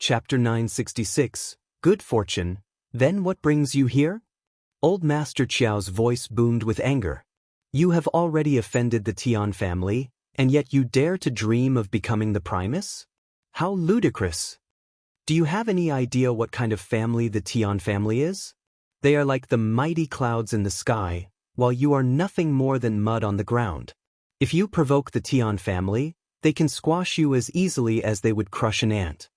Chapter 966, Good Fortune, Then What Brings You Here? Old Master Qiao's voice boomed with anger. You have already offended the Tian family, and yet you dare to dream of becoming the Primus? How ludicrous! Do you have any idea what kind of family the Tian family is? They are like the mighty clouds in the sky, while you are nothing more than mud on the ground. If you provoke the Tian family, they can squash you as easily as they would crush an ant.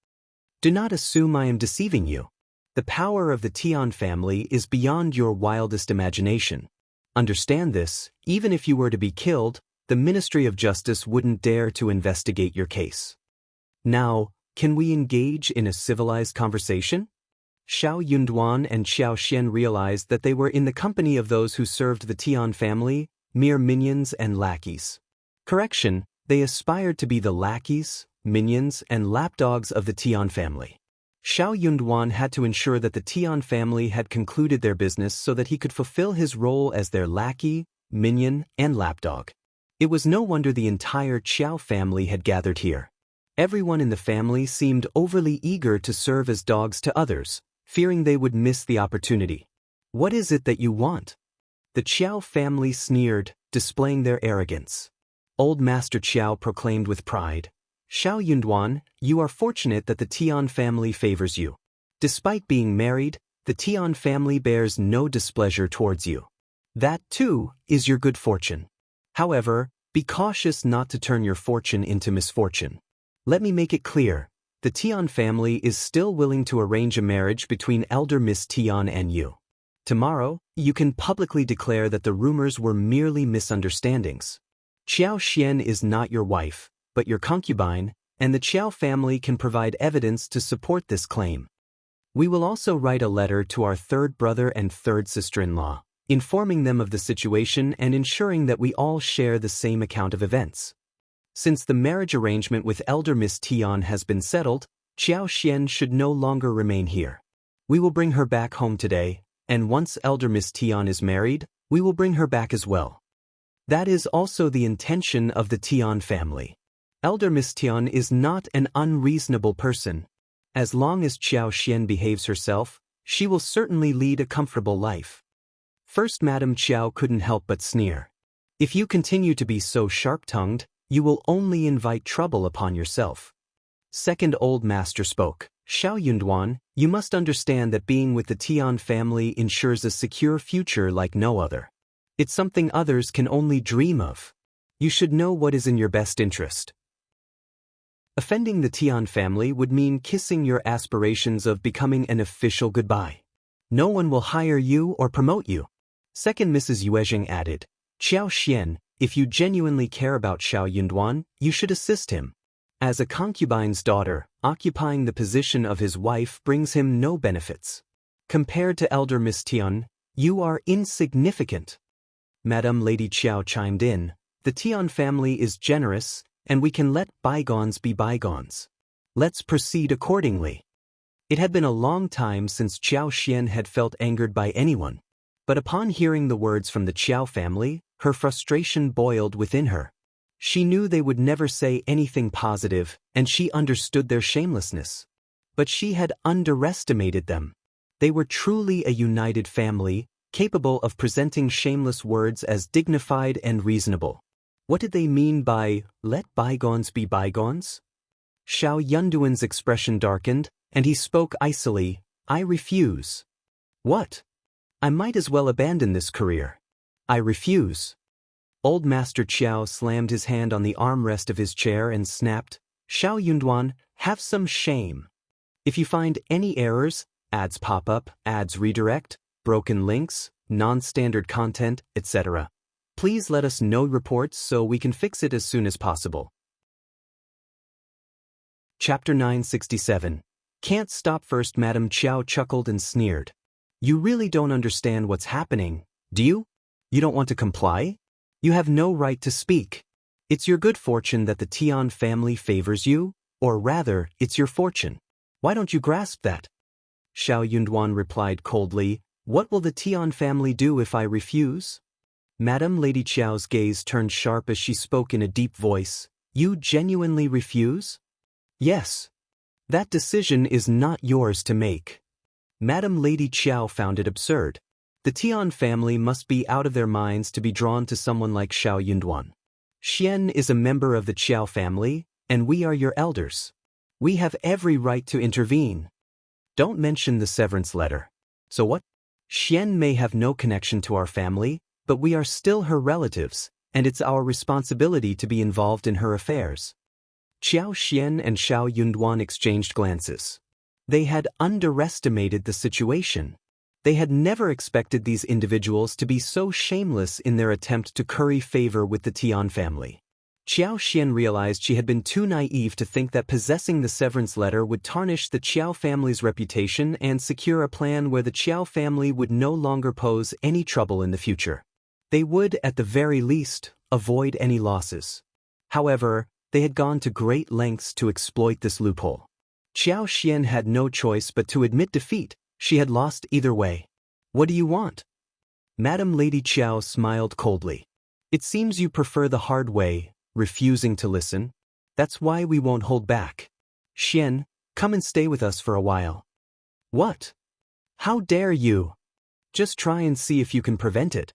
Do not assume I am deceiving you. The power of the Tian family is beyond your wildest imagination. Understand this, even if you were to be killed, the Ministry of Justice wouldn't dare to investigate your case. Now, can we engage in a civilized conversation? Xiao Yunduan and Xiao Xian realized that they were in the company of those who served the Tian family, mere minions and lackeys. Correction, they aspired to be the lackeys, minions, and lapdogs of the Tian family. Xiao Yunduan had to ensure that the Tian family had concluded their business so that he could fulfill his role as their lackey, minion, and lapdog. It was no wonder the entire Qiao family had gathered here. Everyone in the family seemed overly eager to serve as dogs to others, fearing they would miss the opportunity. What is it that you want? The Qiao family sneered, displaying their arrogance. Old Master Qiao proclaimed with pride, Xiao Yunduan, you are fortunate that the Tian family favors you. Despite being married, the Tian family bears no displeasure towards you. That, too, is your good fortune. However, be cautious not to turn your fortune into misfortune. Let me make it clear, the Tian family is still willing to arrange a marriage between elder Miss Tian and you. Tomorrow, you can publicly declare that the rumors were merely misunderstandings. Qiao Xian is not your wife, but your concubine, and the Qiao family can provide evidence to support this claim. We will also write a letter to our third brother and third sister-in-law, informing them of the situation and ensuring that we all share the same account of events. Since the marriage arrangement with elder Miss Tian has been settled, Qiao Xian should no longer remain here. We will bring her back home today, and once elder Miss Tian is married, we will bring her back as well. That is also the intention of the Tian family. Elder Miss Tian is not an unreasonable person. As long as Qiao Xian behaves herself, she will certainly lead a comfortable life. First Madame Qiao couldn't help but sneer. If you continue to be so sharp-tongued, you will only invite trouble upon yourself. Second Old Master spoke, Xiao Yunduan, you must understand that being with the Tian family ensures a secure future like no other. It's something others can only dream of. You should know what is in your best interest. Offending the Tian family would mean kissing your aspirations of becoming an official goodbye. No one will hire you or promote you. Second Mrs. Yuezheng added, Qiao Xian, if you genuinely care about Xiao Yunduan, you should assist him. As a concubine's daughter, occupying the position of his wife brings him no benefits. Compared to elder Miss Tian, you are insignificant. Madame Lady Qiao chimed in, the Tian family is generous, and we can let bygones be bygones. Let's proceed accordingly. It had been a long time since Qiao Xian had felt angered by anyone, but upon hearing the words from the Qiao family, her frustration boiled within her. She knew they would never say anything positive, and she understood their shamelessness. But she had underestimated them. They were truly a united family, capable of presenting shameless words as dignified and reasonable. What did they mean by, let bygones be bygones? Xiao Yunduan's expression darkened, and he spoke icily, I refuse. What? I might as well abandon this career. I refuse. Old Master Qiao slammed his hand on the armrest of his chair and snapped, Xiao Yunduan, have some shame. If you find any errors, ads pop up, ads redirect, broken links, non-standard content, etc., please let us know reports so we can fix it as soon as possible. Chapter 967. Can't stop. First Madame Qiao chuckled and sneered. You really don't understand what's happening, do you? You don't want to comply? You have no right to speak. It's your good fortune that the Tian family favors you, or rather, it's your fortune. Why don't you grasp that? Xiao Yunduan replied coldly, what will the Tian family do if I refuse? Madame Lady Qiao's gaze turned sharp as she spoke in a deep voice. You genuinely refuse? Yes. That decision is not yours to make. Madam Lady Qiao found it absurd. The Tian family must be out of their minds to be drawn to someone like Xiao Yunduan. Xian is a member of the Qiao family, and we are your elders. We have every right to intervene. Don't mention the severance letter. So what? Xian may have no connection to our family, but we are still her relatives, and it's our responsibility to be involved in her affairs. Qiao Xian and Xiao Yunduan exchanged glances. They had underestimated the situation. They had never expected these individuals to be so shameless in their attempt to curry favor with the Tian family. Qiao Xian realized she had been too naive to think that possessing the severance letter would tarnish the Qiao family's reputation and secure a plan where the Qiao family would no longer pose any trouble in the future. They would, at the very least, avoid any losses. However, they had gone to great lengths to exploit this loophole. Qiao Xian had no choice but to admit defeat. She had lost either way. What do you want? Madam Lady Qiao smiled coldly. It seems you prefer the hard way, refusing to listen. That's why we won't hold back. Xian, come and stay with us for a while. What? How dare you? Just try and see if you can prevent it.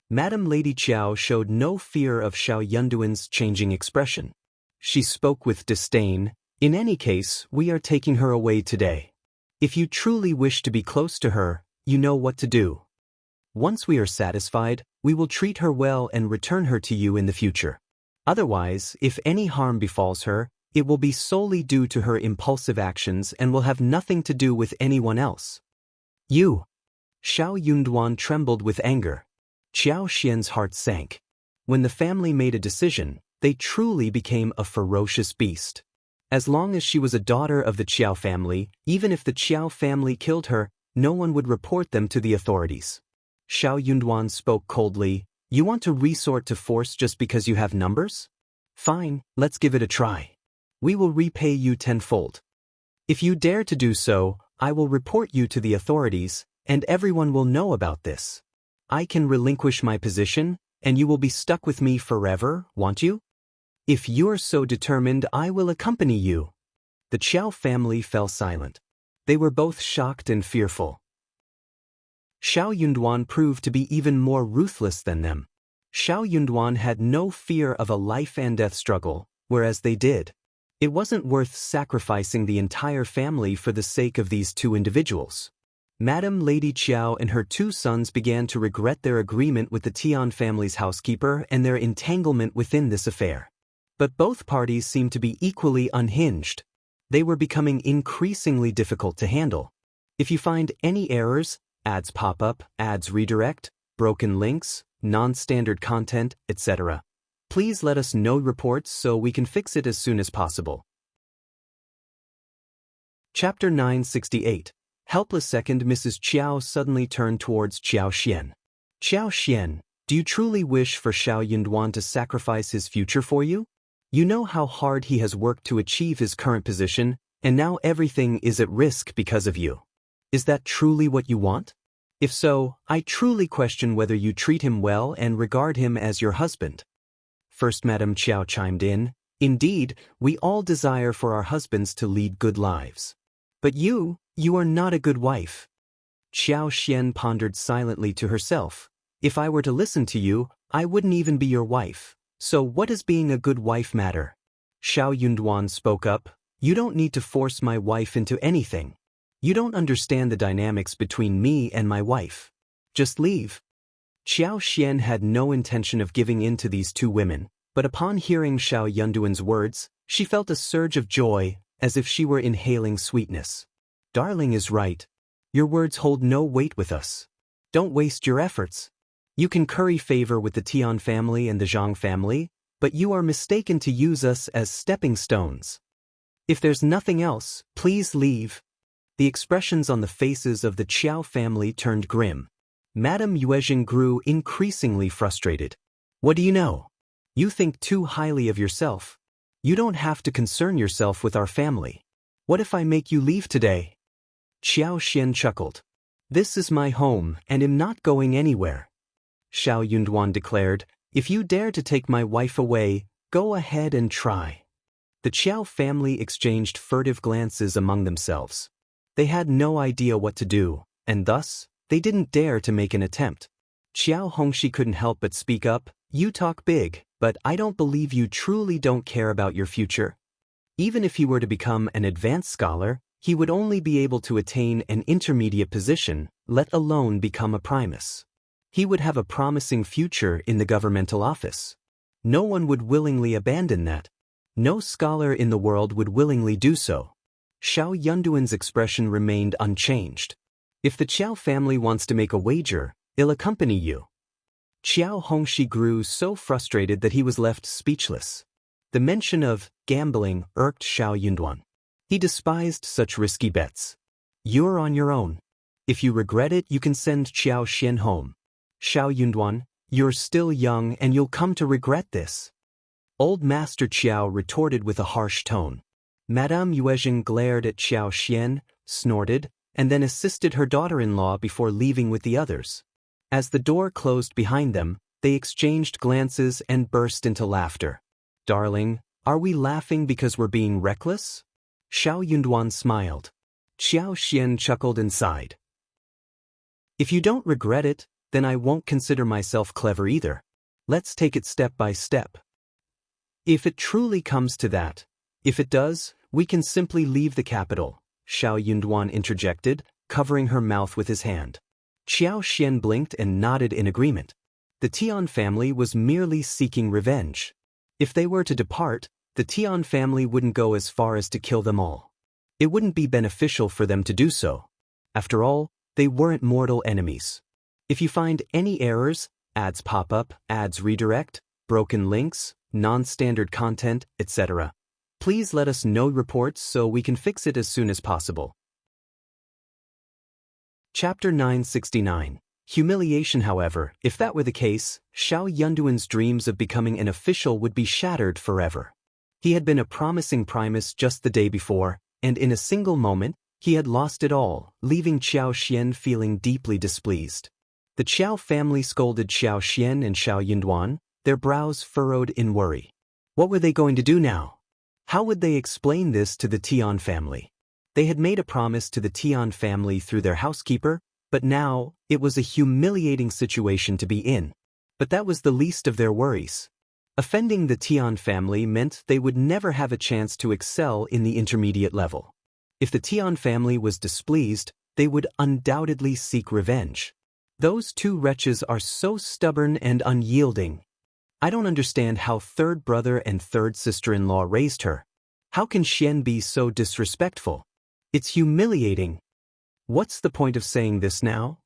Madam Lady Qiao showed no fear of Xiao Yunduan's changing expression. She spoke with disdain. In any case, we are taking her away today. If you truly wish to be close to her, you know what to do. Once we are satisfied, we will treat her well and return her to you in the future. Otherwise, if any harm befalls her, it will be solely due to her impulsive actions and will have nothing to do with anyone else. You! Xiao Yunduan trembled with anger. Qiao Xian's heart sank. When the family made a decision, they truly became a ferocious beast. As long as she was a daughter of the Qiao family, even if the Qiao family killed her, no one would report them to the authorities. Xiao Yunduan spoke coldly. You want to resort to force just because you have numbers? Fine, let's give it a try. We will repay you tenfold. If you dare to do so, I will report you to the authorities, and everyone will know about this. I can relinquish my position, and you will be stuck with me forever, won't you? If you're so determined, I will accompany you. The Qiao family fell silent. They were both shocked and fearful. Xiao Yunduan proved to be even more ruthless than them. Xiao Yunduan had no fear of a life-and-death struggle, whereas they did. It wasn't worth sacrificing the entire family for the sake of these two individuals. Madam Lady Qiao and her two sons began to regret their agreement with the Tian family's housekeeper and their entanglement within this affair. But both parties seemed to be equally unhinged. They were becoming increasingly difficult to handle. If you find any errors, ads pop up, ads redirect, broken links, non-standard content, etc., please let us know reports so we can fix it as soon as possible. Chapter 968. Helpless. Second Mrs. Qiao suddenly turned towards Qiao Xian. Qiao Xian, do you truly wish for Xiao Yunduan to sacrifice his future for you? You know how hard he has worked to achieve his current position, and now everything is at risk because of you. Is that truly what you want? If so, I truly question whether you treat him well and regard him as your husband. First Madame Qiao chimed in. Indeed, we all desire for our husbands to lead good lives. But you are not a good wife. Qiao Xian pondered silently to herself. If I were to listen to you, I wouldn't even be your wife. So what does being a good wife matter? Xiao Yunduan spoke up. You don't need to force my wife into anything. You don't understand the dynamics between me and my wife. Just leave. Qiao Xian had no intention of giving in to these two women, but upon hearing Xiao Yunduan's words, she felt a surge of joy, as if she were inhaling sweetness. Darling is right. Your words hold no weight with us. Don't waste your efforts. You can curry favor with the Tian family and the Zhang family, but you are mistaken to use us as stepping stones. If there's nothing else, please leave. The expressions on the faces of the Qiao family turned grim. Madame Yuezheng grew increasingly frustrated. What do you know? You think too highly of yourself. You don't have to concern yourself with our family. What if I make you leave today? Qiao Xian chuckled. This is my home and am not going anywhere. Xiao Yunduan declared, if you dare to take my wife away, go ahead and try. The Qiao family exchanged furtive glances among themselves. They had no idea what to do, and thus, they didn't dare to make an attempt. Qiao Hongxi couldn't help but speak up. You talk big, but I don't believe you truly don't care about your future. Even if he were to become an advanced scholar, he would only be able to attain an intermediate position, let alone become a Primus. He would have a promising future in the governmental office. No one would willingly abandon that. No scholar in the world would willingly do so. Xiao Yunduan's expression remained unchanged. If the Qiao family wants to make a wager, I'll accompany you. Qiao Hongxi grew so frustrated that he was left speechless. The mention of gambling irked Xiao Yunduan. He despised such risky bets. You're on your own. If you regret it, you can send Qiao Xian home. Xiao Yunduan, you're still young and you'll come to regret this. Old Master Qiao retorted with a harsh tone. Madame Yuezheng glared at Qiao Xian, snorted, and then assisted her daughter-in-law before leaving with the others. As the door closed behind them, they exchanged glances and burst into laughter. Darling, are we laughing because we're being reckless? Xiao Yunduan smiled. Qiao Xian chuckled and sighed. If you don't regret it, then I won't consider myself clever either. Let's take it step by step. If it truly comes to that, if it does, we can simply leave the capital, Xiao Yunduan interjected, covering her mouth with his hand. Qiao Xian blinked and nodded in agreement. The Tian family was merely seeking revenge. If they were to depart, the Tian family wouldn't go as far as to kill them all. It wouldn't be beneficial for them to do so. After all, they weren't mortal enemies. If you find any errors, ads pop up, ads redirect, broken links, non-standard content, etc., please let us know reports so we can fix it as soon as possible. Chapter 969. Humiliation. However, if that were the case, Xiao Yunduan's dreams of becoming an official would be shattered forever. He had been a promising Primus just the day before, and in a single moment, he had lost it all, leaving Qiao Xian feeling deeply displeased. The Qiao family scolded Xiao Xian and Xiao Yunduan, their brows furrowed in worry. What were they going to do now? How would they explain this to the Tian family? They had made a promise to the Tian family through their housekeeper, but now, it was a humiliating situation to be in. But that was the least of their worries. Offending the Tian family meant they would never have a chance to excel in the intermediate level. If the Tian family was displeased, they would undoubtedly seek revenge. Those two wretches are so stubborn and unyielding. I don't understand how third brother and third sister-in-law raised her. How can Xian be so disrespectful? It's humiliating. What's the point of saying this now?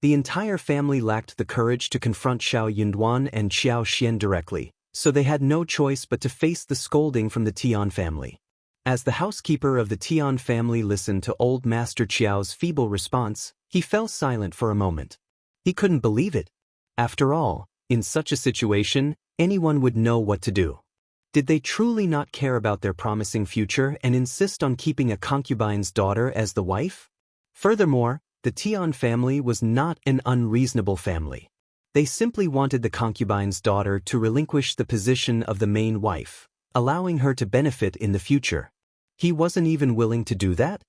The entire family lacked the courage to confront Xiao Yunduan and Qiao Xian directly, so they had no choice but to face the scolding from the Tian family. As the housekeeper of the Tian family listened to old Master Qiao's feeble response, he fell silent for a moment. He couldn't believe it. After all, in such a situation, anyone would know what to do. Did they truly not care about their promising future and insist on keeping a concubine's daughter as the wife? Furthermore, the Tian family was not an unreasonable family. They simply wanted the concubine's daughter to relinquish the position of the main wife, allowing her to benefit in the future. He wasn't even willing to do that?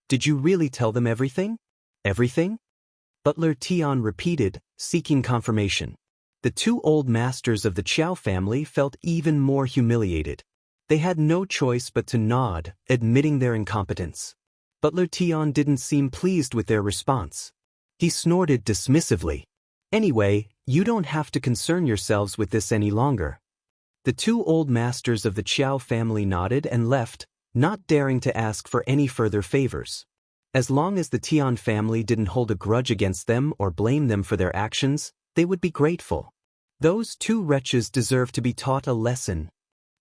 Did you really tell them everything? Everything? Butler Tian repeated, seeking confirmation. The two old masters of the Qiao family felt even more humiliated. They had no choice but to nod, admitting their incompetence. Butler Tian didn't seem pleased with their response. He snorted dismissively. Anyway, you don't have to concern yourselves with this any longer. The two old masters of the Qiao family nodded and left, not daring to ask for any further favors. As long as the Tian family didn't hold a grudge against them or blame them for their actions, they would be grateful. Those two wretches deserve to be taught a lesson.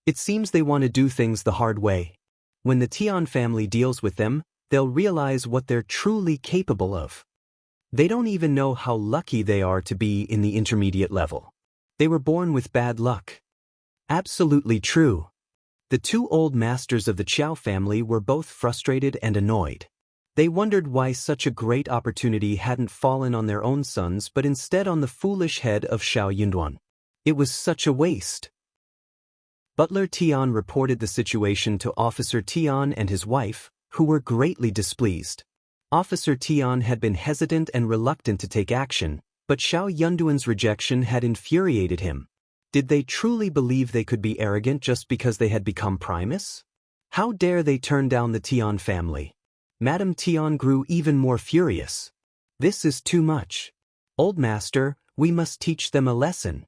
It seems they want to do things the hard way. When the Tian family deals with them, they'll realize what they're truly capable of. They don't even know how lucky they are to be in the intermediate level. They were born with bad luck. Absolutely true. The two old masters of the Qiao family were both frustrated and annoyed. They wondered why such a great opportunity hadn't fallen on their own sons but instead on the foolish head of Xiao Yunduan. It was such a waste. Butler Tian reported the situation to Officer Tian and his wife, who were greatly displeased. Officer Tian had been hesitant and reluctant to take action, but Xiao Yunduan's rejection had infuriated him. Did they truly believe they could be arrogant just because they had become Primus? How dare they turn down the Tian family? Madame Tian grew even more furious. This is too much. Old master, we must teach them a lesson.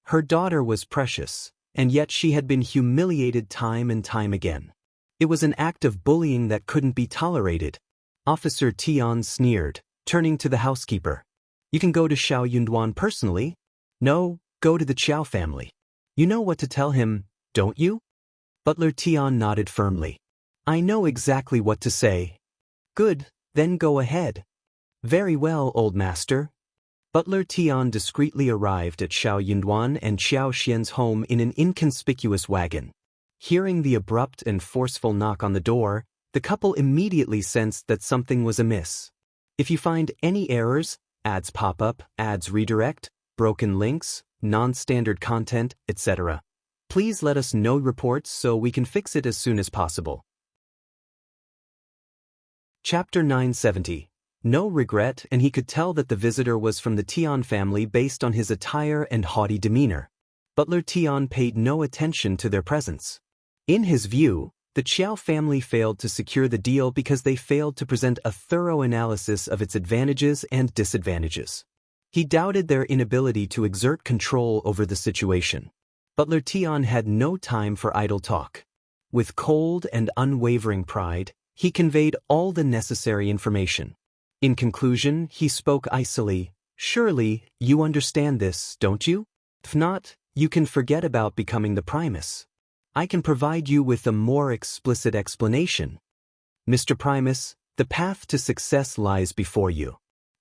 Her daughter was precious, and yet she had been humiliated time and time again. It was an act of bullying that couldn't be tolerated. Officer Tian sneered, turning to the housekeeper. You can go to Xiao Yunduan personally. No, go to the Qiao family. You know what to tell him, don't you? Butler Tian nodded firmly. I know exactly what to say. Good, then go ahead. Very well, old master. Butler Tian discreetly arrived at Xiao Yunduan and Qiao Xian's home in an inconspicuous wagon. Hearing the abrupt and forceful knock on the door, the couple immediately sensed that something was amiss. If you find any errors, ads pop up, ads redirect, broken links, non-standard content, etc., please let us know reports so we can fix it as soon as possible. Chapter 970. No regret, and he could tell that the visitor was from the Tian family based on his attire and haughty demeanor. Butler Tian paid no attention to their presence. In his view, the Qiao family failed to secure the deal because they failed to present a thorough analysis of its advantages and disadvantages. He doubted their inability to exert control over the situation. Butler Tian had no time for idle talk. With cold and unwavering pride, he conveyed all the necessary information. In conclusion, he spoke icily. Surely, you understand this, don't you? If not, you can forget about becoming the Primus. I can provide you with a more explicit explanation. Mr. Primus, the path to success lies before you.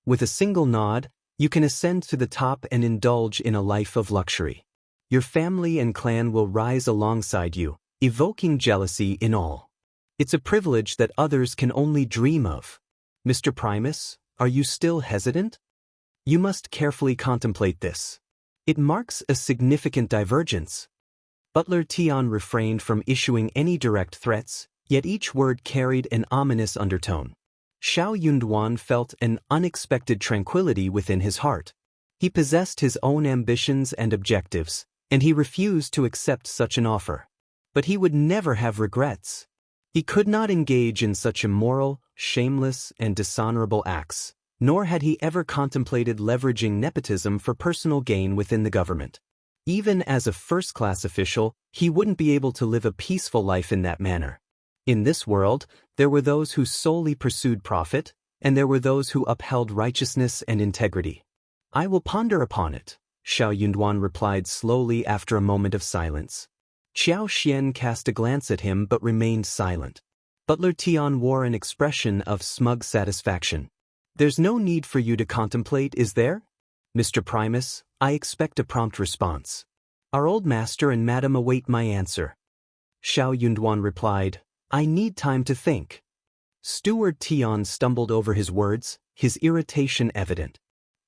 With a single nod, you can ascend to the top and indulge in a life of luxury. Your family and clan will rise alongside you, evoking jealousy in all. It's a privilege that others can only dream of. Mr. Primus, are you still hesitant? You must carefully contemplate this. It marks a significant divergence. Butler Tian refrained from issuing any direct threats, yet each word carried an ominous undertone. Xiao Yunduan felt an unexpected tranquility within his heart. He possessed his own ambitions and objectives, and he refused to accept such an offer. But he would never have regrets. He could not engage in such immoral, shameless, and dishonorable acts, nor had he ever contemplated leveraging nepotism for personal gain within the government. Even as a first-class official, he wouldn't be able to live a peaceful life in that manner. In this world, there were those who solely pursued profit, and there were those who upheld righteousness and integrity. I will ponder upon it, Xiao Yunduan replied slowly after a moment of silence. Qiao Xian cast a glance at him but remained silent. Butler Tian wore an expression of smug satisfaction. There's no need for you to contemplate, is there? Mr. Primus, I expect a prompt response. Our old master and madam await my answer. Xiao Yunduan replied, I need time to think. Steward Tian stumbled over his words, his irritation evident.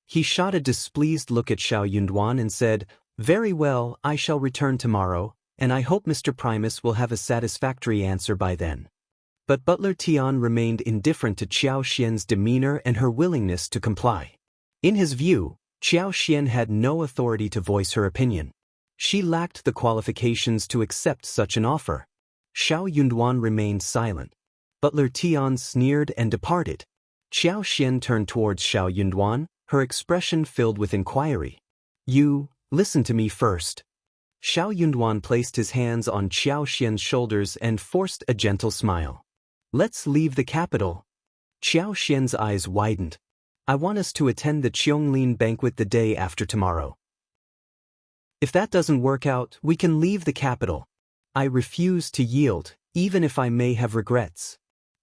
He shot a displeased look at Xiao Yunduan and said, Very well, I shall return tomorrow, and I hope Mr. Primus will have a satisfactory answer by then. But Butler Tian remained indifferent to Qiao Xian's demeanor and her willingness to comply. In his view, Qiao Xian had no authority to voice her opinion. She lacked the qualifications to accept such an offer. Xiao Yunduan remained silent. Butler Tian sneered and departed. Qiao Xian turned towards Xiao Yunduan, her expression filled with inquiry. You, listen to me first. Xiao Yunduan placed his hands on Qiao Xian's shoulders and forced a gentle smile. Let's leave the capital. Qiao Xian's eyes widened. I want us to attend the Qiongling banquet the day after tomorrow. If that doesn't work out, we can leave the capital. I refuse to yield, even if I may have regrets.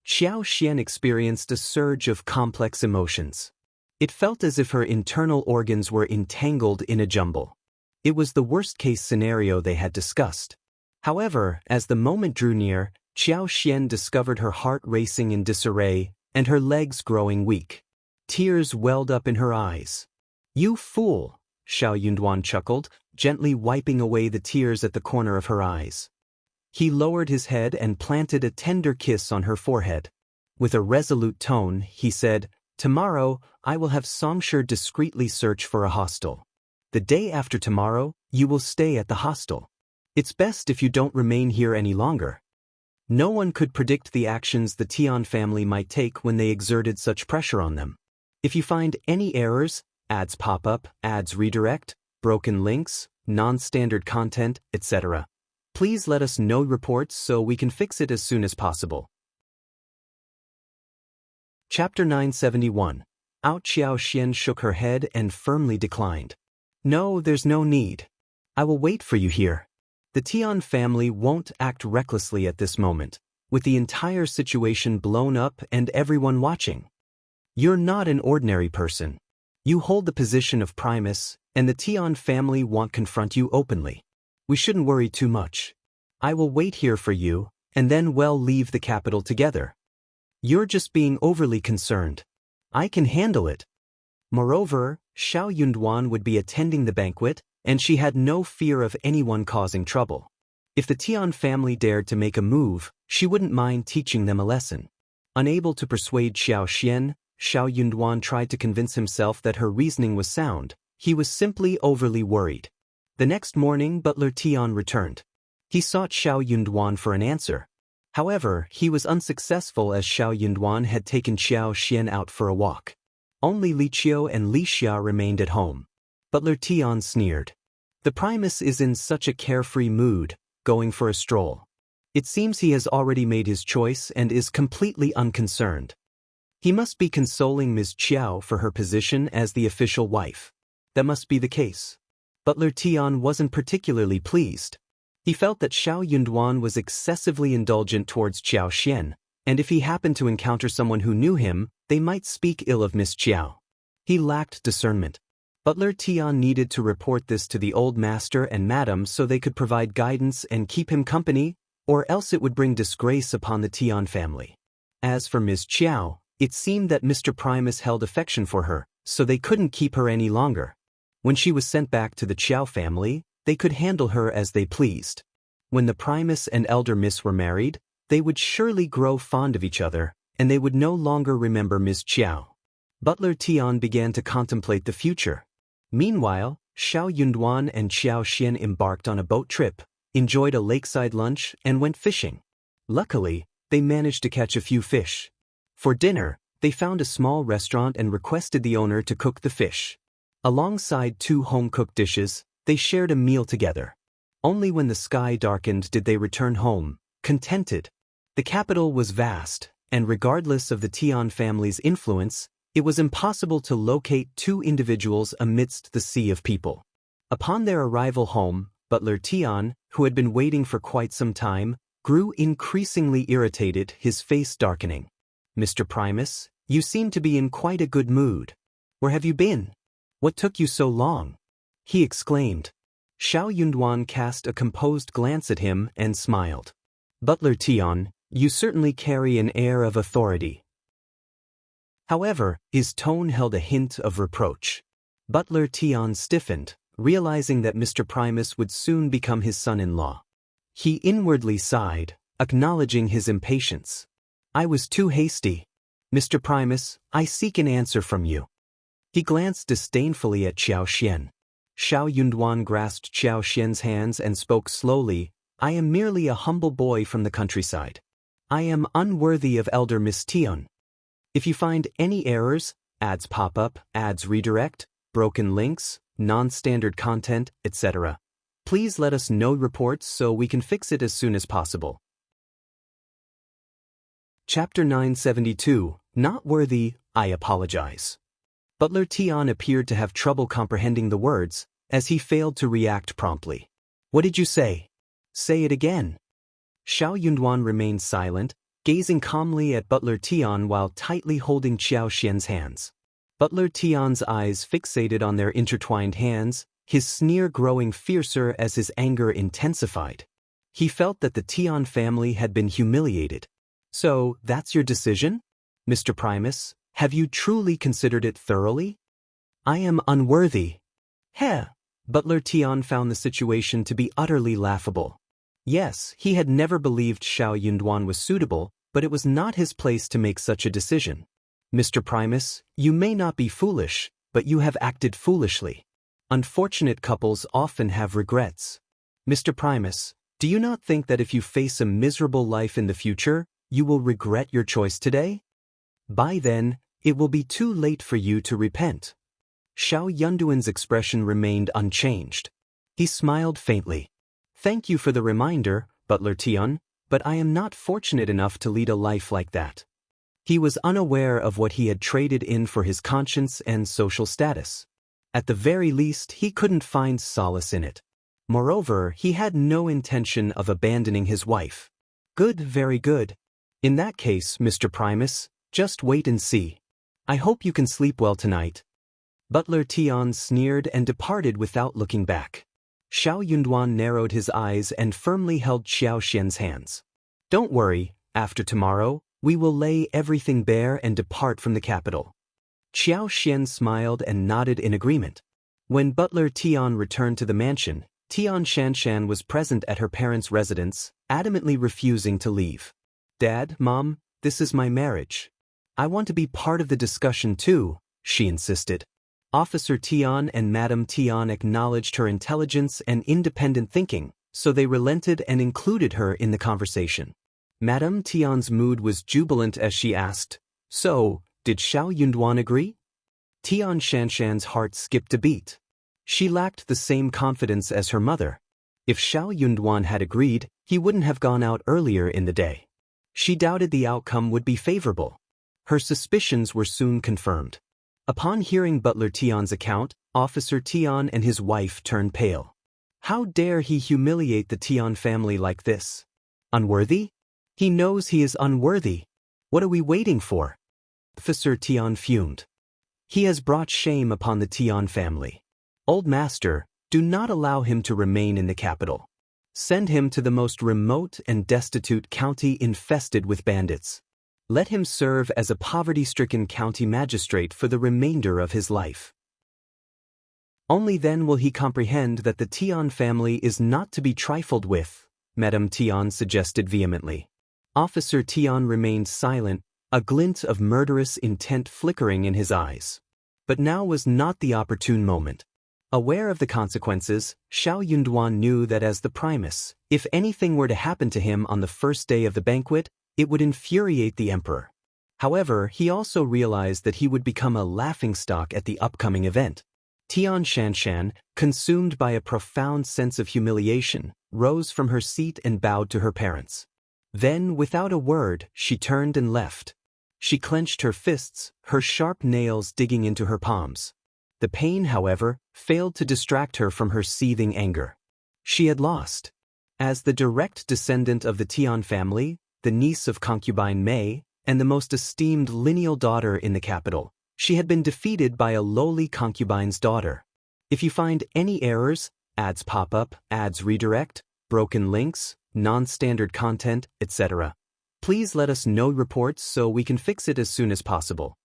Qiao Xian experienced a surge of complex emotions. It felt as if her internal organs were entangled in a jumble. It was the worst-case scenario they had discussed. However, as the moment drew near, Qiao Xian discovered her heart racing in disarray and her legs growing weak. Tears welled up in her eyes. You fool! Xiao Yunduan chuckled, gently wiping away the tears at the corner of her eyes. He lowered his head and planted a tender kiss on her forehead. With a resolute tone, he said, "Tomorrow, I will have Songshi discreetly search for a hostel. The day after tomorrow, you will stay at the hostel. It's best if you don't remain here any longer." No one could predict the actions the Tian family might take when they exerted such pressure on them. If you find any errors, ads pop up, ads redirect, broken links, non-standard content, etc., please let us know reports so we can fix it as soon as possible. Chapter 971. Qiao Xian shook her head and firmly declined. "No, there's no need. I will wait for you here." The Tian family won't act recklessly at this moment, with the entire situation blown up and everyone watching. You're not an ordinary person. You hold the position of Primus, and the Tian family won't confront you openly. We shouldn't worry too much. I will wait here for you, and then we'll leave the capital together. You're just being overly concerned. I can handle it. Moreover, Xiao Yunduan would be attending the banquet, and she had no fear of anyone causing trouble. If the Tian family dared to make a move, she wouldn't mind teaching them a lesson. Unable to persuade Xiao Yunduan tried to convince himself that her reasoning was sound. He was simply overly worried. The next morning, butler Tian returned. He sought Xiao Yunduan for an answer. However, he was unsuccessful as Xiao Yunduan had taken Qiao Xian out for a walk. Only Li Qiao and Li Xia remained at home. Butler Tian sneered. The Primus is in such a carefree mood, going for a stroll. It seems he has already made his choice and is completely unconcerned. He must be consoling Ms. Qiao for her position as the official wife. That must be the case. Butler Tian wasn't particularly pleased. He felt that Xiao Yunduan was excessively indulgent towards Qiao Xian, and if he happened to encounter someone who knew him, they might speak ill of Miss Qiao. He lacked discernment. Butler Tian needed to report this to the old master and madam so they could provide guidance and keep him company, or else it would bring disgrace upon the Tian family. As for Ms. Qiao, it seemed that Mr. Primus held affection for her, so they couldn't keep her any longer. When she was sent back to the Qiao family, they could handle her as they pleased. When the Primus and elder Miss were married, they would surely grow fond of each other, and they would no longer remember Ms. Qiao. Butler Tian began to contemplate the future. Meanwhile, Xiao Yunduan and Qiao Xian embarked on a boat trip, enjoyed a lakeside lunch, and went fishing. Luckily, they managed to catch a few fish. For dinner, they found a small restaurant and requested the owner to cook the fish. Alongside 2 home-cooked dishes, they shared a meal together. Only when the sky darkened did they return home, contented. The capital was vast, and regardless of the Tian family's influence, it was impossible to locate 2 individuals amidst the sea of people. Upon their arrival home, Butler Tian, who had been waiting for quite some time, grew increasingly irritated, his face darkening. "Mr. Primus, you seem to be in quite a good mood. Where have you been? What took you so long?" he exclaimed. Xiao Yunduan cast a composed glance at him and smiled. "Butler Tian, you certainly carry an air of authority." However, his tone held a hint of reproach. Butler Tian stiffened, realizing that Mr. Primus would soon become his son-in-law. He inwardly sighed, acknowledging his impatience. "I was too hasty. Mr. Primus, I seek an answer from you." He glanced disdainfully at Qiao Xian. Xiao Yunduan grasped Qiao Xian's hands and spoke slowly. "I am merely a humble boy from the countryside. I am unworthy of elder Miss Tian. If you find any errors, ads pop up, ads redirect, broken links, non-standard content, etc., please let us know reports so we can fix it as soon as possible." Chapter 972. Not worthy, I apologize. Butler Tian appeared to have trouble comprehending the words, as he failed to react promptly. "What did you say? Say it again." Xiao Yunduan remained silent, gazing calmly at Butler Tian while tightly holding Qiao Xian's hands. Butler Tian's eyes fixated on their intertwined hands, his sneer growing fiercer as his anger intensified. He felt that the Tian family had been humiliated. "So, that's your decision? Mr. Primus, have you truly considered it thoroughly?" "I am unworthy." Heh! Butler Tian found the situation to be utterly laughable. Yes, he had never believed Xiao Yunduan was suitable, but it was not his place to make such a decision. Mr. Primus, you may not be foolish, but you have acted foolishly. Unfortunate couples often have regrets. Mr. Primus, do you not think that if you face a miserable life in the future, you will regret your choice today? By then, it will be too late for you to repent. Xiao Yunduan's expression remained unchanged. He smiled faintly. Thank you for the reminder, Butler Tian, but I am not fortunate enough to lead a life like that. He was unaware of what he had traded in for his conscience and social status. At the very least, he couldn't find solace in it. Moreover, he had no intention of abandoning his wife. Good, very good. In that case, Mr. Primus, just wait and see. I hope you can sleep well tonight. Butler Tian sneered and departed without looking back. Xiao Yunduan narrowed his eyes and firmly held Qiao Xian's hands. Don't worry, after tomorrow, we will lay everything bare and depart from the capital. Qiao Xian smiled and nodded in agreement. When Butler Tian returned to the mansion, Tian Shanshan was present at her parents' residence, adamantly refusing to leave. Dad, Mom, this is my marriage. I want to be part of the discussion too, she insisted. Officer Tian and Madame Tian acknowledged her intelligence and independent thinking, so they relented and included her in the conversation. Madame Tian's mood was jubilant as she asked, So, did Xiao Yunduan agree? Tian Shanshan's heart skipped a beat. She lacked the same confidence as her mother. If Xiao Yunduan had agreed, he wouldn't have gone out earlier in the day. She doubted the outcome would be favorable. Her suspicions were soon confirmed. Upon hearing Butler Tian's account, Officer Tian and his wife turned pale. How dare he humiliate the Tian family like this? Unworthy? He knows he is unworthy. What are we waiting for? Officer Tian fumed. He has brought shame upon the Tian family. Old Master, do not allow him to remain in the capital. Send him to the most remote and destitute county infested with bandits. Let him serve as a poverty-stricken county magistrate for the remainder of his life. Only then will he comprehend that the Tian family is not to be trifled with, Madame Tian suggested vehemently. Officer Tian remained silent, a glint of murderous intent flickering in his eyes. But now was not the opportune moment. Aware of the consequences, Xiao Yunduan knew that as the Primus, if anything were to happen to him on the first day of the banquet, it would infuriate the emperor. However, he also realized that he would become a laughingstock at the upcoming event. Tian Shanshan, consumed by a profound sense of humiliation, rose from her seat and bowed to her parents. Then, without a word, she turned and left. She clenched her fists, her sharp nails digging into her palms. The pain, however, failed to distract her from her seething anger. She had lost. As the direct descendant of the Tian family, the niece of concubine Mei, and the most esteemed lineal daughter in the capital, she had been defeated by a lowly concubine's daughter. If you find any errors, ads pop up, ads redirect, broken links, non-standard content, etc., please let us know reports so we can fix it as soon as possible.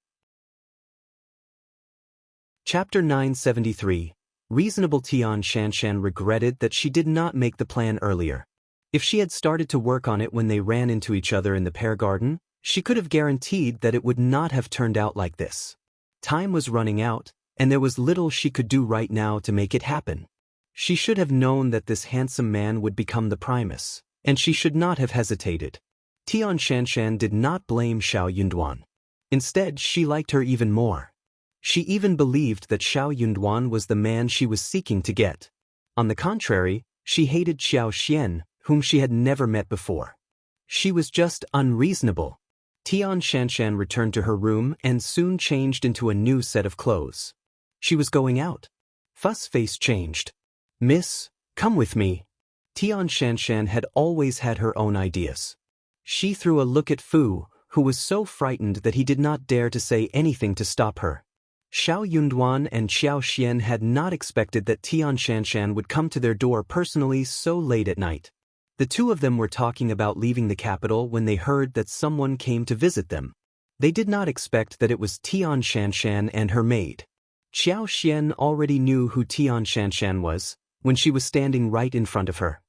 Chapter 973. Reasonable Tian Shanshan regretted that she did not make the plan earlier. If she had started to work on it when they ran into each other in the pear garden, she could have guaranteed that it would not have turned out like this. Time was running out, and there was little she could do right now to make it happen. She should have known that this handsome man would become the Primus, and she should not have hesitated. Tian Shanshan did not blame Xiao Yunduan. Instead, she liked her even more. She even believed that Xiao Yunduan was the man she was seeking to get. On the contrary, she hated Qiao Xian, whom she had never met before. She was just unreasonable. Tian Shanshan returned to her room and soon changed into a new set of clothes. She was going out. Fu's face changed. Miss, come with me. Tian Shanshan had always had her own ideas. She threw a look at Fu, who was so frightened that he did not dare to say anything to stop her. Xiao Yunduan and Qiao Xian had not expected that Tian Shanshan would come to their door personally so late at night. The two of them were talking about leaving the capital when they heard that someone came to visit them. They did not expect that it was Tian Shanshan and her maid. Qiao Xian already knew who Tian Shanshan was, when she was standing right in front of her.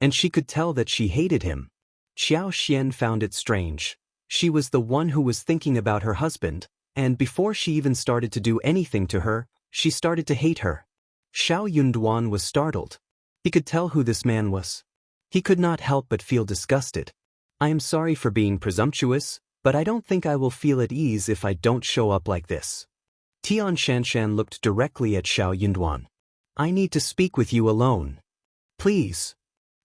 And she could tell that she hated him. Qiao Xian found it strange. She was the one who was thinking about her husband, and before she even started to do anything to her, she started to hate her. Xiao Yunduan was startled. He could tell who this man was. He could not help but feel disgusted. I am sorry for being presumptuous, but I don't think I will feel at ease if I don't show up like this. Tian Shanshan looked directly at Xiao Yunduan. I need to speak with you alone. Please.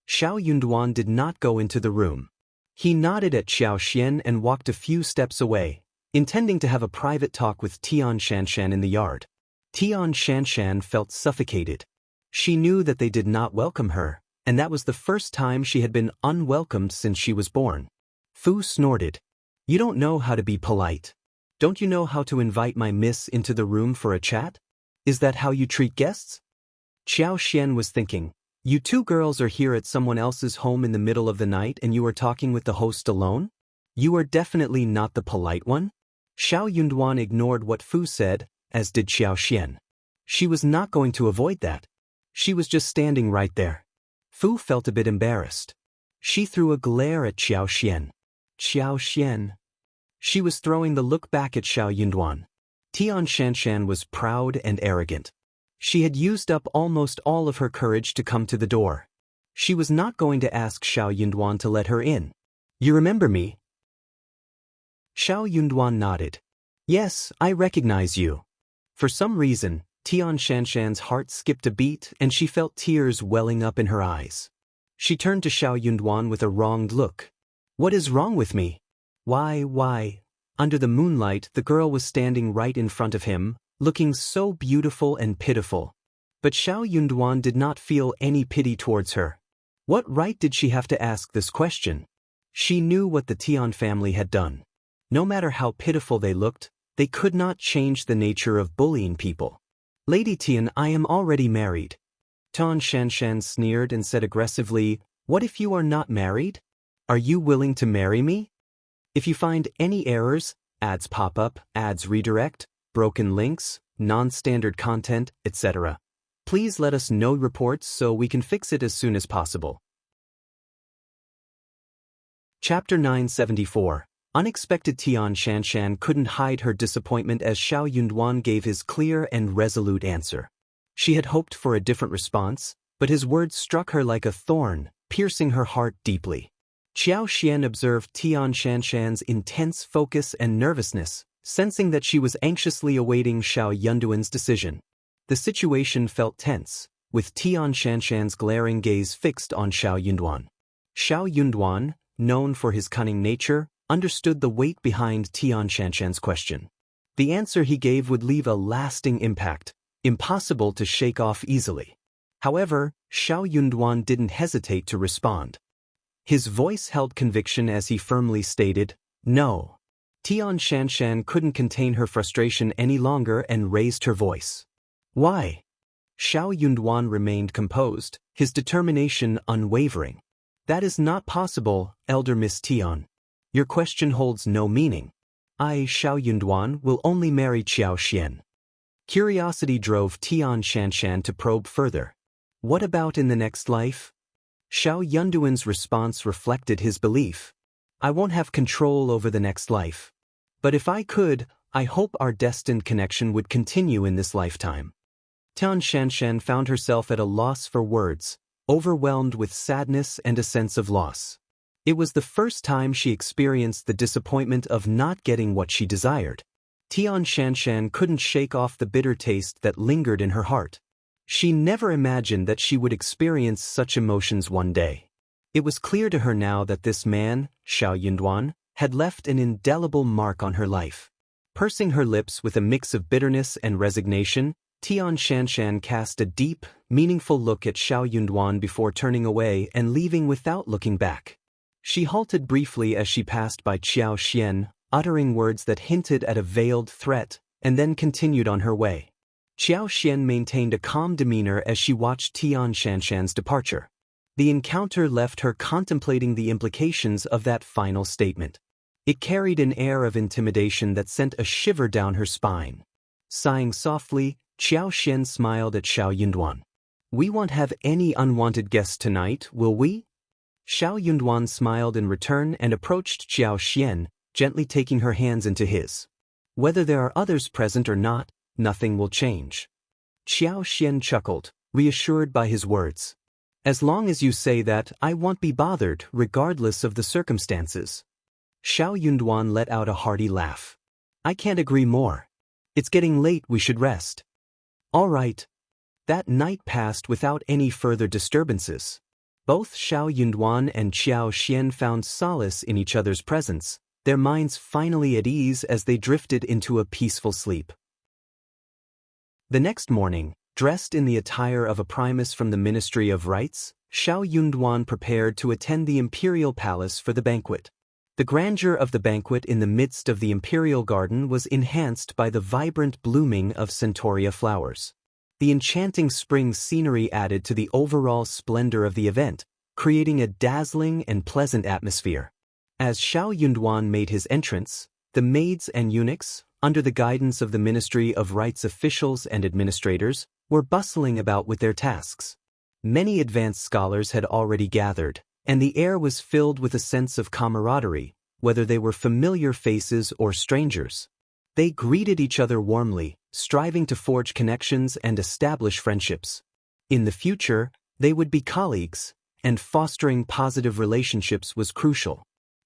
Xiao Yunduan did not go into the room. He nodded at Xiao Xian and walked a few steps away, intending to have a private talk with Tian Shanshan in the yard. Tian Shanshan felt suffocated. She knew that they did not welcome her, and that was the first time she had been unwelcomed since she was born. Fu snorted. You don't know how to be polite. Don't you know how to invite my miss into the room for a chat? Is that how you treat guests? Xiao Xian was thinking, you two girls are here at someone else's home in the middle of the night and you are talking with the host alone? You are definitely not the polite one? Xiao Yunduan ignored what Fu said, as did Xiao Xian. She was not going to avoid that. She was just standing right there. Fu felt a bit embarrassed. She threw a glare at Xiao Xian. Xiao Xian. She was throwing the look back at Xiao Yunduan. Tian Shanshan was proud and arrogant. She had used up almost all of her courage to come to the door. She was not going to ask Xiao Yunduan to let her in. You remember me? Xiao Yunduan nodded. Yes, I recognize you. For some reason, Tian Shanshan's heart skipped a beat and she felt tears welling up in her eyes. She turned to Xiao Yunduan with a wronged look. What is wrong with me? Why? Under the moonlight, the girl was standing right in front of him, looking so beautiful and pitiful. But Xiao Yunduan did not feel any pity towards her. What right did she have to ask this question? She knew what the Tian family had done. No matter how pitiful they looked, they could not change the nature of bullying people. Lady Tian, I am already married. Tian Shanshan sneered and said aggressively, what if you are not married? Are you willing to marry me? If you find any errors, ads pop up, ads redirect, broken links, non-standard content, etc., please let us know reports so we can fix it as soon as possible. Chapter 974. Unexpected. Tian Shanshan couldn't hide her disappointment as Xiao Yunduan gave his clear and resolute answer. She had hoped for a different response, but his words struck her like a thorn, piercing her heart deeply. Qiao Xian observed Tian Shanshan's intense focus and nervousness, sensing that she was anxiously awaiting Xiao Yunduan's decision. The situation felt tense, with Tian Shanshan's glaring gaze fixed on Xiao Yunduan. Xiao Yunduan, known for his cunning nature, understood the weight behind Tian Shanshan's question. The answer he gave would leave a lasting impact, impossible to shake off easily. However, Xiao Yunduan didn't hesitate to respond. His voice held conviction as he firmly stated, no. Tian Shanshan couldn't contain her frustration any longer and raised her voice. Why? Xiao Yunduan remained composed, his determination unwavering. That is not possible, Elder Miss Tian. Your question holds no meaning. I, Xiao Yunduan, will only marry Qiao Xian. Curiosity drove Tian Shanshan to probe further. What about in the next life? Xiao Yunduan's response reflected his belief. I won't have control over the next life. But if I could, I hope our destined connection would continue in this lifetime. Tian Shanshan found herself at a loss for words, overwhelmed with sadness and a sense of loss. It was the first time she experienced the disappointment of not getting what she desired. Tian Shanshan couldn't shake off the bitter taste that lingered in her heart. She never imagined that she would experience such emotions one day. It was clear to her now that this man, Xiao Yunduan, had left an indelible mark on her life. Pursing her lips with a mix of bitterness and resignation, Tian Shanshan cast a deep, meaningful look at Xiao Yunduan before turning away and leaving without looking back. She halted briefly as she passed by Qiao Xian, uttering words that hinted at a veiled threat, and then continued on her way. Qiao Xian maintained a calm demeanor as she watched Tian Shanshan's departure. The encounter left her contemplating the implications of that final statement. It carried an air of intimidation that sent a shiver down her spine. Sighing softly, Qiao Xian smiled at Xiao Yunduan. We won't have any unwanted guests tonight, will we? Xiao Yunduan smiled in return and approached Qiao Xian, gently taking her hands into his. Whether there are others present or not, nothing will change. Qiao Xian chuckled, reassured by his words. As long as you say that, I won't be bothered, regardless of the circumstances. Xiao Yunduan let out a hearty laugh. I can't agree more. It's getting late, we should rest. All right. That night passed without any further disturbances. Both Xiao Yunduan and Qiao Xian found solace in each other's presence, their minds finally at ease as they drifted into a peaceful sleep. The next morning, dressed in the attire of a Primus from the Ministry of Rites, Xiao Yunduan prepared to attend the imperial palace for the banquet. The grandeur of the banquet in the midst of the imperial garden was enhanced by the vibrant blooming of centaurea flowers. The enchanting spring scenery added to the overall splendor of the event, creating a dazzling and pleasant atmosphere. As Xiao Yunduan made his entrance, the maids and eunuchs, under the guidance of the Ministry of Rites officials and administrators, were bustling about with their tasks. Many advanced scholars had already gathered, and the air was filled with a sense of camaraderie, whether they were familiar faces or strangers. They greeted each other warmly, striving to forge connections and establish friendships. In the future, they would be colleagues, and fostering positive relationships was crucial.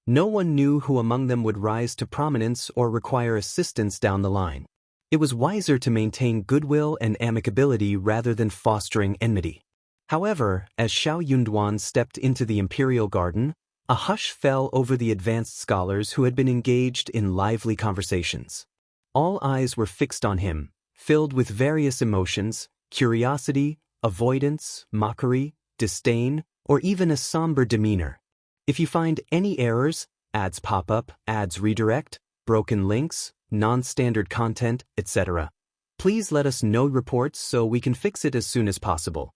No one knew who among them would rise to prominence or require assistance down the line. It was wiser to maintain goodwill and amicability rather than fostering enmity. However, as Xiao Yunduan stepped into the imperial garden, a hush fell over the advanced scholars who had been engaged in lively conversations. All eyes were fixed on him, filled with various emotions, curiosity, avoidance, mockery, disdain, or even a somber demeanor. If you find any errors, ads pop up, ads redirect, broken links, non-standard content, etc., please let us know reports so we can fix it as soon as possible.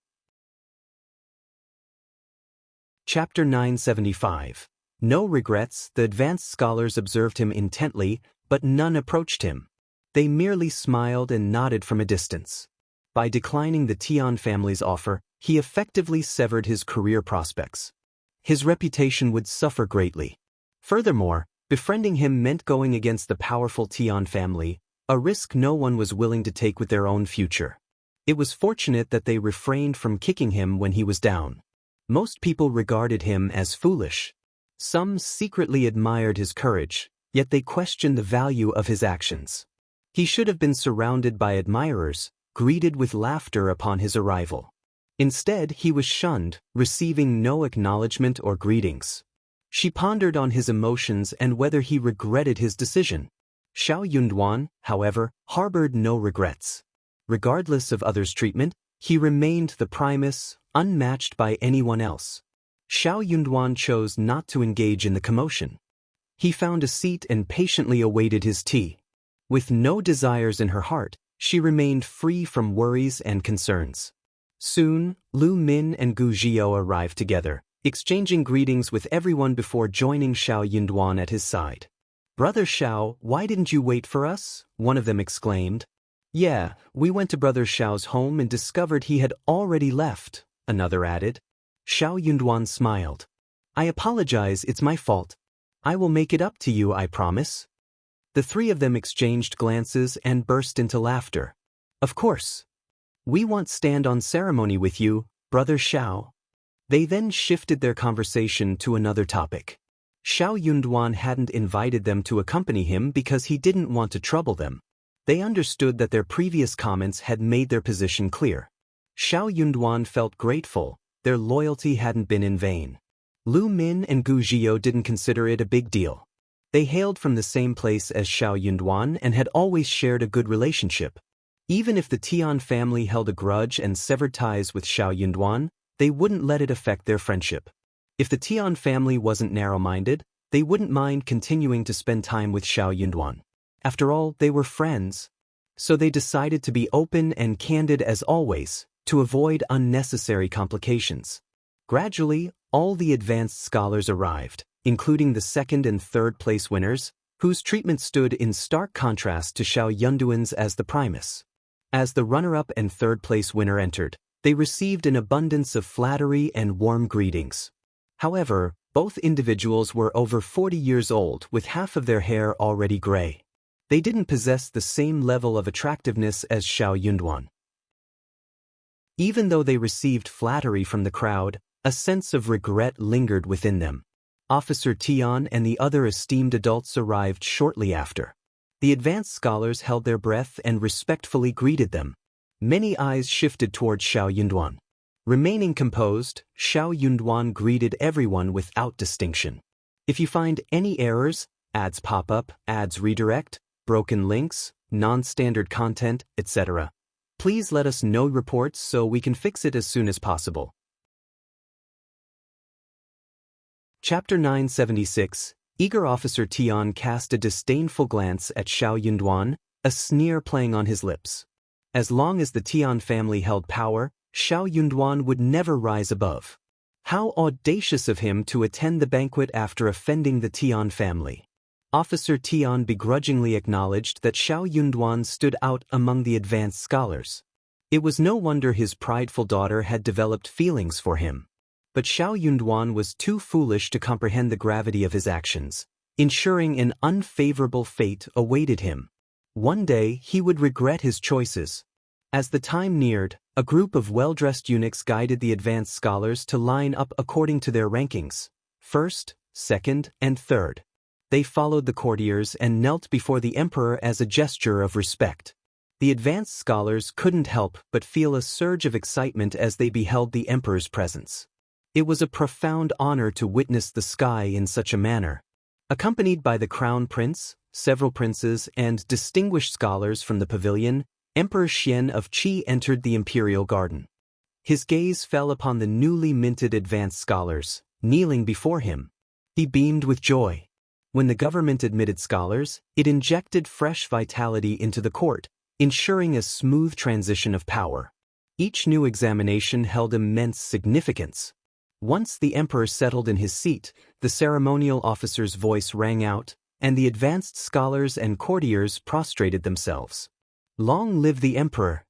Chapter 975. No regrets. The advanced scholars observed him intently, but none approached him. They merely smiled and nodded from a distance. By declining the Tian family's offer, he effectively severed his career prospects. His reputation would suffer greatly. Furthermore, befriending him meant going against the powerful Tian family, a risk no one was willing to take with their own future. It was fortunate that they refrained from kicking him when he was down. Most people regarded him as foolish. Some secretly admired his courage, yet they questioned the value of his actions. He should have been surrounded by admirers, greeted with laughter upon his arrival. Instead, he was shunned, receiving no acknowledgement or greetings. She pondered on his emotions and whether he regretted his decision. Xiao Yunduan, however, harbored no regrets. Regardless of others' treatment, he remained the Primus, unmatched by anyone else. Xiao Yunduan chose not to engage in the commotion. He found a seat and patiently awaited his tea. With no desires in her heart, she remained free from worries and concerns. Soon, Lu Min and Gu Zhio arrived together, exchanging greetings with everyone before joining Xiao Yunduan at his side. "Brother Xiao, why didn't you wait for us?" one of them exclaimed. "Yeah, we went to Brother Xiao's home and discovered he had already left," another added. Xiao Yunduan smiled. "I apologize, it's my fault. I will make it up to you, I promise." The three of them exchanged glances and burst into laughter. "Of course. We want stand on ceremony with you, Brother Xiao." They then shifted their conversation to another topic. Xiao Yunduan hadn't invited them to accompany him because he didn't want to trouble them. They understood that their previous comments had made their position clear. Xiao Yunduan felt grateful, their loyalty hadn't been in vain. Lu Min and Gu Zhio didn't consider it a big deal. They hailed from the same place as Xiao Yunduan and had always shared a good relationship. Even if the Tian family held a grudge and severed ties with Xiao Yunduan, they wouldn't let it affect their friendship. If the Tian family wasn't narrow-minded, they wouldn't mind continuing to spend time with Xiao Yunduan. After all, they were friends. So they decided to be open and candid as always, to avoid unnecessary complications. Gradually, all the advanced scholars arrived, including the second and third place winners, whose treatment stood in stark contrast to Xiao Yunduan's as the Primus. As the runner-up and third-place winner entered, they received an abundance of flattery and warm greetings. However, both individuals were over 40 years old with half of their hair already gray. They didn't possess the same level of attractiveness as Xiao Yunduan. Even though they received flattery from the crowd, a sense of regret lingered within them. Officer Tian and the other esteemed adults arrived shortly after. The advanced scholars held their breath and respectfully greeted them. Many eyes shifted toward Xiao Yunduan. Remaining composed, Xiao Yunduan greeted everyone without distinction. If you find any errors, ads pop up, ads redirect, broken links, non-standard content, etc., please let us know reports so we can fix it as soon as possible. Chapter 976. Eager Officer Tian cast a disdainful glance at Xiao Yunduan, a sneer playing on his lips. As long as the Tian family held power, Xiao Yunduan would never rise above. How audacious of him to attend the banquet after offending the Tian family. Officer Tian begrudgingly acknowledged that Xiao Yunduan stood out among the advanced scholars. It was no wonder his prideful daughter had developed feelings for him. But Xiao Yunduan was too foolish to comprehend the gravity of his actions, ensuring an unfavorable fate awaited him. One day he would regret his choices. As the time neared, a group of well-dressed eunuchs guided the advanced scholars to line up according to their rankings, first, second, and third. They followed the courtiers and knelt before the emperor as a gesture of respect. The advanced scholars couldn't help but feel a surge of excitement as they beheld the emperor's presence. It was a profound honor to witness the sky in such a manner. Accompanied by the crown prince, several princes, and distinguished scholars from the pavilion, Emperor Qian of Qi entered the imperial garden. His gaze fell upon the newly minted advanced scholars, kneeling before him. He beamed with joy. When the government admitted scholars, it injected fresh vitality into the court, ensuring a smooth transition of power. Each new examination held immense significance. Once the emperor settled in his seat, the ceremonial officer's voice rang out, and the advanced scholars and courtiers prostrated themselves. Long live the emperor!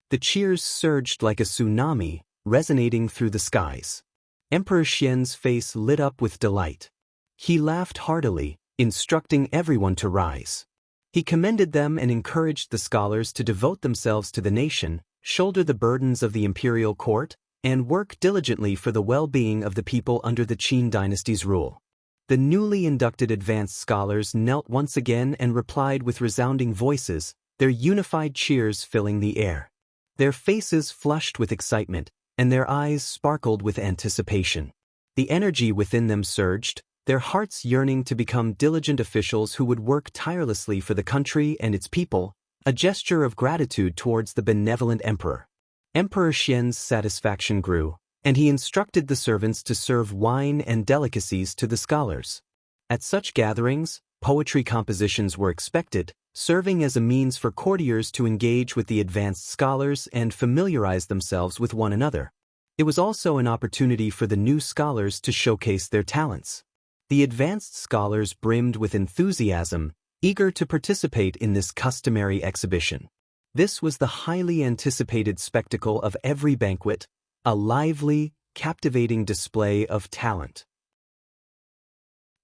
The cheers surged like a tsunami, resonating through the skies. Emperor Qian's face lit up with delight. He laughed heartily, instructing everyone to rise. He commended them and encouraged the scholars to devote themselves to the nation, shoulder the burdens of the imperial court, and work diligently for the well-being of the people under the Qin dynasty's rule. The newly inducted advanced scholars knelt once again and replied with resounding voices, their unified cheers filling the air. Their faces flushed with excitement, and their eyes sparkled with anticipation. The energy within them surged, their hearts yearning to become diligent officials who would work tirelessly for the country and its people, a gesture of gratitude towards the benevolent emperor. Emperor Qian's satisfaction grew, and he instructed the servants to serve wine and delicacies to the scholars. At such gatherings, poetry compositions were expected, serving as a means for courtiers to engage with the advanced scholars and familiarize themselves with one another. It was also an opportunity for the new scholars to showcase their talents. The advanced scholars brimmed with enthusiasm, eager to participate in this customary exhibition. This was the highly anticipated spectacle of every banquet, a lively, captivating display of talent.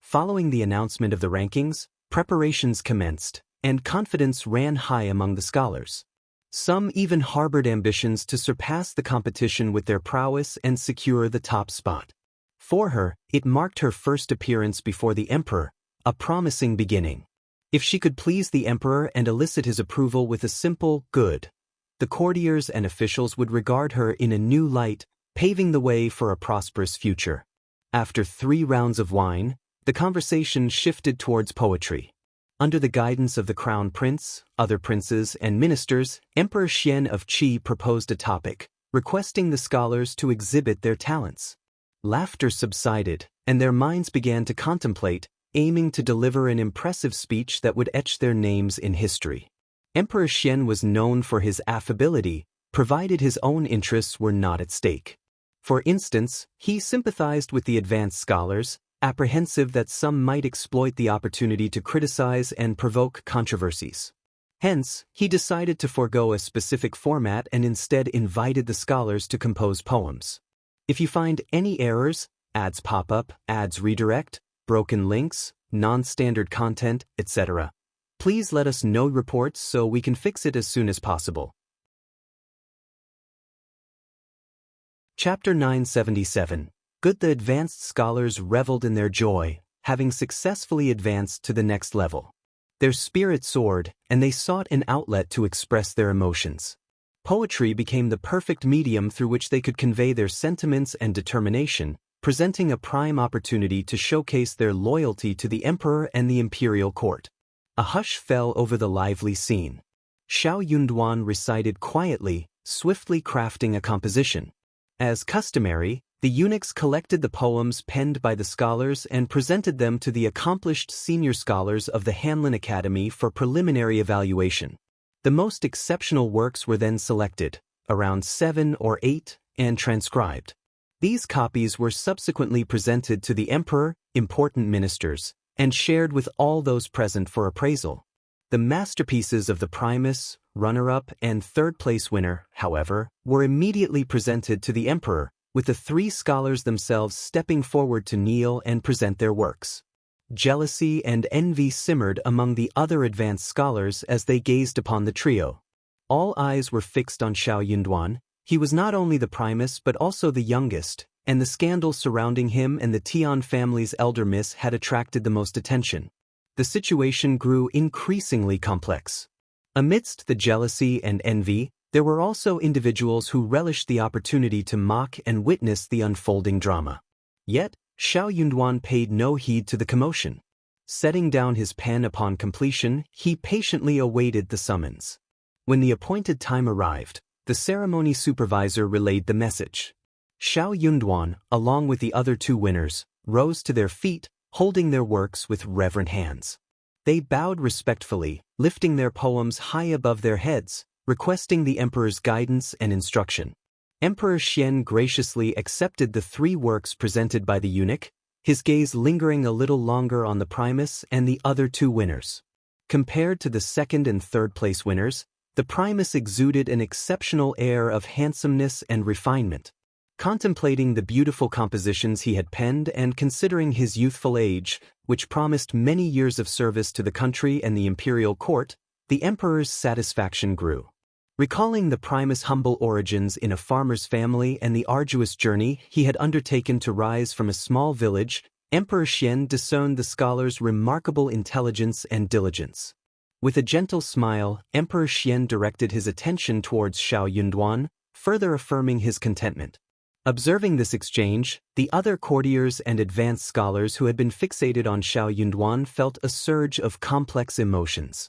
Following the announcement of the rankings, preparations commenced, and confidence ran high among the scholars. Some even harbored ambitions to surpass the competition with their prowess and secure the top spot. For her, it marked her first appearance before the emperor, a promising beginning. If she could please the emperor and elicit his approval with a simple good, the courtiers and officials would regard her in a new light, paving the way for a prosperous future. After 3 rounds of wine, the conversation shifted towards poetry. Under the guidance of the crown prince, other princes, and ministers, Emperor Qian of Qi proposed a topic, requesting the scholars to exhibit their talents. Laughter subsided, and their minds began to contemplate, aiming to deliver an impressive speech that would etch their names in history. Emperor Qian was known for his affability, provided his own interests were not at stake. For instance, he sympathized with the advanced scholars, apprehensive that some might exploit the opportunity to criticize and provoke controversies. Hence, he decided to forego a specific format and instead invited the scholars to compose poems. If you find any errors, ads pop up, ads redirect, broken links, non-standard content, etc., please let us know reports so we can fix it as soon as possible. Chapter 977. Good. The advanced scholars reveled in their joy, having successfully advanced to the next level. Their spirit soared, and they sought an outlet to express their emotions. Poetry became the perfect medium through which they could convey their sentiments and determination, presenting a prime opportunity to showcase their loyalty to the emperor and the imperial court. A hush fell over the lively scene. Xiao Yunduan recited quietly, swiftly crafting a composition. As customary, the eunuchs collected the poems penned by the scholars and presented them to the accomplished senior scholars of the Hanlin Academy for preliminary evaluation. The most exceptional works were then selected, around 7 or 8, and transcribed. These copies were subsequently presented to the emperor, important ministers, and shared with all those present for appraisal. The masterpieces of the Primus, runner-up, and third-place winner, however, were immediately presented to the emperor, with the 3 scholars themselves stepping forward to kneel and present their works. Jealousy and envy simmered among the other advanced scholars as they gazed upon the trio. All eyes were fixed on Xiao Yunduan. He was not only the Primus but also the youngest, and the scandal surrounding him and the Tian family's elder miss had attracted the most attention. The situation grew increasingly complex. Amidst the jealousy and envy, there were also individuals who relished the opportunity to mock and witness the unfolding drama. Yet, Xiao Yunduan paid no heed to the commotion. Setting down his pen upon completion, he patiently awaited the summons. When the appointed time arrived, the ceremony supervisor relayed the message. Xiao Yunduan, along with the other 2 winners, rose to their feet, holding their works with reverent hands. They bowed respectfully, lifting their poems high above their heads, requesting the emperor's guidance and instruction. Emperor Qian graciously accepted the 3 works presented by the eunuch, his gaze lingering a little longer on the Primus and the other 2 winners. Compared to the 2nd and 3rd place winners, the Primus exuded an exceptional air of handsomeness and refinement. Contemplating the beautiful compositions he had penned and considering his youthful age, which promised many years of service to the country and the imperial court, the emperor's satisfaction grew. Recalling the Primus' humble origins in a farmer's family and the arduous journey he had undertaken to rise from a small village, Emperor Qian discerned the scholar's remarkable intelligence and diligence. With a gentle smile, Emperor Qian directed his attention towards Xiao Yunduan, further affirming his contentment. Observing this exchange, the other courtiers and advanced scholars who had been fixated on Xiao Yunduan felt a surge of complex emotions.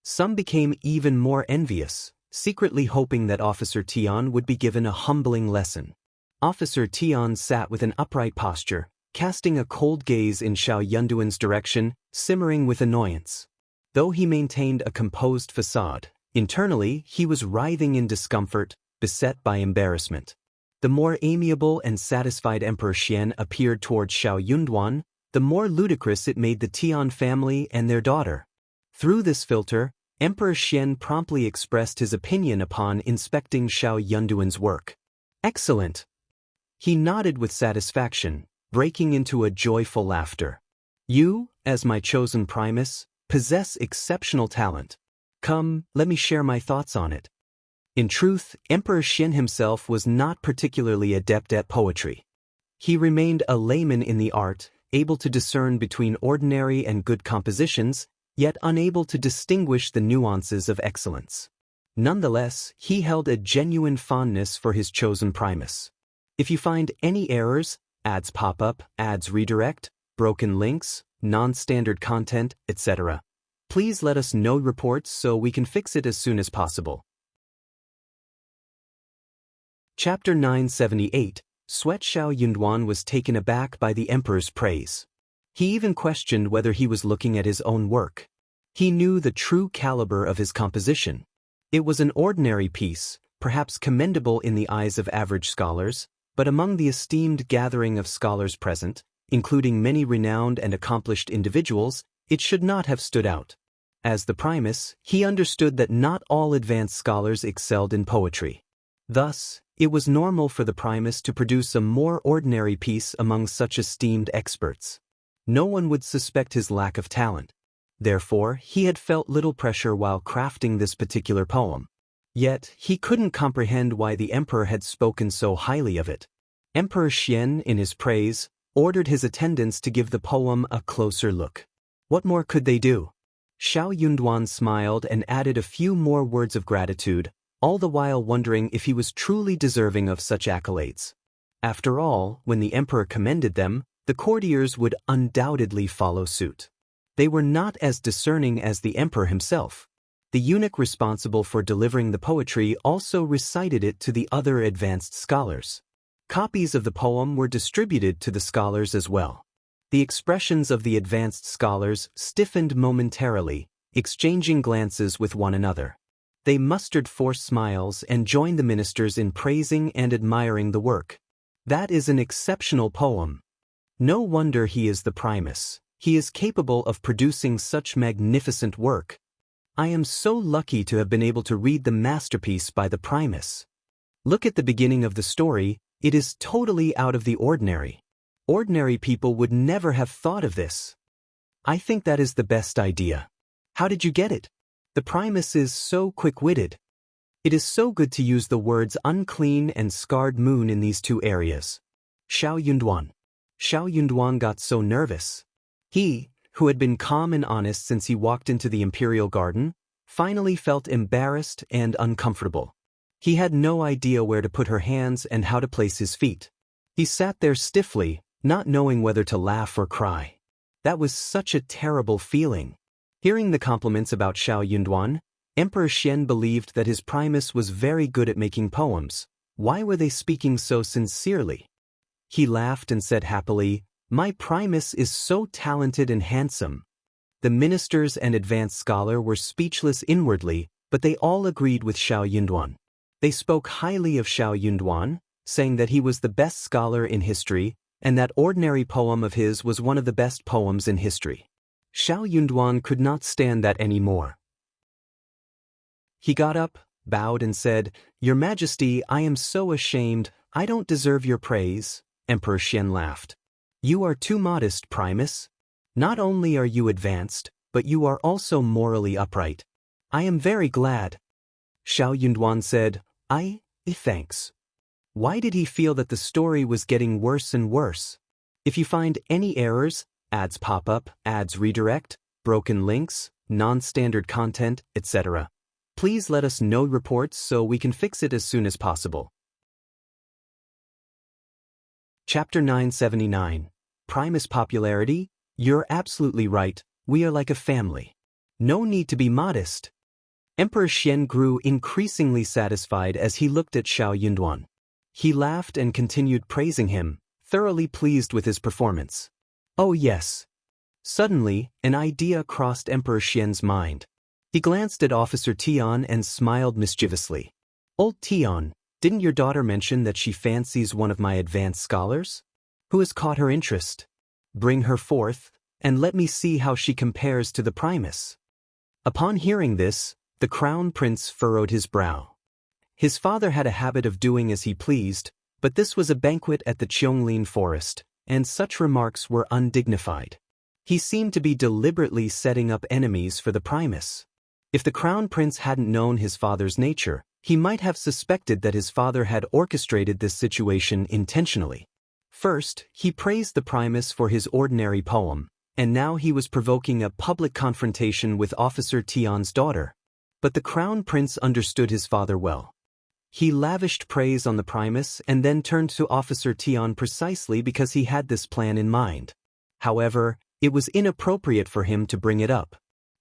Some became even more envious, secretly hoping that Officer Tian would be given a humbling lesson. Officer Tian sat with an upright posture, casting a cold gaze in Xiao Yunduan's direction, simmering with annoyance. Though he maintained a composed facade, internally he was writhing in discomfort, beset by embarrassment. The more amiable and satisfied Emperor Qian appeared towards Xiao Yunduan, the more ludicrous it made the Tian family and their daughter. Through this filter, Emperor Qian promptly expressed his opinion upon inspecting Xiao Yunduan's work. Excellent! He nodded with satisfaction, breaking into a joyful laughter. You, as my chosen Primus, possess exceptional talent. Come, let me share my thoughts on it. In truth, Emperor Qian himself was not particularly adept at poetry. He remained a layman in the art, able to discern between ordinary and good compositions, yet unable to distinguish the nuances of excellence. Nonetheless, he held a genuine fondness for his chosen Primus. If you find any errors, ads pop up, ads redirect, broken links, non-standard content, etc., please let us know reports so we can fix it as soon as possible. Chapter 978. Sweat. Xiao Yunduan was taken aback by the emperor's praise. He even questioned whether he was looking at his own work. He knew the true caliber of his composition. It was an ordinary piece, perhaps commendable in the eyes of average scholars, But among the esteemed gathering of scholars present, including many renowned and accomplished individuals, it should not have stood out. As the Primus, he understood that not all advanced scholars excelled in poetry. Thus, it was normal for the Primus to produce a more ordinary piece among such esteemed experts. No one would suspect his lack of talent. Therefore, he had felt little pressure while crafting this particular poem. Yet, he couldn't comprehend why the emperor had spoken so highly of it. Emperor Qian, in his praise, ordered his attendants to give the poem a closer look. What more could they do? Xiao Yunduan smiled and added a few more words of gratitude, all the while wondering if he was truly deserving of such accolades. After all, when the emperor commended them, the courtiers would undoubtedly follow suit. They were not as discerning as the emperor himself. The eunuch responsible for delivering the poetry also recited it to the other advanced scholars. Copies of the poem were distributed to the scholars as well. The expressions of the advanced scholars stiffened momentarily, exchanging glances with one another. They mustered forced smiles and joined the ministers in praising and admiring the work. That is an exceptional poem. No wonder he is the Primus. He is capable of producing such magnificent work. I am so lucky to have been able to read the masterpiece by the Primus. Look at the beginning of the story, it is totally out of the ordinary. Ordinary people would never have thought of this. I think that is the best idea. How did you get it? The Primus is so quick-witted. It is so good to use the words unclean and scarred moon in these two areas. Xiao Yunduan got so nervous. He, who had been calm and honest since he walked into the imperial garden, finally felt embarrassed and uncomfortable. He had no idea where to put her hands and how to place his feet. He sat there stiffly, not knowing whether to laugh or cry. That was such a terrible feeling. Hearing the compliments about Xiao Yunduan, Emperor Qian believed that his Primus was very good at making poems. Why were they speaking so sincerely? He laughed and said happily, "My Primus is so talented and handsome." The ministers and advanced scholar were speechless inwardly, but they all agreed with Xiao Yunduan. They spoke highly of Xiao Yunduan, saying that he was the best scholar in history, and that ordinary poem of his was one of the best poems in history. Xiao Yunduan could not stand that anymore. He got up, bowed and said, "Your Majesty, I am so ashamed, I don't deserve your praise." Emperor Qian laughed. "You are too modest, Primus. Not only are you advanced, but you are also morally upright. I am very glad." Xiao Yunduan said, Thanks." Why did he feel that the story was getting worse and worse? If you find any errors, ads pop up, ads redirect, broken links, non-standard content, etc., please let us know reports so we can fix it as soon as possible. Chapter 979. Primus Popularity. You're absolutely right, we are like a family. No need to be modest. Emperor Qian grew increasingly satisfied as he looked at Xiao Yunduan. He laughed and continued praising him, thoroughly pleased with his performance. Oh yes. Suddenly, an idea crossed Emperor Qian's mind. He glanced at Officer Tian and smiled mischievously. "Old Tian, didn't your daughter mention that she fancies one of my advanced scholars? Who has caught her interest? Bring her forth, and let me see how she compares to the Primus." Upon hearing this, the crown prince furrowed his brow. His father had a habit of doing as he pleased, but this was a banquet at the Qiongling forest, and such remarks were undignified. He seemed to be deliberately setting up enemies for the Primus. If the crown prince hadn't known his father's nature, he might have suspected that his father had orchestrated this situation intentionally. First, he praised the Primus for his ordinary poem, and now he was provoking a public confrontation with Officer Tian's daughter. But the crown prince understood his father well. He lavished praise on the Primus and then turned to Officer Tian precisely because he had this plan in mind. However, it was inappropriate for him to bring it up.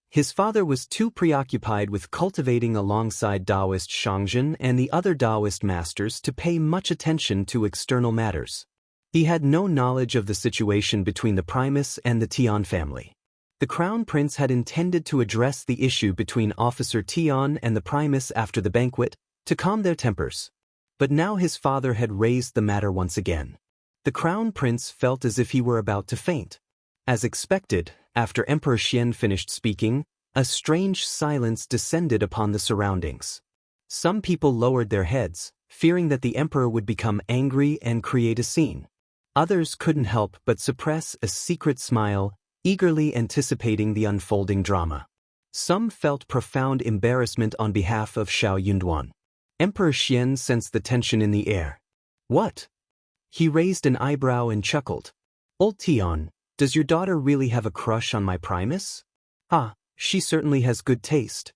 His father was too preoccupied with cultivating alongside Taoist Shangzhen and the other Taoist masters to pay much attention to external matters. He had no knowledge of the situation between the Primus and the Tian family. The crown prince had intended to address the issue between Officer Tian and the Primus after the banquet, to calm their tempers. But now his father had raised the matter once again. The crown prince felt as if he were about to faint. As expected, after Emperor Qian finished speaking, a strange silence descended upon the surroundings. Some people lowered their heads, fearing that the emperor would become angry and create a scene. Others couldn't help but suppress a secret smile, eagerly anticipating the unfolding drama. Some felt profound embarrassment on behalf of Xiao Yunduan. Emperor Qian sensed the tension in the air. What? He raised an eyebrow and chuckled. Old Tian, does your daughter really have a crush on my Primus? Ah, she certainly has good taste.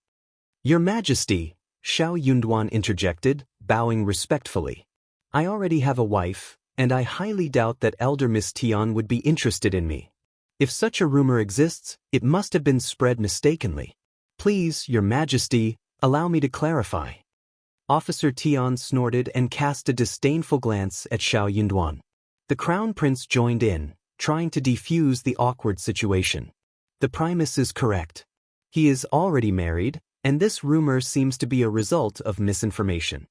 Your Majesty, Xiao Yunduan interjected, bowing respectfully. I already have a wife, and I highly doubt that elder Miss Tian would be interested in me. If such a rumor exists, it must have been spread mistakenly. Please, Your Majesty, allow me to clarify. Officer Tian snorted and cast a disdainful glance at Xiao Yunduan. The crown prince joined in, trying to defuse the awkward situation. The Primus is correct. He is already married, and this rumor seems to be a result of misinformation.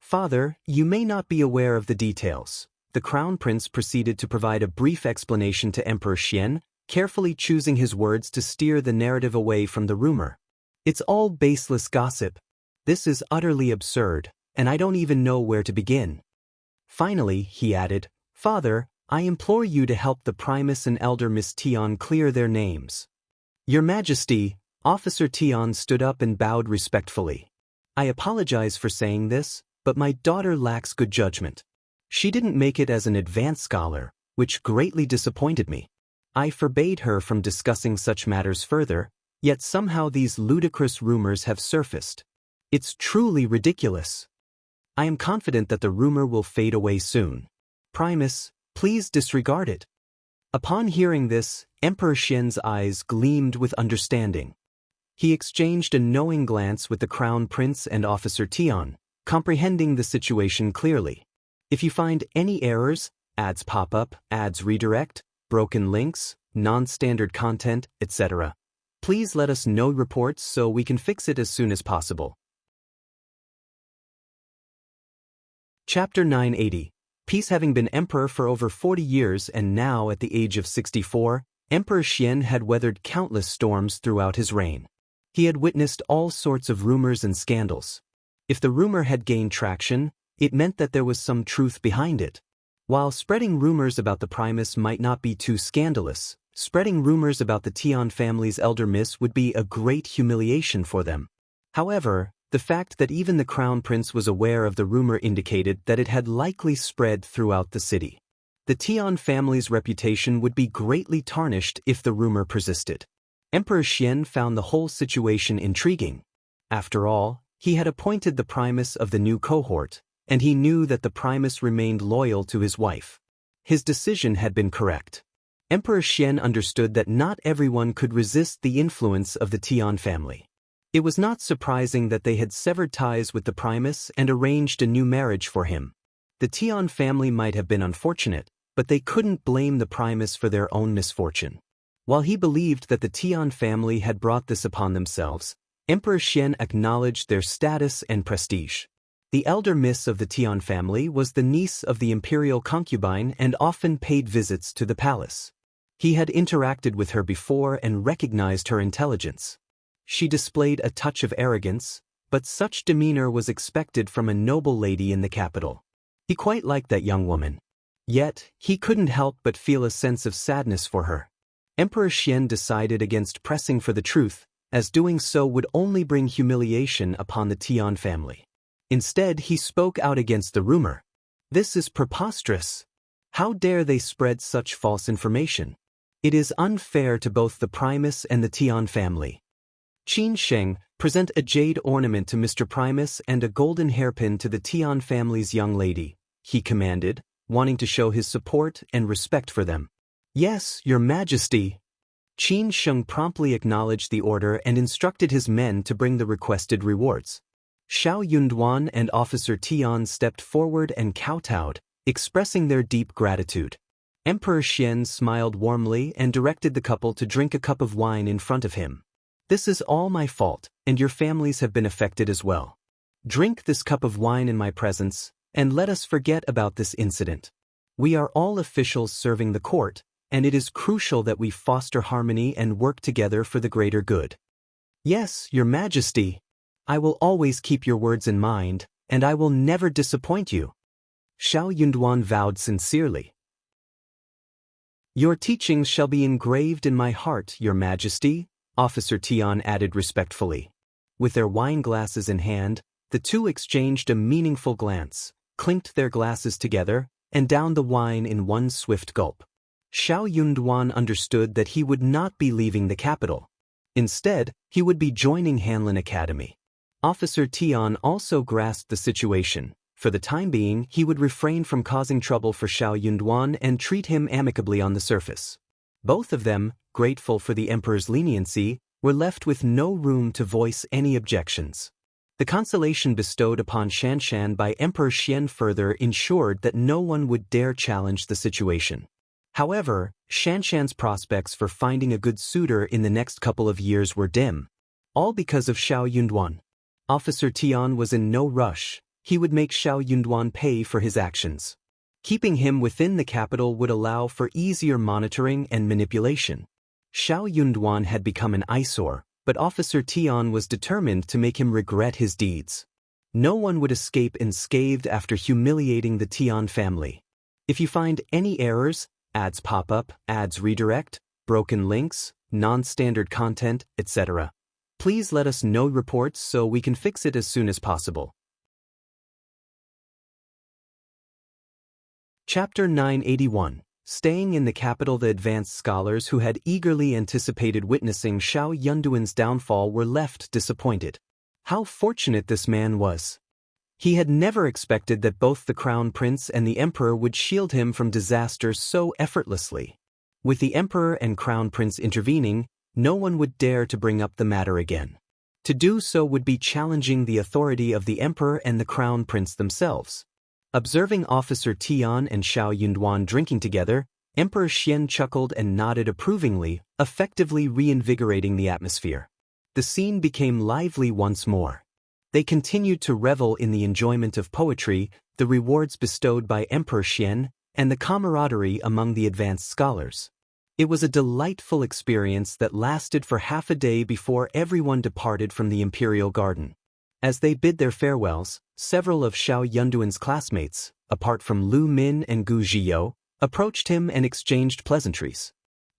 Father, you may not be aware of the details. The crown prince proceeded to provide a brief explanation to Emperor Qian, carefully choosing his words to steer the narrative away from the rumor. It's all baseless gossip. This is utterly absurd, and I don't even know where to begin. Finally, he added, Father, I implore you to help the Primus and elder Miss Tian clear their names. Your Majesty, Officer Tian stood up and bowed respectfully. I apologize for saying this, but my daughter lacks good judgment. She didn't make it as an advanced scholar, which greatly disappointed me. I forbade her from discussing such matters further, yet somehow these ludicrous rumors have surfaced. It's truly ridiculous. I am confident that the rumor will fade away soon. Primus, please disregard it. Upon hearing this, Emperor Qian's eyes gleamed with understanding. He exchanged a knowing glance with the crown prince and Officer Tian, comprehending the situation clearly. If you find any errors, ads pop up, ads redirect, broken links, non-standard content, etc., please let us know reports so we can fix it as soon as possible. Chapter 980. Peace. Having been emperor for over 40 years and now at the age of 64, Emperor Qian had weathered countless storms throughout his reign. He had witnessed all sorts of rumors and scandals. If the rumor had gained traction, it meant that there was some truth behind it. While spreading rumors about the Primus might not be too scandalous, spreading rumors about the Tian family's elder miss would be a great humiliation for them. However, the fact that even the crown prince was aware of the rumor indicated that it had likely spread throughout the city. The Tian family's reputation would be greatly tarnished if the rumor persisted. Emperor Qian found the whole situation intriguing. After all, he had appointed the Primus of the new cohort, and he knew that the Primus remained loyal to his wife. His decision had been correct. Emperor Qian understood that not everyone could resist the influence of the Tian family. It was not surprising that they had severed ties with the Primus and arranged a new marriage for him. The Tian family might have been unfortunate, but they couldn't blame the Primus for their own misfortune. While he believed that the Tian family had brought this upon themselves, Emperor Qian acknowledged their status and prestige. The elder miss of the Tian family was the niece of the imperial concubine and often paid visits to the palace. He had interacted with her before and recognized her intelligence. She displayed a touch of arrogance, but such demeanor was expected from a noble lady in the capital. He quite liked that young woman. Yet, he couldn't help but feel a sense of sadness for her. Emperor Qian decided against pressing for the truth, as doing so would only bring humiliation upon the Tian family. Instead, he spoke out against the rumor. This is preposterous. How dare they spread such false information? It is unfair to both the Primus and the Tian family. Ginseng, present a jade ornament to Mr. Primus and a golden hairpin to the Tian family's young lady, he commanded, wanting to show his support and respect for them. Yes, Your Majesty. Ginseng promptly acknowledged the order and instructed his men to bring the requested rewards. Xiao Yunduan and Officer Tian stepped forward and kowtowed, expressing their deep gratitude. Emperor Qian smiled warmly and directed the couple to drink a cup of wine in front of him. This is all my fault, and your families have been affected as well. Drink this cup of wine in my presence, and let us forget about this incident. We are all officials serving the court, and it is crucial that we foster harmony and work together for the greater good. Yes, Your Majesty. I will always keep your words in mind, and I will never disappoint you. Xiao Yunduan vowed sincerely. Your teachings shall be engraved in my heart, Your Majesty, Officer Tian added respectfully. With their wine glasses in hand, the two exchanged a meaningful glance, clinked their glasses together, and downed the wine in one swift gulp. Xiao Yunduan understood that he would not be leaving the capital. Instead, he would be joining Hanlin Academy. Officer Tian also grasped the situation. For the time being, he would refrain from causing trouble for Xiao Yunduan and treat him amicably on the surface. Both of them, grateful for the emperor's leniency, were left with no room to voice any objections. The consolation bestowed upon Shanshan by Emperor Xian further ensured that no one would dare challenge the situation. However, Shanshan's prospects for finding a good suitor in the next couple of years were dim. All because of Xiao Yunduan. Officer Tian was in no rush. He would make Xiao Yunduan pay for his actions. Keeping him within the capital would allow for easier monitoring and manipulation. Xiao Yunduan had become an eyesore, but Officer Tian was determined to make him regret his deeds. No one would escape unscathed after humiliating the Tian family. If you find any errors, ads pop up, ads redirect, broken links, non-standard content, etc., please let us know reports so we can fix it as soon as possible. Chapter 981. Staying in the capital, the advanced scholars who had eagerly anticipated witnessing Xiao Yunduan's downfall were left disappointed. How fortunate this man was. He had never expected that both the Crown Prince and the Emperor would shield him from disaster so effortlessly. With the Emperor and Crown Prince intervening, no one would dare to bring up the matter again. To do so would be challenging the authority of the Emperor and the Crown Prince themselves. Observing Officer Tian and Xiao Yunduan drinking together, Emperor Xian chuckled and nodded approvingly, effectively reinvigorating the atmosphere. The scene became lively once more. They continued to revel in the enjoyment of poetry, the rewards bestowed by Emperor Xian, and the camaraderie among the advanced scholars. It was a delightful experience that lasted for half a day before everyone departed from the Imperial Garden. As they bid their farewells, several of Xiao Yunduan's classmates, apart from Lu Min and Gu Zhiyou, approached him and exchanged pleasantries.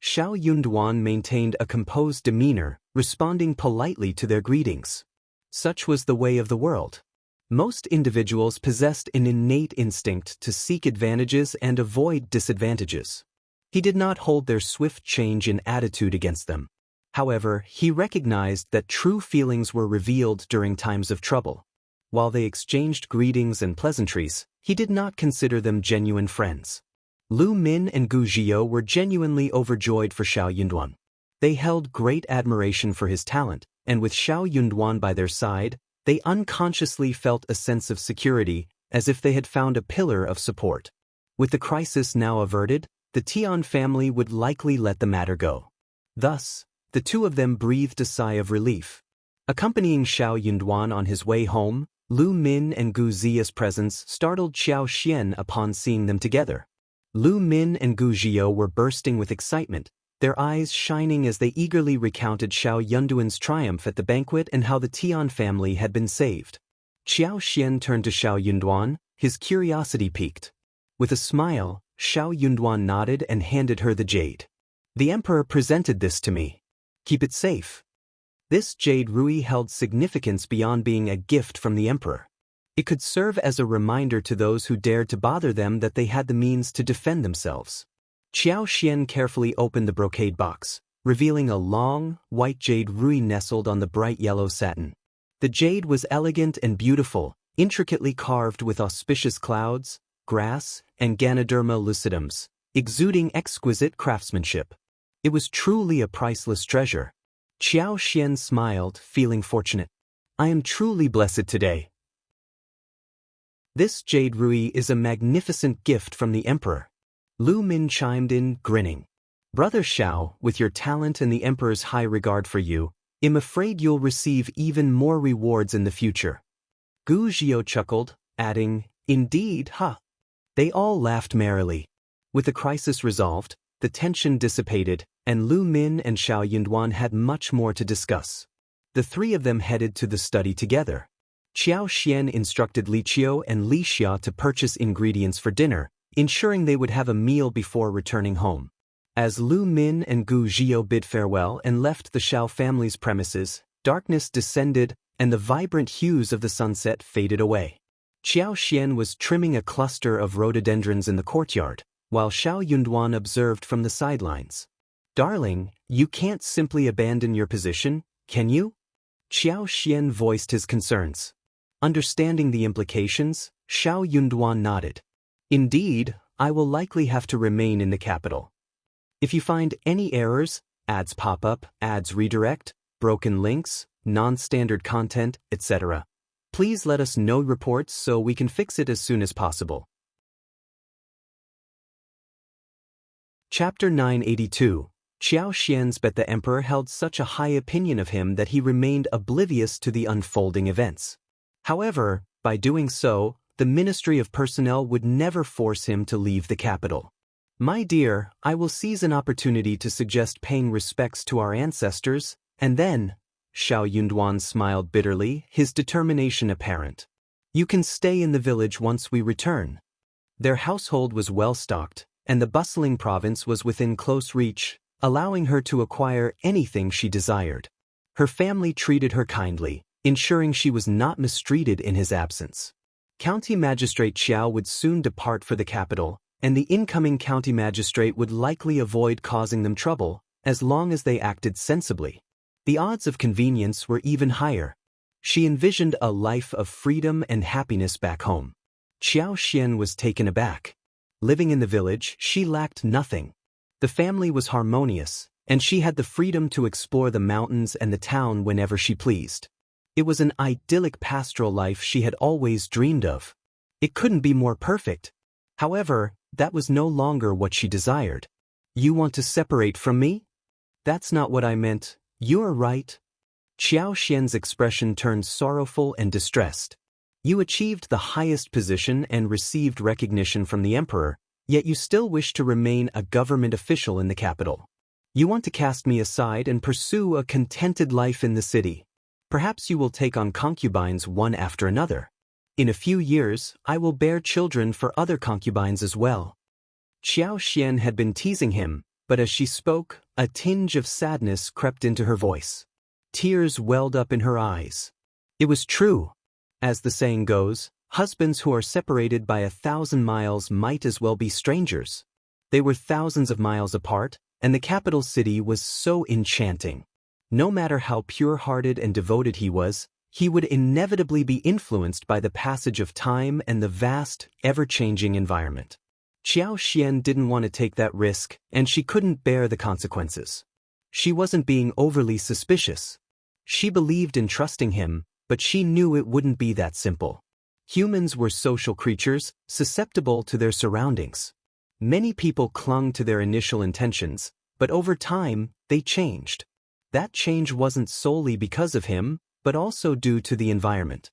Xiao Yunduan maintained a composed demeanor, responding politely to their greetings. Such was the way of the world. Most individuals possessed an innate instinct to seek advantages and avoid disadvantages. He did not hold their swift change in attitude against them. However, he recognized that true feelings were revealed during times of trouble. While they exchanged greetings and pleasantries, he did not consider them genuine friends. Lu Min and Gu Zhiyou were genuinely overjoyed for Xiao Yunduan. They held great admiration for his talent, and with Xiao Yunduan by their side, they unconsciously felt a sense of security, as if they had found a pillar of support. With the crisis now averted, the Tian family would likely let the matter go. Thus, the two of them breathed a sigh of relief. Accompanying Xiao Yunduan on his way home, Lu Min and Gu Zhiya's presence startled Xiao Xian upon seeing them together. Lu Min and Gu Zhiyou were bursting with excitement, their eyes shining as they eagerly recounted Xiao Yunduan's triumph at the banquet and how the Tian family had been saved. Xiao Xian turned to Xiao Yunduan, his curiosity piqued. With a smile, Xiao Yunduan nodded and handed her the jade. The Emperor presented this to me. Keep it safe. This jade Rui held significance beyond being a gift from the Emperor. It could serve as a reminder to those who dared to bother them that they had the means to defend themselves. Xiao Xian carefully opened the brocade box, revealing a long, white jade Rui nestled on the bright yellow satin. The jade was elegant and beautiful, intricately carved with auspicious clouds, grass, and Ganoderma lucidums, exuding exquisite craftsmanship. It was truly a priceless treasure. Xiao Xian smiled, feeling fortunate. I am truly blessed today. This jade Rui is a magnificent gift from the Emperor. Lu Min chimed in, grinning. Brother Xiao, with your talent and the Emperor's high regard for you, I'm afraid you'll receive even more rewards in the future. Gu Qiao chuckled, adding, "Indeed, huh?" They all laughed merrily. With the crisis resolved, the tension dissipated, and Lu Min and Xiao Yunduan had much more to discuss. The three of them headed to the study together. Qiao Xian instructed Li Qiao and Li Xia to purchase ingredients for dinner, ensuring they would have a meal before returning home. As Lu Min and Gu Qiao bid farewell and left the Xiao family's premises, darkness descended and the vibrant hues of the sunset faded away. Qiao Xian was trimming a cluster of rhododendrons in the courtyard, while Xiao Yunduan observed from the sidelines. "Darling, you can't simply abandon your position, can you?" Qiao Xian voiced his concerns. Understanding the implications, Xiao Yunduan nodded. "Indeed, I will likely have to remain in the capital. If you find any errors, ads pop up, ads redirect, broken links, non-standard content, etc., please let us know reports so we can fix it as soon as possible." Chapter 982. Qiao Xian's bet the emperor held such a high opinion of him that he remained oblivious to the unfolding events. However, by doing so, the Ministry of Personnel would never force him to leave the capital. "My dear, I will seize an opportunity to suggest paying respects to our ancestors, and then," Xiao Yunduan smiled bitterly, his determination apparent. "You can stay in the village once we return." Their household was well stocked, and the bustling province was within close reach, allowing her to acquire anything she desired. Her family treated her kindly, ensuring she was not mistreated in his absence. County Magistrate Qiao would soon depart for the capital, and the incoming county magistrate would likely avoid causing them trouble, as long as they acted sensibly. The odds of convenience were even higher. She envisioned a life of freedom and happiness back home. Qiao Xian was taken aback. Living in the village, she lacked nothing. The family was harmonious, and she had the freedom to explore the mountains and the town whenever she pleased. It was an idyllic pastoral life she had always dreamed of. It couldn't be more perfect. However, that was no longer what she desired. "You want to separate from me?" "That's not what I meant. You're right." Qiao Xian's expression turned sorrowful and distressed. "You achieved the highest position and received recognition from the emperor, yet you still wish to remain a government official in the capital. You want to cast me aside and pursue a contented life in the city. Perhaps you will take on concubines one after another. In a few years, I will bear children for other concubines as well." Qiao Xian had been teasing him, but as she spoke, a tinge of sadness crept into her voice. Tears welled up in her eyes. It was true. As the saying goes, husbands who are separated by 1,000 miles might as well be strangers. They were thousands of miles apart, and the capital city was so enchanting. No matter how pure-hearted and devoted he was, he would inevitably be influenced by the passage of time and the vast, ever-changing environment. Qiao Xian didn't want to take that risk, and she couldn't bear the consequences. She wasn't being overly suspicious. She believed in trusting him, but she knew it wouldn't be that simple. Humans were social creatures, susceptible to their surroundings. Many people clung to their initial intentions, but over time, they changed. That change wasn't solely because of him, but also due to the environment.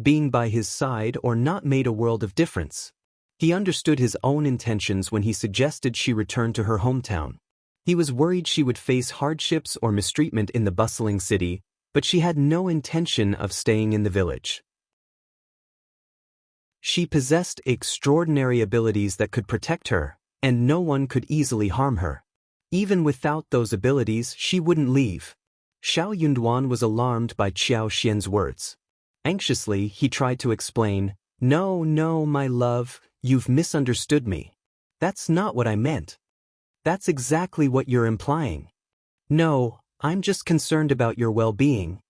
Being by his side or not made a world of difference. He understood his own intentions when he suggested she return to her hometown. He was worried she would face hardships or mistreatment in the bustling city, but she had no intention of staying in the village. She possessed extraordinary abilities that could protect her, and no one could easily harm her. Even without those abilities, she wouldn't leave. Xiao Yunduan was alarmed by Qiao Xian's words. Anxiously, he tried to explain, No, my love, you've misunderstood me. That's not what I meant. That's exactly what you're implying. No, I'm just concerned about your well-being.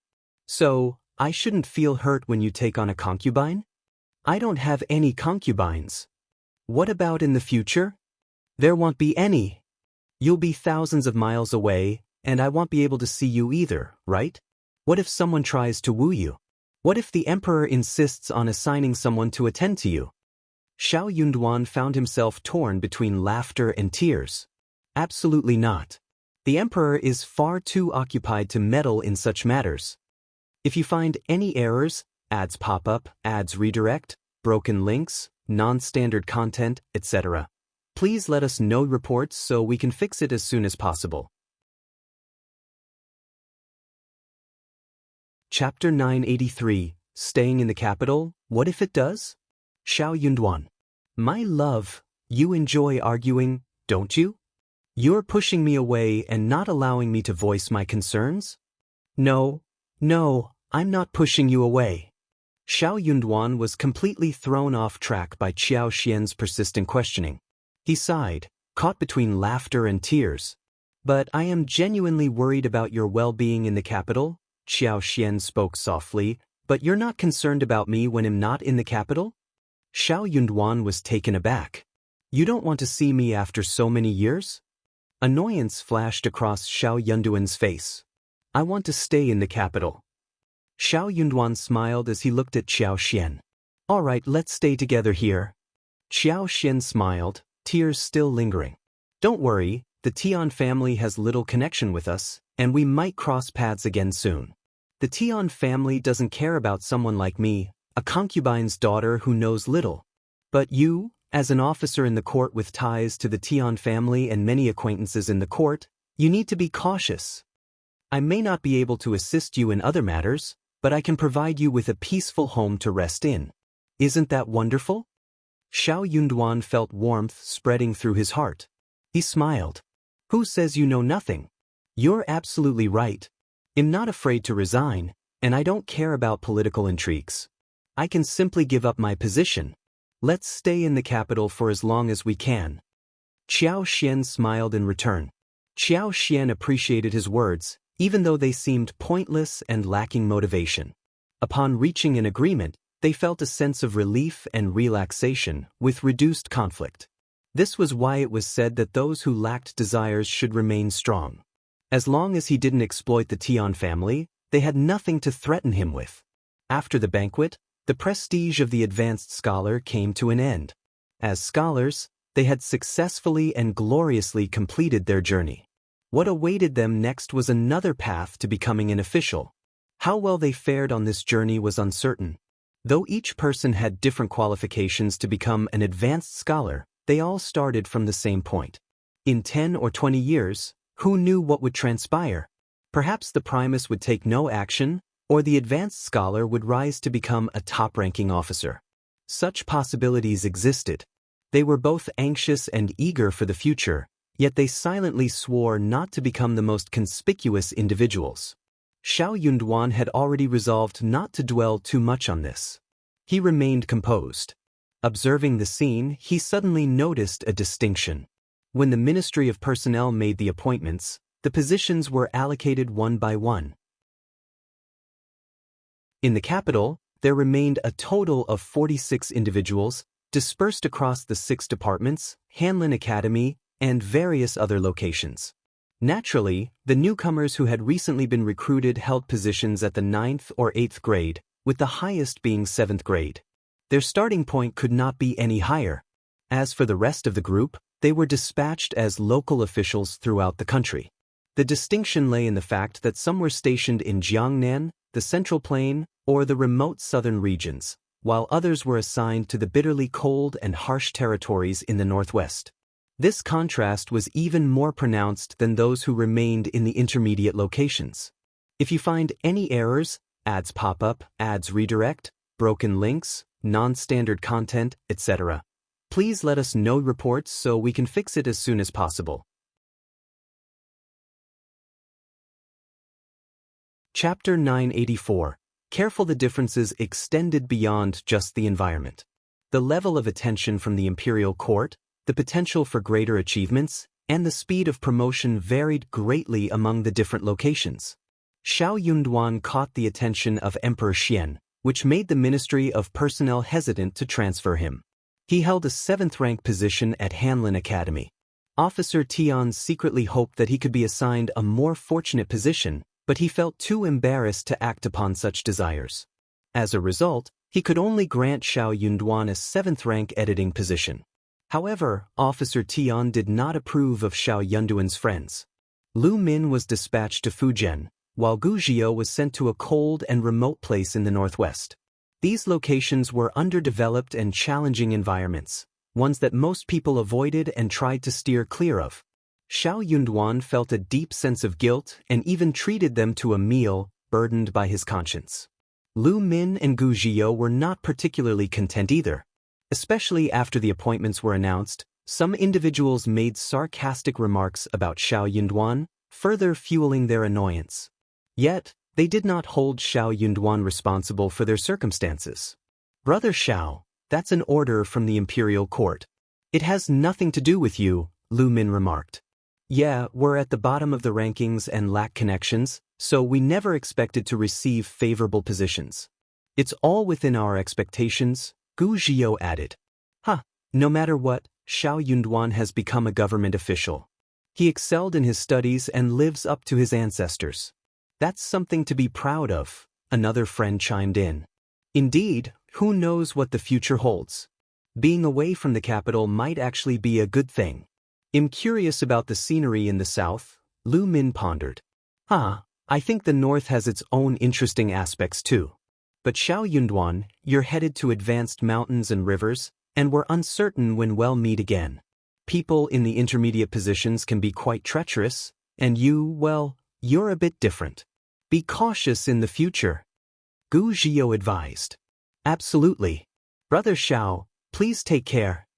So, I shouldn't feel hurt when you take on a concubine? I don't have any concubines. What about in the future? There won't be any. You'll be thousands of miles away, and I won't be able to see you either, right? What if someone tries to woo you? What if the emperor insists on assigning someone to attend to you? Xiao Yunduan found himself torn between laughter and tears. Absolutely not. The emperor is far too occupied to meddle in such matters. If you find any errors, ads pop up, ads redirect, broken links, non-standard content, etc. Please let us know reports so we can fix it as soon as possible. Chapter 983, Staying in the Capital, What if it does? Xiao Yunduan. My love, you enjoy arguing, don't you? You're pushing me away and not allowing me to voice my concerns? No, I'm not pushing you away. Xiao Yunduan was completely thrown off track by Qiao Xian's persistent questioning. He sighed, caught between laughter and tears. But I am genuinely worried about your well-being in the capital, Qiao Xian spoke softly. But you're not concerned about me when I'm not in the capital? Xiao Yunduan was taken aback. You don't want to see me after so many years? Annoyance flashed across Xiao Yunduan's face. I want to stay in the capital. Xiao Yunduan smiled as he looked at Qiao Xian. All right, let's stay together here. Qiao Xian smiled, tears still lingering. Don't worry, the Tian family has little connection with us, and we might cross paths again soon. The Tian family doesn't care about someone like me, a concubine's daughter who knows little. But you, as an officer in the court with ties to the Tian family and many acquaintances in the court, you need to be cautious. I may not be able to assist you in other matters, but I can provide you with a peaceful home to rest in. Isn't that wonderful? Xiao Yunduan felt warmth spreading through his heart. He smiled. Who says you know nothing? You're absolutely right. I'm not afraid to resign, and I don't care about political intrigues. I can simply give up my position. Let's stay in the capital for as long as we can. Qiao Xian smiled in return. Qiao Xian appreciated his words, even though they seemed pointless and lacking motivation. Upon reaching an agreement, they felt a sense of relief and relaxation, with reduced conflict. This was why it was said that those who lacked desires should remain strong. As long as he didn't exploit the Tian family, they had nothing to threaten him with. After the banquet, the prestige of the advanced scholar came to an end. As scholars, they had successfully and gloriously completed their journey. What awaited them next was another path to becoming an official. How well they fared on this journey was uncertain. Though each person had different qualifications to become an advanced scholar, they all started from the same point. In 10 or 20 years, who knew what would transpire? Perhaps the Primus would take no action, or the advanced scholar would rise to become a top-ranking officer. Such possibilities existed. They were both anxious and eager for the future, yet they silently swore not to become the most conspicuous individuals. Xiao Yunduan had already resolved not to dwell too much on this. He remained composed. Observing the scene, he suddenly noticed a distinction. When the Ministry of Personnel made the appointments, the positions were allocated one by one. In the capital, there remained a total of 46 individuals, dispersed across the 6 departments, Hanlin Academy, and various other locations. Naturally, the newcomers who had recently been recruited held positions at the 9th or 8th grade, with the highest being 7th grade. Their starting point could not be any higher. As for the rest of the group, they were dispatched as local officials throughout the country. The distinction lay in the fact that some were stationed in Jiangnan, the Central Plain, or the remote southern regions, while others were assigned to the bitterly cold and harsh territories in the northwest. This contrast was even more pronounced than those who remained in the intermediate locations. If you find any errors, ads pop up, ads redirect, broken links, non-standard content, etc., please let us know reports so we can fix it as soon as possible. Chapter 984. Careful. The differences extended beyond just the environment. The level of attention from the imperial court, the potential for greater achievements, and the speed of promotion varied greatly among the different locations. Xiao Yunduan caught the attention of Emperor Xian, which made the Ministry of Personnel hesitant to transfer him. He held a 7th-rank position at Hanlin Academy. Officer Tian secretly hoped that he could be assigned a more fortunate position, but he felt too embarrassed to act upon such desires. As a result, he could only grant Xiao Yunduan a 7th-rank editing position. However, Officer Tian did not approve of Xiao Yunduan's friends. Lu Min was dispatched to Fujian, while Gu Zhio was sent to a cold and remote place in the northwest. These locations were underdeveloped and challenging environments, ones that most people avoided and tried to steer clear of. Xiao Yunduan felt a deep sense of guilt and even treated them to a meal, burdened by his conscience. Lu Min and Gu Zhiyou were not particularly content either. Especially after the appointments were announced, some individuals made sarcastic remarks about Xiao Yunduan, further fueling their annoyance. Yet, they did not hold Xiao Yunduan responsible for their circumstances. "Brother Xiao, that's an order from the imperial court. It has nothing to do with you," Lu Min remarked. "Yeah, we're at the bottom of the rankings and lack connections, so we never expected to receive favorable positions. It's all within our expectations," Gu Zhiyou added. No matter what, Xiao Yunduan has become a government official. He excelled in his studies and lives up to his ancestors. "That's something to be proud of," another friend chimed in. "Indeed, who knows what the future holds? Being away from the capital might actually be a good thing." "I'm curious about the scenery in the south," Lu Min pondered. I think the north has its own interesting aspects too. But Xiao Yunduan, you're headed to advanced mountains and rivers, and we're uncertain when we'll meet again. People in the intermediate positions can be quite treacherous, and you're a bit different. Be cautious in the future," Gu Zhiyou advised. "Absolutely. Brother Xiao, please take care."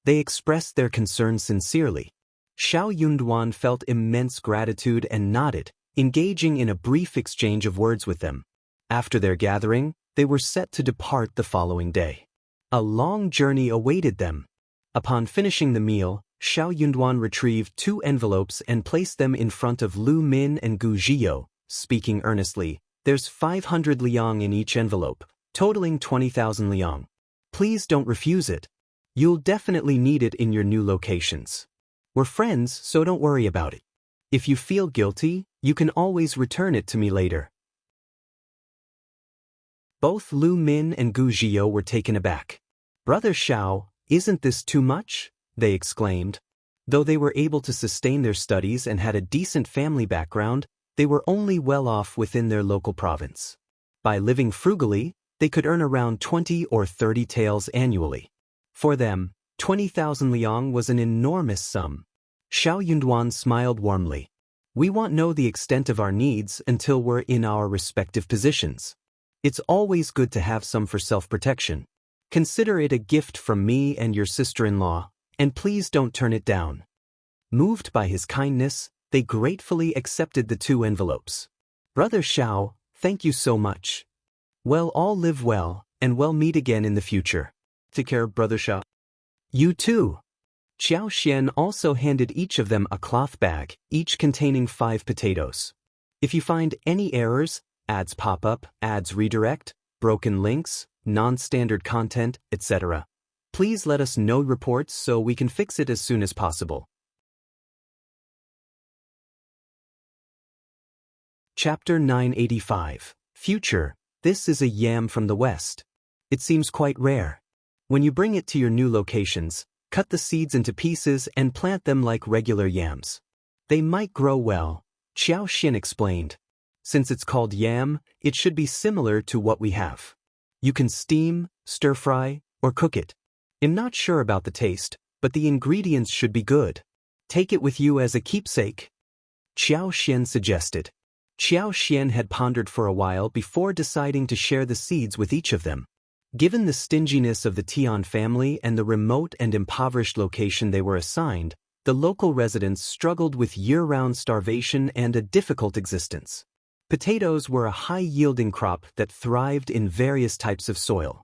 They expressed their concern sincerely. Xiao Yunduan felt immense gratitude and nodded, engaging in a brief exchange of words with them. After their gathering, they were set to depart the following day. A long journey awaited them. Upon finishing the meal, Xiao Yunduan retrieved 2 envelopes and placed them in front of Lu Min and Gu Zhiyou, speaking earnestly. "There's 500 liang in each envelope, totaling 20,000 liang. Please don't refuse it. You'll definitely need it in your new locations. We're friends, so don't worry about it. If you feel guilty, you can always return it to me later." Both Lu Min and Gu Zhiyou were taken aback. "Brother Xiao, isn't this too much?" they exclaimed. Though they were able to sustain their studies and had a decent family background, they were only well off within their local province. By living frugally, they could earn around 20 or 30 taels annually. For them, 20,000 liang was an enormous sum. Xiao Yunduan smiled warmly. "We won't know the extent of our needs until we're in our respective positions. It's always good to have some for self-protection. Consider it a gift from me and your sister-in-law, and please don't turn it down." Moved by his kindness, they gratefully accepted the 2 envelopes. "Brother Xiao, thank you so much. Well, all live well, and we'll meet again in the future. Take care, Brother Xiao." "You too." Qiao Xian also handed each of them a cloth bag, each containing 5 potatoes. "If you find any errors, ads pop up, ads redirect, broken links, non-standard content, etc., please let us know reports so we can fix it as soon as possible." Chapter 985. Future. This is a yam from the west. It seems quite rare. When you bring it to your new locations, cut the seeds into pieces and plant them like regular yams. They might grow well, Qiao Xin explained. Since it's called yam, it should be similar to what we have. You can steam, stir-fry, or cook it. I'm not sure about the taste, but the ingredients should be good. Take it with you as a keepsake, Qiao Xian suggested. Qiao Xian had pondered for a while before deciding to share the seeds with each of them. Given the stinginess of the Tian family and the remote and impoverished location they were assigned, the local residents struggled with year-round starvation and a difficult existence. Potatoes were a high-yielding crop that thrived in various types of soil.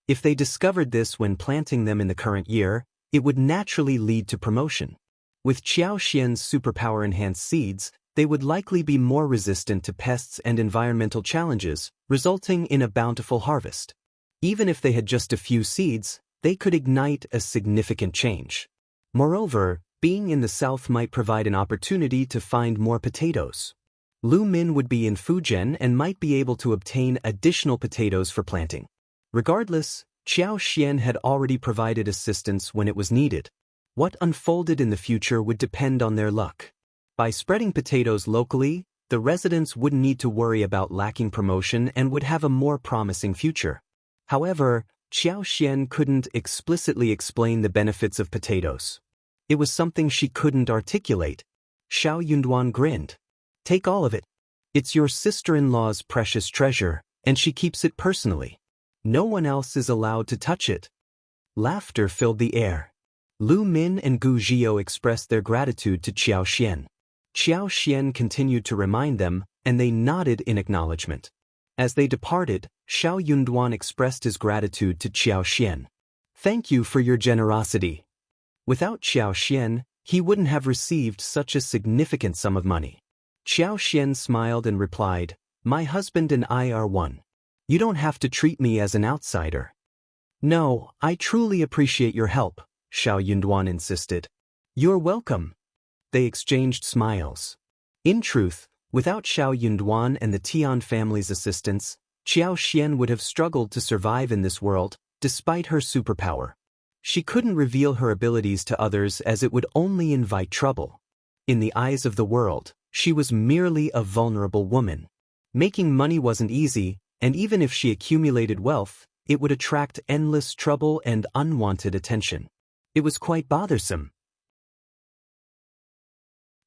If they discovered this when planting them in the current year, it would naturally lead to promotion. With Qiao Xian's superpower-enhanced seeds, they would likely be more resistant to pests and environmental challenges, resulting in a bountiful harvest. Even if they had just a few seeds, they could ignite a significant change. Moreover, being in the south might provide an opportunity to find more potatoes. Lu Min would be in Fujian and might be able to obtain additional potatoes for planting. Regardless, Qiao Xian had already provided assistance when it was needed. What unfolded in the future would depend on their luck. By spreading potatoes locally, the residents wouldn't need to worry about lacking promotion and would have a more promising future. However, Qiao Xian couldn't explicitly explain the benefits of potatoes. It was something she couldn't articulate. Xiao Yunduan grinned. Take all of it. It's your sister-in-law's precious treasure, and she keeps it personally. No one else is allowed to touch it. Laughter filled the air. Lu Min and Gu Zhio expressed their gratitude to Qiao Xian. Qiao Xian continued to remind them, and they nodded in acknowledgement. As they departed, Xiao Yunduan expressed his gratitude to Qiao Xian. Thank you for your generosity. Without Qiao Xian, he wouldn't have received such a significant sum of money. Qiao Xian smiled and replied, My husband and I are one. You don't have to treat me as an outsider. No, I truly appreciate your help, Xiao Yunduan insisted. You're welcome. They exchanged smiles. In truth, without Xiao Yunduan and the Tian family's assistance, Qiao Xian would have struggled to survive in this world, despite her superpower. She couldn't reveal her abilities to others as it would only invite trouble. In the eyes of the world, she was merely a vulnerable woman. Making money wasn't easy, and even if she accumulated wealth, it would attract endless trouble and unwanted attention. It was quite bothersome.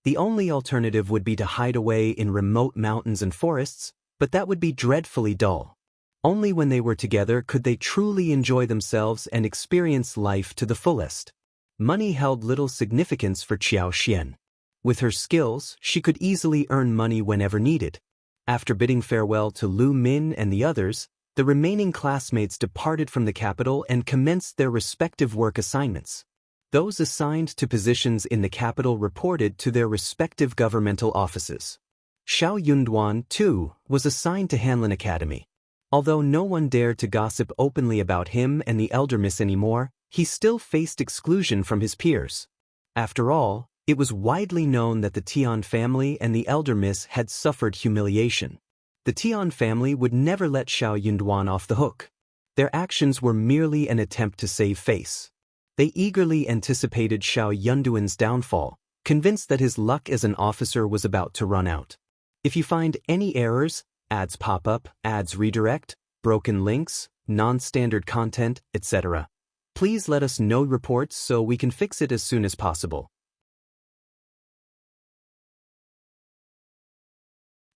The only alternative would be to hide away in remote mountains and forests, but that would be dreadfully dull. Only when they were together could they truly enjoy themselves and experience life to the fullest. Money held little significance for Qiao Xian. With her skills, she could easily earn money whenever needed. After bidding farewell to Lu Min and the others, the remaining classmates departed from the capital and commenced their respective work assignments. Those assigned to positions in the capital reported to their respective governmental offices. Xiao Yunduan, too, was assigned to Hanlin Academy. Although no one dared to gossip openly about him and the elder miss anymore, he still faced exclusion from his peers. After all, it was widely known that the Tian family and the elder miss had suffered humiliation. The Tian family would never let Xiao Yunduan off the hook. Their actions were merely an attempt to save face. They eagerly anticipated Xiao Yunduan's downfall, convinced that his luck as an officer was about to run out. If you find any errors, ads pop up, ads redirect, broken links, non-standard content, etc., please let us know reports so we can fix it as soon as possible.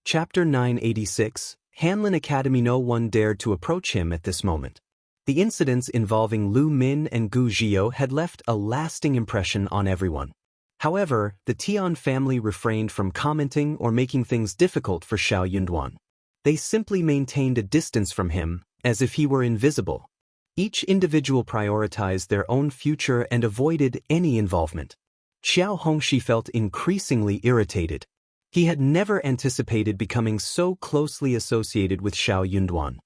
Chapter 986, Hanlin Academy. No one dared to approach him at this moment. The incidents involving Lu Min and Gu Zhio had left a lasting impression on everyone. However, the Tian family refrained from commenting or making things difficult for Xiao Yunduan. They simply maintained a distance from him, as if he were invisible. Each individual prioritized their own future and avoided any involvement. Qiao Hongxi felt increasingly irritated. He had never anticipated becoming so closely associated with Xiao Yunduan.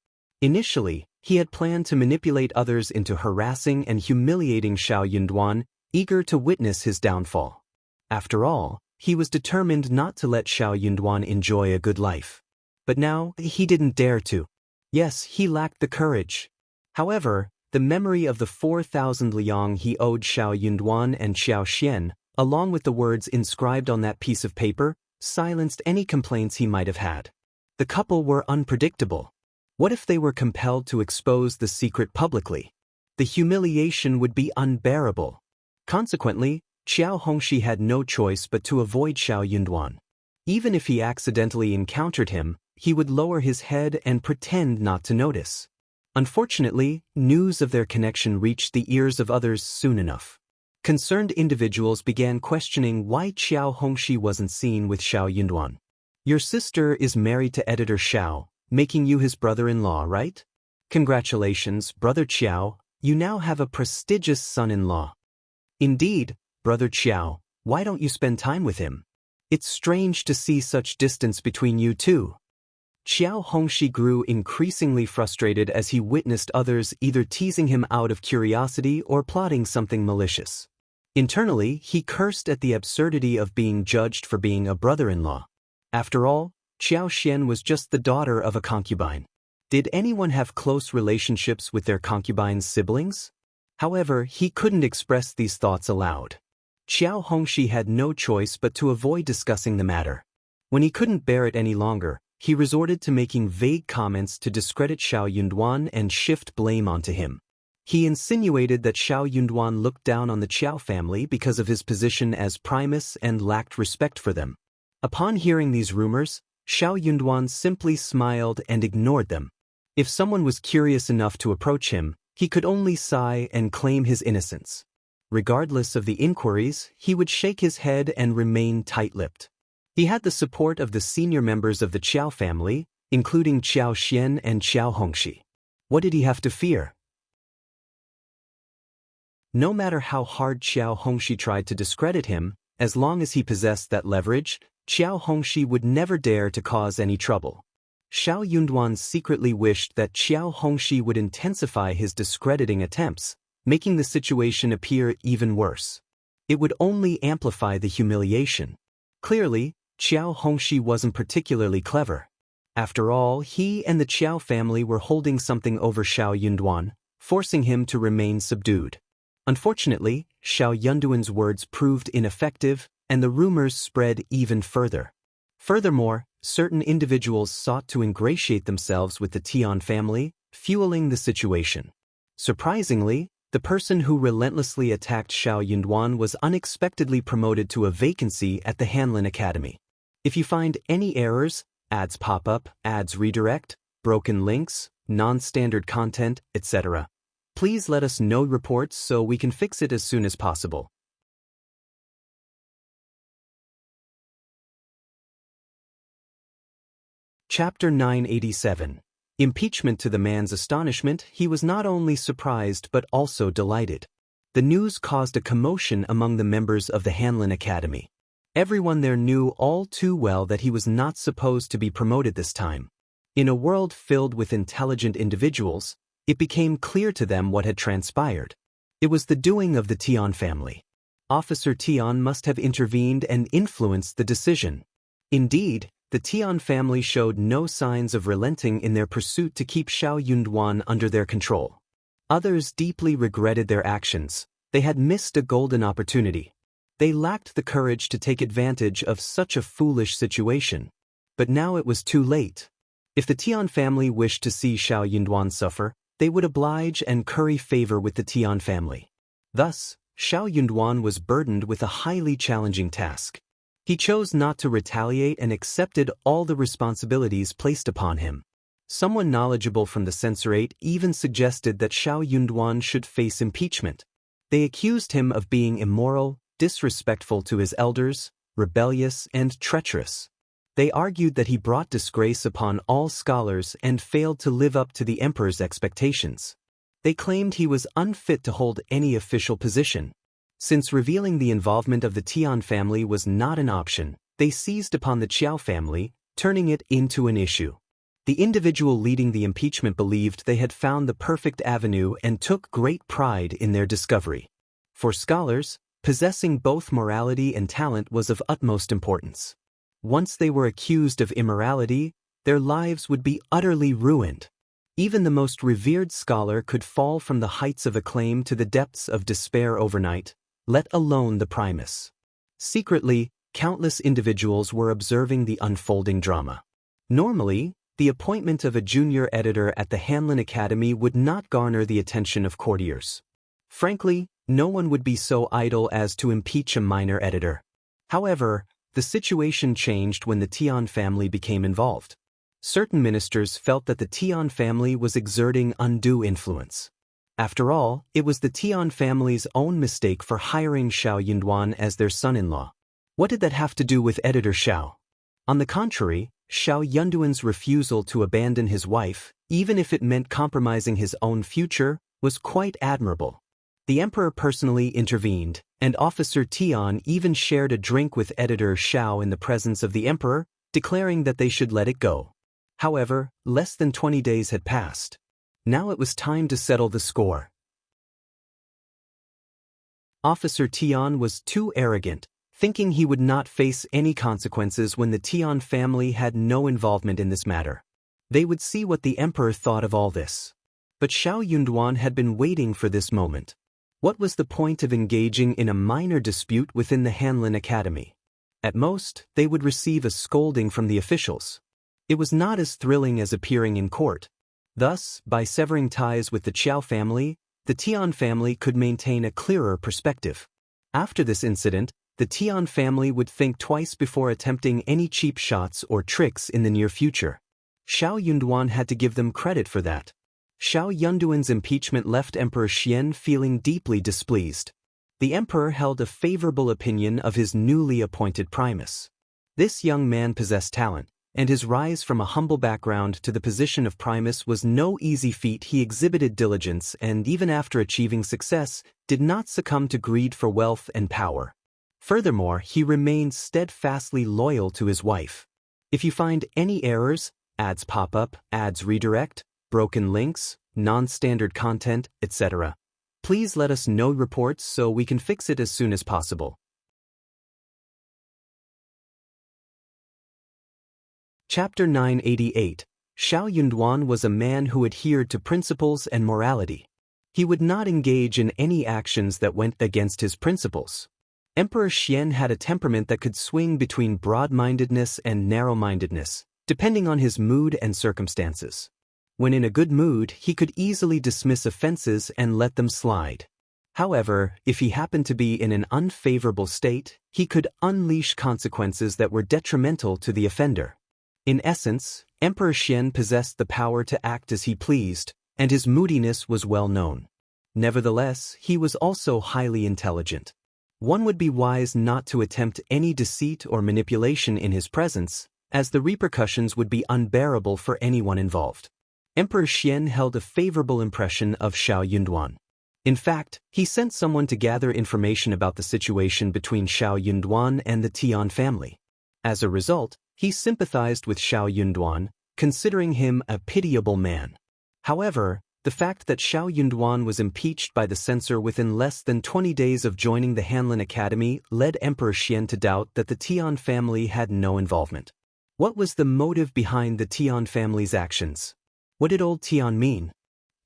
Initially, he had planned to manipulate others into harassing and humiliating Xiao Yunduan, eager to witness his downfall. After all, he was determined not to let Xiao Yunduan enjoy a good life. But now, he didn't dare to. Yes, he lacked the courage. However, the memory of the 4,000 liang he owed Xiao Yunduan and Qiao Xian, along with the words inscribed on that piece of paper, silenced any complaints he might have had. The couple were unpredictable. What if they were compelled to expose the secret publicly? The humiliation would be unbearable. Consequently, Qiao Hongxi had no choice but to avoid Xiao Yunduan. Even if he accidentally encountered him, he would lower his head and pretend not to notice. Unfortunately, news of their connection reached the ears of others soon enough. Concerned individuals began questioning why Qiao Hongxi wasn't seen with Xiao Yunduan. Your sister is married to Editor Xiao, making you his brother-in-law, right? Congratulations, Brother Qiao, you now have a prestigious son-in-law. Indeed, Brother Qiao, why don't you spend time with him? It's strange to see such distance between you two. Qiao Hongxi grew increasingly frustrated as he witnessed others either teasing him out of curiosity or plotting something malicious. Internally, he cursed at the absurdity of being judged for being a brother-in-law. After all, Qiao Xian was just the daughter of a concubine. Did anyone have close relationships with their concubine's siblings? However, he couldn't express these thoughts aloud. Qiao Hongxi had no choice but to avoid discussing the matter. When he couldn't bear it any longer, he resorted to making vague comments to discredit Xiao Yunduan and shift blame onto him. He insinuated that Xiao Yunduan looked down on the Qiao family because of his position as Primus and lacked respect for them. Upon hearing these rumors, Xiao Yunduan simply smiled and ignored them. If someone was curious enough to approach him, he could only sigh and claim his innocence. Regardless of the inquiries, he would shake his head and remain tight-lipped. He had the support of the senior members of the Qiao family, including Qiao Xian and Qiao Hongxi. What did he have to fear? No matter how hard Qiao Hongxi tried to discredit him, as long as he possessed that leverage, Qiao Hongxi would never dare to cause any trouble. Xiao Yunduan secretly wished that Qiao Hongxi would intensify his discrediting attempts, making the situation appear even worse. It would only amplify the humiliation. Clearly, Qiao Hongxi wasn't particularly clever. After all, he and the Qiao family were holding something over Xiao Yunduan, forcing him to remain subdued. Unfortunately, Xiao Yunduan's words proved ineffective, and the rumors spread even further. Furthermore, certain individuals sought to ingratiate themselves with the Tian family, fueling the situation. Surprisingly, the person who relentlessly attacked Xiao Yunduan was unexpectedly promoted to a vacancy at the Hanlin Academy. If you find any errors, ads pop up, ads redirect, broken links, non-standard content, etc., please let us know reports so we can fix it as soon as possible. Chapter 987. Impeachment. To the man's astonishment, he was not only surprised but also delighted. The news caused a commotion among the members of the Hanlin Academy. Everyone there knew all too well that he was not supposed to be promoted this time. In a world filled with intelligent individuals, it became clear to them what had transpired. It was the doing of the Tian family. Officer Tian must have intervened and influenced the decision. Indeed, the Tian family showed no signs of relenting in their pursuit to keep Xiao Yunduan under their control. Others deeply regretted their actions. They had missed a golden opportunity. They lacked the courage to take advantage of such a foolish situation. But now it was too late. If the Tian family wished to see Xiao Yunduan suffer, they would oblige and curry favor with the Tian family. Thus, Xiao Yunduan was burdened with a highly challenging task. He chose not to retaliate and accepted all the responsibilities placed upon him. Someone knowledgeable from the censorate even suggested that Xiao Yunduan should face impeachment. They accused him of being immoral, disrespectful to his elders, rebellious, and treacherous. They argued that he brought disgrace upon all scholars and failed to live up to the emperor's expectations. They claimed he was unfit to hold any official position. Since revealing the involvement of the Tian family was not an option, they seized upon the Qiao family, turning it into an issue. The individual leading the impeachment believed they had found the perfect avenue and took great pride in their discovery. For scholars, possessing both morality and talent was of utmost importance. Once they were accused of immorality, their lives would be utterly ruined. Even the most revered scholar could fall from the heights of acclaim to the depths of despair overnight, let alone the Primus. Secretly, countless individuals were observing the unfolding drama. Normally, the appointment of a junior editor at the Hanlin Academy would not garner the attention of courtiers. Frankly, no one would be so idle as to impeach a minor editor. However, the situation changed when the Tian family became involved. Certain ministers felt that the Tian family was exerting undue influence. After all, it was the Tian family's own mistake for hiring Xiao Yunduan as their son-in-law. What did that have to do with editor Xiao? On the contrary, Xiao Yunduan's refusal to abandon his wife, even if it meant compromising his own future, was quite admirable. The emperor personally intervened, and Officer Tian even shared a drink with editor Xiao in the presence of the emperor, declaring that they should let it go. However, less than 20 days had passed. Now it was time to settle the score. Officer Tian was too arrogant, thinking he would not face any consequences when the Tian family had no involvement in this matter. They would see what the emperor thought of all this. But Xiao Yunduan had been waiting for this moment. What was the point of engaging in a minor dispute within the Hanlin Academy? At most, they would receive a scolding from the officials. It was not as thrilling as appearing in court. Thus, by severing ties with the Qiao family, the Tian family could maintain a clearer perspective. After this incident, the Tian family would think twice before attempting any cheap shots or tricks in the near future. Xiao Yunduan had to give them credit for that. Xiao Yunduan's impeachment left Emperor Xian feeling deeply displeased. The emperor held a favorable opinion of his newly appointed Primus. This young man possessed talent, and his rise from a humble background to the position of Primus was no easy feat. He exhibited diligence and, even after achieving success, did not succumb to greed for wealth and power. Furthermore, he remained steadfastly loyal to his wife. If you find any errors, ads pop up, ads redirect, broken links, non-standard content, etc., please let us know reports so we can fix it as soon as possible. Chapter 988. Xiao Yunduan was a man who adhered to principles and morality. He would not engage in any actions that went against his principles. Emperor Xian had a temperament that could swing between broad-mindedness and narrow-mindedness, depending on his mood and circumstances. When in a good mood, he could easily dismiss offenses and let them slide. However, if he happened to be in an unfavorable state, he could unleash consequences that were detrimental to the offender. In essence, Emperor Xian possessed the power to act as he pleased, and his moodiness was well known. Nevertheless, he was also highly intelligent. One would be wise not to attempt any deceit or manipulation in his presence, as the repercussions would be unbearable for anyone involved. Emperor Xian held a favorable impression of Xiao Yunduan. In fact, he sent someone to gather information about the situation between Xiao Yunduan and the Tian family. As a result, he sympathized with Xiao Yunduan, considering him a pitiable man. However, the fact that Xiao Yunduan was impeached by the censor within less than 20 days of joining the Hanlin Academy led Emperor Xian to doubt that the Tian family had no involvement. What was the motive behind the Tian family's actions? What did old Tian mean?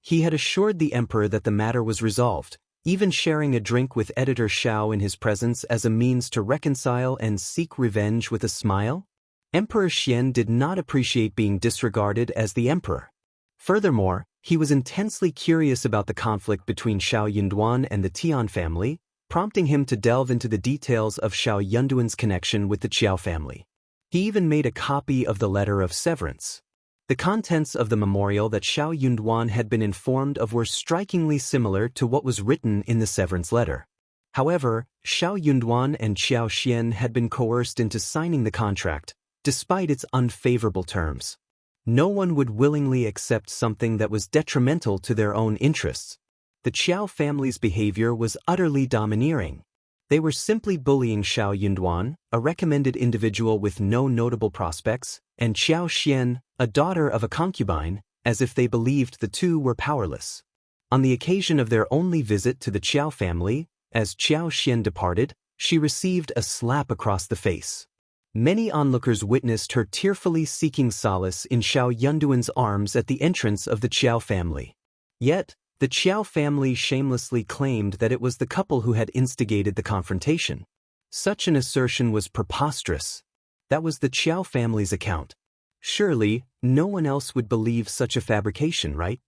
He had assured the emperor that the matter was resolved, even sharing a drink with editor Qiao in his presence as a means to reconcile and seek revenge with a smile? Emperor Xian did not appreciate being disregarded as the emperor. Furthermore, he was intensely curious about the conflict between Xiao Yunduan and the Tian family, prompting him to delve into the details of Xiao Yunduan's connection with the Qiao family. He even made a copy of the letter of severance. The contents of the memorial that Xiao Yunduan had been informed of were strikingly similar to what was written in the severance letter. However, Xiao Yunduan and Qiao Xian had been coerced into signing the contract, despite its unfavorable terms. No one would willingly accept something that was detrimental to their own interests. The Qiao family's behavior was utterly domineering. They were simply bullying Xiao Yunduan, a recommended individual with no notable prospects, and Qiao Xian, a daughter of a concubine, as if they believed the two were powerless. On the occasion of their only visit to the Qiao family, as Qiao Xian departed, she received a slap across the face. Many onlookers witnessed her tearfully seeking solace in Xiao Yunduan's arms at the entrance of the Qiao family. Yet, the Qiao family shamelessly claimed that it was the couple who had instigated the confrontation. Such an assertion was preposterous. That was the Qiao family's account. Surely, no one else would believe such a fabrication, right?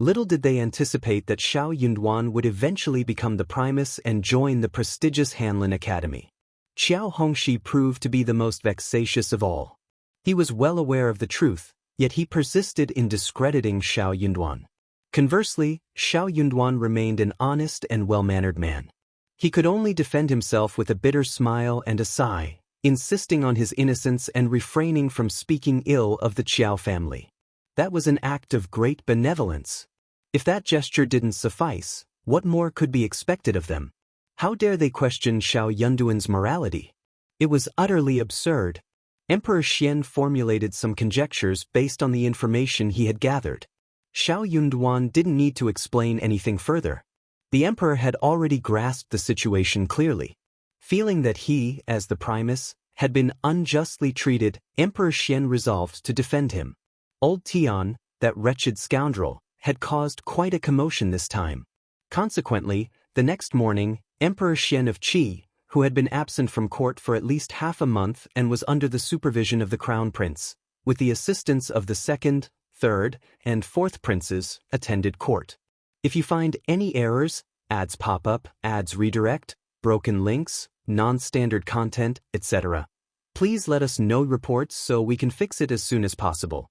Little did they anticipate that Xiao Yunduan would eventually become the Primus and join the prestigious Hanlin Academy. Qiao Hongxi proved to be the most vexatious of all. He was well aware of the truth, yet he persisted in discrediting Xiao Yunduan. Conversely, Xiao Yunduan remained an honest and well-mannered man. He could only defend himself with a bitter smile and a sigh, insisting on his innocence and refraining from speaking ill of the Qiao family. That was an act of great benevolence. If that gesture didn't suffice, what more could be expected of them? How dare they question Xiao Yunduan's morality? It was utterly absurd. Emperor Xian formulated some conjectures based on the information he had gathered. Xiao Yunduan didn't need to explain anything further. The emperor had already grasped the situation clearly. Feeling that he, as the Primus, had been unjustly treated, Emperor Xian resolved to defend him. Old Tian, that wretched scoundrel, had caused quite a commotion this time. Consequently, the next morning, Emperor Xian of Qi, who had been absent from court for at least half a month and was under the supervision of the crown prince, with the assistance of the second, third, and fourth princes, attended court. If you find any errors, ads pop up, ads redirect, broken links, non-standard content, etc., please let us know reports so we can fix it as soon as possible.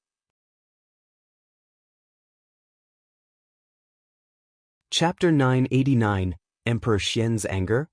Chapter 989, Emperor Xian's Anger.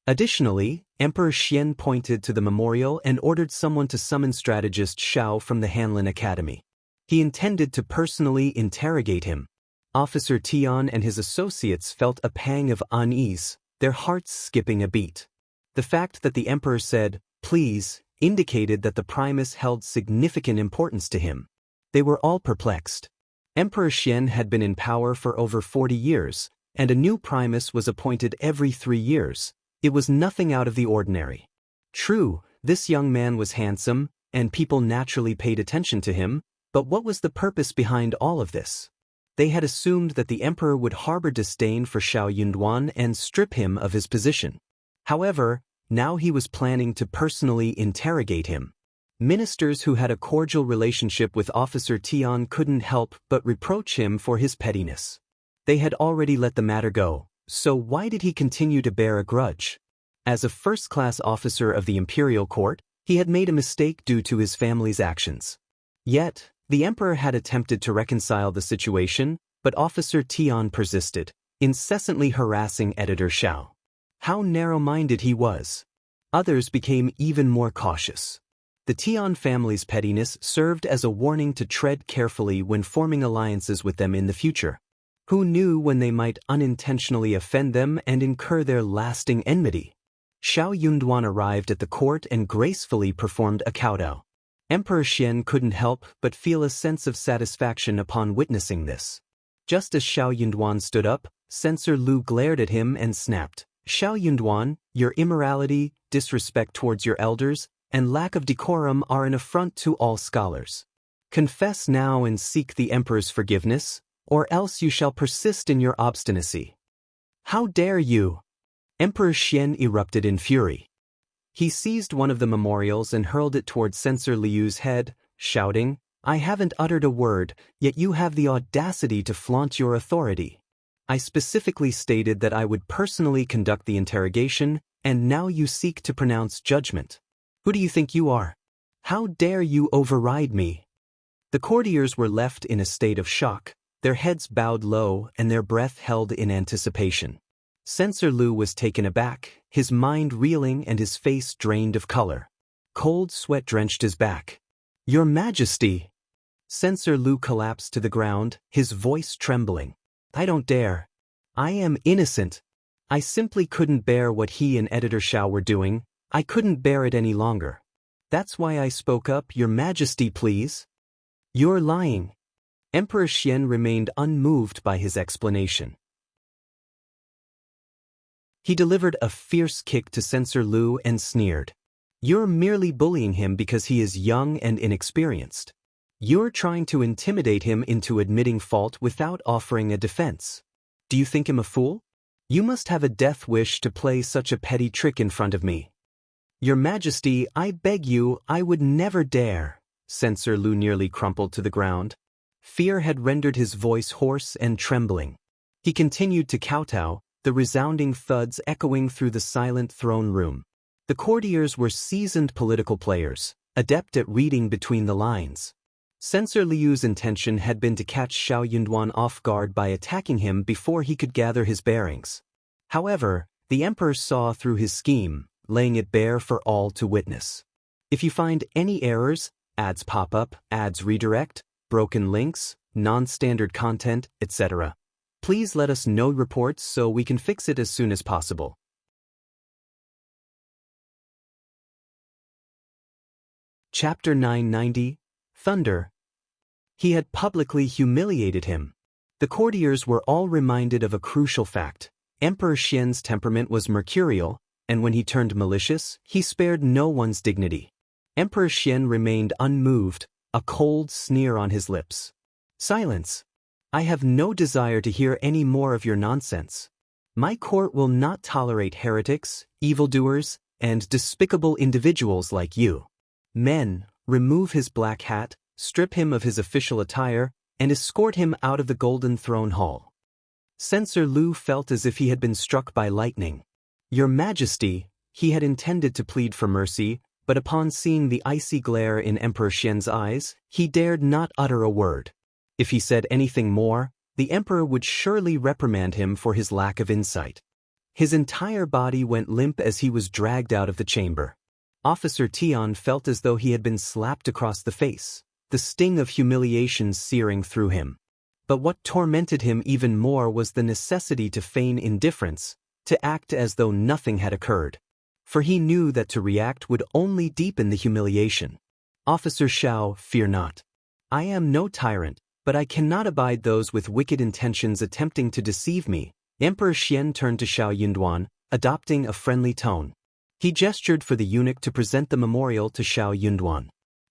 Additionally, Emperor Xian pointed to the memorial and ordered someone to summon strategist Qiao from the Hanlin Academy. He intended to personally interrogate him. Officer Tian and his associates felt a pang of unease, their hearts skipping a beat. The fact that the emperor said, "Please," indicated that the Primus held significant importance to him. They were all perplexed. Emperor Xian had been in power for over 40 years, and a new Primus was appointed every 3 years. It was nothing out of the ordinary. True, this young man was handsome, and people naturally paid attention to him, but what was the purpose behind all of this? They had assumed that the emperor would harbor disdain for Xiao Yunduan and strip him of his position. However, now he was planning to personally interrogate him. Ministers who had a cordial relationship with Officer Tian couldn't help but reproach him for his pettiness. They had already let the matter go, so why did he continue to bear a grudge? As a first-class officer of the imperial court, he had made a mistake due to his family's actions. Yet, the emperor had attempted to reconcile the situation, but Officer Tian persisted, incessantly harassing Editor Qiao. How narrow-minded he was. Others became even more cautious. The Tian family's pettiness served as a warning to tread carefully when forming alliances with them in the future. Who knew when they might unintentionally offend them and incur their lasting enmity? Xiao Yunduan arrived at the court and gracefully performed a kowtow. Emperor Xian couldn't help but feel a sense of satisfaction upon witnessing this. Just as Xiao Yunduan stood up, Censor Lu glared at him and snapped, "Xiao Yunduan, your immorality, disrespect towards your elders, and lack of decorum are an affront to all scholars. Confess now and seek the emperor's forgiveness, or else you shall persist in your obstinacy." "How dare you!" Emperor Xian erupted in fury. He seized one of the memorials and hurled it toward Censor Liu's head, shouting, "I haven't uttered a word, yet you have the audacity to flaunt your authority. I specifically stated that I would personally conduct the interrogation, and now you seek to pronounce judgment. Who do you think you are? How dare you override me?" The courtiers were left in a state of shock, their heads bowed low and their breath held in anticipation. Censor Lu was taken aback, his mind reeling and his face drained of color. Cold sweat drenched his back. "Your Majesty!" Censor Lu collapsed to the ground, his voice trembling. "I don't dare. I am innocent. I simply couldn't bear what he and Editor Qiao were doing. I couldn't bear it any longer. That's why I spoke up, Your Majesty, please." "You're lying." Emperor Xian remained unmoved by his explanation. He delivered a fierce kick to Censor Lu and sneered, "You're merely bullying him because he is young and inexperienced. You're trying to intimidate him into admitting fault without offering a defense. Do you think him a fool? You must have a death wish to play such a petty trick in front of me." "Your Majesty, I beg you, I would never dare." Censor Lu nearly crumpled to the ground. Fear had rendered his voice hoarse and trembling. He continued to kowtow, the resounding thuds echoing through the silent throne room. The courtiers were seasoned political players, adept at reading between the lines. Censor Liu's intention had been to catch Xiao Yunduan off guard by attacking him before he could gather his bearings. However, the emperor saw through his scheme, laying it bare for all to witness. If you find any errors, ads pop up, ads redirect, broken links, non-standard content, etc., please let us know reports so we can fix it as soon as possible. Chapter 990, Thunder. He had publicly humiliated him. The courtiers were all reminded of a crucial fact. Emperor Xian's temperament was mercurial, and when he turned malicious, he spared no one's dignity. Emperor Xian remained unmoved, a cold sneer on his lips. "Silence. I have no desire to hear any more of your nonsense." My court will not tolerate heretics, evildoers, and despicable individuals like you. Men, remove his black hat, strip him of his official attire, and escort him out of the Golden Throne Hall. Censor Lu felt as if he had been struck by lightning. Your Majesty, he had intended to plead for mercy, but upon seeing the icy glare in Emperor Xian's eyes, he dared not utter a word. If he said anything more, the emperor would surely reprimand him for his lack of insight. His entire body went limp as he was dragged out of the chamber. Officer Tian felt as though he had been slapped across the face, the sting of humiliation searing through him. But what tormented him even more was the necessity to feign indifference, to act as though nothing had occurred. For he knew that to react would only deepen the humiliation. Officer Qiao, fear not. I am no tyrant, but I cannot abide those with wicked intentions attempting to deceive me. Emperor Xian turned to Xiao Yunduan, adopting a friendly tone. He gestured for the eunuch to present the memorial to Xiao Yunduan.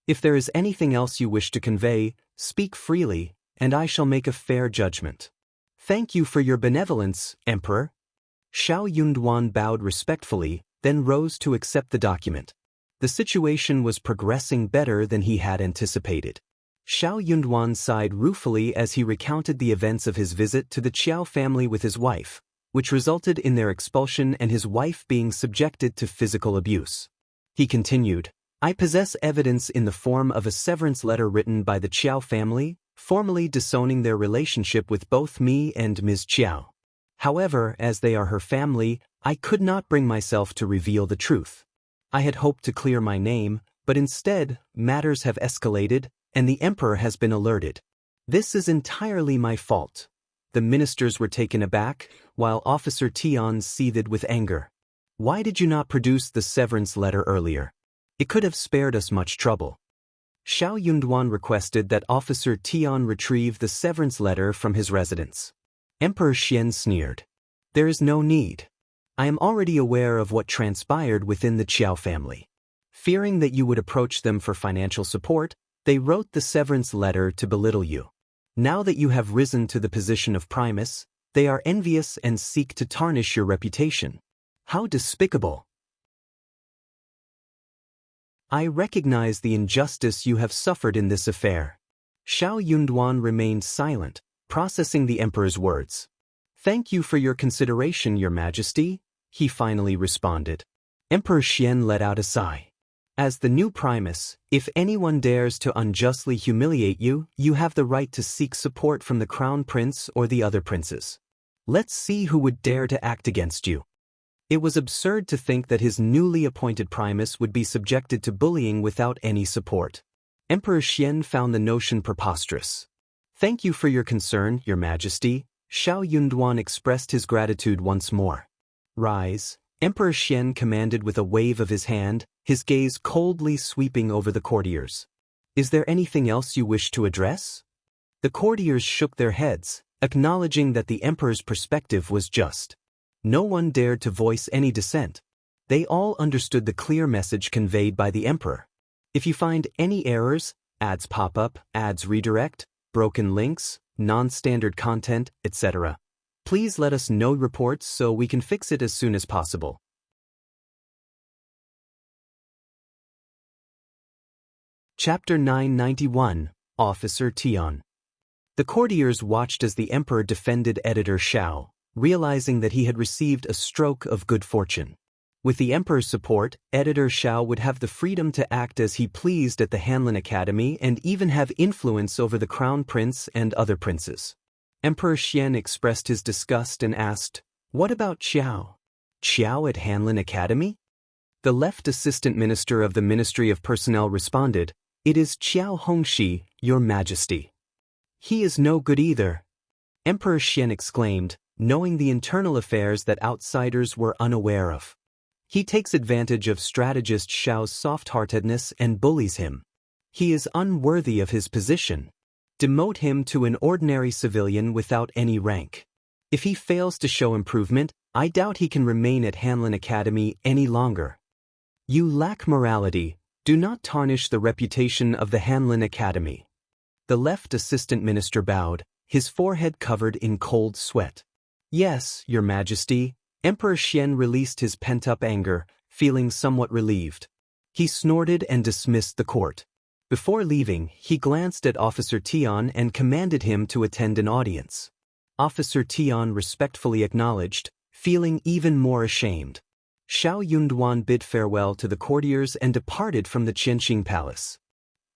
If there is anything else you wish to convey, speak freely, and I shall make a fair judgment. Thank you for your benevolence, Emperor. Xiao Yunduan bowed respectfully, then rose to accept the document. The situation was progressing better than he had anticipated. Xiao Yunduan sighed ruefully as he recounted the events of his visit to the Qiao family with his wife, which resulted in their expulsion and his wife being subjected to physical abuse. He continued, I possess evidence in the form of a severance letter written by the Qiao family, formally disowning their relationship with both me and Ms. Qiao. However, as they are her family, I could not bring myself to reveal the truth. I had hoped to clear my name, but instead, matters have escalated, and the emperor has been alerted. This is entirely my fault. The ministers were taken aback, while Officer Tian seethed with anger. Why did you not produce the severance letter earlier? It could have spared us much trouble. Xiao Yunduan requested that Officer Tian retrieve the severance letter from his residence. Emperor Xian sneered. There is no need. I am already aware of what transpired within the Qiao family. Fearing that you would approach them for financial support, they wrote the severance letter to belittle you. Now that you have risen to the position of Primus, they are envious and seek to tarnish your reputation. How despicable! I recognize the injustice you have suffered in this affair. Xiao Yunduan remained silent, processing the emperor's words. Thank you for your consideration, Your Majesty, he finally responded. Emperor Xian let out a sigh. As the new Primus, if anyone dares to unjustly humiliate you, you have the right to seek support from the Crown Prince or the other princes. Let's see who would dare to act against you. It was absurd to think that his newly appointed Primus would be subjected to bullying without any support. Emperor Xian found the notion preposterous. Thank you for your concern, Your Majesty. Xiao Yunduan expressed his gratitude once more. Rise, Emperor Xian commanded with a wave of his hand, his gaze coldly sweeping over the courtiers. Is there anything else you wish to address? The courtiers shook their heads, acknowledging that the emperor's perspective was just. No one dared to voice any dissent. They all understood the clear message conveyed by the emperor. If you find any errors, ads pop up, ads redirect, broken links, non-standard content, etc., please let us know reports so we can fix it as soon as possible. Chapter 991, Officer Tian. The courtiers watched as the emperor defended editor Qiao, realizing that he had received a stroke of good fortune. With the emperor's support, editor Qiao would have the freedom to act as he pleased at the Hanlin Academy and even have influence over the crown prince and other princes. Emperor Xian expressed his disgust and asked, What about Qiao? Qiao at Hanlin Academy? The left assistant minister of the Ministry of Personnel responded, It is Qiao Hongxi, Your Majesty. He is no good either. Emperor Xian exclaimed, knowing the internal affairs that outsiders were unaware of. He takes advantage of strategist Xiao's soft-heartedness and bullies him. He is unworthy of his position. Demote him to an ordinary civilian without any rank. If he fails to show improvement, I doubt he can remain at Hanlin Academy any longer. You lack morality. Do not tarnish the reputation of the Hanlin Academy. The left assistant minister bowed, his forehead covered in cold sweat. Yes, Your Majesty. Emperor Qian released his pent-up anger, feeling somewhat relieved. He snorted and dismissed the court. Before leaving, he glanced at Officer Tian and commanded him to attend an audience. Officer Tian respectfully acknowledged, feeling even more ashamed. Xiao Yunduan bid farewell to the courtiers and departed from the Qianxing Palace.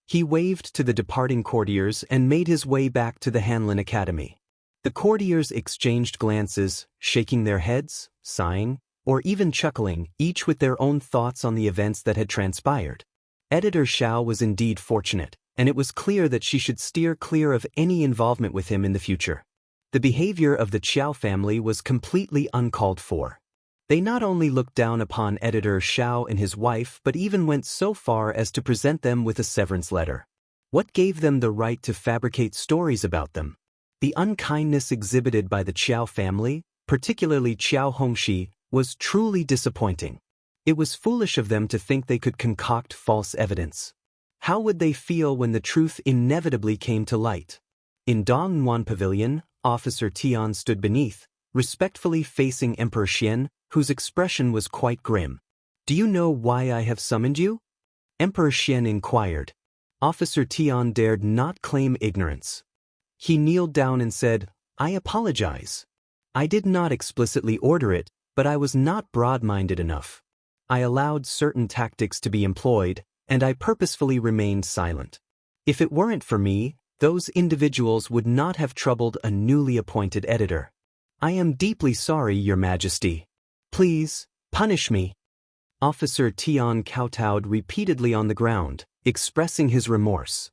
He waved to the departing courtiers and made his way back to the Hanlin Academy. The courtiers exchanged glances, shaking their heads, sighing, or even chuckling, each with their own thoughts on the events that had transpired. Editor Xiao was indeed fortunate, and it was clear that she should steer clear of any involvement with him in the future. The behavior of the Qiao family was completely uncalled for. They not only looked down upon Editor Xiao and his wife but even went so far as to present them with a severance letter. What gave them the right to fabricate stories about them? The unkindness exhibited by the Qiao family, particularly Qiao Hongxi, was truly disappointing. It was foolish of them to think they could concoct false evidence. How would they feel when the truth inevitably came to light? In Dongnuan Pavilion, Officer Tian stood beneath, respectfully facing Emperor Qian, whose expression was quite grim. "Do you know why I have summoned you?" Emperor Qian inquired. Officer Tian dared not claim ignorance. He kneeled down and said, "I apologize. I did not explicitly order it, but I was not broad-minded enough. I allowed certain tactics to be employed, and I purposefully remained silent. If it weren't for me, those individuals would not have troubled a newly appointed editor. I am deeply sorry, Your Majesty. Please, punish me." Officer Tian kowtowed repeatedly on the ground, expressing his remorse.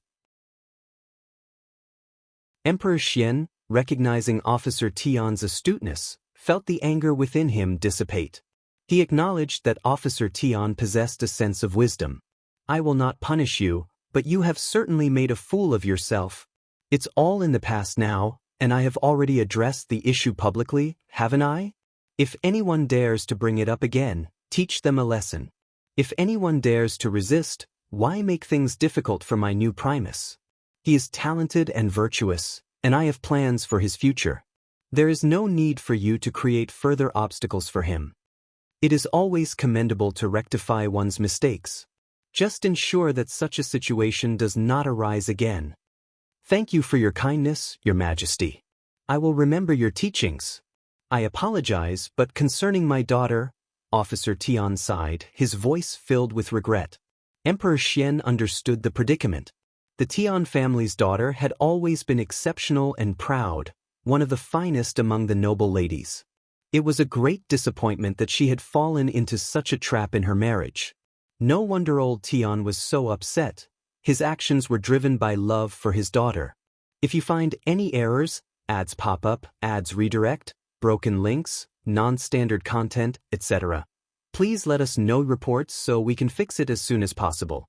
Emperor Qian, recognizing Officer Tian's astuteness, felt the anger within him dissipate. He acknowledged that Officer Tian possessed a sense of wisdom. "I will not punish you, but you have certainly made a fool of yourself. It's all in the past now, and I have already addressed the issue publicly, haven't I? If anyone dares to bring it up again, teach them a lesson. If anyone dares to resist, why make things difficult for my new Primus? He is talented and virtuous, and I have plans for his future. There is no need for you to create further obstacles for him. It is always commendable to rectify one's mistakes. Just ensure that such a situation does not arise again. Thank you for your kindness, Your Majesty. I will remember your teachings. I apologize, but concerning my daughter," Officer Tian sighed, his voice filled with regret. Emperor Qian understood the predicament. The Tian family's daughter had always been exceptional and proud, one of the finest among the noble ladies. It was a great disappointment that she had fallen into such a trap in her marriage. No wonder old Tian was so upset. His actions were driven by love for his daughter. If you find any errors, ads pop up, ads redirect, broken links, non-standard content, etc., please let us know reports so we can fix it as soon as possible.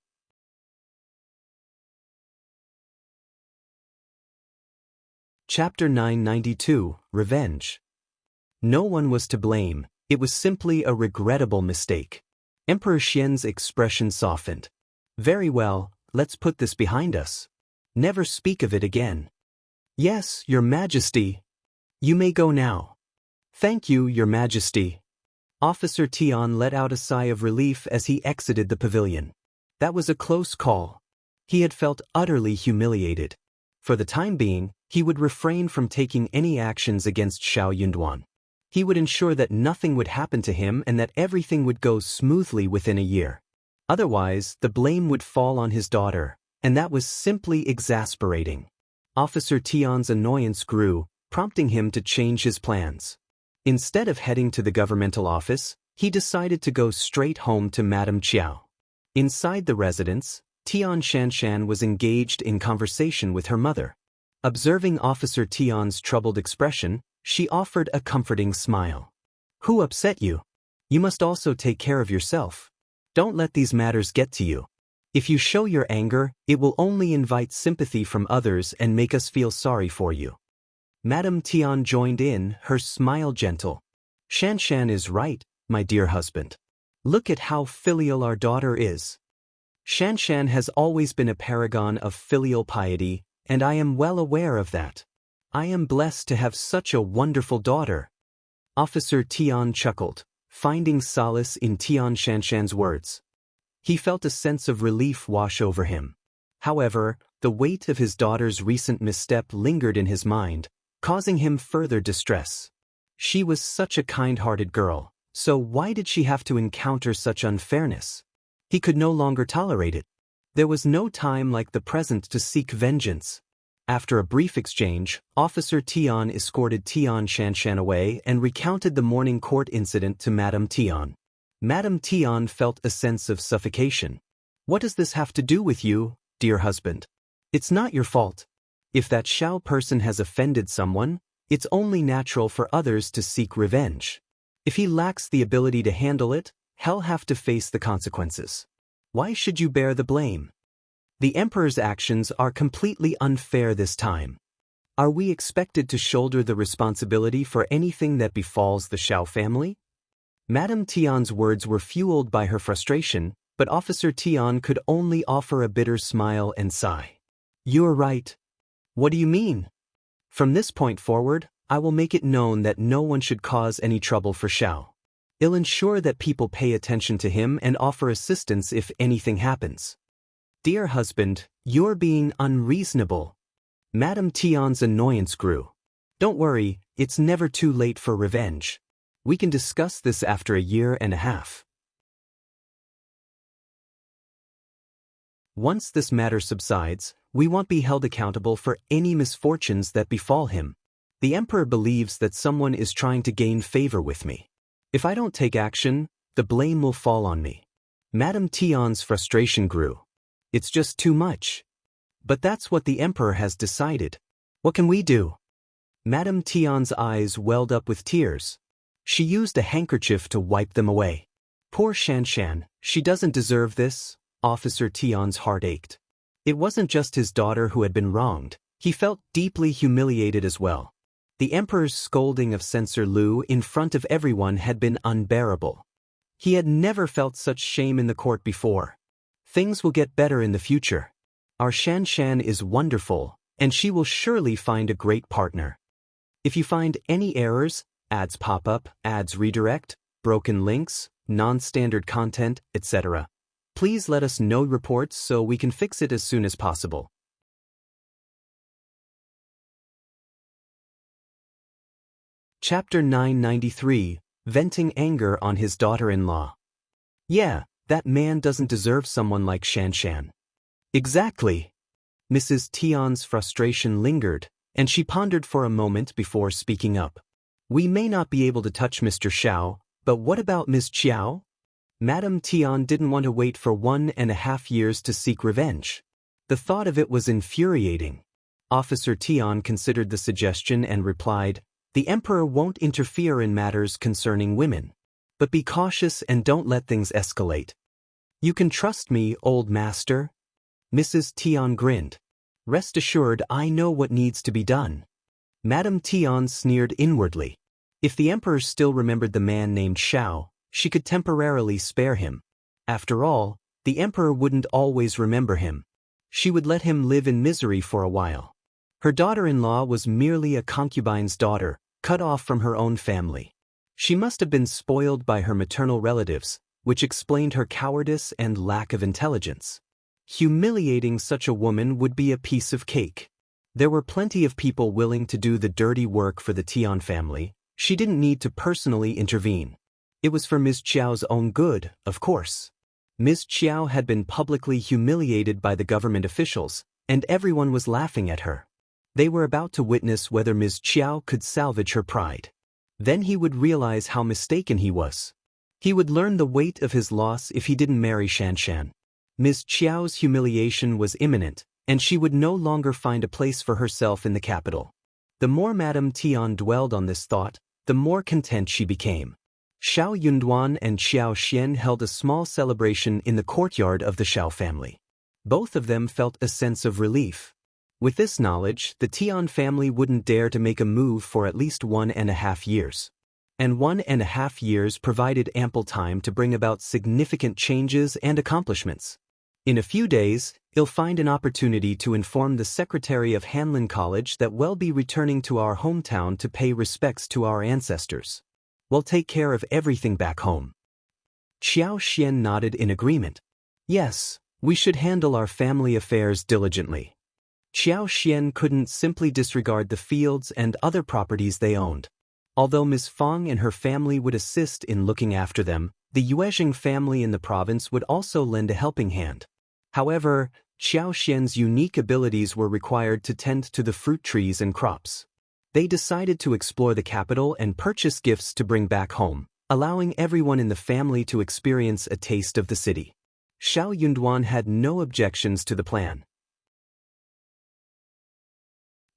Chapter 992, Revenge. No one was to blame, it was simply a regrettable mistake. Emperor Qian's expression softened. "Very well, let's put this behind us. Never speak of it again." "Yes, Your Majesty. You may go now." "Thank you, Your Majesty." Officer Tian let out a sigh of relief as he exited the pavilion. That was a close call. He had felt utterly humiliated. For the time being, he would refrain from taking any actions against Xiao Yunduan. He would ensure that nothing would happen to him and that everything would go smoothly within a year. Otherwise, the blame would fall on his daughter, and that was simply exasperating. Officer Tian's annoyance grew, prompting him to change his plans. Instead of heading to the governmental office, he decided to go straight home to Madame Qiao. Inside the residence, Tian Shanshan was engaged in conversation with her mother. Observing Officer Tian's troubled expression, she offered a comforting smile. "Who upset you? You must also take care of yourself. Don't let these matters get to you. If you show your anger, it will only invite sympathy from others and make us feel sorry for you." Madame Tian joined in, her smile gentle. "Shanshan is right, my dear husband. Look at how filial our daughter is. Shanshan has always been a paragon of filial piety, and I am well aware of that. I am blessed to have such a wonderful daughter. Officer Tian chuckled, finding solace in Tian Shanshan's words. He felt a sense of relief wash over him. However, the weight of his daughter's recent misstep lingered in his mind, causing him further distress. She was such a kind-hearted girl, so why did she have to encounter such unfairness? He could no longer tolerate it. There was no time like the present to seek vengeance. After a brief exchange, Officer Tian escorted Tian Shanshan away and recounted the morning court incident to Madame Tian. Madame Tian felt a sense of suffocation. What does this have to do with you, dear husband? It's not your fault. If that Qiao person has offended someone, it's only natural for others to seek revenge. If he lacks the ability to handle it, he'll have to face the consequences. Why should you bear the blame? The Emperor's actions are completely unfair this time. Are we expected to shoulder the responsibility for anything that befalls the Qiao family? Madame Tian's words were fueled by her frustration, but Officer Tian could only offer a bitter smile and sigh. You're right. What do you mean? From this point forward, I will make it known that no one should cause any trouble for Qiao. I'll ensure that people pay attention to him and offer assistance if anything happens. Dear husband, you're being unreasonable. Madame Tian's annoyance grew. Don't worry, it's never too late for revenge. We can discuss this after a year and a half. Once this matter subsides, we won't be held accountable for any misfortunes that befall him. The Emperor believes that someone is trying to gain favor with me. If I don't take action, the blame will fall on me. Madame Tian's frustration grew. It's just too much. But that's what the Emperor has decided. What can we do? Madame Tian's eyes welled up with tears. She used a handkerchief to wipe them away. Poor Shanshan, she doesn't deserve this. Officer Tian's heart ached. It wasn't just his daughter who had been wronged. He felt deeply humiliated as well. The Emperor's scolding of Censor Lu in front of everyone had been unbearable. He had never felt such shame in the court before. Things will get better in the future. Our Shanshan is wonderful, and she will surely find a great partner. If you find any errors, ads pop up, ads redirect, broken links, non-standard content, etc., please let us know reports so we can fix it as soon as possible. Chapter 993, Venting Anger on His Daughter-in-Law. Yeah, that man doesn't deserve someone like Shanshan. Exactly. Mrs. Tian's frustration lingered, and she pondered for a moment before speaking up. We may not be able to touch Mr. Qiao, but what about Ms. Qiao? Madame Tian didn't want to wait for 1.5 years to seek revenge. The thought of it was infuriating. Officer Tian considered the suggestion and replied, The Emperor won't interfere in matters concerning women. But be cautious and don't let things escalate. You can trust me, old master. Mrs. Tian grinned. Rest assured I know what needs to be done. Madame Tian sneered inwardly. If the Emperor still remembered the man named Qiao, she could temporarily spare him. After all, the Emperor wouldn't always remember him. She would let him live in misery for a while. Her daughter-in-law was merely a concubine's daughter, cut off from her own family. She must have been spoiled by her maternal relatives, which explained her cowardice and lack of intelligence. Humiliating such a woman would be a piece of cake. There were plenty of people willing to do the dirty work for the Tian family. She didn't need to personally intervene. It was for Ms. Qiao's own good, of course. Ms. Qiao had been publicly humiliated by the government officials, and everyone was laughing at her. They were about to witness whether Ms. Qiao could salvage her pride. Then he would realize how mistaken he was. He would learn the weight of his loss if he didn't marry Shanshan. Ms. Qiao's humiliation was imminent, and she would no longer find a place for herself in the capital. The more Madame Tian dwelled on this thought, the more content she became. Xiao Yunduan and Xiao Xian held a small celebration in the courtyard of the Qiao family. Both of them felt a sense of relief. With this knowledge, the Tian family wouldn't dare to make a move for at least 1.5 years. And 1.5 years provided ample time to bring about significant changes and accomplishments. In a few days, he'll find an opportunity to inform the secretary of Hanlin College that we'll be returning to our hometown to pay respects to our ancestors. We'll take care of everything back home. Qiao Xian nodded in agreement. Yes, we should handle our family affairs diligently. Qiao Xian couldn't simply disregard the fields and other properties they owned. Although Ms. Fang and her family would assist in looking after them, the Yuezheng family in the province would also lend a helping hand. However, Qiao Xian's unique abilities were required to tend to the fruit trees and crops. They decided to explore the capital and purchase gifts to bring back home, allowing everyone in the family to experience a taste of the city. Xiao Yunduan had no objections to the plan.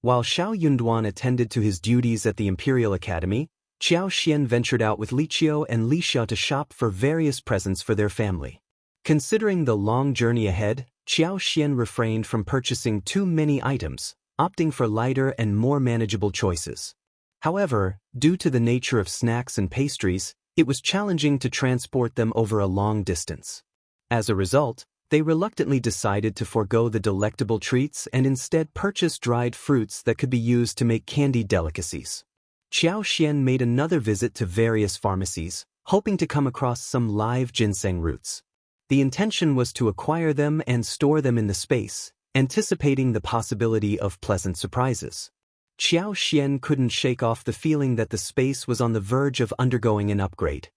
While Xiao Yunduan attended to his duties at the Imperial Academy, Qiao Xian ventured out with Li Qiao and Li Xiao to shop for various presents for their family. Considering the long journey ahead, Qiao Xian refrained from purchasing too many items, opting for lighter and more manageable choices. However, due to the nature of snacks and pastries, it was challenging to transport them over a long distance. As a result, they reluctantly decided to forego the delectable treats and instead purchase dried fruits that could be used to make candied delicacies. Qiao Xian made another visit to various pharmacies, hoping to come across some live ginseng roots. The intention was to acquire them and store them in the space, anticipating the possibility of pleasant surprises. Qiao Xian couldn't shake off the feeling that the space was on the verge of undergoing an upgrade.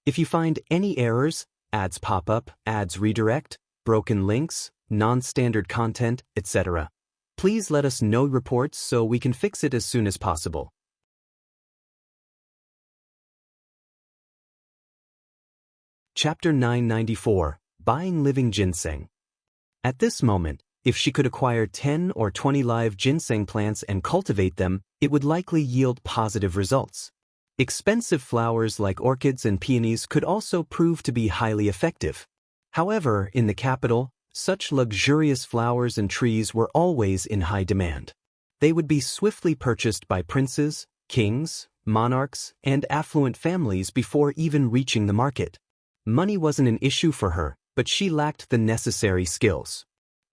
If you find any errors, ads pop up, ads redirect, broken links, non-standard content, etc., please let us know reports so we can fix it as soon as possible. Chapter 994, Buying Living Ginseng. At this moment, if she could acquire 10 or 20 live ginseng plants and cultivate them, it would likely yield positive results. Expensive flowers like orchids and peonies could also prove to be highly effective. However, in the capital, such luxurious flowers and trees were always in high demand. They would be swiftly purchased by princes, kings, monarchs, and affluent families before even reaching the market. Money wasn't an issue for her, but she lacked the necessary skills.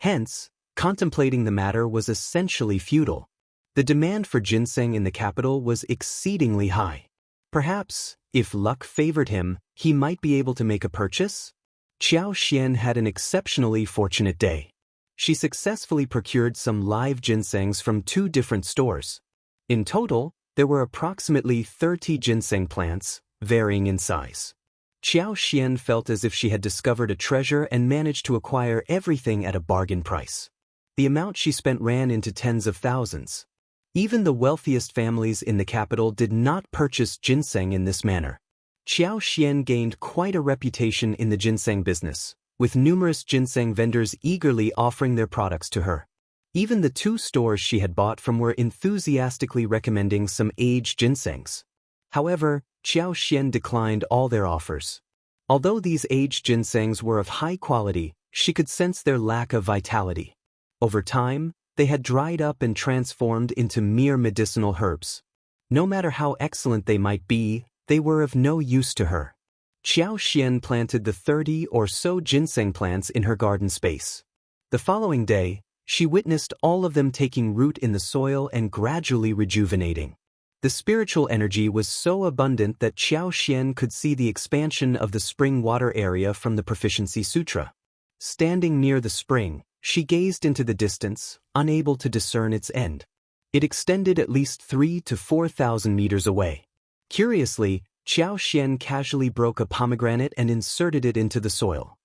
Hence, contemplating the matter was essentially futile. The demand for ginseng in the capital was exceedingly high. Perhaps, if luck favored him, he might be able to make a purchase? Qiao Xian had an exceptionally fortunate day. She successfully procured some live ginsengs from 2 different stores. In total, there were approximately 30 ginseng plants, varying in size. Qiao Xian felt as if she had discovered a treasure and managed to acquire everything at a bargain price. The amount she spent ran into tens of thousands. Even the wealthiest families in the capital did not purchase ginseng in this manner. Qiao Xian gained quite a reputation in the ginseng business, with numerous ginseng vendors eagerly offering their products to her. Even the 2 stores she had bought from were enthusiastically recommending some aged ginsengs. However, Qiao Xian declined all their offers. Although these aged ginsengs were of high quality, she could sense their lack of vitality. Over time, they had dried up and transformed into mere medicinal herbs. No matter how excellent they might be, they were of no use to her. Qiao Xian planted the 30 or so ginseng plants in her garden space. The following day, she witnessed all of them taking root in the soil and gradually rejuvenating. The spiritual energy was so abundant that Qiao Xian could see the expansion of the spring water area from the Proficiency Sutra. Standing near the spring, she gazed into the distance, unable to discern its end. It extended at least 3,000 to 4,000 meters away. Curiously, Qiao Xian casually broke a pomegranate and inserted it into the soil.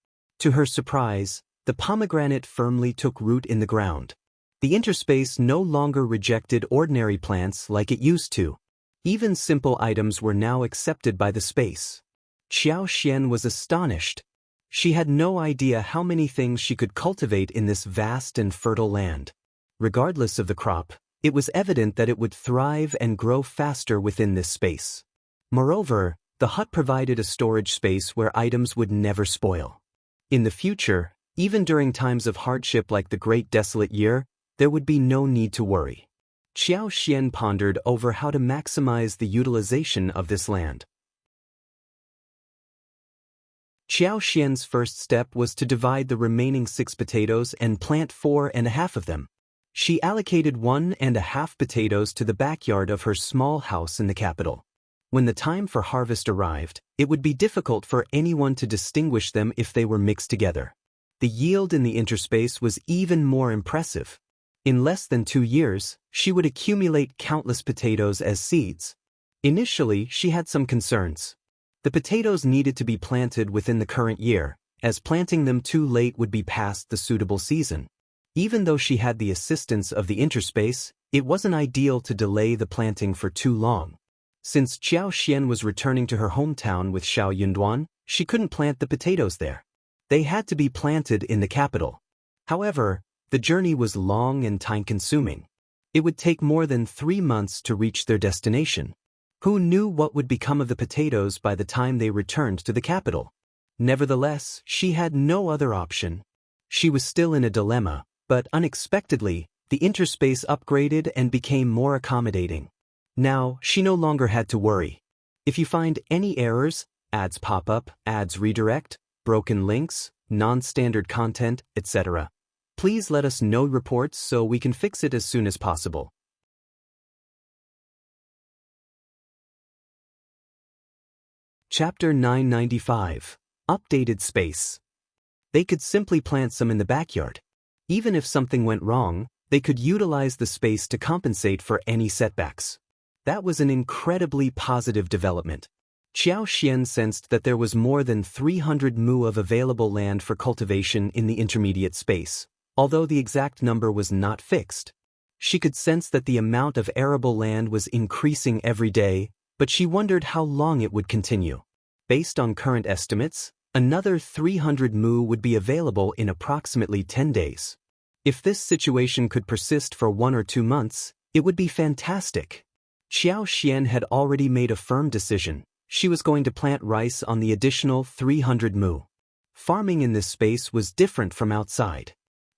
To her surprise, the pomegranate firmly took root in the ground. The interspace no longer rejected ordinary plants like it used to. Even simple items were now accepted by the space. Qiao Xian was astonished. She had no idea how many things she could cultivate in this vast and fertile land. Regardless of the crop, it was evident that it would thrive and grow faster within this space. Moreover, the hut provided a storage space where items would never spoil. In the future, even during times of hardship like the Great Desolate Year, there would be no need to worry. Qiao Xian pondered over how to maximize the utilization of this land. Qiao Xian's first step was to divide the remaining 6 potatoes and plant 4.5 of them. She allocated 1.5 potatoes to the backyard of her small house in the capital. When the time for harvest arrived, it would be difficult for anyone to distinguish them if they were mixed together. The yield in the interspace was even more impressive. In less than 2 years, she would accumulate countless potatoes as seeds. Initially, she had some concerns. The potatoes needed to be planted within the current year, as planting them too late would be past the suitable season. Even though she had the assistance of the interspace, it wasn't ideal to delay the planting for too long. Since Qiao Xian was returning to her hometown with Xiao Yunduan, she couldn't plant the potatoes there. They had to be planted in the capital. However, the journey was long and time-consuming. It would take more than 3 months to reach their destination. Who knew what would become of the potatoes by the time they returned to the capital? Nevertheless, she had no other option. She was still in a dilemma, but unexpectedly, the interspace upgraded and became more accommodating. Now, she no longer had to worry. If you find any errors, ads pop up, ads redirect, broken links, non-standard content, etc., please let us know reports so we can fix it as soon as possible. Chapter 995. Updated Space. They could simply plant some in the backyard. Even if something went wrong, they could utilize the space to compensate for any setbacks. That was an incredibly positive development. Qiao Xian sensed that there was more than 300 mu of available land for cultivation in the intermediate space, although the exact number was not fixed. She could sense that the amount of arable land was increasing every day, but she wondered how long it would continue. Based on current estimates, another 300 mu would be available in approximately 10 days. If this situation could persist for 1 or 2 months, it would be fantastic. Qiao Xian had already made a firm decision. She was going to plant rice on the additional 300 mu. Farming in this space was different from outside.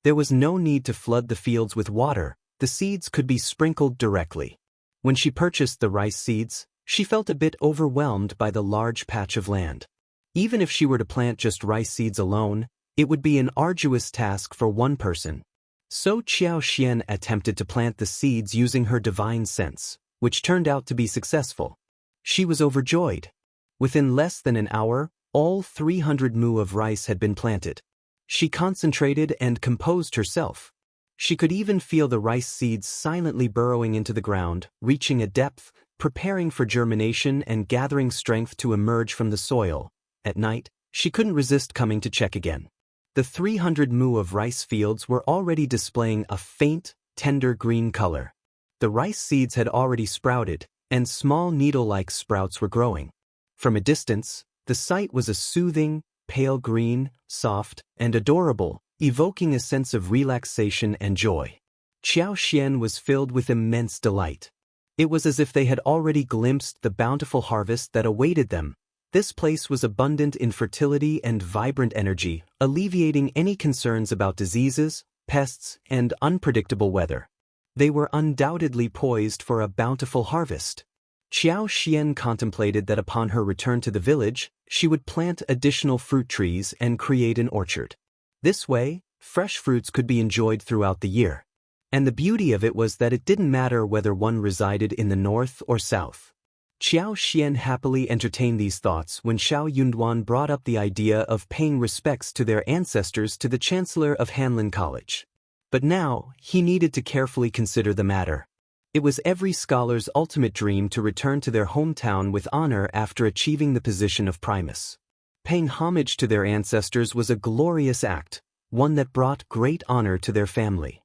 There was no need to flood the fields with water. The seeds could be sprinkled directly. When she purchased the rice seeds, she felt a bit overwhelmed by the large patch of land. Even if she were to plant just rice seeds alone, it would be an arduous task for one person. So Qiao Xian attempted to plant the seeds using her divine sense, which turned out to be successful. She was overjoyed. Within less than an hour, all 300 mu of rice had been planted. She concentrated and composed herself. She could even feel the rice seeds silently burrowing into the ground, reaching a depth, preparing for germination and gathering strength to emerge from the soil. At night, she couldn't resist coming to check again. The 300 mu of rice fields were already displaying a faint, tender green color. The rice seeds had already sprouted, and small needle-like sprouts were growing. From a distance, the sight was a soothing, pale green, soft, and adorable, evoking a sense of relaxation and joy. Qiao Xian was filled with immense delight. It was as if they had already glimpsed the bountiful harvest that awaited them. This place was abundant in fertility and vibrant energy, alleviating any concerns about diseases, pests, and unpredictable weather. They were undoubtedly poised for a bountiful harvest. Qiao Xian contemplated that upon her return to the village, she would plant additional fruit trees and create an orchard. This way, fresh fruits could be enjoyed throughout the year. And the beauty of it was that it didn't matter whether one resided in the north or south. Qiao Xian happily entertained these thoughts when Xiao Yunduan brought up the idea of paying respects to their ancestors to the Chancellor of Hanlin College. But now, he needed to carefully consider the matter. It was every scholar's ultimate dream to return to their hometown with honor after achieving the position of Primus. Paying homage to their ancestors was a glorious act, one that brought great honor to their family.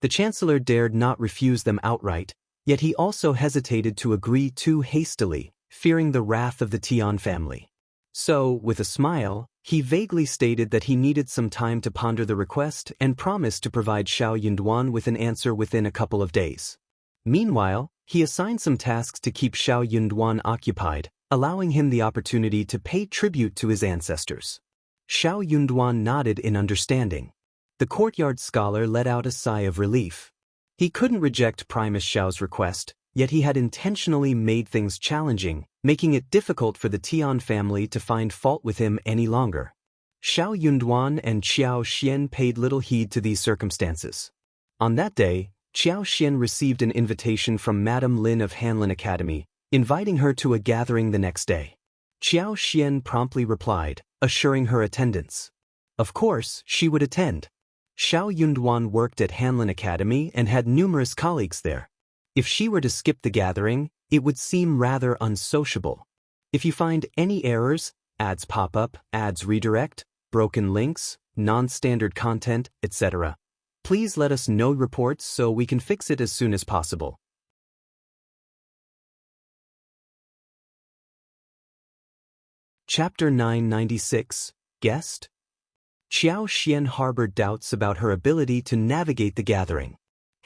The Chancellor dared not refuse them outright, yet he also hesitated to agree too hastily, fearing the wrath of the Tian family. So, with a smile, he vaguely stated that he needed some time to ponder the request and promised to provide Xiao Yunduan with an answer within a couple of days. Meanwhile, he assigned some tasks to keep Xiao Yunduan occupied, allowing him the opportunity to pay tribute to his ancestors. Xiao Yunduan nodded in understanding. The courtyard scholar let out a sigh of relief. He couldn't reject Primus Xiao's request, yet he had intentionally made things challenging, making it difficult for the Tian family to find fault with him any longer. Xiao Yunduan and Qiao Xian paid little heed to these circumstances. On that day, Qiao Xian received an invitation from Madame Lin of Hanlin Academy, inviting her to a gathering the next day. Qiao Xian promptly replied, assuring her attendance. Of course, she would attend. Xiao Yunduan worked at Hanlin Academy and had numerous colleagues there. If she were to skip the gathering, it would seem rather unsociable. If you find any errors, ads pop up, ads redirect, broken links, non-standard content, etc., please let us know reports so we can fix it as soon as possible. Chapter 996, Guest. Qiao Xian harbored doubts about her ability to navigate the gathering.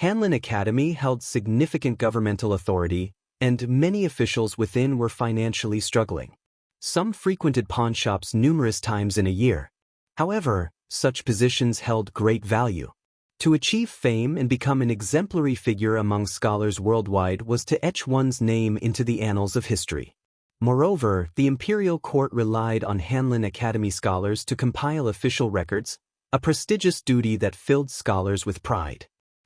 Hanlin Academy held significant governmental authority, and many officials within were financially struggling. Some frequented pawnshops numerous times in a year. However, such positions held great value. To achieve fame and become an exemplary figure among scholars worldwide was to etch one's name into the annals of history. Moreover, the imperial court relied on Hanlin Academy scholars to compile official records, a prestigious duty that filled scholars with pride.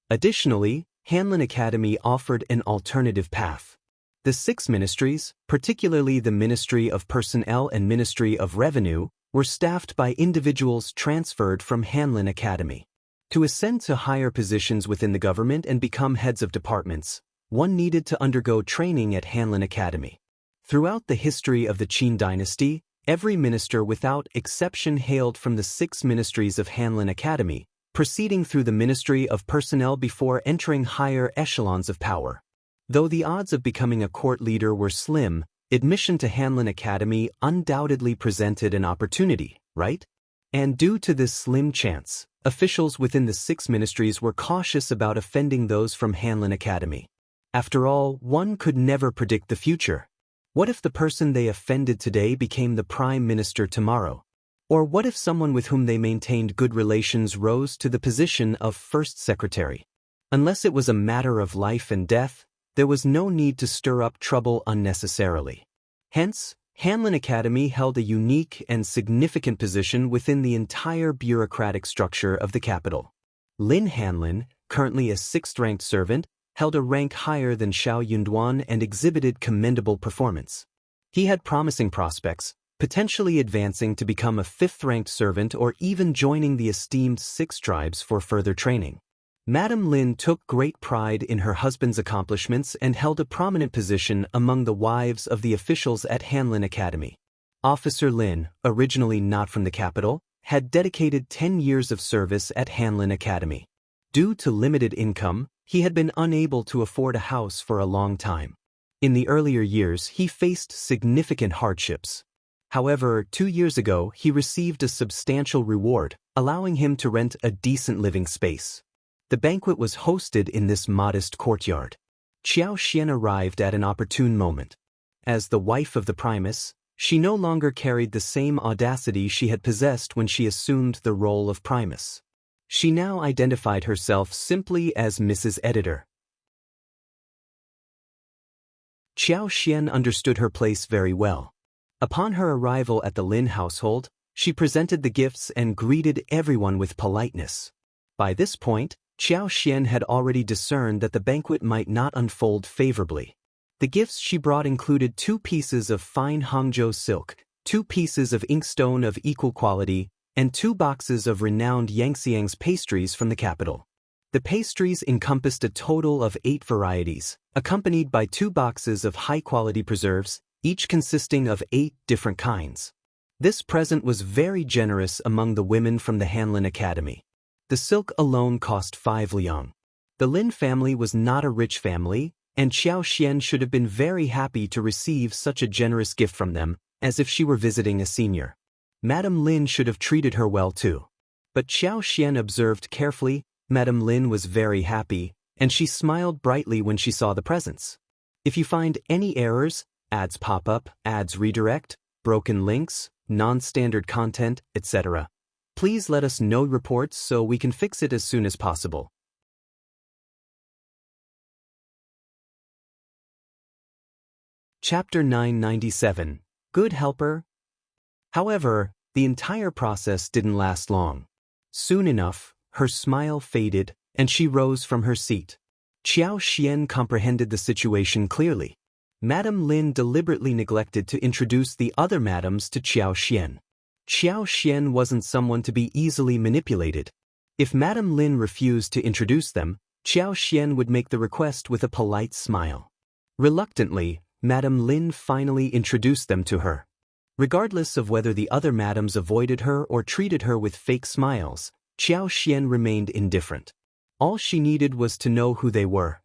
Additionally, Hanlin Academy offered an alternative path. The 6 ministries, particularly the Ministry of Personnel and Ministry of Revenue, were staffed by individuals transferred from Hanlin Academy. To ascend to higher positions within the government and become heads of departments, one needed to undergo training at Hanlin Academy. Throughout the history of the Qin dynasty, every minister without exception hailed from the 6 ministries of Hanlin Academy, proceeding through the Ministry of Personnel before entering higher echelons of power. Though the odds of becoming a court leader were slim, admission to Hanlin Academy undoubtedly presented an opportunity, right? And due to this slim chance, officials within the 6 ministries were cautious about offending those from Hanlin Academy. After all, one could never predict the future. What if the person they offended today became the prime minister tomorrow? Or what if someone with whom they maintained good relations rose to the position of first secretary? Unless it was a matter of life and death, there was no need to stir up trouble unnecessarily. Hence, Hanlin Academy held a unique and significant position within the entire bureaucratic structure of the capital. Lin Hanlin, currently a 6th-ranked servant, held a rank higher than Xiao Yunduan and exhibited commendable performance. He had promising prospects, potentially advancing to become a 5th-ranked servant or even joining the esteemed 6 tribes for further training. Madame Lin took great pride in her husband's accomplishments and held a prominent position among the wives of the officials at Hanlin Academy. Officer Lin, originally not from the capital, had dedicated 10 years of service at Hanlin Academy. Due to limited income, he had been unable to afford a house for a long time. In the earlier years, he faced significant hardships. However, 2 years ago, he received a substantial reward, allowing him to rent a decent living space. The banquet was hosted in this modest courtyard. Qiao Xian arrived at an opportune moment. As the wife of the Primus, she no longer carried the same audacity she had possessed when she assumed the role of Primus. She now identified herself simply as Mrs. Editor. Qiao Xian understood her place very well. Upon her arrival at the Lin household, she presented the gifts and greeted everyone with politeness. By this point, Qiao Xian had already discerned that the banquet might not unfold favorably. The gifts she brought included 2 pieces of fine Hangzhou silk, 2 pieces of inkstone of equal quality, and 2 boxes of renowned Yangxiang's pastries from the capital. The pastries encompassed a total of 8 varieties, accompanied by 2 boxes of high-quality preserves, each consisting of 8 different kinds. This present was very generous among the women from the Hanlin Academy. The silk alone cost 5 liang. The Lin family was not a rich family, and Qiao Xian should have been very happy to receive such a generous gift from them, as if she were visiting a senior. Madame Lin should have treated her well too. But Qiao Xian observed carefully, Madame Lin was very happy, and she smiled brightly when she saw the presents. If you find any errors, ads pop up, ads redirect, broken links, non-standard content, etc., please let us know reports so we can fix it as soon as possible. Chapter 997, Good Helper. However, the entire process didn't last long. Soon enough, her smile faded, and she rose from her seat. Qiao Xian comprehended the situation clearly. Madame Lin deliberately neglected to introduce the other madams to Qiao Xian. Qiao Xian wasn't someone to be easily manipulated. If Madame Lin refused to introduce them, Qiao Xian would make the request with a polite smile. Reluctantly, Madame Lin finally introduced them to her. Regardless of whether the other madams avoided her or treated her with fake smiles, Qiao Xian remained indifferent. All she needed was to know who they were.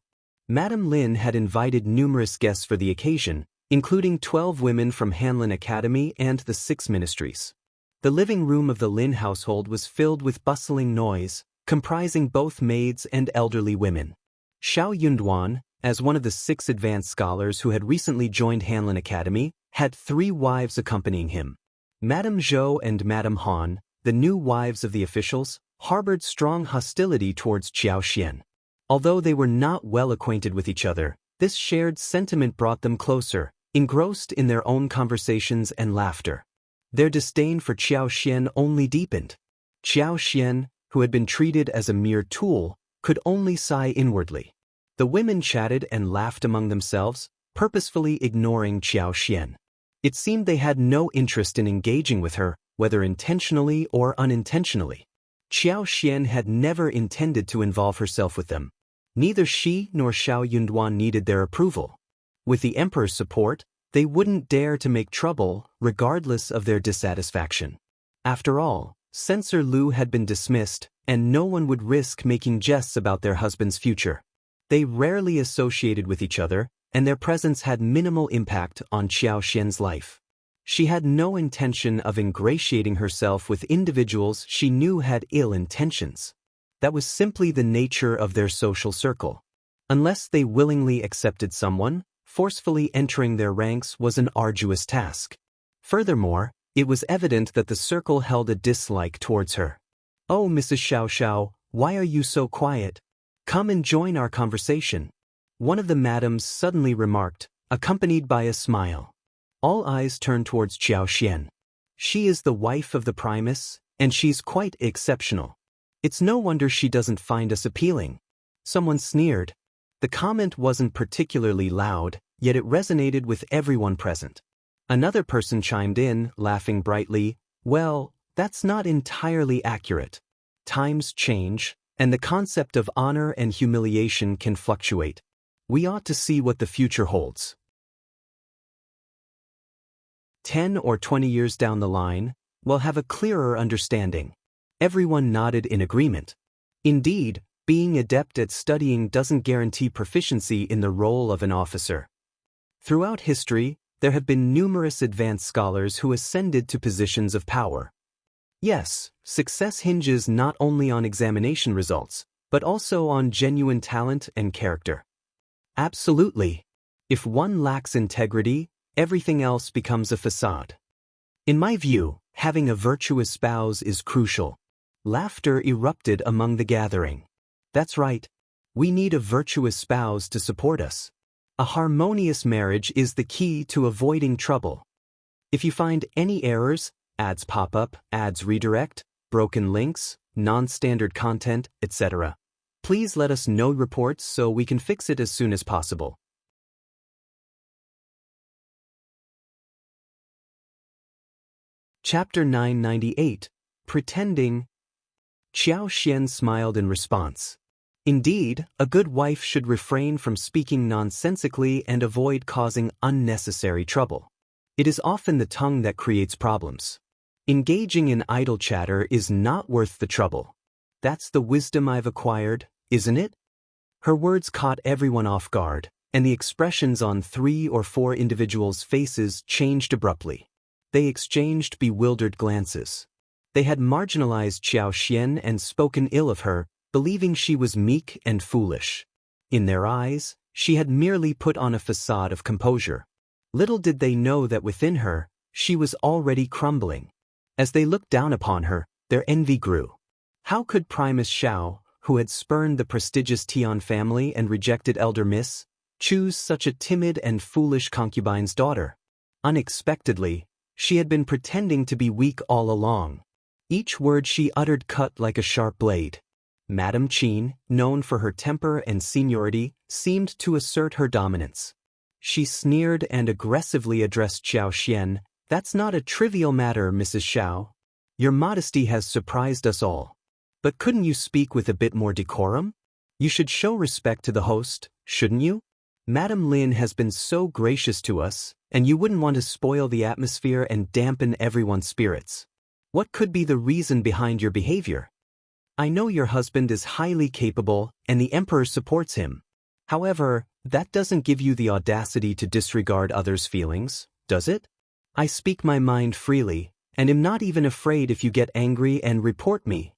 Madame Lin had invited numerous guests for the occasion, including 12 women from Hanlin Academy and the 6 ministries. The living room of the Lin household was filled with bustling noise, comprising both maids and elderly women. Xiao Yunduan, as one of the 6 advanced scholars who had recently joined Hanlin Academy, had 3 wives accompanying him. Madame Zhou and Madame Han, the new wives of the officials, harbored strong hostility towards Qiao Xian. Although they were not well acquainted with each other, this shared sentiment brought them closer, engrossed in their own conversations and laughter. Their disdain for Qiao Xian only deepened. Qiao Xian, who had been treated as a mere tool, could only sigh inwardly. The women chatted and laughed among themselves, purposefully ignoring Qiao Xian. It seemed they had no interest in engaging with her, whether intentionally or unintentionally. Qiao Xian had never intended to involve herself with them. Neither she nor Xiao Yunduan needed their approval. With the emperor's support, they wouldn't dare to make trouble, regardless of their dissatisfaction. After all, Censor Lu had been dismissed, and no one would risk making jests about their husband's future. They rarely associated with each other, and their presence had minimal impact on Qiao Xian's life. She had no intention of ingratiating herself with individuals she knew had ill intentions. That was simply the nature of their social circle. Unless they willingly accepted someone, forcefully entering their ranks was an arduous task. Furthermore, it was evident that the circle held a dislike towards her. "Oh, Mrs. Xiao Xiao, why are you so quiet? Come and join our conversation," one of the madams suddenly remarked, accompanied by a smile. All eyes turned towards Qiao Xian. She is the wife of the Primus, and she's quite exceptional. It's no wonder she doesn't find us appealing. Someone sneered. The comment wasn't particularly loud, yet it resonated with everyone present. Another person chimed in, laughing brightly, "Well, that's not entirely accurate. Times change, and the concept of honor and humiliation can fluctuate. We ought to see what the future holds." 10 or 20 years down the line, we'll have a clearer understanding. Everyone nodded in agreement. Indeed, being adept at studying doesn't guarantee proficiency in the role of an officer. Throughout history, there have been numerous advanced scholars who ascended to positions of power. Yes, success hinges not only on examination results, but also on genuine talent and character. Absolutely. If one lacks integrity, everything else becomes a facade. In my view, having a virtuous spouse is crucial. Laughter erupted among the gathering. That's right. We need a virtuous spouse to support us. A harmonious marriage is the key to avoiding trouble. If you find any errors, ads pop up, ads redirect, broken links, non-standard content, etc., please let us know reports so we can fix it as soon as possible. Chapter 998, Pretending. Qiao Xian smiled in response. Indeed, a good wife should refrain from speaking nonsensically and avoid causing unnecessary trouble. It is often the tongue that creates problems. Engaging in idle chatter is not worth the trouble. That's the wisdom I've acquired, isn't it? Her words caught everyone off guard, and the expressions on 3 or 4 individuals' faces changed abruptly. They exchanged bewildered glances. They had marginalized Qiao Xian and spoken ill of her, believing she was meek and foolish. In their eyes, she had merely put on a facade of composure. Little did they know that within her, she was already crumbling. As they looked down upon her, their envy grew. How could Primus Xiao, who had spurned the prestigious Tian family and rejected elder Miss, choose such a timid and foolish concubine's daughter? Unexpectedly, she had been pretending to be weak all along. Each word she uttered cut like a sharp blade. Madame Qin, known for her temper and seniority, seemed to assert her dominance. She sneered and aggressively addressed Qiao Xian. "That's not a trivial matter, Mrs. Xiao. Your modesty has surprised us all. But couldn't you speak with a bit more decorum? You should show respect to the host, shouldn't you? Madame Lin has been so gracious to us, and you wouldn't want to spoil the atmosphere and dampen everyone's spirits. What could be the reason behind your behavior? I know your husband is highly capable, and the emperor supports him. However, that doesn't give you the audacity to disregard others' feelings, does it? I speak my mind freely, and am not even afraid if you get angry and report me."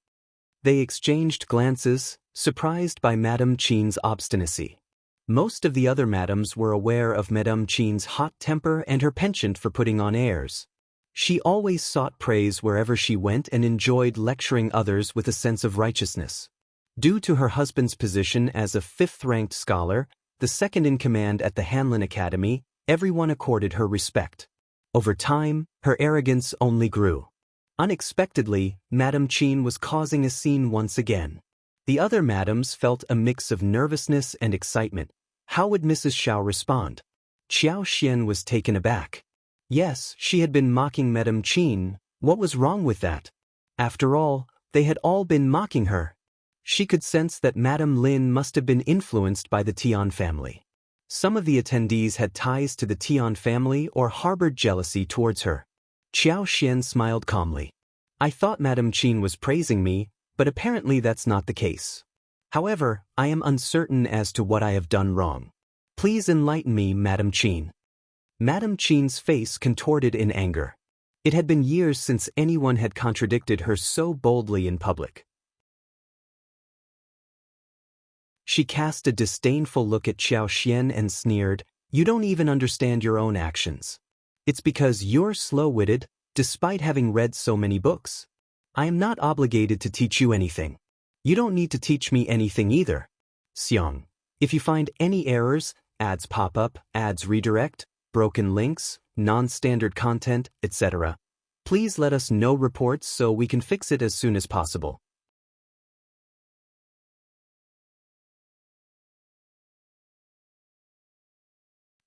They exchanged glances, surprised by Madame Qin's obstinacy. Most of the other madams were aware of Madame Qin's hot temper and her penchant for putting on airs. She always sought praise wherever she went and enjoyed lecturing others with a sense of righteousness. Due to her husband's position as a fifth-ranked scholar, the second in command at the Hanlin Academy, everyone accorded her respect. Over time, her arrogance only grew. Unexpectedly, Madame Qin was causing a scene once again. The other madams felt a mix of nervousness and excitement. How would Mrs. Xiao respond? Qiao Xian was taken aback. Yes, she had been mocking Madame Qin. What was wrong with that? After all, they had all been mocking her. She could sense that Madame Lin must have been influenced by the Tian family. Some of the attendees had ties to the Tian family or harbored jealousy towards her. Qiao Xian smiled calmly. "I thought Madame Qin was praising me, but apparently that's not the case. However, I am uncertain as to what I have done wrong. Please enlighten me, Madame Qin." Madame Qin's face contorted in anger. It had been years since anyone had contradicted her so boldly in public. She cast a disdainful look at Qiao Xian and sneered, "You don't even understand your own actions. It's because you're slow-witted, despite having read so many books. I am not obligated to teach you anything. You don't need to teach me anything either. Xiang, if you find any errors, ads pop up, ads redirect, broken links, non-standard content, etc., please let us know reports so we can fix it as soon as possible."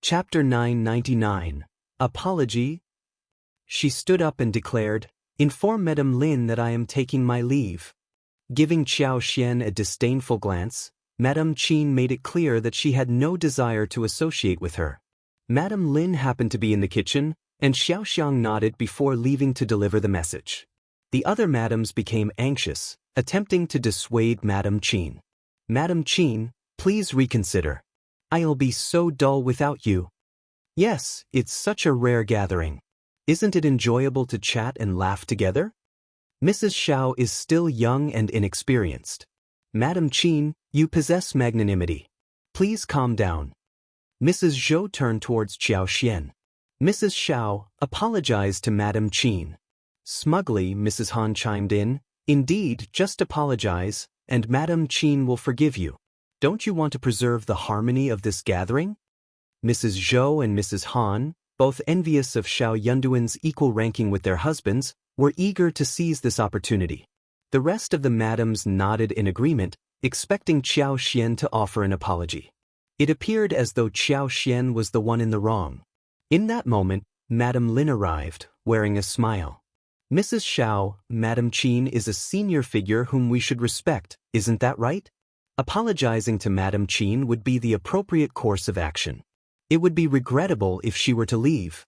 Chapter 999. Apology. She stood up and declared, "Inform Madame Lin that I am taking my leave." Giving Qiao Xian a disdainful glance, Madame Qin made it clear that she had no desire to associate with her. Madame Lin happened to be in the kitchen, and Xiao Xiang nodded before leaving to deliver the message. The other madams became anxious, attempting to dissuade Madame Qin. "Madame Qin, please reconsider. I'll be so dull without you." "Yes, it's such a rare gathering. Isn't it enjoyable to chat and laugh together? Mrs. Xiao is still young and inexperienced. Madame Qin, you possess magnanimity. Please calm down." Mrs. Zhou turned towards Qiao Xian. Mrs. Xiao apologized to Madame Qin. Smugly, Mrs. Han chimed in, "Indeed, just apologize, and Madame Qin will forgive you. Don't you want to preserve the harmony of this gathering?" Mrs. Zhou and Mrs. Han, both envious of Xiao Yunduan's equal ranking with their husbands, were eager to seize this opportunity. The rest of the madams nodded in agreement, expecting Qiao Xian to offer an apology. It appeared as though Qiao Xian was the one in the wrong. In that moment, Madame Lin arrived, wearing a smile. "Mrs. Xiao, Madame Qin is a senior figure whom we should respect, isn't that right? Apologizing to Madame Qin would be the appropriate course of action. It would be regrettable if she were to leave."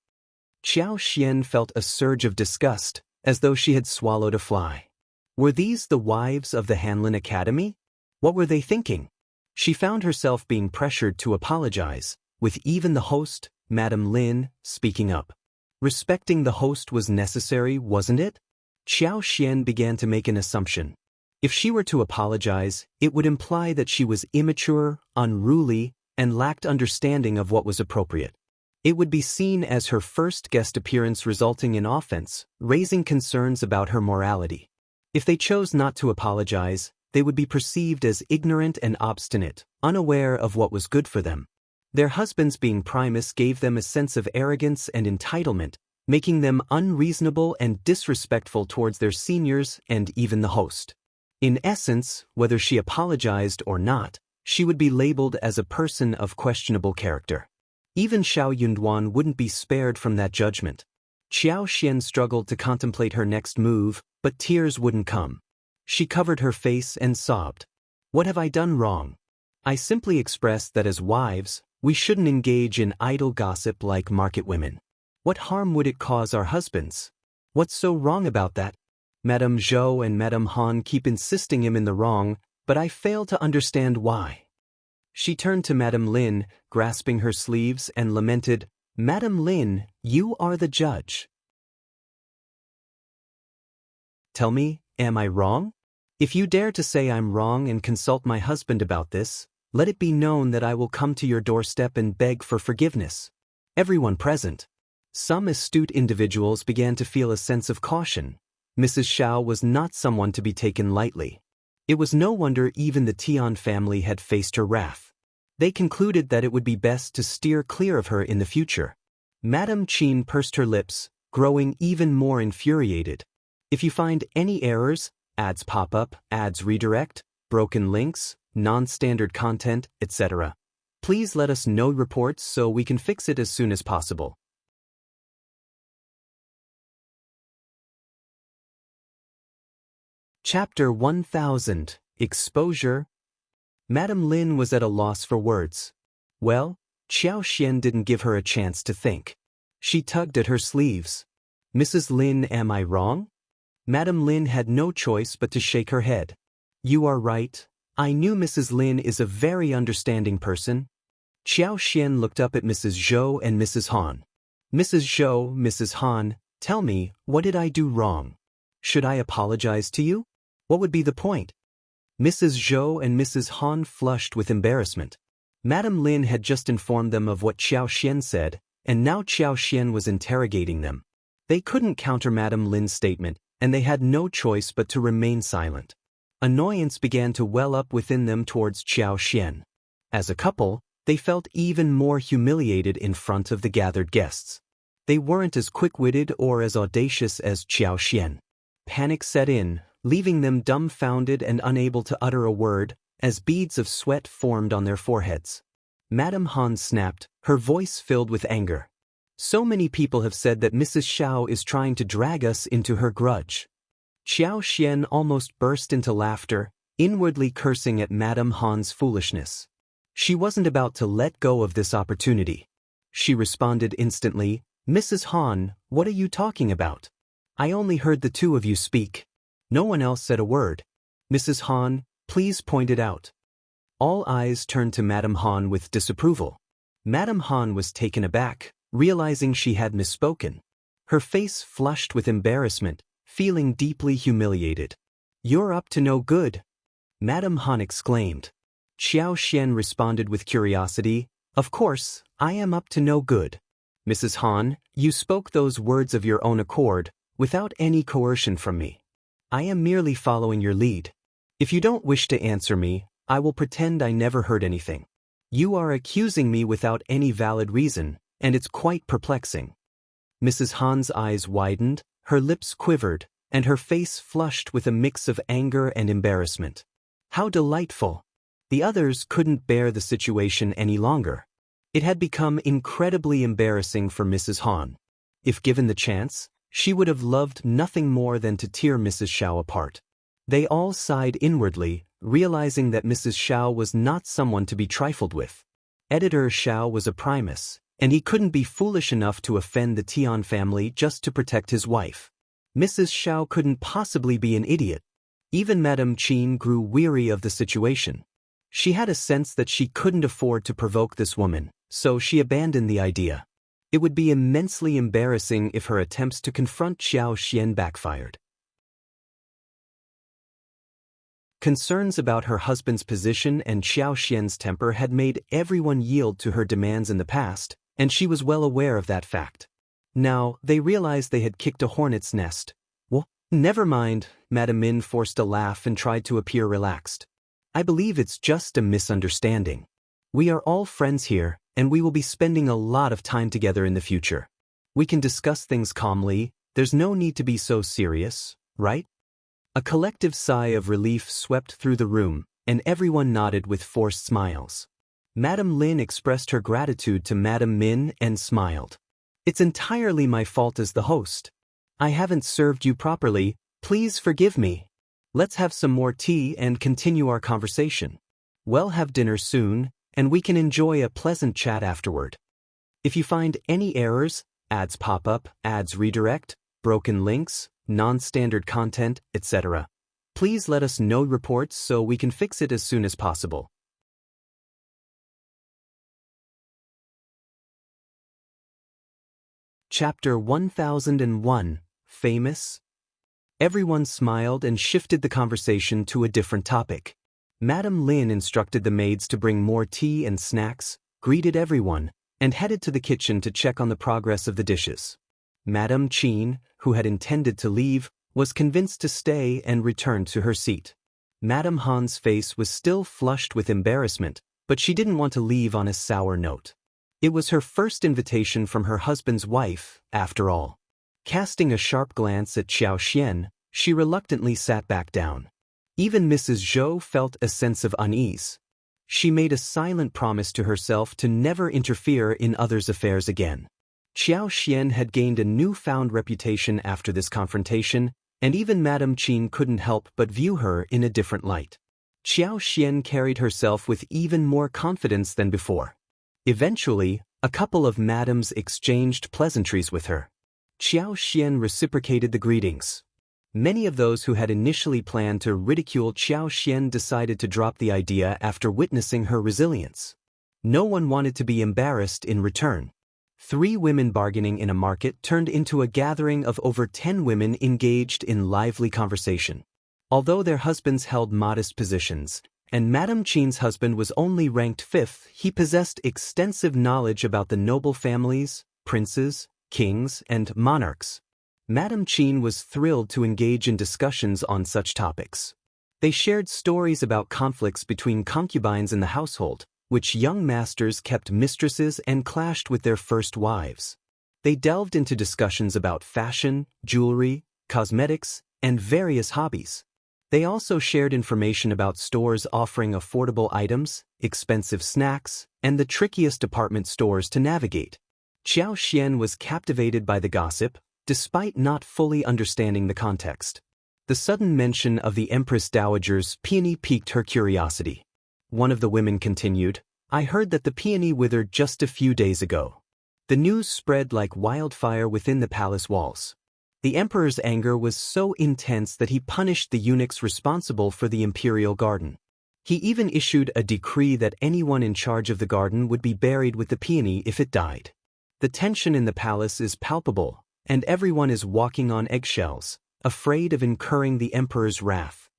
Qiao Xian felt a surge of disgust, as though she had swallowed a fly. Were these the wives of the Hanlin Academy? What were they thinking? She found herself being pressured to apologize, with even the host, Madame Lin, speaking up. Respecting the host was necessary, wasn't it? Qiao Xian began to make an assumption. If she were to apologize, it would imply that she was immature, unruly, and lacked understanding of what was appropriate. It would be seen as her first guest appearance resulting in offense, raising concerns about her morality. If they chose not to apologize, they would be perceived as ignorant and obstinate, unaware of what was good for them. Their husbands being Primus gave them a sense of arrogance and entitlement, making them unreasonable and disrespectful towards their seniors and even the host. In essence, whether she apologized or not, she would be labeled as a person of questionable character. Even Xiao Yunduan wouldn't be spared from that judgment. Qiao Xian struggled to contemplate her next move, but tears wouldn't come. She covered her face and sobbed. What have I done wrong? I simply expressed that as wives, we shouldn't engage in idle gossip like market women. What harm would it cause our husbands? What's so wrong about that? Madame Zhou and Madame Han keep insisting I'm in the wrong, but I fail to understand why. She turned to Madame Lin, grasping her sleeves, and lamented, Madame Lin, you are the judge. Tell me, am I wrong? If you dare to say I'm wrong and consult my husband about this, let it be known that I will come to your doorstep and beg for forgiveness. Everyone present. Some astute individuals began to feel a sense of caution. Mrs. Xiao was not someone to be taken lightly. It was no wonder even the Tian family had faced her wrath. They concluded that it would be best to steer clear of her in the future. Madame Qin pursed her lips, growing even more infuriated. If you find any errors, ads pop up, ads redirect, broken links, non-standard content, etc., please let us know reports so we can fix it as soon as possible. Chapter 1000, Exposure. Madame Lin was at a loss for words. Well, Qiao Xian didn't give her a chance to think. She tugged at her sleeves. Mrs. Lin, am I wrong? Madame Lin had no choice but to shake her head. You are right. I knew Mrs. Lin is a very understanding person. Qiao Xian looked up at Mrs. Zhou and Mrs. Han. Mrs. Zhou, Mrs. Han, tell me, what did I do wrong? Should I apologize to you? What would be the point? Mrs. Zhou and Mrs. Han flushed with embarrassment. Madame Lin had just informed them of what Qiao Xian said, and now Qiao Xian was interrogating them. They couldn't counter Madame Lin's statement, and they had no choice but to remain silent. Annoyance began to well up within them towards Qiao Xian. As a couple, they felt even more humiliated in front of the gathered guests. They weren't as quick-witted or as audacious as Qiao Xian. Panic set in, leaving them dumbfounded and unable to utter a word, as beads of sweat formed on their foreheads. Madame Han snapped, her voice filled with anger. So many people have said that Mrs. Xiao is trying to drag us into her grudge. Qiao Xian almost burst into laughter, inwardly cursing at Madame Han's foolishness. She wasn't about to let go of this opportunity. She responded instantly, Mrs. Han, what are you talking about? I only heard the two of you speak. No one else said a word. Mrs. Han, please point it out. All eyes turned to Madame Han with disapproval. Madame Han was taken aback, realizing she had misspoken. Her face flushed with embarrassment, feeling deeply humiliated. You're up to no good, Madame Han exclaimed. Qiao Xian responded with curiosity, Of course, I am up to no good. Mrs. Han, you spoke those words of your own accord, without any coercion from me. I am merely following your lead. If you don't wish to answer me, I will pretend I never heard anything. You are accusing me without any valid reason, and it's quite perplexing. Mrs. Han's eyes widened, her lips quivered, and her face flushed with a mix of anger and embarrassment. How delightful! The others couldn't bear the situation any longer. It had become incredibly embarrassing for Mrs. Han. If given the chance, she would have loved nothing more than to tear Mrs. Xiao apart. They all sighed inwardly, realizing that Mrs. Xiao was not someone to be trifled with. Editor Xiao was a Primus, and he couldn't be foolish enough to offend the Tian family just to protect his wife. Mrs. Xiao couldn't possibly be an idiot. Even Madame Qin grew weary of the situation. She had a sense that she couldn't afford to provoke this woman, so she abandoned the idea. It would be immensely embarrassing if her attempts to confront Qiao Xian backfired. Concerns about her husband's position and Qiao Xian's temper had made everyone yield to her demands in the past, and she was well aware of that fact. Now, they realized they had kicked a hornet's nest. Well, never mind, Madame Min forced a laugh and tried to appear relaxed. I believe it's just a misunderstanding. We are all friends here, and we will be spending a lot of time together in the future. We can discuss things calmly, there's no need to be so serious, right? A collective sigh of relief swept through the room, and everyone nodded with forced smiles. Madame Lin expressed her gratitude to Madame Min and smiled. "It's entirely my fault as the host. I haven't served you properly, please forgive me. Let's have some more tea and continue our conversation. We'll have dinner soon, and we can enjoy a pleasant chat afterward. If you find any errors, ads pop up, ads redirect, broken links, non-standard content, etc., please let us know reports so we can fix it as soon as possible." Chapter 1001, Famous. Everyone smiled and shifted the conversation to a different topic. Madame Lin instructed the maids to bring more tea and snacks, greeted everyone, and headed to the kitchen to check on the progress of the dishes. Madame Qin, who had intended to leave, was convinced to stay and returned to her seat. Madame Han's face was still flushed with embarrassment, but she didn't want to leave on a sour note. It was her first invitation from her husband's wife, after all. Casting a sharp glance at Qiao Xian, she reluctantly sat back down. Even Mrs. Zhou felt a sense of unease. She made a silent promise to herself to never interfere in others' affairs again. Qiao Xian had gained a newfound reputation after this confrontation, and even Madame Qin couldn't help but view her in a different light. Qiao Xian carried herself with even more confidence than before. Eventually, a couple of madams exchanged pleasantries with her. Qiao Xian reciprocated the greetings. Many of those who had initially planned to ridicule Qiao Xian decided to drop the idea after witnessing her resilience. No one wanted to be embarrassed in return. 3 women bargaining in a market turned into a gathering of over 10 women engaged in lively conversation. Although their husbands held modest positions, and Madame Qin's husband was only ranked 5th, he possessed extensive knowledge about the noble families, princes, kings, and monarchs. Madame Qin was thrilled to engage in discussions on such topics. They shared stories about conflicts between concubines in the household, which young masters kept mistresses and clashed with their first wives. They delved into discussions about fashion, jewelry, cosmetics, and various hobbies. They also shared information about stores offering affordable items, expensive snacks, and the trickiest department stores to navigate. Qiao Xian was captivated by the gossip, despite not fully understanding the context. The sudden mention of the Empress Dowager's peony piqued her curiosity. One of the women continued, "I heard that the peony withered just a few days ago." The news spread like wildfire within the palace walls. The emperor's anger was so intense that he punished the eunuchs responsible for the imperial garden. He even issued a decree that anyone in charge of the garden would be buried with the peony if it died. The tension in the palace is palpable, and everyone is walking on eggshells, afraid of incurring the emperor's wrath.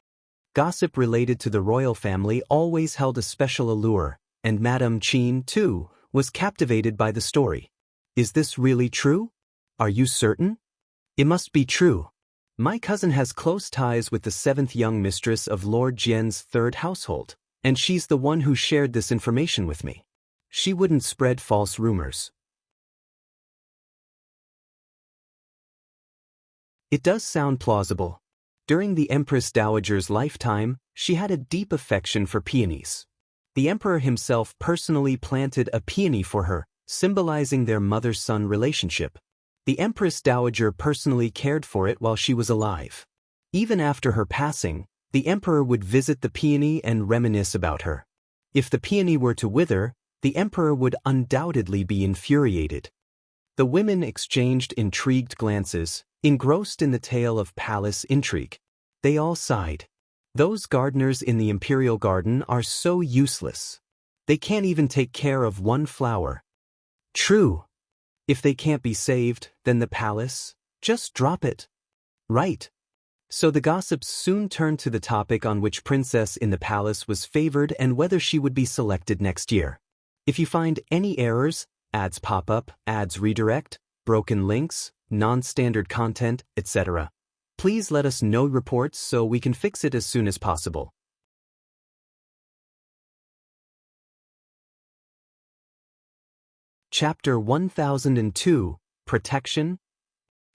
Gossip related to the royal family always held a special allure, and Madame Qin, too, was captivated by the story. "Is this really true? Are you certain?" "It must be true. My cousin has close ties with the 7th young mistress of Lord Jian's 3rd household, and she's the one who shared this information with me. She wouldn't spread false rumors." It does sound plausible. During the Empress Dowager's lifetime, she had a deep affection for peonies. The emperor himself personally planted a peony for her, symbolizing their mother-son relationship. The Empress Dowager personally cared for it while she was alive. Even after her passing, the emperor would visit the peony and reminisce about her. If the peony were to wither, the emperor would undoubtedly be infuriated. The women exchanged intrigued glances, engrossed in the tale of palace intrigue. They all sighed. Those gardeners in the imperial garden are so useless. They can't even take care of one flower. True. If they can't be saved, then the palace? Just drop it. Right. So the gossips soon turned to the topic on which princess in the palace was favored and whether she would be selected next year. If you find any errors, ads pop up, ads redirect, broken links, non-standard content, etc., please let us know reports so we can fix it as soon as possible. Chapter 1002, Protection.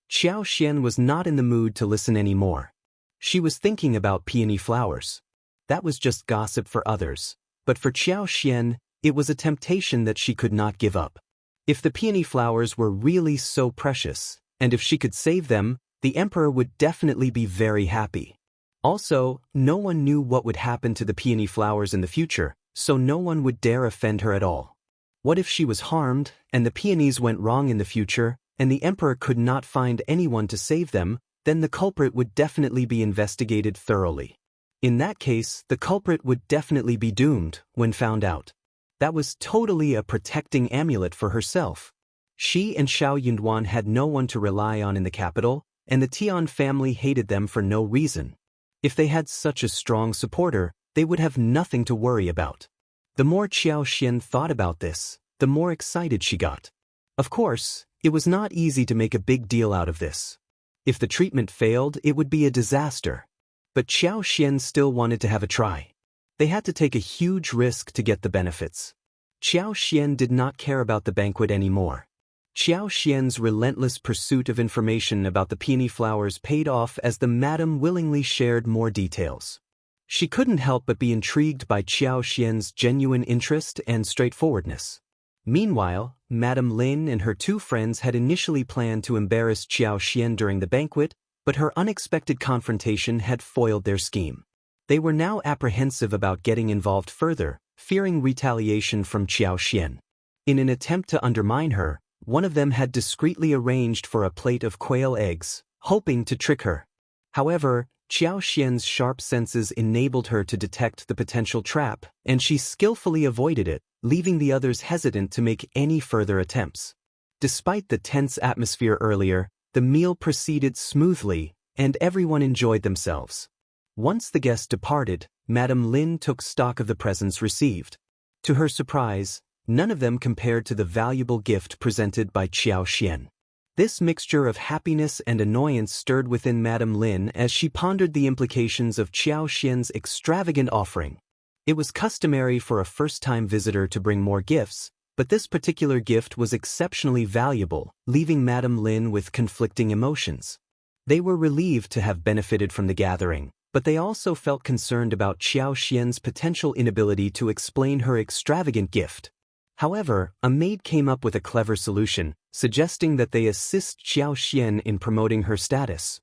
Qiao Xian was not in the mood to listen anymore. She was thinking about peony flowers. That was just gossip for others, but for Qiao Xian, it was a temptation that she could not give up. If the peony flowers were really so precious, and if she could save them, the emperor would definitely be very happy. Also, no one knew what would happen to the peony flowers in the future, so no one would dare offend her at all. What if she was harmed, and the peonies went wrong in the future, and the emperor could not find anyone to save them? Then the culprit would definitely be investigated thoroughly. In that case, the culprit would definitely be doomed when found out. That was totally a protecting amulet for herself. She and Xiao Yunduan had no one to rely on in the capital, and the Tian family hated them for no reason. If they had such a strong supporter, they would have nothing to worry about. The more Qiao Xian thought about this, the more excited she got. Of course, it was not easy to make a big deal out of this. If the treatment failed, it would be a disaster. But Qiao Xian still wanted to have a try. They had to take a huge risk to get the benefits. Qiao Xian did not care about the banquet anymore. Qiao Xian's relentless pursuit of information about the peony flowers paid off as the madam willingly shared more details. She couldn't help but be intrigued by Qiao Xian's genuine interest and straightforwardness. Meanwhile, Madame Lin and her two friends had initially planned to embarrass Qiao Xian during the banquet, but her unexpected confrontation had foiled their scheme. They were now apprehensive about getting involved further, fearing retaliation from Qiao Xian. In an attempt to undermine her, one of them had discreetly arranged for a plate of quail eggs, hoping to trick her. However, Qiao Xian's sharp senses enabled her to detect the potential trap, and she skillfully avoided it, leaving the others hesitant to make any further attempts. Despite the tense atmosphere earlier, the meal proceeded smoothly, and everyone enjoyed themselves. Once the guests departed, Madame Lin took stock of the presents received. To her surprise, none of them compared to the valuable gift presented by Qiao Xian. This mixture of happiness and annoyance stirred within Madame Lin as she pondered the implications of Qiao Xian's extravagant offering. It was customary for a first-time visitor to bring more gifts, but this particular gift was exceptionally valuable, leaving Madame Lin with conflicting emotions. They were relieved to have benefited from the gathering, but they also felt concerned about Qiao Xian's potential inability to explain her extravagant gift. However, a maid came up with a clever solution, suggesting that they assist Qiao Xian in promoting her status.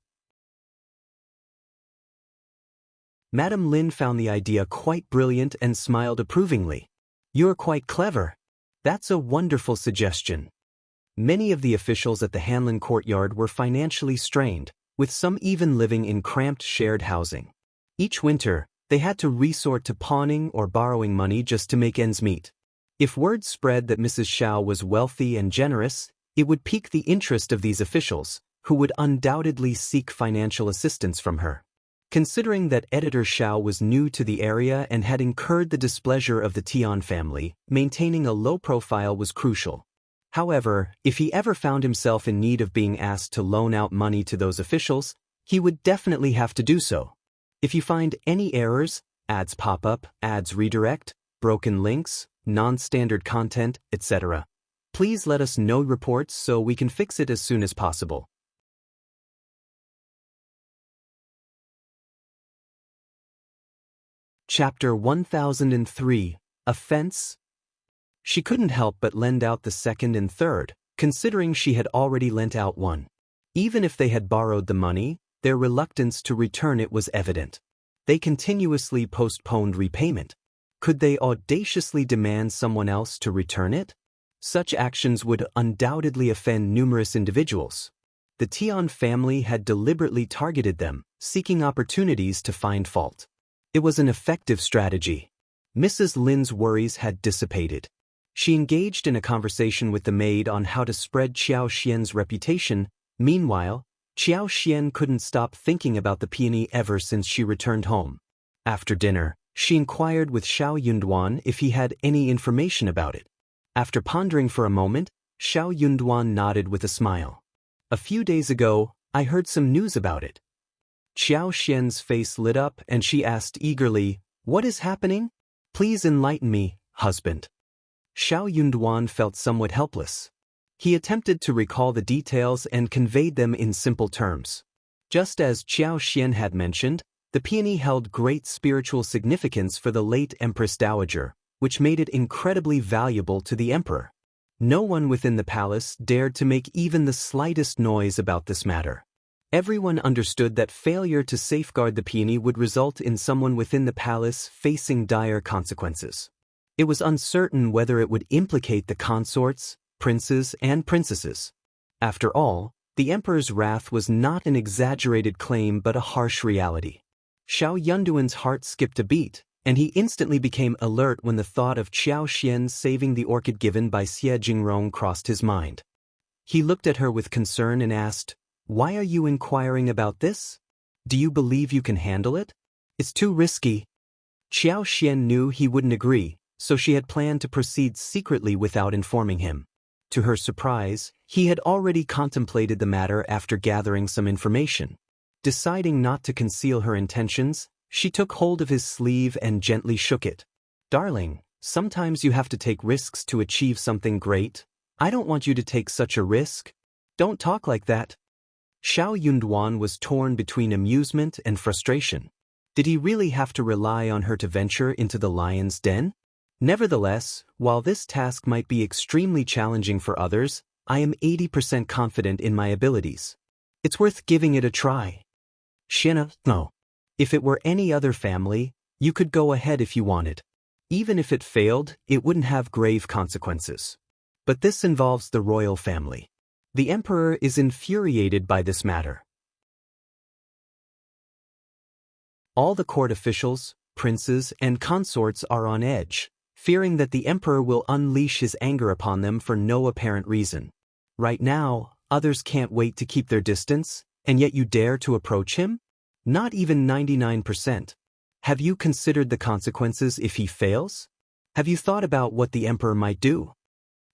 Madame Lin found the idea quite brilliant and smiled approvingly. "You're quite clever. That's a wonderful suggestion." Many of the officials at the Hanlin courtyard were financially strained, with some even living in cramped shared housing. Each winter, they had to resort to pawning or borrowing money just to make ends meet. If word spread that Mrs. Xiao was wealthy and generous, it would pique the interest of these officials, who would undoubtedly seek financial assistance from her. Considering that Editor Xiao was new to the area and had incurred the displeasure of the Tian family, maintaining a low profile was crucial. However, if he ever found himself in need of being asked to loan out money to those officials, he would definitely have to do so. If you find any errors, ads pop up, ads redirect, broken links, non-standard content, etc., please let us know reports so we can fix it as soon as possible. Chapter 1003, Offence. She couldn't help but lend out the second and third, considering she had already lent out one. Even if they had borrowed the money, their reluctance to return it was evident. They continuously postponed repayment. Could they audaciously demand someone else to return it? Such actions would undoubtedly offend numerous individuals. The Tian family had deliberately targeted them, seeking opportunities to find fault. It was an effective strategy. Mrs. Lin's worries had dissipated. She engaged in a conversation with the maid on how to spread Qiao Xian's reputation. Meanwhile, Qiao Xian couldn't stop thinking about the peony ever since she returned home. After dinner, she inquired with Xiao Yunduan if he had any information about it. After pondering for a moment, Xiao Yunduan nodded with a smile. "A few days ago, I heard some news about it." Qiao Xian's face lit up and she asked eagerly, "What is happening? Please enlighten me, husband." Xiao Yunduan felt somewhat helpless. He attempted to recall the details and conveyed them in simple terms. Just as Qiao Xian had mentioned, the peony held great spiritual significance for the late Empress Dowager, which made it incredibly valuable to the emperor. No one within the palace dared to make even the slightest noise about this matter. Everyone understood that failure to safeguard the peony would result in someone within the palace facing dire consequences. It was uncertain whether it would implicate the consorts, princes, and princesses. After all, the emperor's wrath was not an exaggerated claim but a harsh reality. Xiao Yunduan's heart skipped a beat, and he instantly became alert when the thought of Qiao Xian saving the orchid given by Xie Jingrong crossed his mind. He looked at her with concern and asked, "Why are you inquiring about this? Do you believe you can handle it? It's too risky." Qiao Xian knew he wouldn't agree, so she had planned to proceed secretly without informing him. To her surprise, he had already contemplated the matter after gathering some information. Deciding not to conceal her intentions, she took hold of his sleeve and gently shook it. "Darling, sometimes you have to take risks to achieve something great. I don't want you to take such a risk. Don't talk like that." Xiao Yunduan was torn between amusement and frustration. Did he really have to rely on her to venture into the lion's den? Nevertheless, while this task might be extremely challenging for others, I am 80% confident in my abilities. It's worth giving it a try. Xiana, no. If it were any other family, you could go ahead if you wanted. Even if it failed, it wouldn't have grave consequences. But this involves the royal family. The emperor is infuriated by this matter. All the court officials, princes, and consorts are on edge, fearing that the emperor will unleash his anger upon them for no apparent reason. Right now, others can't wait to keep their distance, and yet you dare to approach him? Not even 99%. Have you considered the consequences if he fails? Have you thought about what the emperor might do?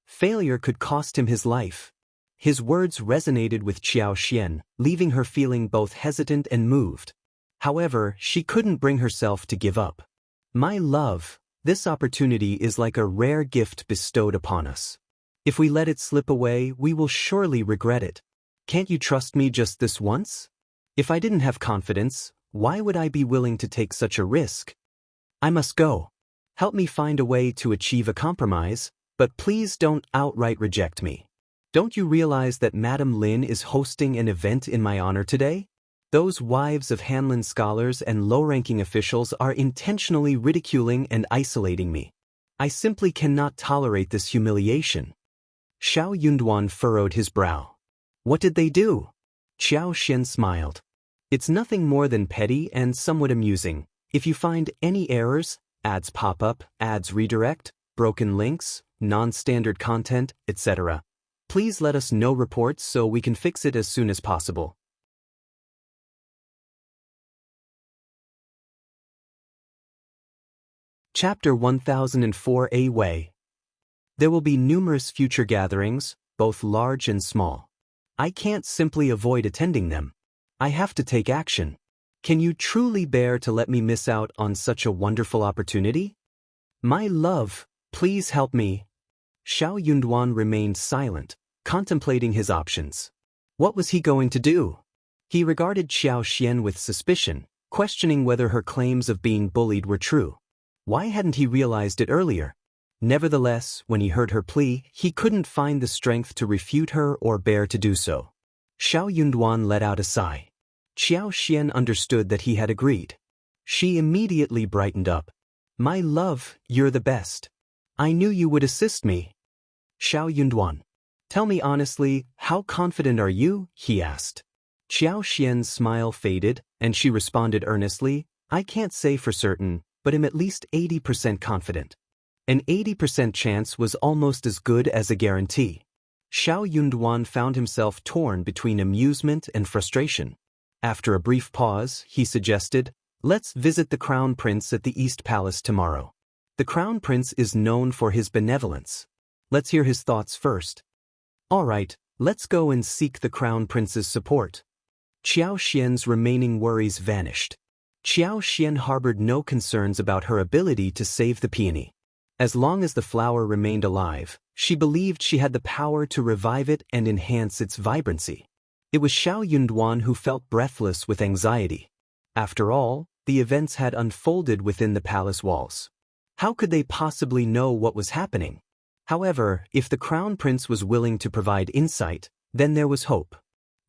Failure could cost him his life. His words resonated with Qiao Xian, leaving her feeling both hesitant and moved. However, she couldn't bring herself to give up. "My love, this opportunity is like a rare gift bestowed upon us. If we let it slip away, we will surely regret it. Can't you trust me just this once? If I didn't have confidence, why would I be willing to take such a risk? I must go. Help me find a way to achieve a compromise, but please don't outright reject me. Don't you realize that Madame Lin is hosting an event in my honor today? Those wives of Hanlin scholars and low-ranking officials are intentionally ridiculing and isolating me. I simply cannot tolerate this humiliation." Xiao Yunduan furrowed his brow. "What did they do?" Qiao Xian smiled. "It's nothing more than petty and somewhat amusing. If you find any errors, ads pop up, ads redirect, broken links, non-standard content, etc., please let us know reports so we can fix it as soon as possible." Chapter 1004 A Way. There will be numerous future gatherings, both large and small. I can't simply avoid attending them. I have to take action. Can you truly bear to let me miss out on such a wonderful opportunity? My love, please help me. Xiao Yunduan remained silent, contemplating his options. What was he going to do? He regarded Qiao Xian with suspicion, questioning whether her claims of being bullied were true. Why hadn't he realized it earlier? Nevertheless, when he heard her plea, he couldn't find the strength to refute her or bear to do so. Xiao Yunduan let out a sigh. Qiao Xian understood that he had agreed. She immediately brightened up. My love, you're the best. I knew you would assist me. Xiao Yunduan. Tell me honestly, how confident are you? He asked. Qiao Xian's smile faded, and she responded earnestly, I can't say for certain, but am at least 80% confident. An 80% chance was almost as good as a guarantee. Xiao Yunduan found himself torn between amusement and frustration. After a brief pause, he suggested, let's visit the Crown Prince at the East Palace tomorrow. The Crown Prince is known for his benevolence. Let's hear his thoughts first. All right, let's go and seek the Crown Prince's support. Qiao Xian's remaining worries vanished. Qiao Xian harbored no concerns about her ability to save the peony. As long as the flower remained alive, she believed she had the power to revive it and enhance its vibrancy. It was Xiao Yunduan who felt breathless with anxiety. After all, the events had unfolded within the palace walls. How could they possibly know what was happening? However, if the Crown Prince was willing to provide insight, then there was hope.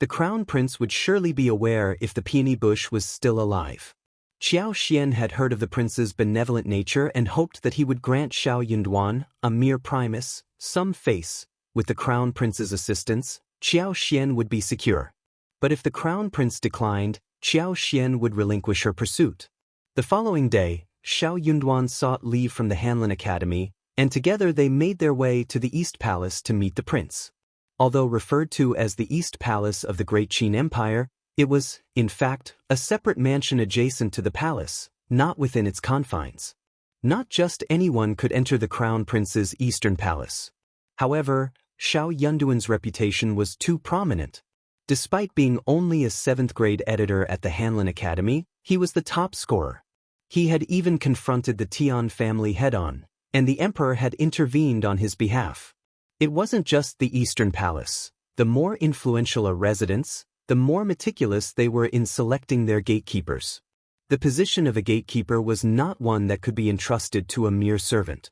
The Crown Prince would surely be aware if the peony bush was still alive. Qiao Xian had heard of the prince's benevolent nature and hoped that he would grant Xiao Yunduan, a mere Primus, some face. With the Crown Prince's assistance, Qiao Xian would be secure. But if the Crown Prince declined, Qiao Xian would relinquish her pursuit. The following day, Xiao Yunduan sought leave from the Hanlin Academy, and together they made their way to the East Palace to meet the prince. Although referred to as the East Palace of the Great Qin Empire, it was, in fact, a separate mansion adjacent to the palace, not within its confines. Not just anyone could enter the Crown Prince's Eastern Palace. However, Xiao Yunduan's reputation was too prominent. Despite being only a 7th-grade editor at the Hanlin Academy, he was the top scorer. He had even confronted the Tian family head-on, and the emperor had intervened on his behalf. It wasn't just the Eastern Palace. The more influential a residence, the more meticulous they were in selecting their gatekeepers. The position of a gatekeeper was not one that could be entrusted to a mere servant.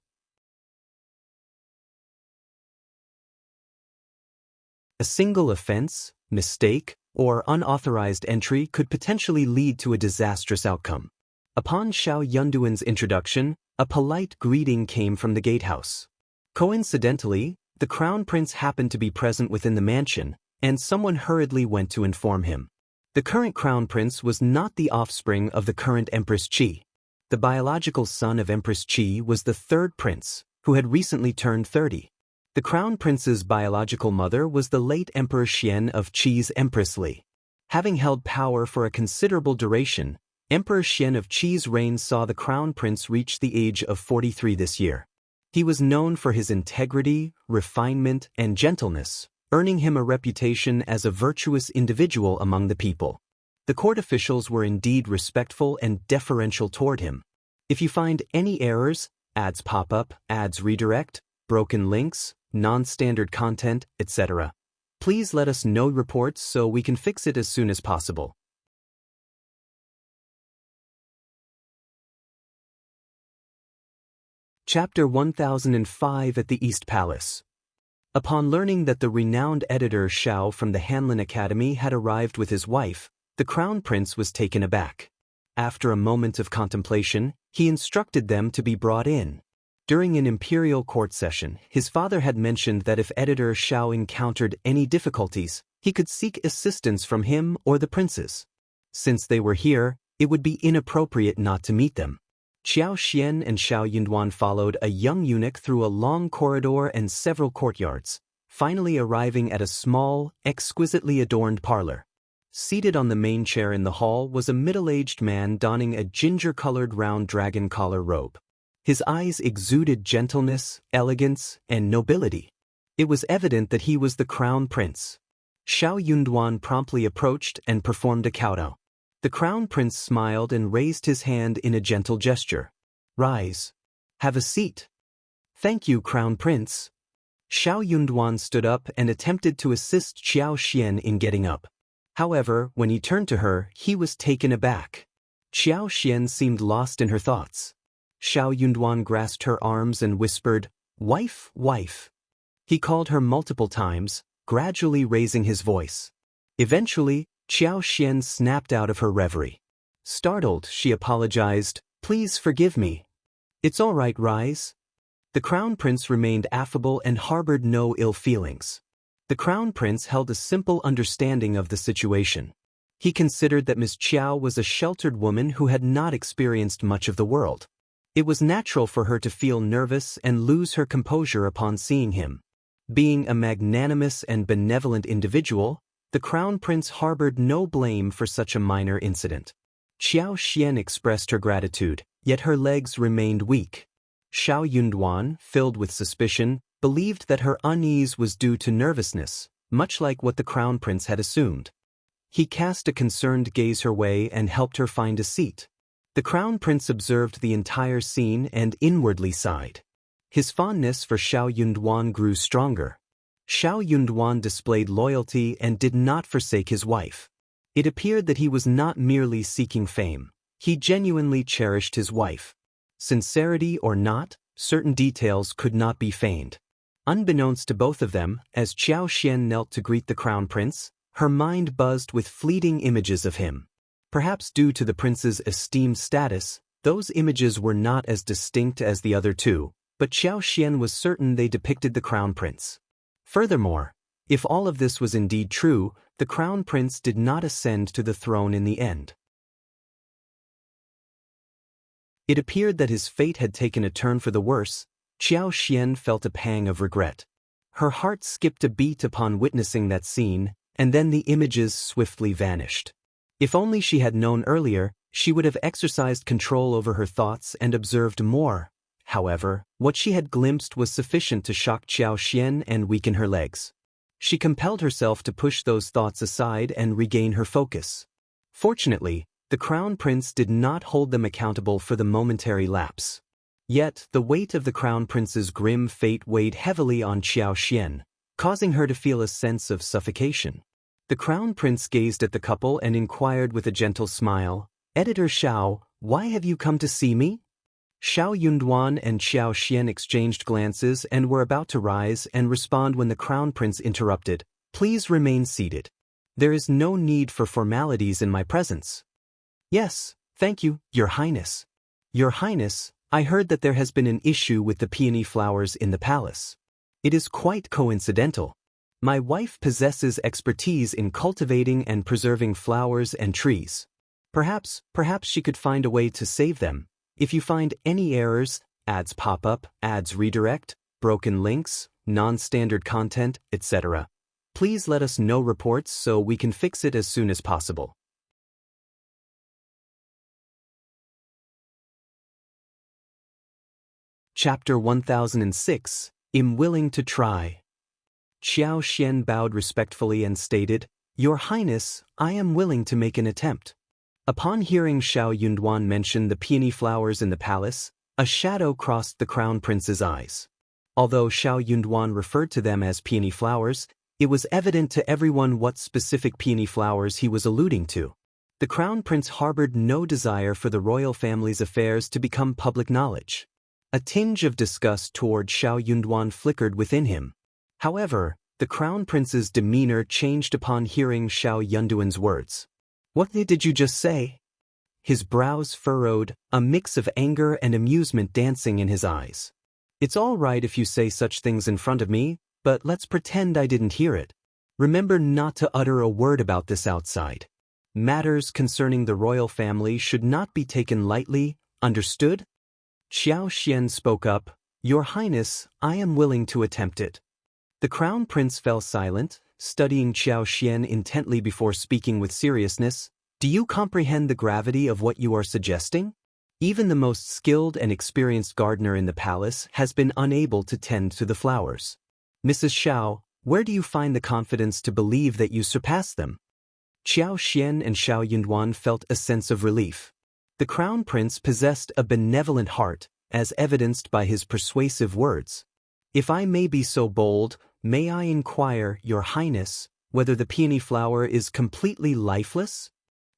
A single offense, mistake, or unauthorized entry could potentially lead to a disastrous outcome. Upon Xiao Yunduan's introduction, a polite greeting came from the gatehouse. Coincidentally, the Crown Prince happened to be present within the mansion, and someone hurriedly went to inform him. The current Crown Prince was not the offspring of the current Empress Qi. The biological son of Empress Qi was the 3rd prince, who had recently turned 30. The Crown Prince's biological mother was the late Emperor Xian of Qi's Empress Li. Having held power for a considerable duration, Emperor Xian of Qi's reign saw the Crown Prince reach the age of 43 this year. He was known for his integrity, refinement, and gentleness, earning him a reputation as a virtuous individual among the people. The court officials were indeed respectful and deferential toward him. If you find any errors, ads pop up, ads redirect, broken links, non-standard content, etc., please let us know reports so we can fix it as soon as possible. Chapter 1005 at the East Palace. Upon learning that the renowned editor Xiao from the Hanlin Academy had arrived with his wife, the Crown Prince was taken aback. After a moment of contemplation, he instructed them to be brought in. During an imperial court session, his father had mentioned that if editor Xiao encountered any difficulties, he could seek assistance from him or the princes. Since they were here, it would be inappropriate not to meet them. Qiao Xian and Xiao Yunduan followed a young eunuch through a long corridor and several courtyards, finally arriving at a small, exquisitely adorned parlor. Seated on the main chair in the hall was a middle-aged man donning a ginger-colored round dragon collar robe. His eyes exuded gentleness, elegance, and nobility. It was evident that he was the Crown Prince. Xiao Yunduan promptly approached and performed a kowtow. The Crown Prince smiled and raised his hand in a gentle gesture. "Rise. Have a seat." "Thank you, Crown Prince." Xiao Yunduan stood up and attempted to assist Qiao Xian in getting up. However, when he turned to her, he was taken aback. Qiao Xian seemed lost in her thoughts. Xiao Yunduan grasped her arms and whispered, "Wife, wife." He called her multiple times, gradually raising his voice. Eventually, Qiao Xian snapped out of her reverie. Startled, she apologized, "Please forgive me." "It's all right, rise." The Crown Prince remained affable and harbored no ill feelings. The Crown Prince held a simple understanding of the situation. He considered that Miss Qiao was a sheltered woman who had not experienced much of the world. It was natural for her to feel nervous and lose her composure upon seeing him. Being a magnanimous and benevolent individual, the Crown Prince harbored no blame for such a minor incident. Qiao Xian expressed her gratitude, yet her legs remained weak. Xiao Yunduan, filled with suspicion, believed that her unease was due to nervousness, much like what the Crown Prince had assumed. He cast a concerned gaze her way and helped her find a seat. The Crown Prince observed the entire scene and inwardly sighed. His fondness for Xiao Yunduan grew stronger. Xiao Yunduan displayed loyalty and did not forsake his wife. It appeared that he was not merely seeking fame. He genuinely cherished his wife. Sincerity or not, certain details could not be feigned. Unbeknownst to both of them, as Qiao Xian knelt to greet the crown prince, her mind buzzed with fleeting images of him. Perhaps due to the prince's esteemed status, those images were not as distinct as the other two, but Qiao Xian was certain they depicted the crown prince. Furthermore, if all of this was indeed true, the crown prince did not ascend to the throne in the end. It appeared that his fate had taken a turn for the worse. Qiao Xian felt a pang of regret. Her heart skipped a beat upon witnessing that scene, and then the images swiftly vanished. If only she had known earlier, she would have exercised control over her thoughts and observed more. However, what she had glimpsed was sufficient to shock Qiao Xian and weaken her legs. She compelled herself to push those thoughts aside and regain her focus. Fortunately, the crown prince did not hold them accountable for the momentary lapse. Yet, the weight of the crown prince's grim fate weighed heavily on Qiao Xian, causing her to feel a sense of suffocation. The crown prince gazed at the couple and inquired with a gentle smile, "Editor Xiao, why have you come to see me?" Xiao Yunduan and Qiao Xian exchanged glances and were about to rise and respond when the crown prince interrupted, "Please remain seated. There is no need for formalities in my presence." "Yes, thank you, Your Highness." "Your Highness, I heard that there has been an issue with the peony flowers in the palace. It is quite coincidental. My wife possesses expertise in cultivating and preserving flowers and trees. Perhaps she could find a way to save them. If you find any errors, ads pop up, ads redirect, broken links, non-standard content, etc., please let us know reports so we can fix it as soon as possible." Chapter 1006, I'm Willing to Try. Qiao Xian bowed respectfully and stated, "Your Highness, I am willing to make an attempt." Upon hearing Xiao Yunduan mention the peony flowers in the palace, a shadow crossed the crown prince's eyes. Although Xiao Yunduan referred to them as peony flowers, it was evident to everyone what specific peony flowers he was alluding to. The crown prince harbored no desire for the royal family's affairs to become public knowledge. A tinge of disgust toward Xiao Yunduan flickered within him. However, the crown prince's demeanor changed upon hearing Xiao Yunduan's words. "What did you just say?" His brows furrowed, a mix of anger and amusement dancing in his eyes. "It's all right if you say such things in front of me, but let's pretend I didn't hear it. Remember not to utter a word about this outside. Matters concerning the royal family should not be taken lightly, understood?" Qiao Xian spoke up, "Your Highness, I am willing to attempt it." The crown prince fell silent, studying Qiao Xian intently before speaking with seriousness. "Do you comprehend the gravity of what you are suggesting? Even the most skilled and experienced gardener in the palace has been unable to tend to the flowers. Mrs. Xiao, where do you find the confidence to believe that you surpass them?" Qiao Xian and Xiao Yunduan felt a sense of relief. The crown prince possessed a benevolent heart, as evidenced by his persuasive words. "If I may be so bold, may I inquire, Your Highness, whether the peony flower is completely lifeless?"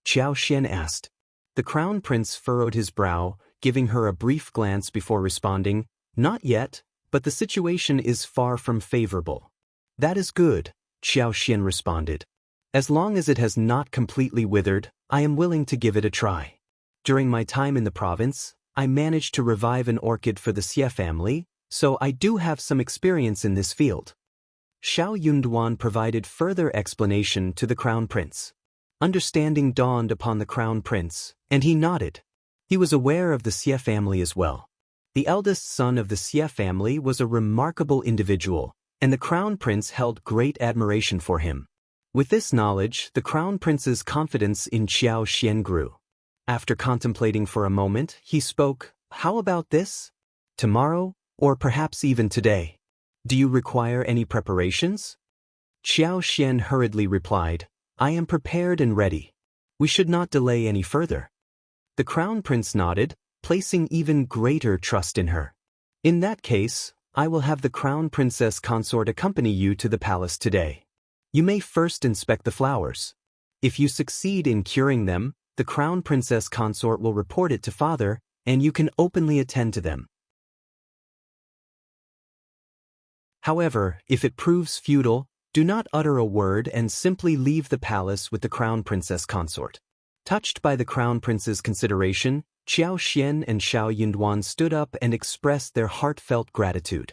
Qiao Xian asked. The crown prince furrowed his brow, giving her a brief glance before responding, "Not yet, but the situation is far from favorable." "That is good," Qiao Xian responded. "As long as it has not completely withered, I am willing to give it a try. During my time in the province, I managed to revive an orchid for the Xie family, so I do have some experience in this field." Xiao Yunduan provided further explanation to the crown prince. Understanding dawned upon the crown prince, and he nodded. He was aware of the Xie family as well. The eldest son of the Xie family was a remarkable individual, and the crown prince held great admiration for him. With this knowledge, the crown prince's confidence in Qiao Xian grew. After contemplating for a moment, he spoke, "How about this? Tomorrow, or perhaps even today? Do you require any preparations?" Qiao Xian hurriedly replied, "I am prepared and ready. We should not delay any further." The crown prince nodded, placing even greater trust in her. "In that case, I will have the Crown Princess Consort accompany you to the palace today. You may first inspect the flowers. If you succeed in curing them, the Crown Princess Consort will report it to Father, and you can openly attend to them. However, if it proves futile, do not utter a word and simply leave the palace with the Crown Princess Consort. Touched by the Crown Prince's consideration, Qiao Xian and Xiao Yunduan stood up and expressed their heartfelt gratitude.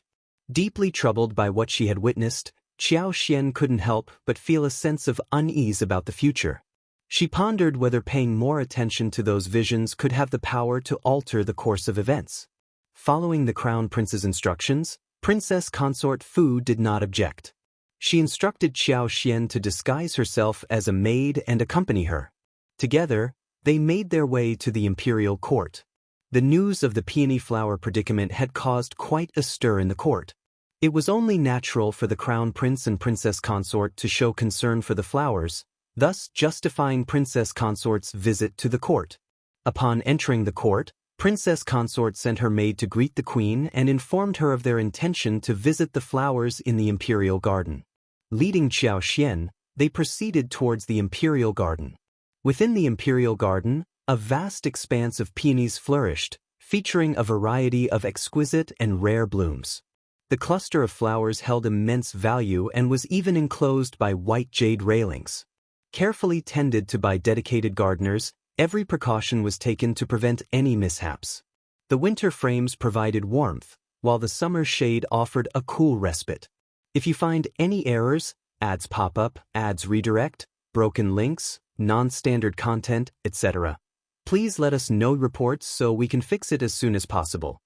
Deeply troubled by what she had witnessed, Qiao Xian couldn't help but feel a sense of unease about the future. She pondered whether paying more attention to those visions could have the power to alter the course of events. Following the Crown Prince's instructions, Princess Consort Fu did not object. She instructed Qiao Xian to disguise herself as a maid and accompany her. Together, they made their way to the imperial court. The news of the peony flower predicament had caused quite a stir in the court. It was only natural for the Crown Prince and Princess Consort to show concern for the flowers, thus justifying Princess Consort's visit to the court. Upon entering the court, Princess Consort sent her maid to greet the queen and informed her of their intention to visit the flowers in the imperial garden. Leading Qiao Xian, they proceeded towards the imperial garden. Within the imperial garden, a vast expanse of peonies flourished, featuring a variety of exquisite and rare blooms. The cluster of flowers held immense value and was even enclosed by white jade railings. Carefully tended to by dedicated gardeners, every precaution was taken to prevent any mishaps. The winter frames provided warmth, while the summer shade offered a cool respite. If you find any errors, ads pop up, ads redirect, broken links, non-standard content, etc., please let us know reports so we can fix it as soon as possible.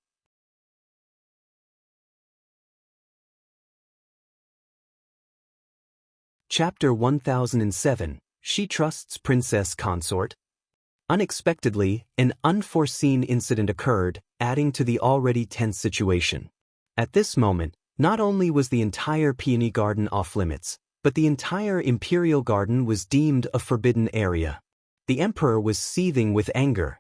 Chapter 1007, She Trusts Princess Consort. Unexpectedly, an unforeseen incident occurred, adding to the already tense situation. At this moment, not only was the entire peony garden off-limits, but the entire imperial garden was deemed a forbidden area. The emperor was seething with anger.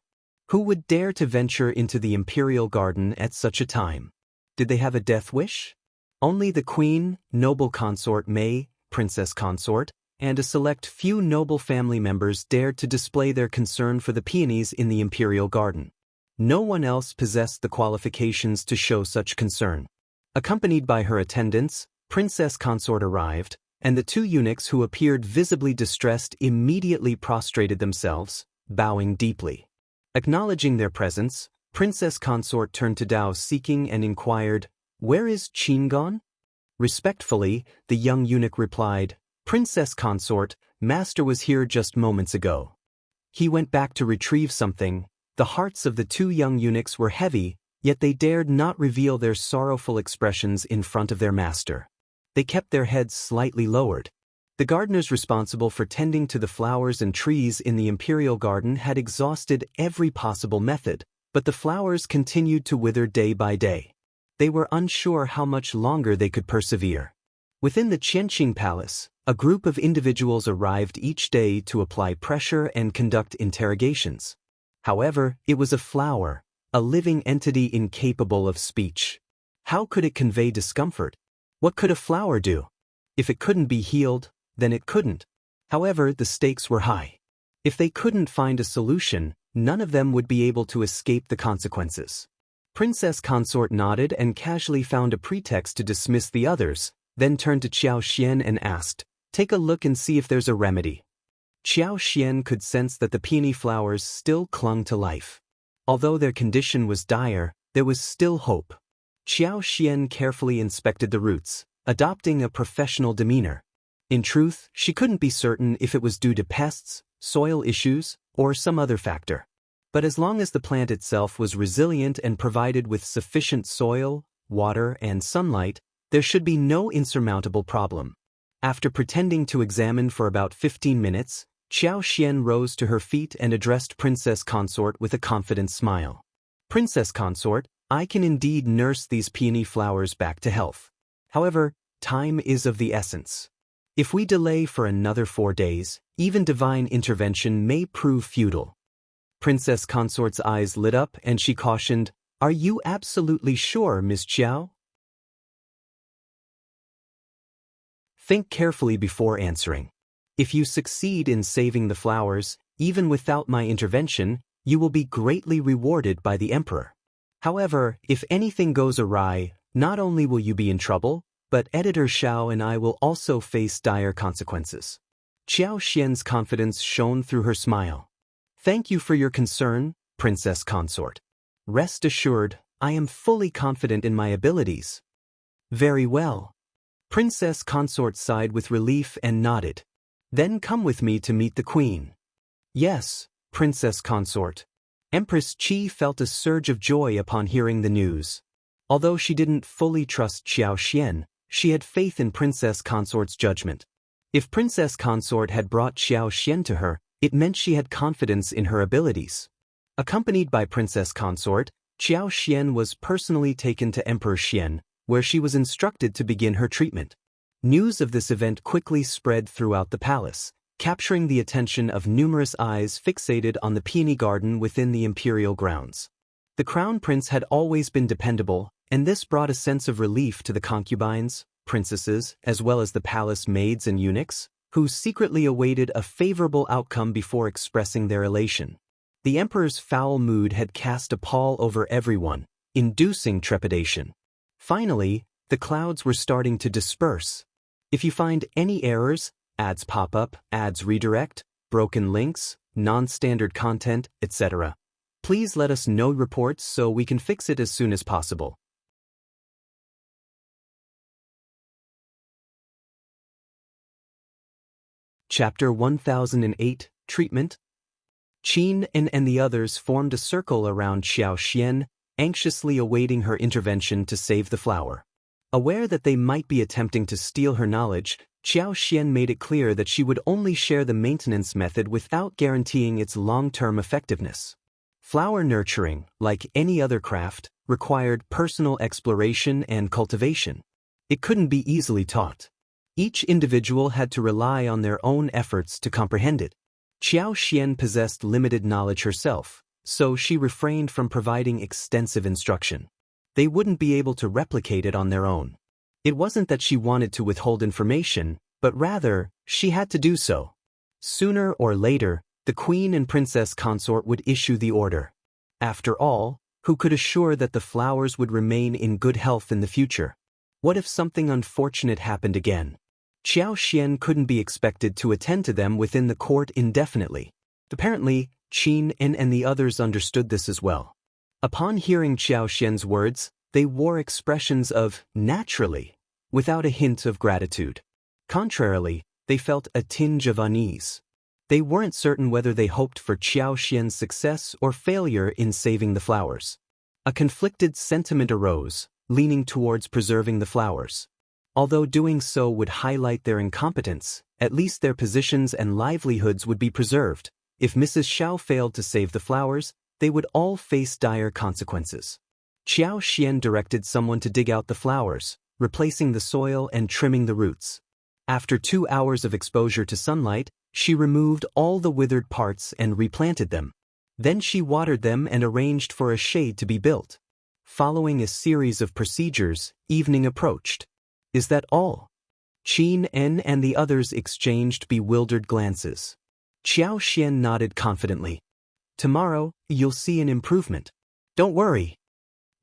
Who would dare to venture into the imperial garden at such a time? Did they have a death wish? Only the queen, noble consort May, Princess Consort, and a select few noble family members dared to display their concern for the peonies in the imperial garden. No one else possessed the qualifications to show such concern. Accompanied by her attendants, Princess Consort arrived, and the two eunuchs who appeared visibly distressed immediately prostrated themselves, bowing deeply. Acknowledging their presence, Princess Consort turned to Dao seeking and inquired, "Where is Qin gone?" Respectfully, the young eunuch replied, "Princess Consort, Master was here just moments ago." He went back to retrieve something. The hearts of the two young eunuchs were heavy, yet they dared not reveal their sorrowful expressions in front of their master. They kept their heads slightly lowered. The gardeners responsible for tending to the flowers and trees in the imperial garden had exhausted every possible method, but the flowers continued to wither day by day. They were unsure how much longer they could persevere. Within the Qianqing Palace, a group of individuals arrived each day to apply pressure and conduct interrogations. However, it was a flower, a living entity incapable of speech. How could it convey discomfort? What could a flower do? If it couldn't be healed, then it couldn't. However, the stakes were high. If they couldn't find a solution, none of them would be able to escape the consequences. Princess Consort nodded and casually found a pretext to dismiss the others, then turned to Qiao Xian and asked, "Take a look and see if there's a remedy." Qiao Xian could sense that the peony flowers still clung to life. Although their condition was dire, there was still hope. Qiao Xian carefully inspected the roots, adopting a professional demeanor. In truth, she couldn't be certain if it was due to pests, soil issues, or some other factor. But as long as the plant itself was resilient and provided with sufficient soil, water, and sunlight, there should be no insurmountable problem. After pretending to examine for about 15 minutes, Qiao Xian rose to her feet and addressed Princess Consort with a confident smile. "Princess Consort, I can indeed nurse these peony flowers back to health. However, time is of the essence. If we delay for another 4 days, even divine intervention may prove futile." Princess Consort's eyes lit up and she cautioned, "Are you absolutely sure, Miss Qiao?" Think carefully before answering. If you succeed in saving the flowers, even without my intervention, you will be greatly rewarded by the emperor. However, if anything goes awry, not only will you be in trouble, but Editor Qiao and I will also face dire consequences. Qiao Xian's confidence shone through her smile. Thank you for your concern, Princess Consort. Rest assured, I am fully confident in my abilities. Very well. Princess Consort sighed with relief and nodded. Then come with me to meet the queen. Yes, Princess Consort. Empress Qi felt a surge of joy upon hearing the news. Although she didn't fully trust Qiao Xian, she had faith in Princess Consort's judgment. If Princess Consort had brought Qiao Xian to her, it meant she had confidence in her abilities. Accompanied by Princess Consort, Qiao Xian was personally taken to Emperor Xian, where she was instructed to begin her treatment. News of this event quickly spread throughout the palace, capturing the attention of numerous eyes fixated on the peony garden within the imperial grounds. The crown prince had always been dependable, and this brought a sense of relief to the concubines, princesses, as well as the palace maids and eunuchs, who secretly awaited a favorable outcome before expressing their elation. The emperor's foul mood had cast a pall over everyone, inducing trepidation. Finally, the clouds were starting to disperse. If you find any errors, ads pop up, ads redirect, broken links, non-standard content, etc., please let us know reports so we can fix it as soon as possible. Chapter 1008, Treatment. Qin and the others formed a circle around Qiao Xian, anxiously awaiting her intervention to save the flower. Aware that they might be attempting to steal her knowledge, Qiao Xian made it clear that she would only share the maintenance method without guaranteeing its long-term effectiveness. Flower nurturing, like any other craft, required personal exploration and cultivation. It couldn't be easily taught. Each individual had to rely on their own efforts to comprehend it. Qiao Xian possessed limited knowledge herself, so she refrained from providing extensive instruction. They wouldn't be able to replicate it on their own. It wasn't that she wanted to withhold information, but rather, she had to do so. Sooner or later, the queen and princess consort would issue the order. After all, who could assure that the flowers would remain in good health in the future? What if something unfortunate happened again? Qiao Xian couldn't be expected to attend to them within the court indefinitely. Apparently, Qin and the others understood this as well. Upon hearing Qiao Xian's words, they wore expressions of naturally, without a hint of gratitude. Contrarily, they felt a tinge of unease. They weren't certain whether they hoped for Qiao Xian's success or failure in saving the flowers. A conflicted sentiment arose, leaning towards preserving the flowers. Although doing so would highlight their incompetence, at least their positions and livelihoods would be preserved. If Mrs. Xiao failed to save the flowers, they would all face dire consequences. Qiao Xian directed someone to dig out the flowers, replacing the soil and trimming the roots. After 2 hours of exposure to sunlight, she removed all the withered parts and replanted them. Then she watered them and arranged for a shade to be built. Following a series of procedures, evening approached. Is that all? Qin and the others exchanged bewildered glances. Qiao Xian nodded confidently. Tomorrow, you'll see an improvement. Don't worry.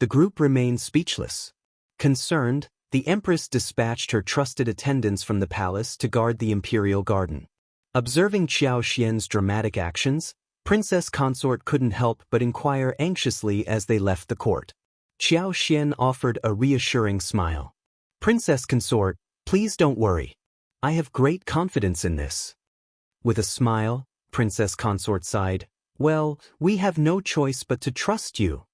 The group remained speechless. Concerned, the Empress dispatched her trusted attendants from the palace to guard the imperial garden. Observing Qiao Xian's dramatic actions, Princess Consort couldn't help but inquire anxiously as they left the court. Qiao Xian offered a reassuring smile. Princess Consort, please don't worry. I have great confidence in this. With a smile, Princess Consort sighed. Well, we have no choice but to trust you.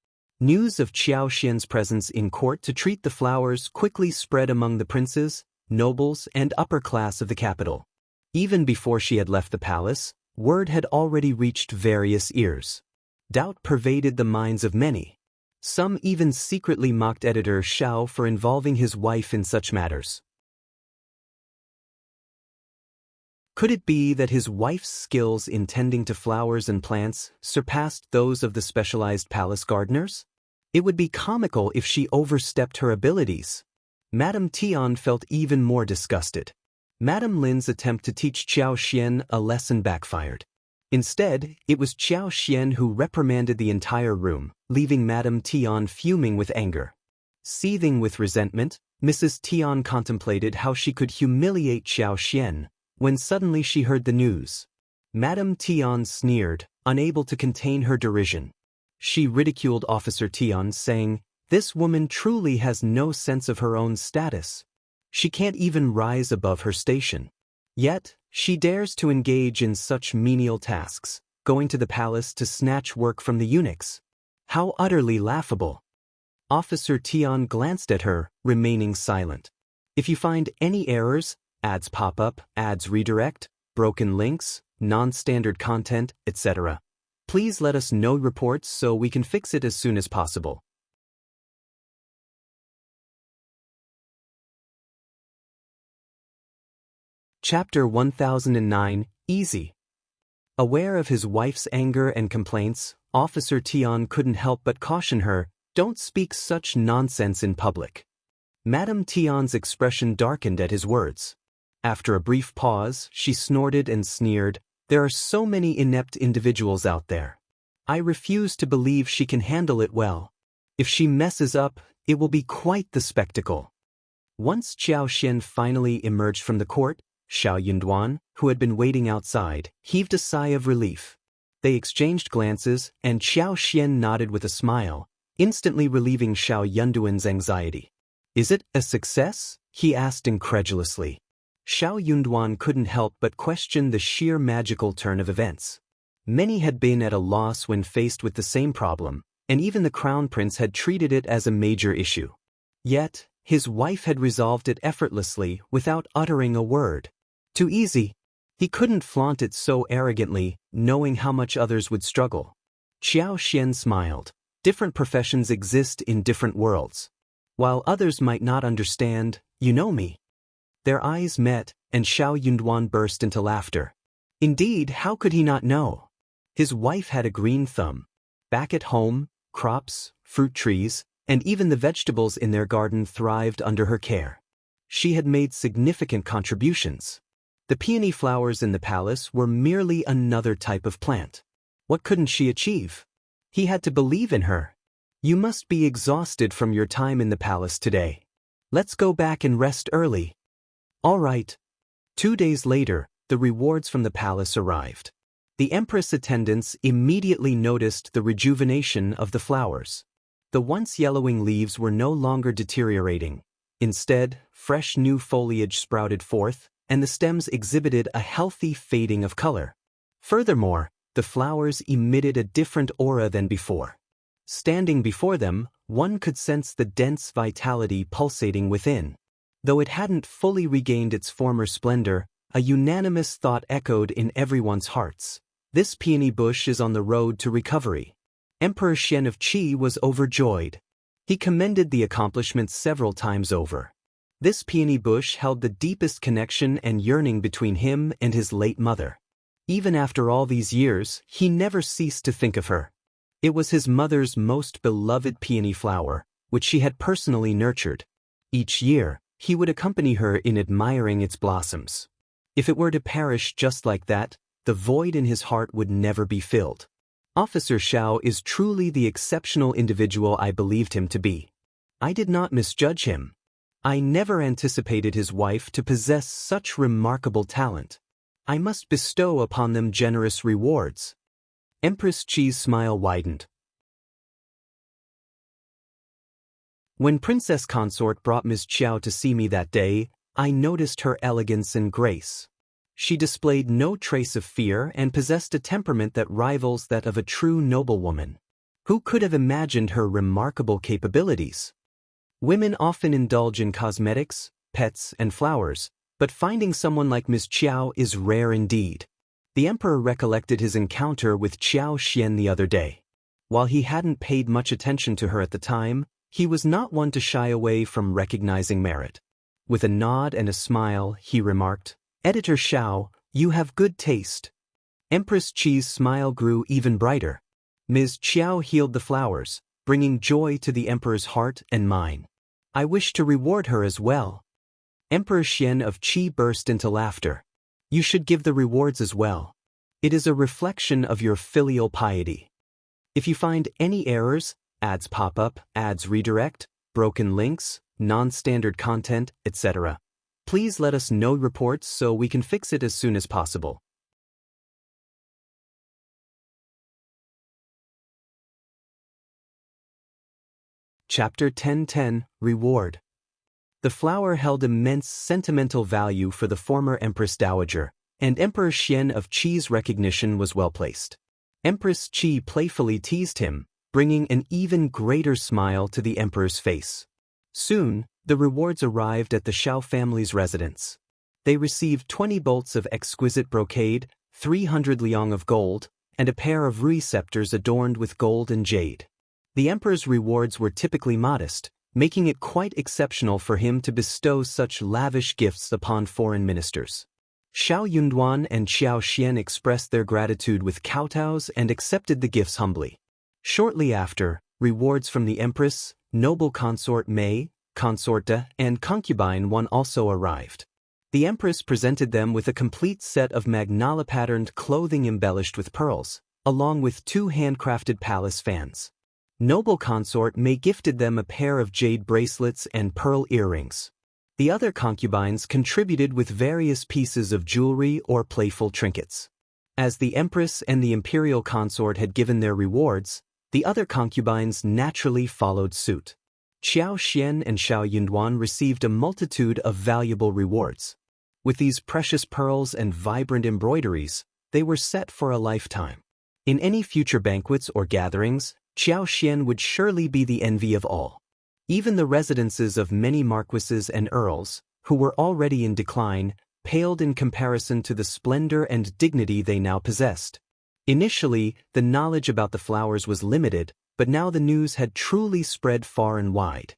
News of Qiao Xian's presence in court to treat the flowers quickly spread among the princes, nobles, and upper class of the capital. Even before she had left the palace, word had already reached various ears. Doubt pervaded the minds of many. Some even secretly mocked Editor Qiao for involving his wife in such matters. Could it be that his wife's skills in tending to flowers and plants surpassed those of the specialized palace gardeners? It would be comical if she overstepped her abilities. Madame Tian felt even more disgusted. Madame Lin's attempt to teach Qiao Xian a lesson backfired. Instead, it was Qiao Xian who reprimanded the entire room, leaving Madame Tian fuming with anger. Seething with resentment, Mrs. Tian contemplated how she could humiliate Qiao Xian, when suddenly she heard the news. Madame Tian sneered, unable to contain her derision. She ridiculed Officer Tian, saying, "This woman truly has no sense of her own status. She can't even rise above her station. Yet, she dares to engage in such menial tasks, going to the palace to snatch work from the eunuchs. How utterly laughable." Officer Tian glanced at her, remaining silent. "If you find any errors, ads pop up, ads redirect, broken links, non-standard content, etc., please let us know reports so we can fix it as soon as possible." Chapter 1009, Easy. Aware of his wife's anger and complaints, Officer Tian couldn't help but caution her, "Don't speak such nonsense in public." Madame Tian's expression darkened at his words. After a brief pause, she snorted and sneered, "There are so many inept individuals out there. I refuse to believe she can handle it well. If she messes up, it will be quite the spectacle." Once Qiao Xian finally emerged from the court, Xiao Yunduan, who had been waiting outside, heaved a sigh of relief. They exchanged glances, and Qiao Xian nodded with a smile, instantly relieving Xiao Yunduan's anxiety. "Is it a success?" he asked incredulously. Xiao Yunduan couldn't help but question the sheer magical turn of events. Many had been at a loss when faced with the same problem, and even the crown prince had treated it as a major issue. Yet, his wife had resolved it effortlessly without uttering a word. Too easy. He couldn't flaunt it so arrogantly, knowing how much others would struggle. Qiao Xian smiled. Different professions exist in different worlds. While others might not understand, you know me. Their eyes met, and Xiao Yunduan burst into laughter. Indeed, how could he not know? His wife had a green thumb. Back at home, crops, fruit trees, and even the vegetables in their garden thrived under her care. She had made significant contributions. The peony flowers in the palace were merely another type of plant. What couldn't she achieve? He had to believe in her. "You must be exhausted from your time in the palace today. Let's go back and rest early." "All right." 2 days later, the rewards from the palace arrived. The Empress attendants immediately noticed the rejuvenation of the flowers. The once yellowing leaves were no longer deteriorating. Instead, fresh new foliage sprouted forth, and the stems exhibited a healthy fading of color. Furthermore, the flowers emitted a different aura than before. Standing before them, one could sense the dense vitality pulsating within. Though it hadn't fully regained its former splendor, a unanimous thought echoed in everyone's hearts. This peony bush is on the road to recovery. Emperor Xian of Qi was overjoyed. He commended the accomplishment several times over. This peony bush held the deepest connection and yearning between him and his late mother. Even after all these years, he never ceased to think of her. It was his mother's most beloved peony flower, which she had personally nurtured. Each year, he would accompany her in admiring its blossoms. If it were to perish just like that, the void in his heart would never be filled. Officer Xiao is truly the exceptional individual I believed him to be. I did not misjudge him. I never anticipated his wife to possess such remarkable talent. I must bestow upon them generous rewards. Empress Qi's smile widened. When Princess Consort brought Ms. Qiao to see me that day, I noticed her elegance and grace. She displayed no trace of fear and possessed a temperament that rivals that of a true noblewoman. Who could have imagined her remarkable capabilities? Women often indulge in cosmetics, pets, and flowers, but finding someone like Ms. Qiao is rare indeed. The emperor recollected his encounter with Qiao Xian the other day. While he hadn't paid much attention to her at the time, he was not one to shy away from recognizing merit. With a nod and a smile, he remarked, "Editor Xiao, you have good taste." Empress Qi's smile grew even brighter. Ms. Qiao healed the flowers, bringing joy to the emperor's heart and mine. I wish to reward her as well. Emperor Xian of Qi burst into laughter. You should give the rewards as well. It is a reflection of your filial piety. If you find any errors, ads pop up, ads redirect, broken links, non-standard content, etc., please let us know reports so we can fix it as soon as possible. Chapter 1010 Reward. The flower held immense sentimental value for the former Empress Dowager, and Emperor Xian of Qi's recognition was well placed. Empress Qi playfully teased him, bringing an even greater smile to the emperor's face. Soon, the rewards arrived at the Qiao family's residence. They received 20 bolts of exquisite brocade, 300 liang of gold, and a pair of rui scepters adorned with gold and jade. The emperor's rewards were typically modest, making it quite exceptional for him to bestow such lavish gifts upon foreign ministers. Xiao Yunduan and Qiao Xian expressed their gratitude with kowtows and accepted the gifts humbly. Shortly after, rewards from the empress, noble consort Mei, consorta, and concubine One also arrived. The empress presented them with a complete set of magnolia-patterned clothing embellished with pearls, along with 2 handcrafted palace fans. Noble consort Mei gifted them a pair of jade bracelets and pearl earrings. The other concubines contributed with various pieces of jewelry or playful trinkets. As the empress and the imperial consort had given their rewards, the other concubines naturally followed suit. Qiao Xian and Xiao Yunduan received a multitude of valuable rewards. With these precious pearls and vibrant embroideries, they were set for a lifetime. In any future banquets or gatherings, Qiao Xian would surely be the envy of all. Even the residences of many marquises and earls, who were already in decline, paled in comparison to the splendor and dignity they now possessed. Initially, the knowledge about the flowers was limited, but now the news had truly spread far and wide.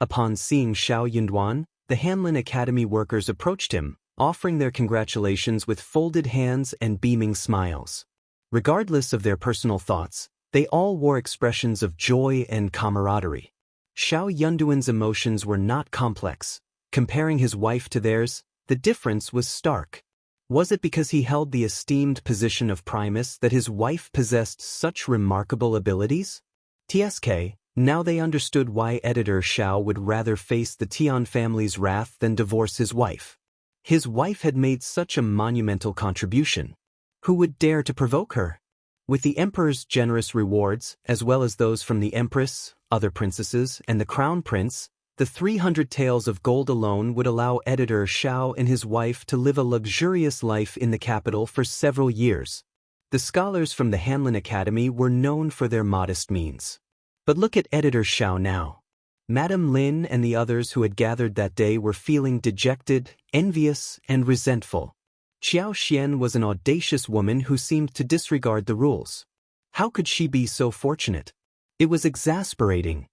Upon seeing Xiao Yunduan, the Hanlin Academy workers approached him, offering their congratulations with folded hands and beaming smiles. Regardless of their personal thoughts, they all wore expressions of joy and camaraderie. Xiao Yunduan's emotions were not complex. Comparing his wife to theirs, the difference was stark. Was it because he held the esteemed position of Primus that his wife possessed such remarkable abilities? TSK, now they understood why editor Qiao would rather face the Tian family's wrath than divorce his wife. His wife had made such a monumental contribution. Who would dare to provoke her? With the emperor's generous rewards, as well as those from the empress, other princesses, and the crown prince, the 300 taels of gold alone would allow editor Qiao and his wife to live a luxurious life in the capital for several years. The scholars from the Hanlin Academy were known for their modest means. But look at editor Qiao now. Madame Lin and the others who had gathered that day were feeling dejected, envious, and resentful. Qiao Xian was an audacious woman who seemed to disregard the rules. How could she be so fortunate? It was exasperating.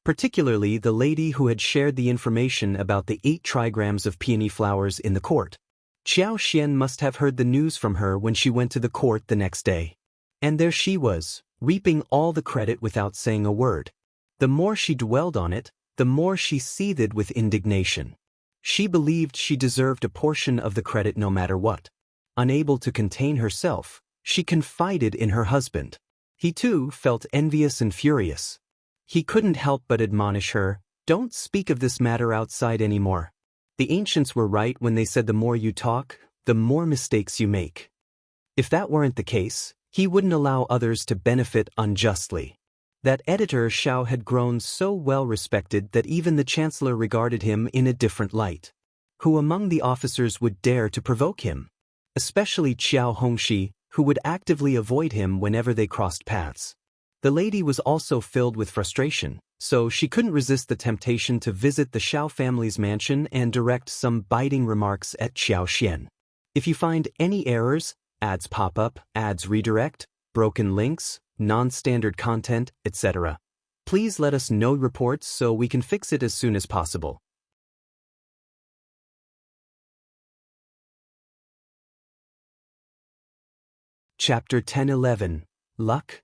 Particularly the lady who had shared the information about the 8 trigrams of peony flowers in the court. Qiao Xian must have heard the news from her when she went to the court the next day. And there she was, reaping all the credit without saying a word. The more she dwelled on it, the more she seethed with indignation. She believed she deserved a portion of the credit no matter what. Unable to contain herself, she confided in her husband. He too felt envious and furious. He couldn't help but admonish her, "Don't speak of this matter outside anymore. The ancients were right when they said the more you talk, the more mistakes you make." If that weren't the case, he wouldn't allow others to benefit unjustly. That editor Qiao had grown so well respected that even the chancellor regarded him in a different light. Who among the officers would dare to provoke him? Especially Qiao Hongxi, who would actively avoid him whenever they crossed paths. The lady was also filled with frustration, so she couldn't resist the temptation to visit the Qiao family's mansion and direct some biting remarks at Qiao Xian. If you find any errors, ads pop up, ads redirect, broken links, non-standard content, etc., please let us know reports so we can fix it as soon as possible. Chapter 1011 Luck?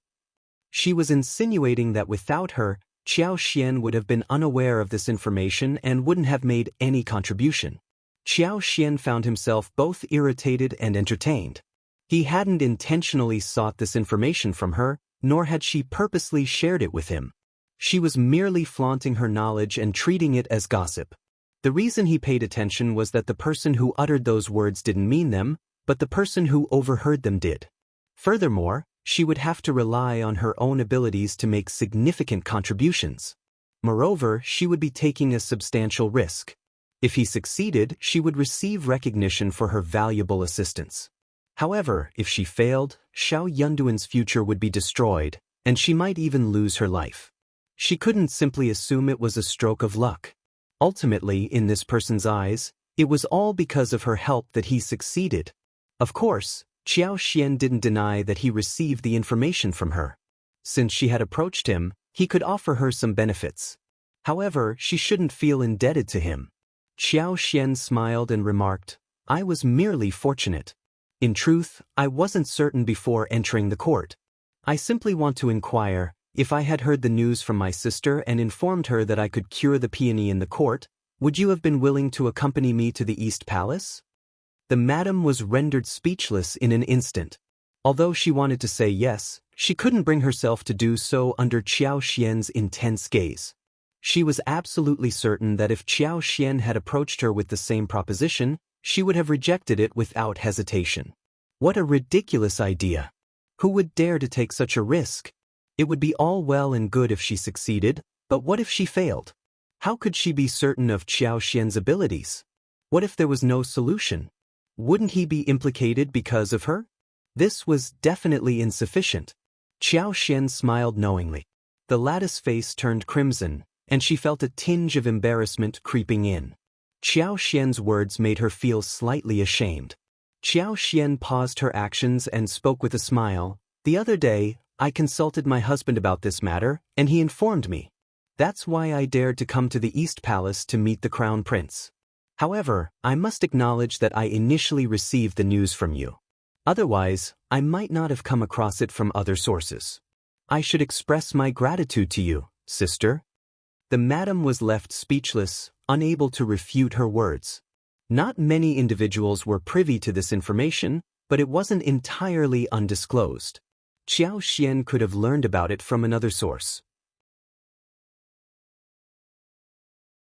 She was insinuating that without her, Qiao Xian would have been unaware of this information and wouldn't have made any contribution. Qiao Xian found himself both irritated and entertained. He hadn't intentionally sought this information from her, nor had she purposely shared it with him. She was merely flaunting her knowledge and treating it as gossip. The reason he paid attention was that the person who uttered those words didn't mean them, but the person who overheard them did. Furthermore, she would have to rely on her own abilities to make significant contributions. Moreover, she would be taking a substantial risk. If he succeeded, she would receive recognition for her valuable assistance. However, if she failed, Xiao Yunduan's future would be destroyed, and she might even lose her life. She couldn't simply assume it was a stroke of luck. Ultimately, in this person's eyes, it was all because of her help that he succeeded. Of course, Qiao Xian didn't deny that he received the information from her. Since she had approached him, he could offer her some benefits. However, she shouldn't feel indebted to him. Qiao Xian smiled and remarked, "I was merely fortunate. In truth, I wasn't certain before entering the court. I simply want to inquire, if I had heard the news from my sister and informed her that I could cure the peony in the court, would you have been willing to accompany me to the East Palace?" The madam was rendered speechless in an instant. Although she wanted to say yes, she couldn't bring herself to do so under Qiao Xian's intense gaze. She was absolutely certain that if Qiao Xian had approached her with the same proposition, she would have rejected it without hesitation. What a ridiculous idea! Who would dare to take such a risk? It would be all well and good if she succeeded, but what if she failed? How could she be certain of Qiao Xian's abilities? What if there was no solution? Wouldn't he be implicated because of her? This was definitely insufficient. Qiao Xian smiled knowingly. The lattice face turned crimson, and she felt a tinge of embarrassment creeping in. Qiao Xian's words made her feel slightly ashamed. Qiao Xian paused her actions and spoke with a smile. "The other day, I consulted my husband about this matter, and he informed me. That's why I dared to come to the East Palace to meet the Crown Prince. However, I must acknowledge that I initially received the news from you. Otherwise, I might not have come across it from other sources. I should express my gratitude to you, sister." The madam was left speechless, unable to refute her words. Not many individuals were privy to this information, but it wasn't entirely undisclosed. Qiao Xian could have learned about it from another source.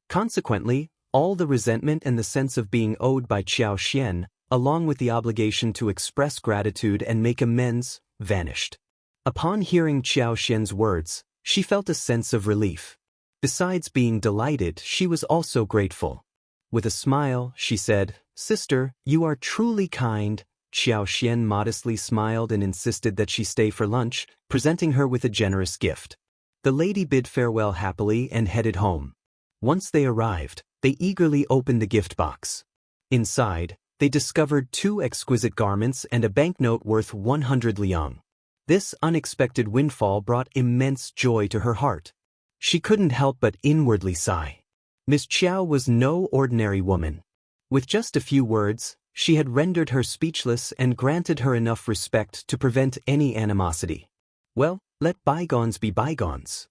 Consequently, all the resentment and the sense of being owed by Qiao Xian, along with the obligation to express gratitude and make amends, vanished. Upon hearing Qiao Xian's words, she felt a sense of relief. Besides being delighted, she was also grateful. With a smile, she said, "Sister, you are truly kind." Qiao Xian modestly smiled and insisted that she stay for lunch, presenting her with a generous gift. The lady bid farewell happily and headed home. Once they arrived, they eagerly opened the gift box. Inside, they discovered 2 exquisite garments and a banknote worth 100 liang. This unexpected windfall brought immense joy to her heart. She couldn't help but inwardly sigh. Miss Qiao was no ordinary woman. With just a few words, she had rendered her speechless and granted her enough respect to prevent any animosity. Well, let bygones be bygones.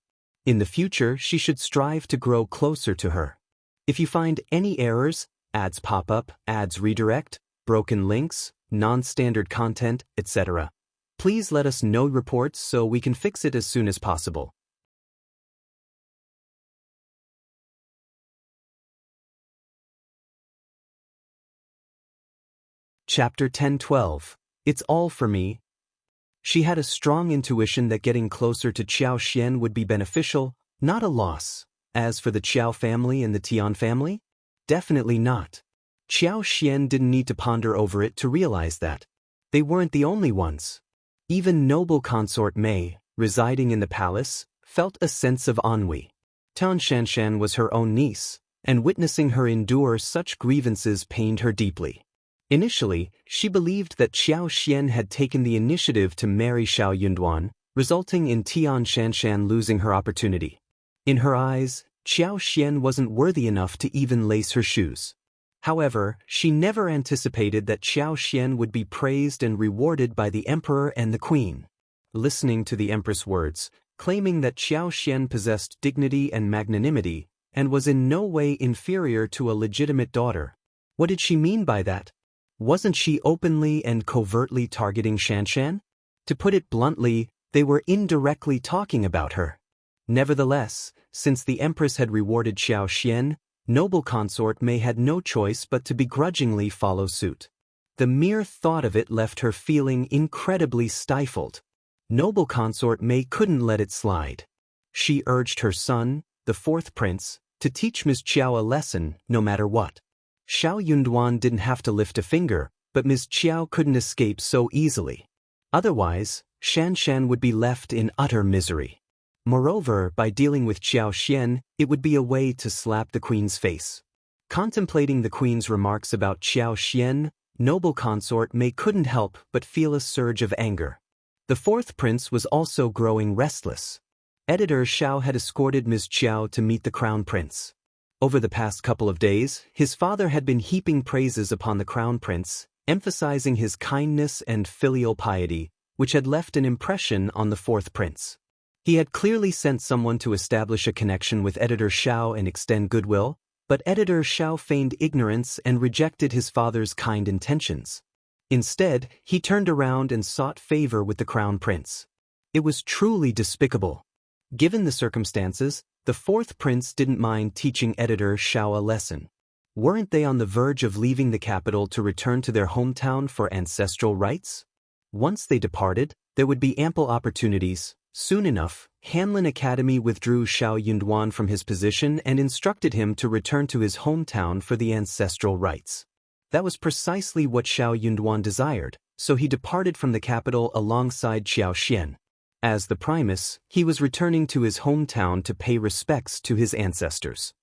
In the future, she should strive to grow closer to her. If you find any errors, ads pop up, ads redirect, broken links, non-standard content, etc., please let us know reports so we can fix it as soon as possible. Chapter 10-12. It's all for me. She had a strong intuition that getting closer to Qiao Xian would be beneficial, not a loss. As for the Qiao family and the Tian family? Definitely not. Qiao Xian didn't need to ponder over it to realize that. They weren't the only ones. Even noble Consort Mei, residing in the palace, felt a sense of ennui. Tian Shanshan was her own niece, and witnessing her endure such grievances pained her deeply. Initially, she believed that Qiao Xian had taken the initiative to marry Xiao Yunduan, resulting in Tian Shanshan losing her opportunity. In her eyes, Qiao Xian wasn't worthy enough to even lace her shoes. However, she never anticipated that Qiao Xian would be praised and rewarded by the emperor and the queen. Listening to the empress' words, claiming that Qiao Xian possessed dignity and magnanimity, and was in no way inferior to a legitimate daughter. What did she mean by that? Wasn't she openly and covertly targeting Shanshan? To put it bluntly, they were indirectly talking about her. Nevertheless, since the Empress had rewarded Qiao Xian, noble consort Mei had no choice but to begrudgingly follow suit. The mere thought of it left her feeling incredibly stifled. Noble consort Mei couldn't let it slide. She urged her son, the fourth prince, to teach Ms. Qiao a lesson, no matter what. Xiao Yunduan didn't have to lift a finger, but Ms. Qiao couldn't escape so easily. Otherwise, Shanshan would be left in utter misery. Moreover, by dealing with Qiao Xian, it would be a way to slap the queen's face. Contemplating the queen's remarks about Qiao Xian, noble consort Mei couldn't help but feel a surge of anger. The fourth prince was also growing restless. Editor Xiao had escorted Ms. Qiao to meet the crown prince. Over the past couple of days, his father had been heaping praises upon the crown prince, emphasizing his kindness and filial piety, which had left an impression on the fourth prince. He had clearly sent someone to establish a connection with Editor Xiao and extend goodwill, but Editor Xiao feigned ignorance and rejected his father's kind intentions. Instead, he turned around and sought favor with the crown prince. It was truly despicable. Given the circumstances, the fourth prince didn't mind teaching Editor Xiao a lesson. Weren't they on the verge of leaving the capital to return to their hometown for ancestral rites? Once they departed, there would be ample opportunities. Soon enough, Hanlin Academy withdrew Xiao Yunduan from his position and instructed him to return to his hometown for the ancestral rites. That was precisely what Xiao Yunduan desired, so he departed from the capital alongside Qiao Xian. As the Primus, he was returning to his hometown to pay respects to his ancestors.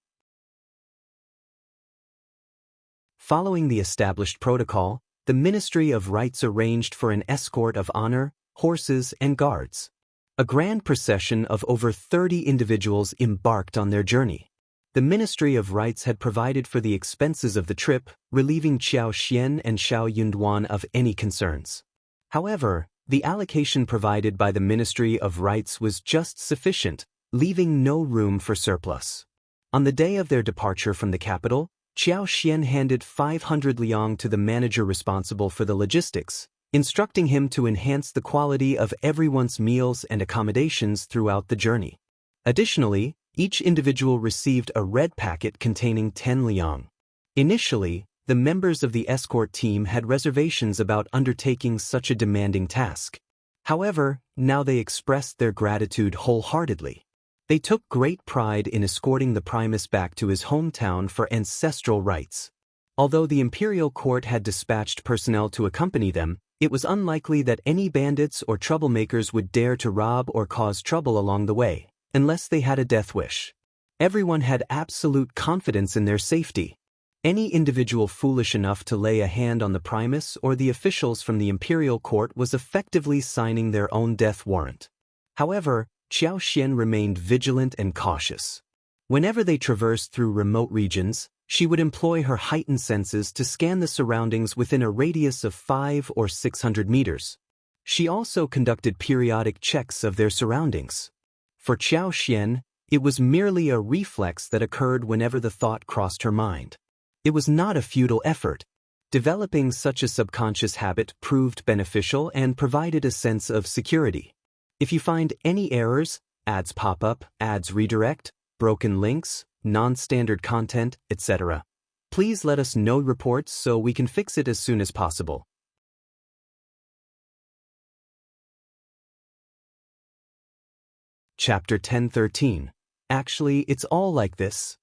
Following the established protocol, the Ministry of Rites arranged for an escort of honor, horses, and guards. A grand procession of over 30 individuals embarked on their journey. The Ministry of Rites had provided for the expenses of the trip, relieving Qiao Xian and Xiao Yunduan of any concerns. However, the allocation provided by the Ministry of Rites was just sufficient, leaving no room for surplus. On the day of their departure from the capital, Qiao Xian handed 500 liang to the manager responsible for the logistics, instructing him to enhance the quality of everyone's meals and accommodations throughout the journey. Additionally, each individual received a red packet containing 10 liang. Initially, the members of the escort team had reservations about undertaking such a demanding task. However, now they expressed their gratitude wholeheartedly. They took great pride in escorting the Primus back to his hometown for ancestral rites. Although the imperial court had dispatched personnel to accompany them, it was unlikely that any bandits or troublemakers would dare to rob or cause trouble along the way, unless they had a death wish. Everyone had absolute confidence in their safety. Any individual foolish enough to lay a hand on the Primus or the officials from the imperial court was effectively signing their own death warrant. However, Qiao Xian remained vigilant and cautious. Whenever they traversed through remote regions, she would employ her heightened senses to scan the surroundings within a radius of 500 or 600 meters. She also conducted periodic checks of their surroundings. For Qiao Xian, it was merely a reflex that occurred whenever the thought crossed her mind. It was not a futile effort. Developing such a subconscious habit proved beneficial and provided a sense of security. If you find any errors, ads pop up, ads redirect, broken links, non-standard content, etc., please let us know reports so we can fix it as soon as possible. Chapter 1013. Actually, it's all like this.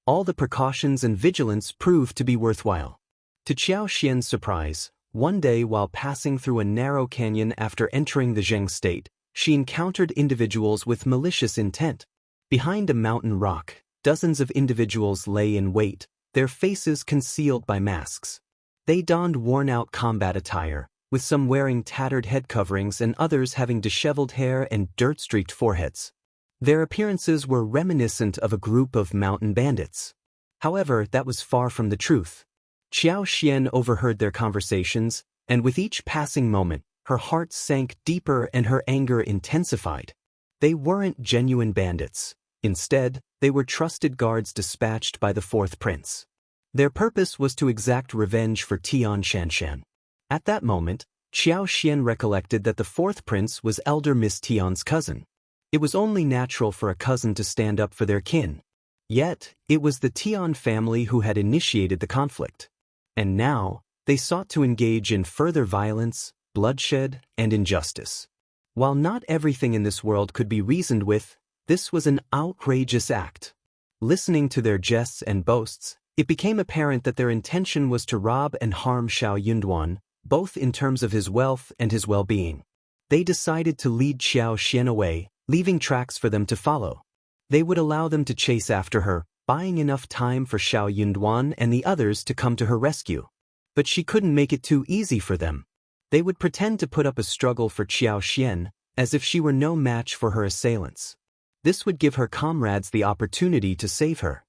All the precautions and vigilance proved to be worthwhile. To Qiao Xian's surprise, one day while passing through a narrow canyon after entering the Zheng state, she encountered individuals with malicious intent. Behind a mountain rock, dozens of individuals lay in wait, their faces concealed by masks. They donned worn-out combat attire, with some wearing tattered head coverings and others having disheveled hair and dirt-streaked foreheads. Their appearances were reminiscent of a group of mountain bandits. However, that was far from the truth. Qiao Xian overheard their conversations, and with each passing moment, her heart sank deeper and her anger intensified. They weren't genuine bandits. Instead, they were trusted guards dispatched by the fourth prince. Their purpose was to exact revenge for Tian Shanshan. At that moment, Qiao Xian recollected that the fourth prince was elder Miss Tian's cousin. It was only natural for a cousin to stand up for their kin. Yet, it was the Tian family who had initiated the conflict. And now, they sought to engage in further violence, bloodshed, and injustice. While not everything in this world could be reasoned with, this was an outrageous act. Listening to their jests and boasts, it became apparent that their intention was to rob and harm Xiao Yunduan, both in terms of his wealth and his well-being. They decided to lead Qiao Xian away, leaving tracks for them to follow. They would allow them to chase after her, buying enough time for Xiao Yunduan and the others to come to her rescue. But she couldn't make it too easy for them. They would pretend to put up a struggle for Qiao Xian, as if she were no match for her assailants. This would give her comrades the opportunity to save her.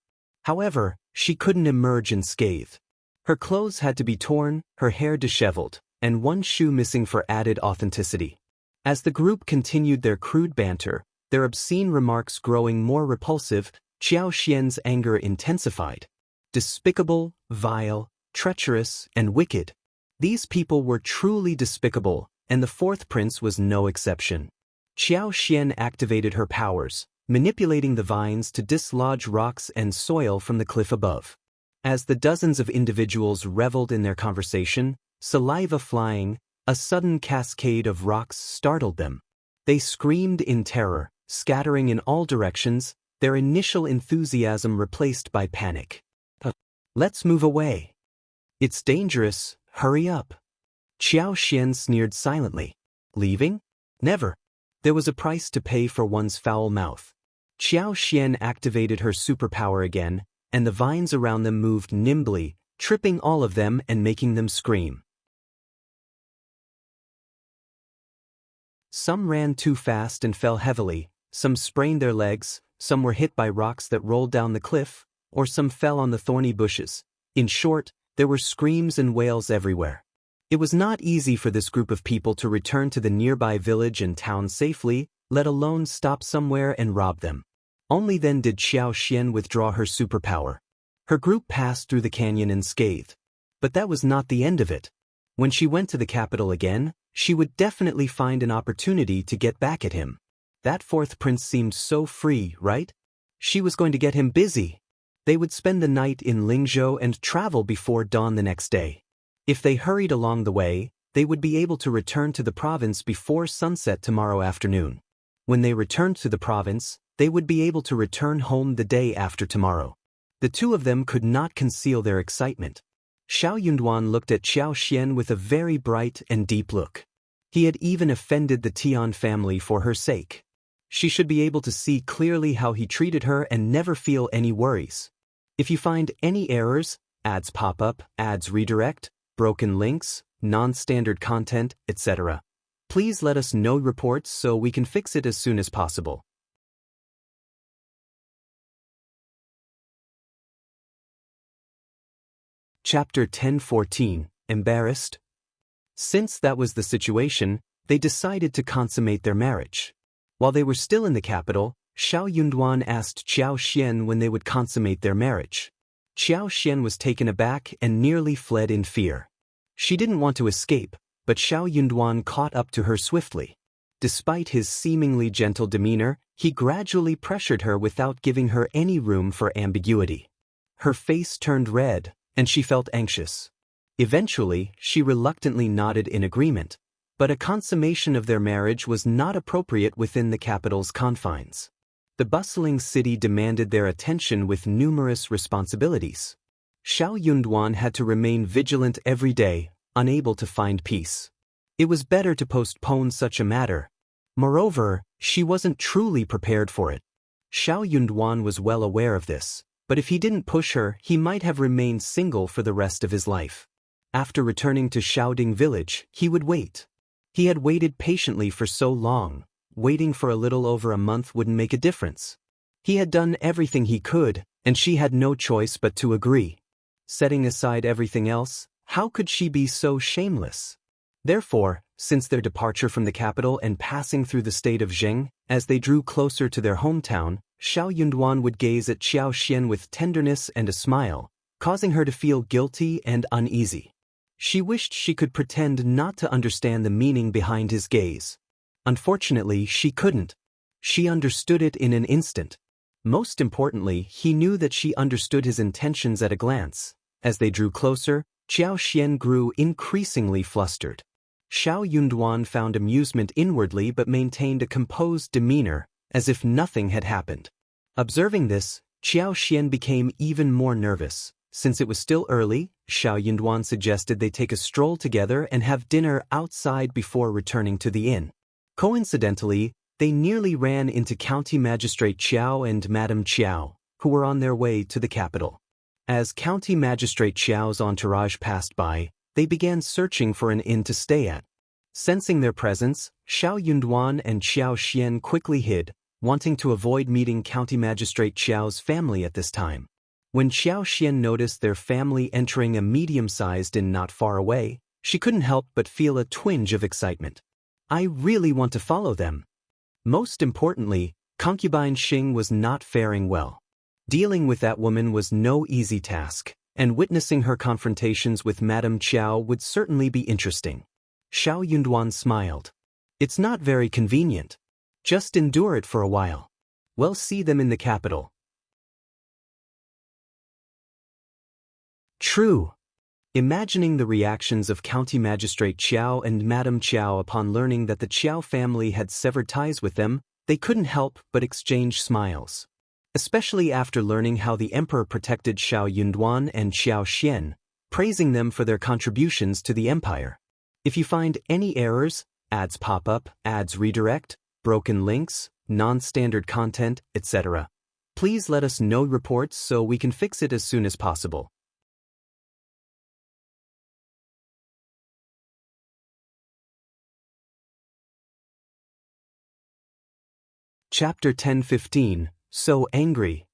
However, she couldn't emerge unscathed. Her clothes had to be torn, her hair disheveled, and one shoe missing for added authenticity. As the group continued their crude banter, their obscene remarks growing more repulsive, Qiao Xian's anger intensified. Despicable, vile, treacherous, and wicked. These people were truly despicable, and the fourth prince was no exception. Qiao Xian activated her powers, manipulating the vines to dislodge rocks and soil from the cliff above. As the dozens of individuals reveled in their conversation, saliva flying, a sudden cascade of rocks startled them. They screamed in terror, scattering in all directions, their initial enthusiasm replaced by panic. "Let's move away. It's dangerous, hurry up." Qiao Xian sneered silently. Leaving? Never. There was a price to pay for one's foul mouth. Qiao Xian activated her superpower again, and the vines around them moved nimbly, tripping all of them and making them scream. Some ran too fast and fell heavily, some sprained their legs, some were hit by rocks that rolled down the cliff, or some fell on the thorny bushes. In short, there were screams and wails everywhere. It was not easy for this group of people to return to the nearby village and town safely, let alone stop somewhere and rob them. Only then did Qiao Xian withdraw her superpower. Her group passed through the canyon unscathed. But that was not the end of it. When she went to the capital again, she would definitely find an opportunity to get back at him. That fourth prince seemed so free, right? She was going to get him busy. They would spend the night in Lingzhou and travel before dawn the next day. If they hurried along the way, they would be able to return to the province before sunset tomorrow afternoon. When they returned to the province, they would be able to return home the day after tomorrow. The two of them could not conceal their excitement. Xiao Yunduan looked at Qiao Xian with a very bright and deep look. He had even offended the Tian family for her sake. She should be able to see clearly how he treated her and never feel any worries. If you find any errors, ads pop up, ads redirect, broken links, non-standard content, etc., please let us know reports so we can fix it as soon as possible. Chapter 10:14, Embarrassed? Since that was the situation, they decided to consummate their marriage. While they were still in the capital, Xiao Yunduan asked Qiao Xian when they would consummate their marriage. Qiao Xian was taken aback and nearly fled in fear. She didn't want to escape, but Xiao Yunduan caught up to her swiftly. Despite his seemingly gentle demeanor, he gradually pressured her without giving her any room for ambiguity. Her face turned red, and she felt anxious. Eventually, she reluctantly nodded in agreement, but a consummation of their marriage was not appropriate within the capital's confines. The bustling city demanded their attention with numerous responsibilities. Xiao Yunduan had to remain vigilant every day, unable to find peace. It was better to postpone such a matter. Moreover, she wasn't truly prepared for it. Xiao Yunduan was well aware of this, but if he didn't push her, he might have remained single for the rest of his life. After returning to Shaoding village, he would wait. He had waited patiently for so long. Waiting for a little over a month wouldn't make a difference. He had done everything he could, and she had no choice but to agree. Setting aside everything else, how could she be so shameless? Therefore, since their departure from the capital and passing through the state of Zheng, as they drew closer to their hometown, Xiao Yunduan would gaze at Qiao Xian with tenderness and a smile, causing her to feel guilty and uneasy. She wished she could pretend not to understand the meaning behind his gaze. Unfortunately, she couldn't. She understood it in an instant. Most importantly, he knew that she understood his intentions at a glance. As they drew closer, Qiao Xian grew increasingly flustered. Xiao Yunduan found amusement inwardly but maintained a composed demeanor, as if nothing had happened. Observing this, Qiao Xian became even more nervous. Since it was still early, Xiao Yunduan suggested they take a stroll together and have dinner outside before returning to the inn. Coincidentally, they nearly ran into County Magistrate Qiao and Madame Qiao, who were on their way to the capital. As County Magistrate Qiao's entourage passed by, they began searching for an inn to stay at. Sensing their presence, Xiao Yunduan and Qiao Xian quickly hid, wanting to avoid meeting County Magistrate Qiao's family at this time. When Qiao Xian noticed their family entering a medium-sized inn not far away, she couldn't help but feel a twinge of excitement. I really want to follow them. Most importantly, concubine Xing was not faring well. Dealing with that woman was no easy task, and witnessing her confrontations with Madame Qiao would certainly be interesting. Xiao Yunduan smiled. It's not very convenient. Just endure it for a while. We'll see them in the capital. True. Imagining the reactions of County Magistrate Qiao and Madame Qiao upon learning that the Qiao family had severed ties with them, they couldn't help but exchange smiles. Especially after learning how the emperor protected Xiao Yunduan and Qiao Xian, praising them for their contributions to the empire. If you find any errors, ads pop up, ads redirect, broken links, non-standard content, etc., please let us know reports so we can fix it as soon as possible. Chapter 10:15, So Angry.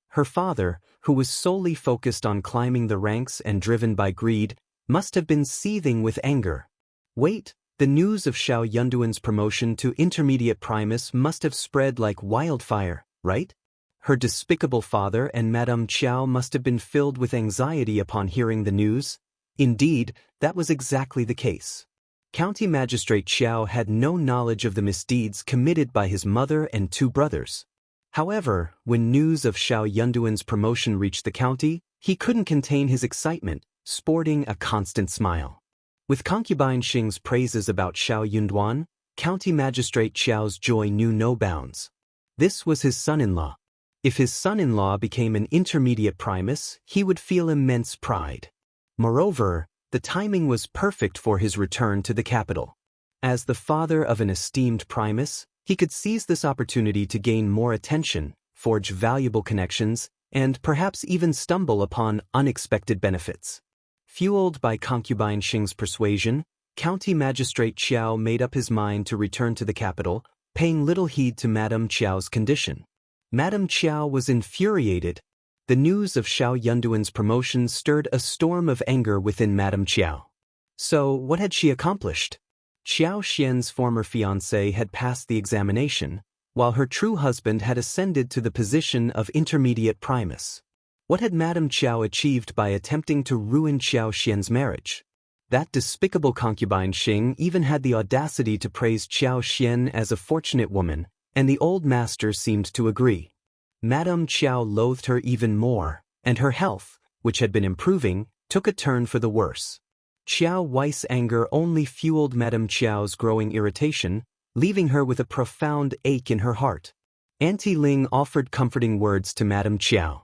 Her father, who was solely focused on climbing the ranks and driven by greed, must have been seething with anger. Wait, the news of Xiao Yunduan's promotion to intermediate Primus must have spread like wildfire, right? Her despicable father and Madame Qiao must have been filled with anxiety upon hearing the news. Indeed, that was exactly the case. County Magistrate Qiao had no knowledge of the misdeeds committed by his mother and two brothers. However, when news of Xiao Yunduan's promotion reached the county, he couldn't contain his excitement, sporting a constant smile. With concubine Xing's praises about Xiao Yunduan, County Magistrate Qiao's joy knew no bounds. This was his son-in-law. If his son-in-law became an intermediate Primus, he would feel immense pride. Moreover, the timing was perfect for his return to the capital. As the father of an esteemed Primus, he could seize this opportunity to gain more attention, forge valuable connections, and perhaps even stumble upon unexpected benefits. Fueled by concubine Xing's persuasion, County Magistrate Qiao made up his mind to return to the capital, paying little heed to Madame Qiao's condition. Madame Qiao was infuriated. The news of Xiao Yunduan's promotion stirred a storm of anger within Madame Qiao. So, what had she accomplished? Qiao Xian's former fiancé had passed the examination, while her true husband had ascended to the position of intermediate Primus. What had Madame Qiao achieved by attempting to ruin Qiao Xian's marriage? That despicable concubine Xing even had the audacity to praise Qiao Xian as a fortunate woman, and the old master seemed to agree. Madame Qiao loathed her even more, and her health, which had been improving, took a turn for the worse. Qiao Wei's anger only fueled Madame Qiao's growing irritation, leaving her with a profound ache in her heart. Auntie Ling offered comforting words to Madame Qiao.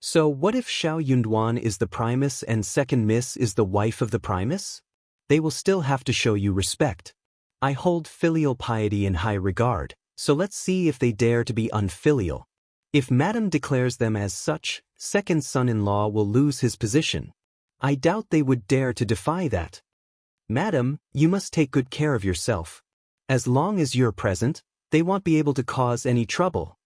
So what if Xiao Yunduan is the Primus and second Miss is the wife of the Primus? They will still have to show you respect. I hold filial piety in high regard, so let's see if they dare to be unfilial. If Madame declares them as such, second son-in-law will lose his position. I doubt they would dare to defy that. Madam, you must take good care of yourself. As long as you're present, they won't be able to cause any trouble.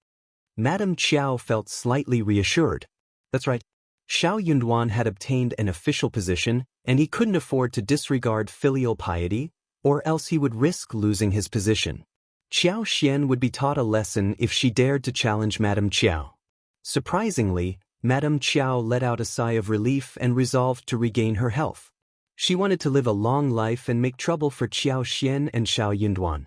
Madame Qiao felt slightly reassured. That's right. Xiao Yunduan had obtained an official position, and he couldn't afford to disregard filial piety, or else he would risk losing his position. Qiao Xian would be taught a lesson if she dared to challenge Madame Qiao. Surprisingly, Madame Qiao let out a sigh of relief and resolved to regain her health. She wanted to live a long life and make trouble for Qiao Xian and Xiao Yunduan.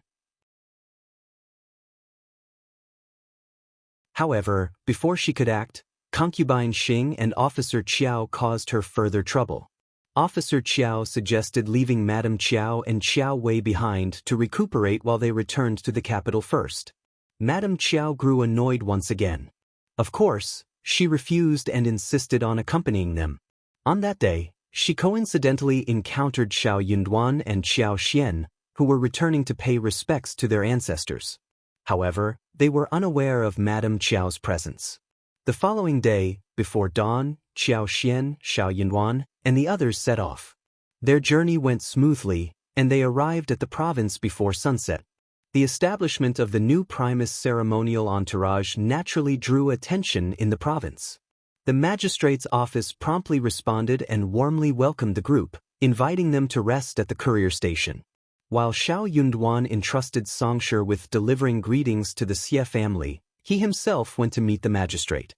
However, before she could act, concubine Xing and Officer Qiao caused her further trouble. Officer Qiao suggested leaving Madame Qiao and Qiao Wei behind to recuperate while they returned to the capital first. Madame Qiao grew annoyed once again. Of course, she refused and insisted on accompanying them. On that day, she coincidentally encountered Xiao Yunduan and Qiao Xian, who were returning to pay respects to their ancestors. However, they were unaware of Madame Qiao's presence. The following day, before dawn, Qiao Xian, Xiao Yunduan, and the others set off. Their journey went smoothly, and they arrived at the province before sunset. The establishment of the new Primus ceremonial entourage naturally drew attention in the province. The magistrate's office promptly responded and warmly welcomed the group, inviting them to rest at the courier station. While Xiao Yunduan entrusted Songshe with delivering greetings to the Xie family, he himself went to meet the magistrate.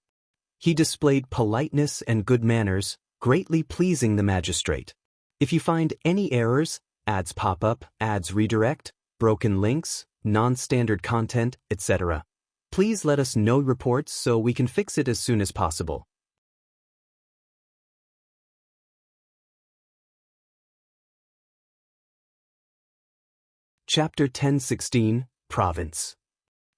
He displayed politeness and good manners, greatly pleasing the magistrate. If you find any errors, ads pop up, ads redirect, broken links, non-standard content, etc., please let us know reports so we can fix it as soon as possible. Chapter 10:16, Province.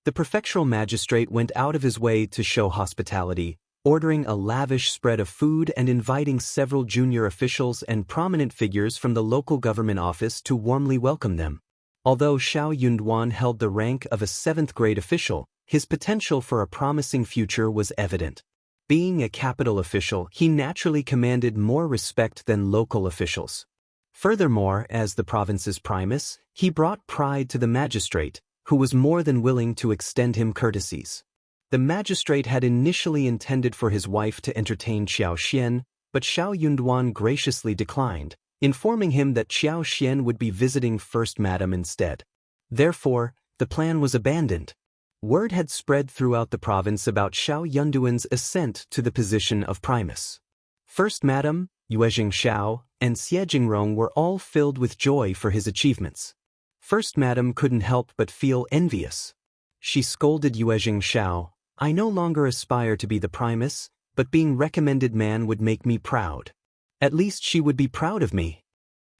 The prefectural magistrate went out of his way to show hospitality, ordering a lavish spread of food and inviting several junior officials and prominent figures from the local government office to warmly welcome them. Although Xiao Yunduan held the rank of a 7th-grade official, his potential for a promising future was evident. Being a capital official, he naturally commanded more respect than local officials. Furthermore, as the province's primus, he brought pride to the magistrate, who was more than willing to extend him courtesies. The magistrate had initially intended for his wife to entertain Qiao Xian, but Xiao Yunduan graciously declined, informing him that Qiao Xian would be visiting First Madam instead. Therefore, the plan was abandoned. Word had spread throughout the province about Xiao Yunduan's ascent to the position of primus. First Madam, Yuezhing Xiao, and Xie Jingrong were all filled with joy for his achievements. First Madam couldn't help but feel envious. She scolded Yuezhing Xiao, "I no longer aspire to be the primus, but being recommended man would make me proud. At least she would be proud of me."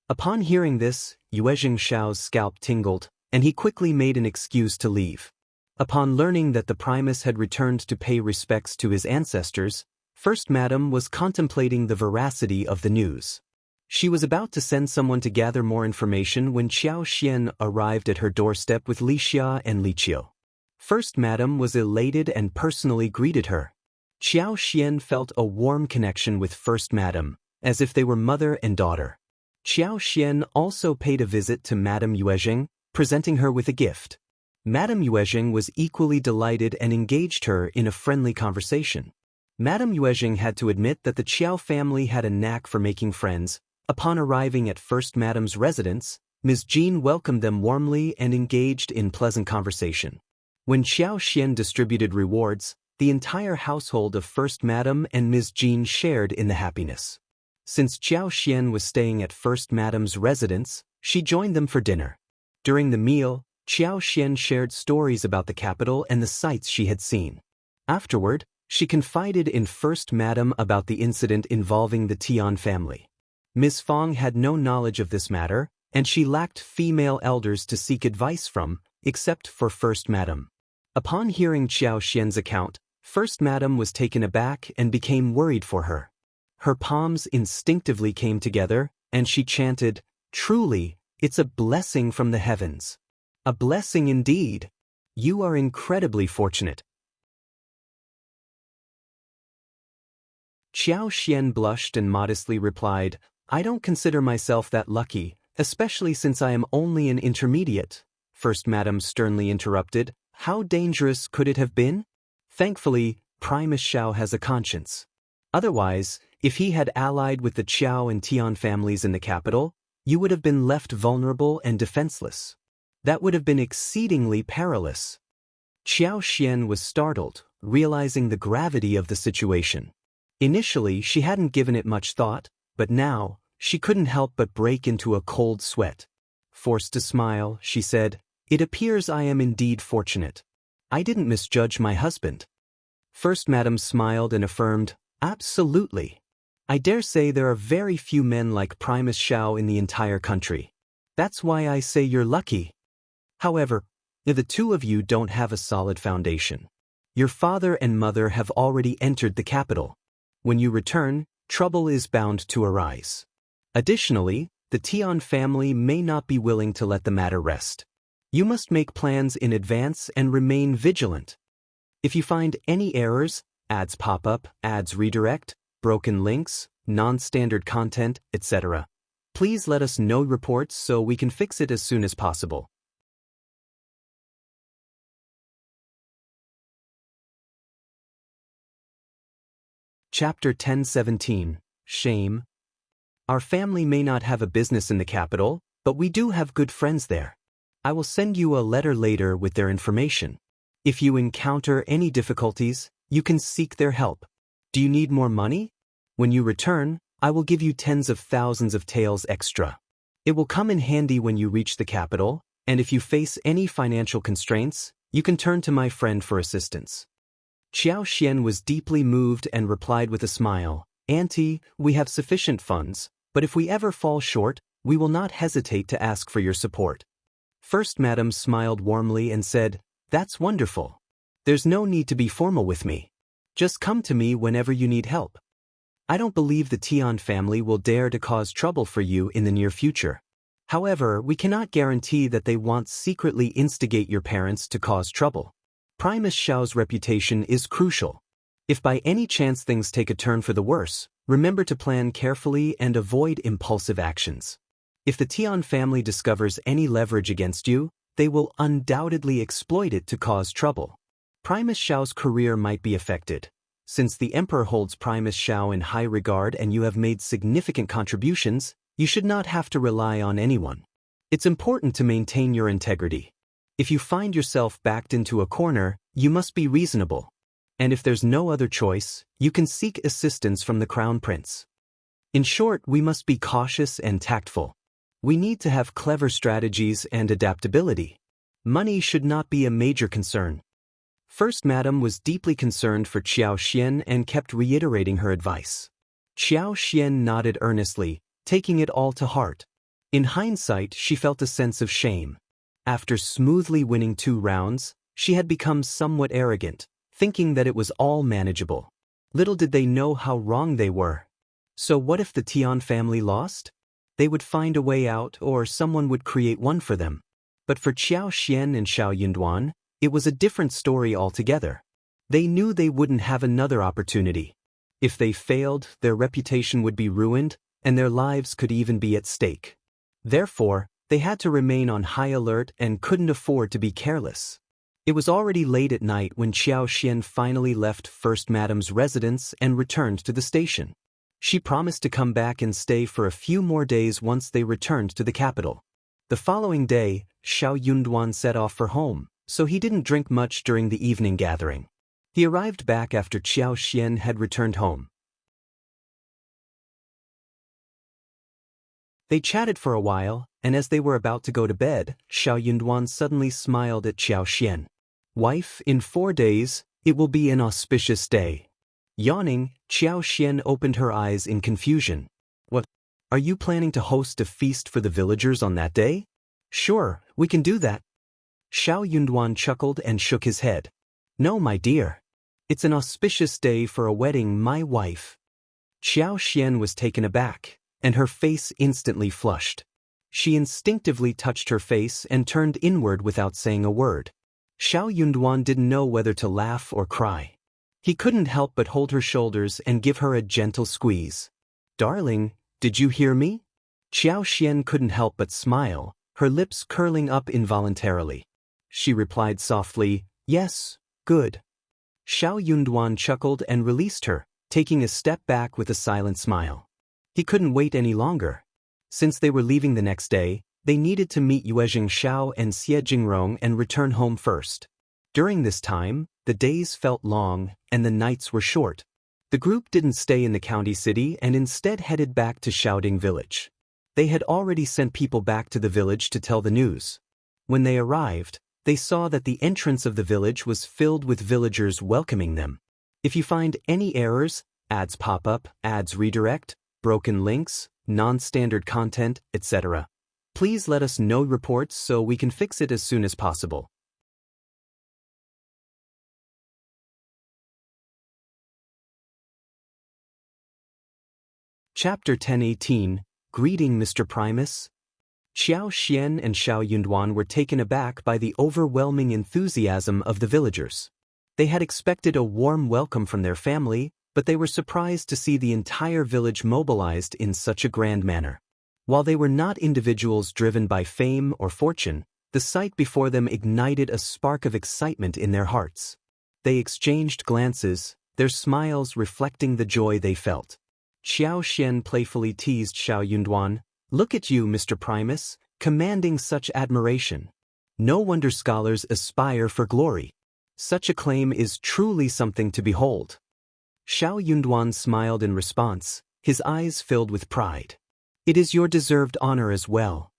Upon hearing this, Yuezhing Xiao's scalp tingled, and he quickly made an excuse to leave. Upon learning that the primus had returned to pay respects to his ancestors, First Madam was contemplating the veracity of the news. She was about to send someone to gather more information when Qiao Xian arrived at her doorstep with Li Xia and Li Qiao. First Madam was elated and personally greeted her. Qiao Xian felt a warm connection with First Madam, as if they were mother and daughter. Qiao Xian also paid a visit to Madame Yuezhing, presenting her with a gift. Madame Yuezhing was equally delighted and engaged her in a friendly conversation. Madame Yuezhing had to admit that the Qiao family had a knack for making friends. Upon arriving at First Madam's residence, Ms. Jean welcomed them warmly and engaged in pleasant conversation. When Qiao Xian distributed rewards, the entire household of First Madam and Ms. Jean shared in the happiness. Since Qiao Xian was staying at First Madam's residence, she joined them for dinner. During the meal, Qiao Xian shared stories about the capital and the sights she had seen. Afterward, she confided in First Madam about the incident involving the Tian family. Ms. Fong had no knowledge of this matter, and she lacked female elders to seek advice from, except for First Madam. Upon hearing Qiao Xian's account, First Madam was taken aback and became worried for her. Her palms instinctively came together, and she chanted, "Truly, it's a blessing from the heavens. A blessing indeed. You are incredibly fortunate." Qiao Xian blushed and modestly replied, "I don't consider myself that lucky, especially since I am only an intermediate." First Madam sternly interrupted, "How dangerous could it have been? Thankfully, Primus Xiao has a conscience. Otherwise, if he had allied with the Qiao and Tian families in the capital, you would have been left vulnerable and defenseless. That would have been exceedingly perilous. Qiao Xian was startled, realizing the gravity of the situation. Initially, she hadn't given it much thought, but now, she couldn't help but break into a cold sweat. Forced to smile, she said, "It appears I am indeed fortunate. I didn't misjudge my husband." First Madam smiled and affirmed, "Absolutely. I dare say there are very few men like Primus Qiao in the entire country. That's why I say you're lucky. However, the two of you don't have a solid foundation. Your father and mother have already entered the capital. When you return, trouble is bound to arise. Additionally, the Tian family may not be willing to let the matter rest. You must make plans in advance and remain vigilant. If you find any errors, ads pop up, ads redirect, broken links, non-standard content, etc., please let us know reports so we can fix it as soon as possible." Chapter 10:17, Shame. Our family may not have a business in the capital, but we do have good friends there. I will send you a letter later with their information. If you encounter any difficulties, you can seek their help. Do you need more money? When you return, I will give you tens of thousands of taels extra. It will come in handy when you reach the capital, and if you face any financial constraints, you can turn to my friend for assistance. Qiao Xian was deeply moved and replied with a smile, "Auntie, we have sufficient funds, but if we ever fall short, we will not hesitate to ask for your support." First Madam smiled warmly and said, "That's wonderful. There's no need to be formal with me. Just come to me whenever you need help. I don't believe the Tian family will dare to cause trouble for you in the near future. However, we cannot guarantee that they won't secretly instigate your parents to cause trouble. Primus Xiao's reputation is crucial. If by any chance things take a turn for the worse, remember to plan carefully and avoid impulsive actions. If the Tian family discovers any leverage against you, they will undoubtedly exploit it to cause trouble. Primus Xiao's career might be affected. Since the Emperor holds Primus Xiao in high regard and you have made significant contributions, you should not have to rely on anyone. It's important to maintain your integrity. If you find yourself backed into a corner, you must be reasonable. And if there's no other choice, you can seek assistance from the Crown Prince. In short, we must be cautious and tactful. We need to have clever strategies and adaptability. Money should not be a major concern." First Madam was deeply concerned for Qiao Xian and kept reiterating her advice. Qiao Xian nodded earnestly, taking it all to heart. In hindsight, she felt a sense of shame. After smoothly winning 2 rounds, she had become somewhat arrogant, thinking that it was all manageable. Little did they know how wrong they were. So what if the Tian family lost? They would find a way out, or someone would create one for them. But for Qiao Xian and Xiao Yunduan, it was a different story altogether. They knew they wouldn't have another opportunity. If they failed, their reputation would be ruined, and their lives could even be at stake. Therefore, they had to remain on high alert and couldn't afford to be careless. It was already late at night when Qiao Xian finally left First Madam's residence and returned to the station. She promised to come back and stay for a few more days once they returned to the capital. The following day, Xiao Yunduan set off for home, so he didn't drink much during the evening gathering. He arrived back after Qiao Xian had returned home. They chatted for a while, and as they were about to go to bed, Xiao Yunduan suddenly smiled at Qiao Xian. "Wife, in 4 days, it will be an auspicious day." Yawning, Qiao Xian opened her eyes in confusion. "What? Are you planning to host a feast for the villagers on that day?" "Sure, we can do that." Xiao Yunduan chuckled and shook his head. "No, my dear. It's an auspicious day for a wedding, my wife." Qiao Xian was taken aback, and her face instantly flushed. She instinctively touched her face and turned inward without saying a word. Xiao Yunduan didn't know whether to laugh or cry. He couldn't help but hold her shoulders and give her a gentle squeeze. "Darling, did you hear me?" Qiao Xian couldn't help but smile, her lips curling up involuntarily. She replied softly, "Yes, good." Xiao Yunduan chuckled and released her, taking a step back with a silent smile. He couldn't wait any longer. Since they were leaving the next day, they needed to meet Yuezheng Xiao and Xie Jingrong and return home first. During this time, the days felt long and the nights were short. The group didn't stay in the county city and instead headed back to Xiaoding village. They had already sent people back to the village to tell the news. When they arrived, they saw that the entrance of the village was filled with villagers welcoming them. If you find any errors, ads pop up, ads redirect, broken links, non-standard content, etc., please let us know reports so we can fix it as soon as possible. Chapter 10:18 Greeting Mr. Primus. Xiao Xian and Xiao Yunduan were taken aback by the overwhelming enthusiasm of the villagers. They had expected a warm welcome from their family, but they were surprised to see the entire village mobilized in such a grand manner. While they were not individuals driven by fame or fortune, the sight before them ignited a spark of excitement in their hearts. They exchanged glances, their smiles reflecting the joy they felt. Xiao Xian playfully teased Xiao Yunduan, "Look at you, Mr. Primus, commanding such admiration. No wonder scholars aspire for glory. Such acclaim is truly something to behold." Xiao Yunduan smiled in response, his eyes filled with pride. "It is your deserved honor as well."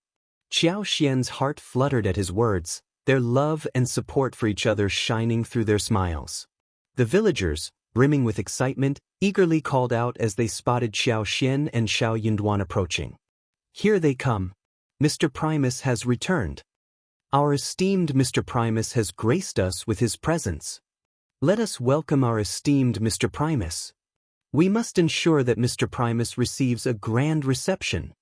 Xiao Xian's heart fluttered at his words, their love and support for each other shining through their smiles. The villagers, brimming with excitement, eagerly called out as they spotted Xiao Xian and Xiao Yunduan approaching. "Here they come. Mr. Primus has returned. Our esteemed Mr. Primus has graced us with his presence. Let us welcome our esteemed Mr. Primus. We must ensure that Mr. Primus receives a grand reception."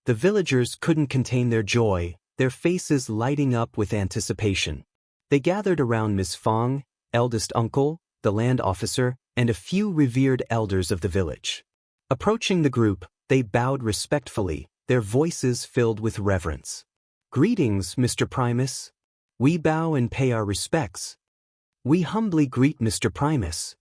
The villagers couldn't contain their joy, their faces lighting up with anticipation. They gathered around Ms. Fong, eldest uncle, the land officer, and a few revered elders of the village. Approaching the group, they bowed respectfully, their voices filled with reverence. "Greetings, Mr. Primus. We bow and pay our respects. We humbly greet Mr. Primus."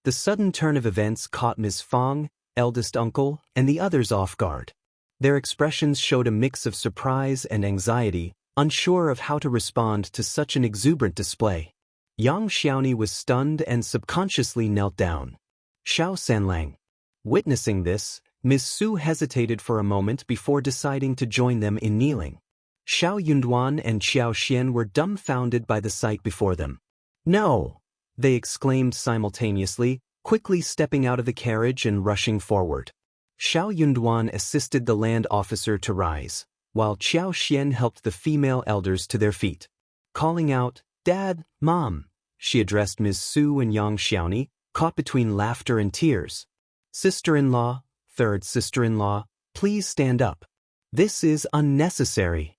The sudden turn of events caught Ms. Fong, eldest uncle, and the others off guard. Their expressions showed a mix of surprise and anxiety, unsure of how to respond to such an exuberant display. Yang Xiaoni was stunned and subconsciously knelt down. Xiao Sanlang. Witnessing this, Ms. Su hesitated for a moment before deciding to join them in kneeling. Xiao Yunduan and Xiao Xian were dumbfounded by the sight before them. "No!" they exclaimed simultaneously, quickly stepping out of the carriage and rushing forward. Xiao Yunduan assisted the land officer to rise, while Xiao Xian helped the female elders to their feet. Calling out, "Dad, Mom," she addressed Ms. Su and Yang Xiaoni, caught between laughter and tears. "Sister-in-law, third sister-in-law, please stand up. This is unnecessary."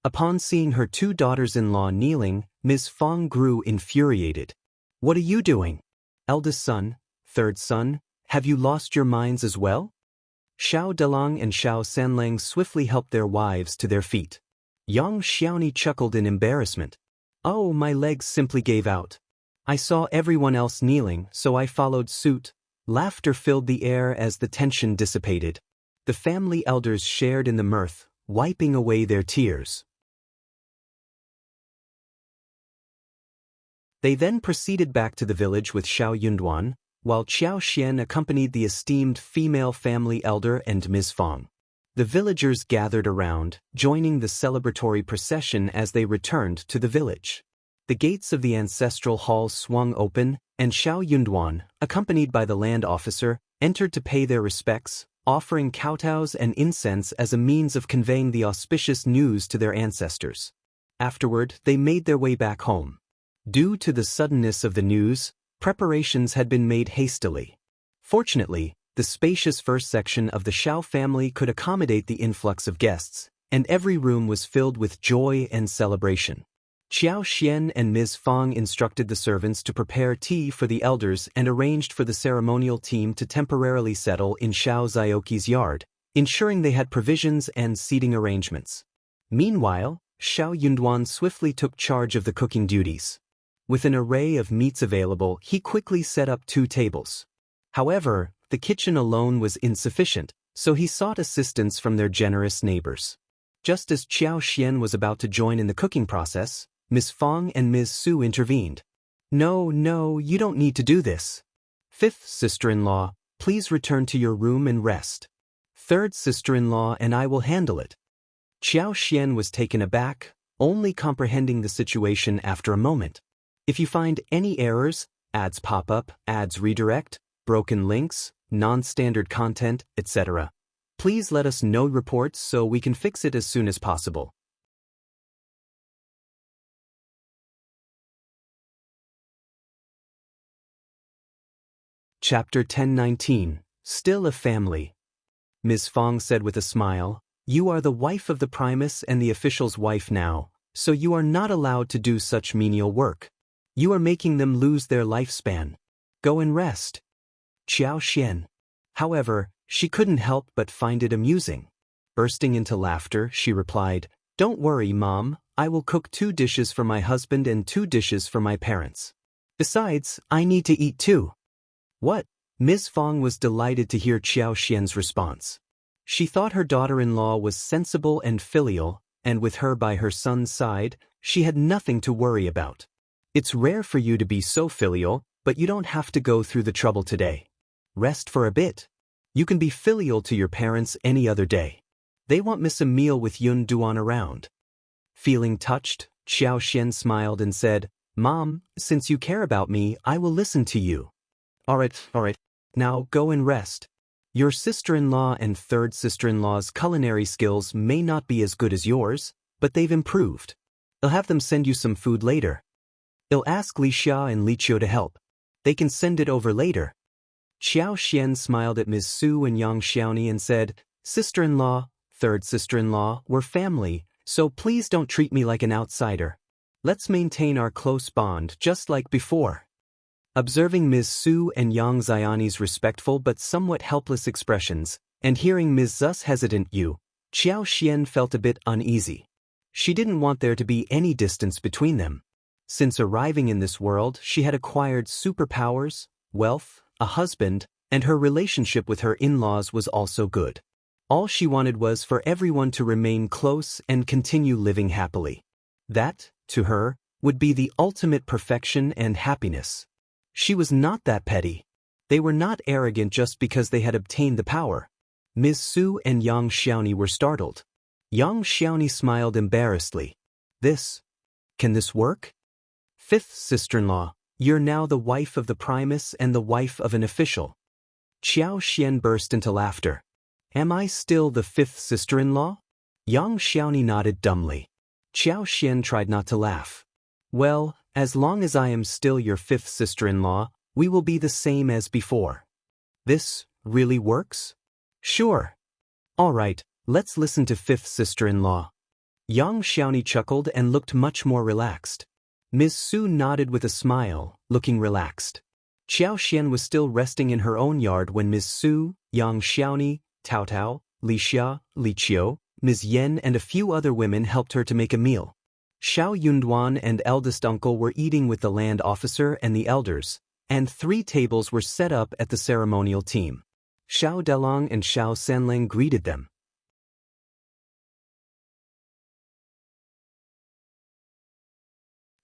Upon seeing her two daughters-in-law kneeling, Ms. Fong grew infuriated. "What are you doing? Eldest son, third son, have you lost your minds as well?" Xiao Delang and Xiao Sanlang swiftly helped their wives to their feet. Yang Xiaoni chuckled in embarrassment. "Oh, my legs simply gave out. I saw everyone else kneeling, so I followed suit." Laughter filled the air as the tension dissipated. The family elders shared in the mirth, wiping away their tears. They then proceeded back to the village with Xiao Yunduan, while Xiao Xian accompanied the esteemed female family elder and Ms. Fong. The villagers gathered around, joining the celebratory procession as they returned to the village. The gates of the ancestral hall swung open, and Xiao Yunduan, accompanied by the land officer, entered to pay their respects, offering kowtows and incense as a means of conveying the auspicious news to their ancestors. Afterward, they made their way back home. Due to the suddenness of the news, preparations had been made hastily. Fortunately, the spacious first section of the Xiao family could accommodate the influx of guests, and every room was filled with joy and celebration. Xiao Xian and Ms. Fong instructed the servants to prepare tea for the elders and arranged for the ceremonial team to temporarily settle in Xiao Zioki's yard, ensuring they had provisions and seating arrangements. Meanwhile, Xiao Yunduan swiftly took charge of the cooking duties. With an array of meats available, he quickly set up 2 tables. However, the kitchen alone was insufficient, so he sought assistance from their generous neighbors. Just as Qiao Xian was about to join in the cooking process, Miss Fong and Ms. Su intervened. No, no, you don't need to do this. Fifth sister-in-law, please return to your room and rest. Third sister-in-law and I will handle it. Qiao Xian was taken aback, only comprehending the situation after a moment. If you find any errors, ads pop up, ads redirect, broken links, non-standard content, etc., please let us know reports so we can fix it as soon as possible. Chapter 1019. Still a Family. Ms. Fong said with a smile, "You are the wife of the Primus and the official's wife now, so you are not allowed to do such menial work. You are making them lose their lifespan. Go and rest." Qiao Xian. However, she couldn't help but find it amusing. Bursting into laughter, she replied, "Don't worry, Mom, I will cook 2 dishes for my husband and 2 dishes for my parents. Besides, I need to eat too." What? Ms. Fong was delighted to hear Qiao Xian's response. She thought her daughter-in-law was sensible and filial, and with her by her son's side, she had nothing to worry about. It's rare for you to be so filial, but you don't have to go through the trouble today. Rest for a bit. You can be filial to your parents any other day. They won't miss a meal with Yun Duan around. Feeling touched, Qiao Xian smiled and said, "Mom, since you care about me, I will listen to you." All right. Now go and rest. Your sister-in-law and third sister-in-law's culinary skills may not be as good as yours, but they've improved. I'll have them send you some food later. I'll ask Li Xia and Li Qiao to help. They can send it over later. Qiao Xian smiled at Ms. Su and Yang Xiaoni and said, "Sister-in-law, third sister-in-law, we're family, so please don't treat me like an outsider. Let's maintain our close bond just like before." Observing Ms. Su and Yang Xiaoni's respectful but somewhat helpless expressions, and hearing Ms. Zu's hesitant "you," Qiao Xian felt a bit uneasy. She didn't want there to be any distance between them. Since arriving in this world, she had acquired superpowers, wealth, a husband, and her relationship with her in-laws was also good. All she wanted was for everyone to remain close and continue living happily. That, to her, would be the ultimate perfection and happiness. She was not that petty. They were not arrogant just because they had obtained the power. Ms. Su and Yang Xiaoni were startled. Yang Xiaoni smiled embarrassedly. Can this work? Fifth sister-in-law, you're now the wife of the Primus and the wife of an official. Qiao Xian burst into laughter. Am I still the fifth sister-in-law? Yang Xiaoni nodded dumbly. Qiao Xian tried not to laugh. Well, as long as I am still your fifth sister-in-law, we will be the same as before. This really works? Sure. All right, let's listen to fifth sister-in-law. Yang Xiaoni chuckled and looked much more relaxed. Ms. Su nodded with a smile, looking relaxed. Qiao Xian was still resting in her own yard when Ms. Su, Yang Xiaoni, Tao Tao, Li Xia, Li Qiao, Ms. Yen and a few other women helped her to make a meal. Xiao Yunduan and eldest uncle were eating with the land officer and the elders, and 3 tables were set up at the ceremonial team. Xiao Delong and Xiao Sanlang greeted them.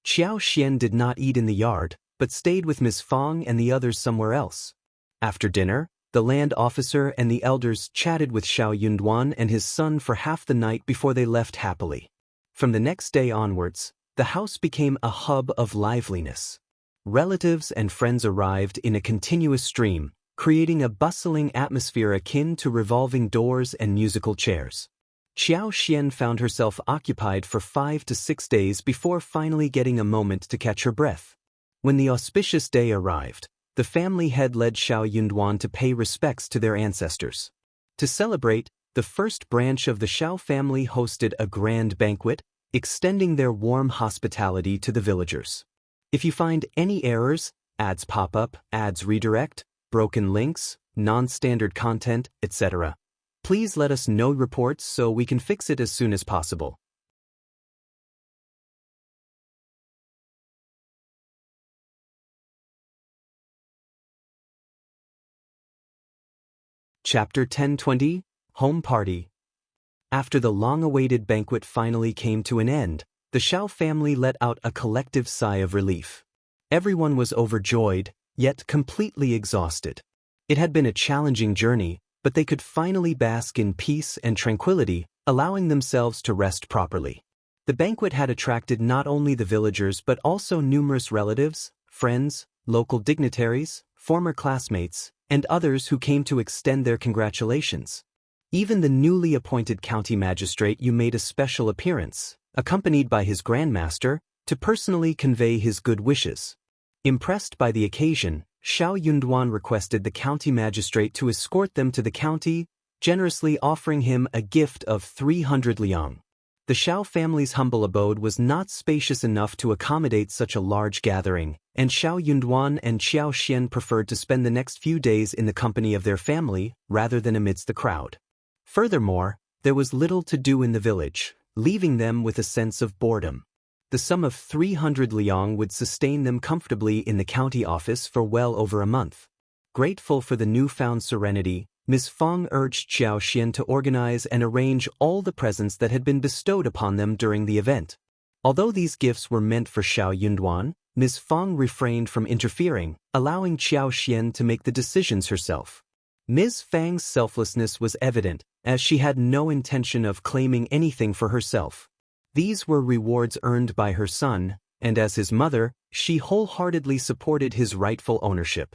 Qiao Xian did not eat in the yard, but stayed with Ms. Fong and the others somewhere else. After dinner, the land officer and the elders chatted with Xiao Yunduan and his son for half the night before they left happily. From the next day onwards, the house became a hub of liveliness. Relatives and friends arrived in a continuous stream, creating a bustling atmosphere akin to revolving doors and musical chairs. Qiao Xian found herself occupied for 5 to 6 days before finally getting a moment to catch her breath. When the auspicious day arrived, the family head led Xiao Yunduan to pay respects to their ancestors. To celebrate, the first branch of the Xiao family hosted a grand banquet, extending their warm hospitality to the villagers. If you find any errors, ads pop up, ads redirect, broken links, non-standard content, etc., please let us know reports so we can fix it as soon as possible. Chapter 1020, Home Party. After the long-awaited banquet finally came to an end, the Qiao family let out a collective sigh of relief. Everyone was overjoyed, yet completely exhausted. It had been a challenging journey, but they could finally bask in peace and tranquility, allowing themselves to rest properly. The banquet had attracted not only the villagers but also numerous relatives, friends, local dignitaries, former classmates, and others who came to extend their congratulations. Even the newly appointed county magistrate made a special appearance, accompanied by his grandmaster, to personally convey his good wishes. Impressed by the occasion, Xiao Yunduan requested the county magistrate to escort them to the county, generously offering him a gift of 300 liang. The Qiao family's humble abode was not spacious enough to accommodate such a large gathering, and Xiao Yunduan and Qiao Xian preferred to spend the next few days in the company of their family rather than amidst the crowd. Furthermore, there was little to do in the village, leaving them with a sense of boredom. The sum of 300 liang would sustain them comfortably in the county office for well over a month. Grateful for the newfound serenity, Ms. Feng urged Qiao Xian to organize and arrange all the presents that had been bestowed upon them during the event. Although these gifts were meant for Xiao Yunduan, Ms. Feng refrained from interfering, allowing Qiao Xian to make the decisions herself. Ms. Feng's selflessness was evident, as she had no intention of claiming anything for herself. These were rewards earned by her son, and as his mother, she wholeheartedly supported his rightful ownership.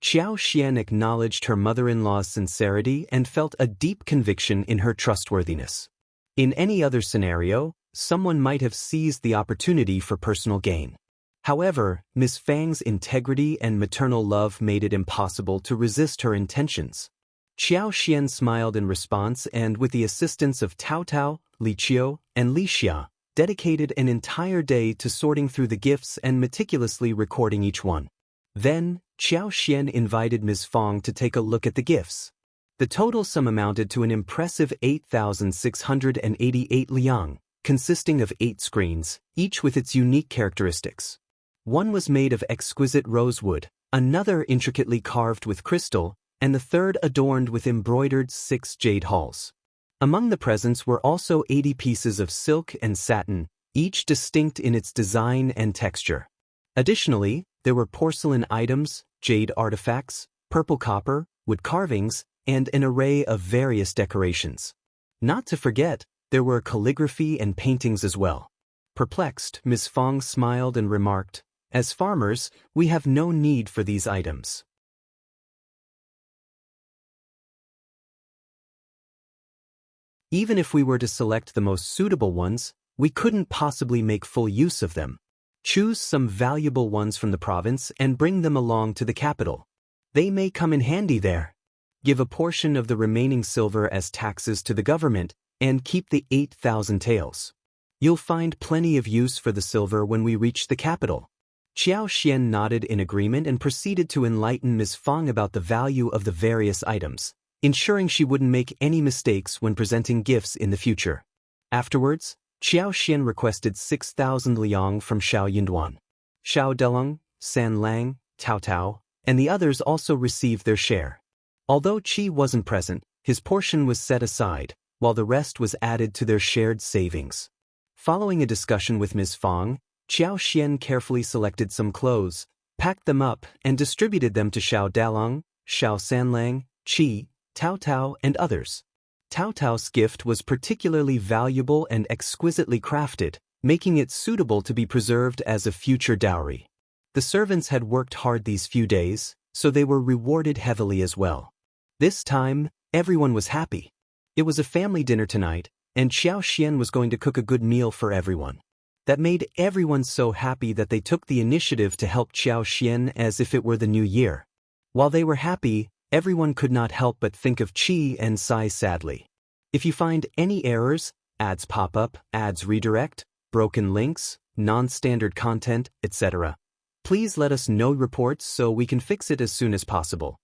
Qiao Xian acknowledged her mother-in-law's sincerity and felt a deep conviction in her trustworthiness. In any other scenario, someone might have seized the opportunity for personal gain. However, Ms. Feng's integrity and maternal love made it impossible to resist her intentions. Qiao Xian smiled in response and, with the assistance of Tao Tao, Li Qiao, and Li Xia, dedicated an entire day to sorting through the gifts and meticulously recording each one. Then, Qiao Xian invited Ms. Feng to take a look at the gifts. The total sum amounted to an impressive 8,688 liang, consisting of 8 screens, each with its unique characteristics. One was made of exquisite rosewood, another intricately carved with crystal, and the third adorned with embroidered 6 jade halls. Among the presents were also 80 pieces of silk and satin, each distinct in its design and texture. Additionally, there were porcelain items, jade artifacts, purple copper, wood carvings, and an array of various decorations. Not to forget, there were calligraphy and paintings as well. Perplexed, Ms. Feng smiled and remarked, "As farmers, we have no need for these items. Even if we were to select the most suitable ones, we couldn't possibly make full use of them. Choose some valuable ones from the province and bring them along to the capital. They may come in handy there. Give a portion of the remaining silver as taxes to the government, and keep the 8,000 taels. You'll find plenty of use for the silver when we reach the capital." Qiao Xian nodded in agreement and proceeded to enlighten Ms. Feng about the value of the various items, ensuring she wouldn't make any mistakes when presenting gifts in the future. Afterwards, Qiao Xian requested 6,000 liang from Xiao Yunduan. Xiao Delong, San Lang, Tao Tao, and the others also received their share. Although Qi wasn't present, his portion was set aside, while the rest was added to their shared savings. Following a discussion with Ms. Feng, Qiao Xian carefully selected some clothes, packed them up, and distributed them to Xiao Dalong, Xiao Sanlang, Qi, Tao Tao, and others. Tao Tao's gift was particularly valuable and exquisitely crafted, making it suitable to be preserved as a future dowry. The servants had worked hard these few days, so they were rewarded heavily as well. This time, everyone was happy. It was a family dinner tonight, and Qiao Xian was going to cook a good meal for everyone. That made everyone so happy that they took the initiative to help Qiao Xian as if it were the new year. While they were happy, everyone could not help but think of Qi and sigh sadly. If you find any errors, ads pop up, ads redirect, broken links, non-standard content, etc., please let us know reports so we can fix it as soon as possible.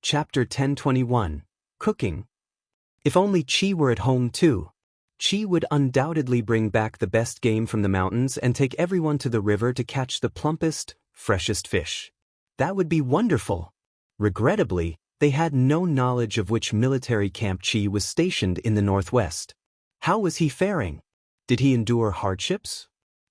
Chapter 1021, Cooking. If only Qi were at home too. Qi would undoubtedly bring back the best game from the mountains and take everyone to the river to catch the plumpest, freshest fish. That would be wonderful. Regrettably, they had no knowledge of which military camp Qi was stationed in the northwest. How was he faring? Did he endure hardships?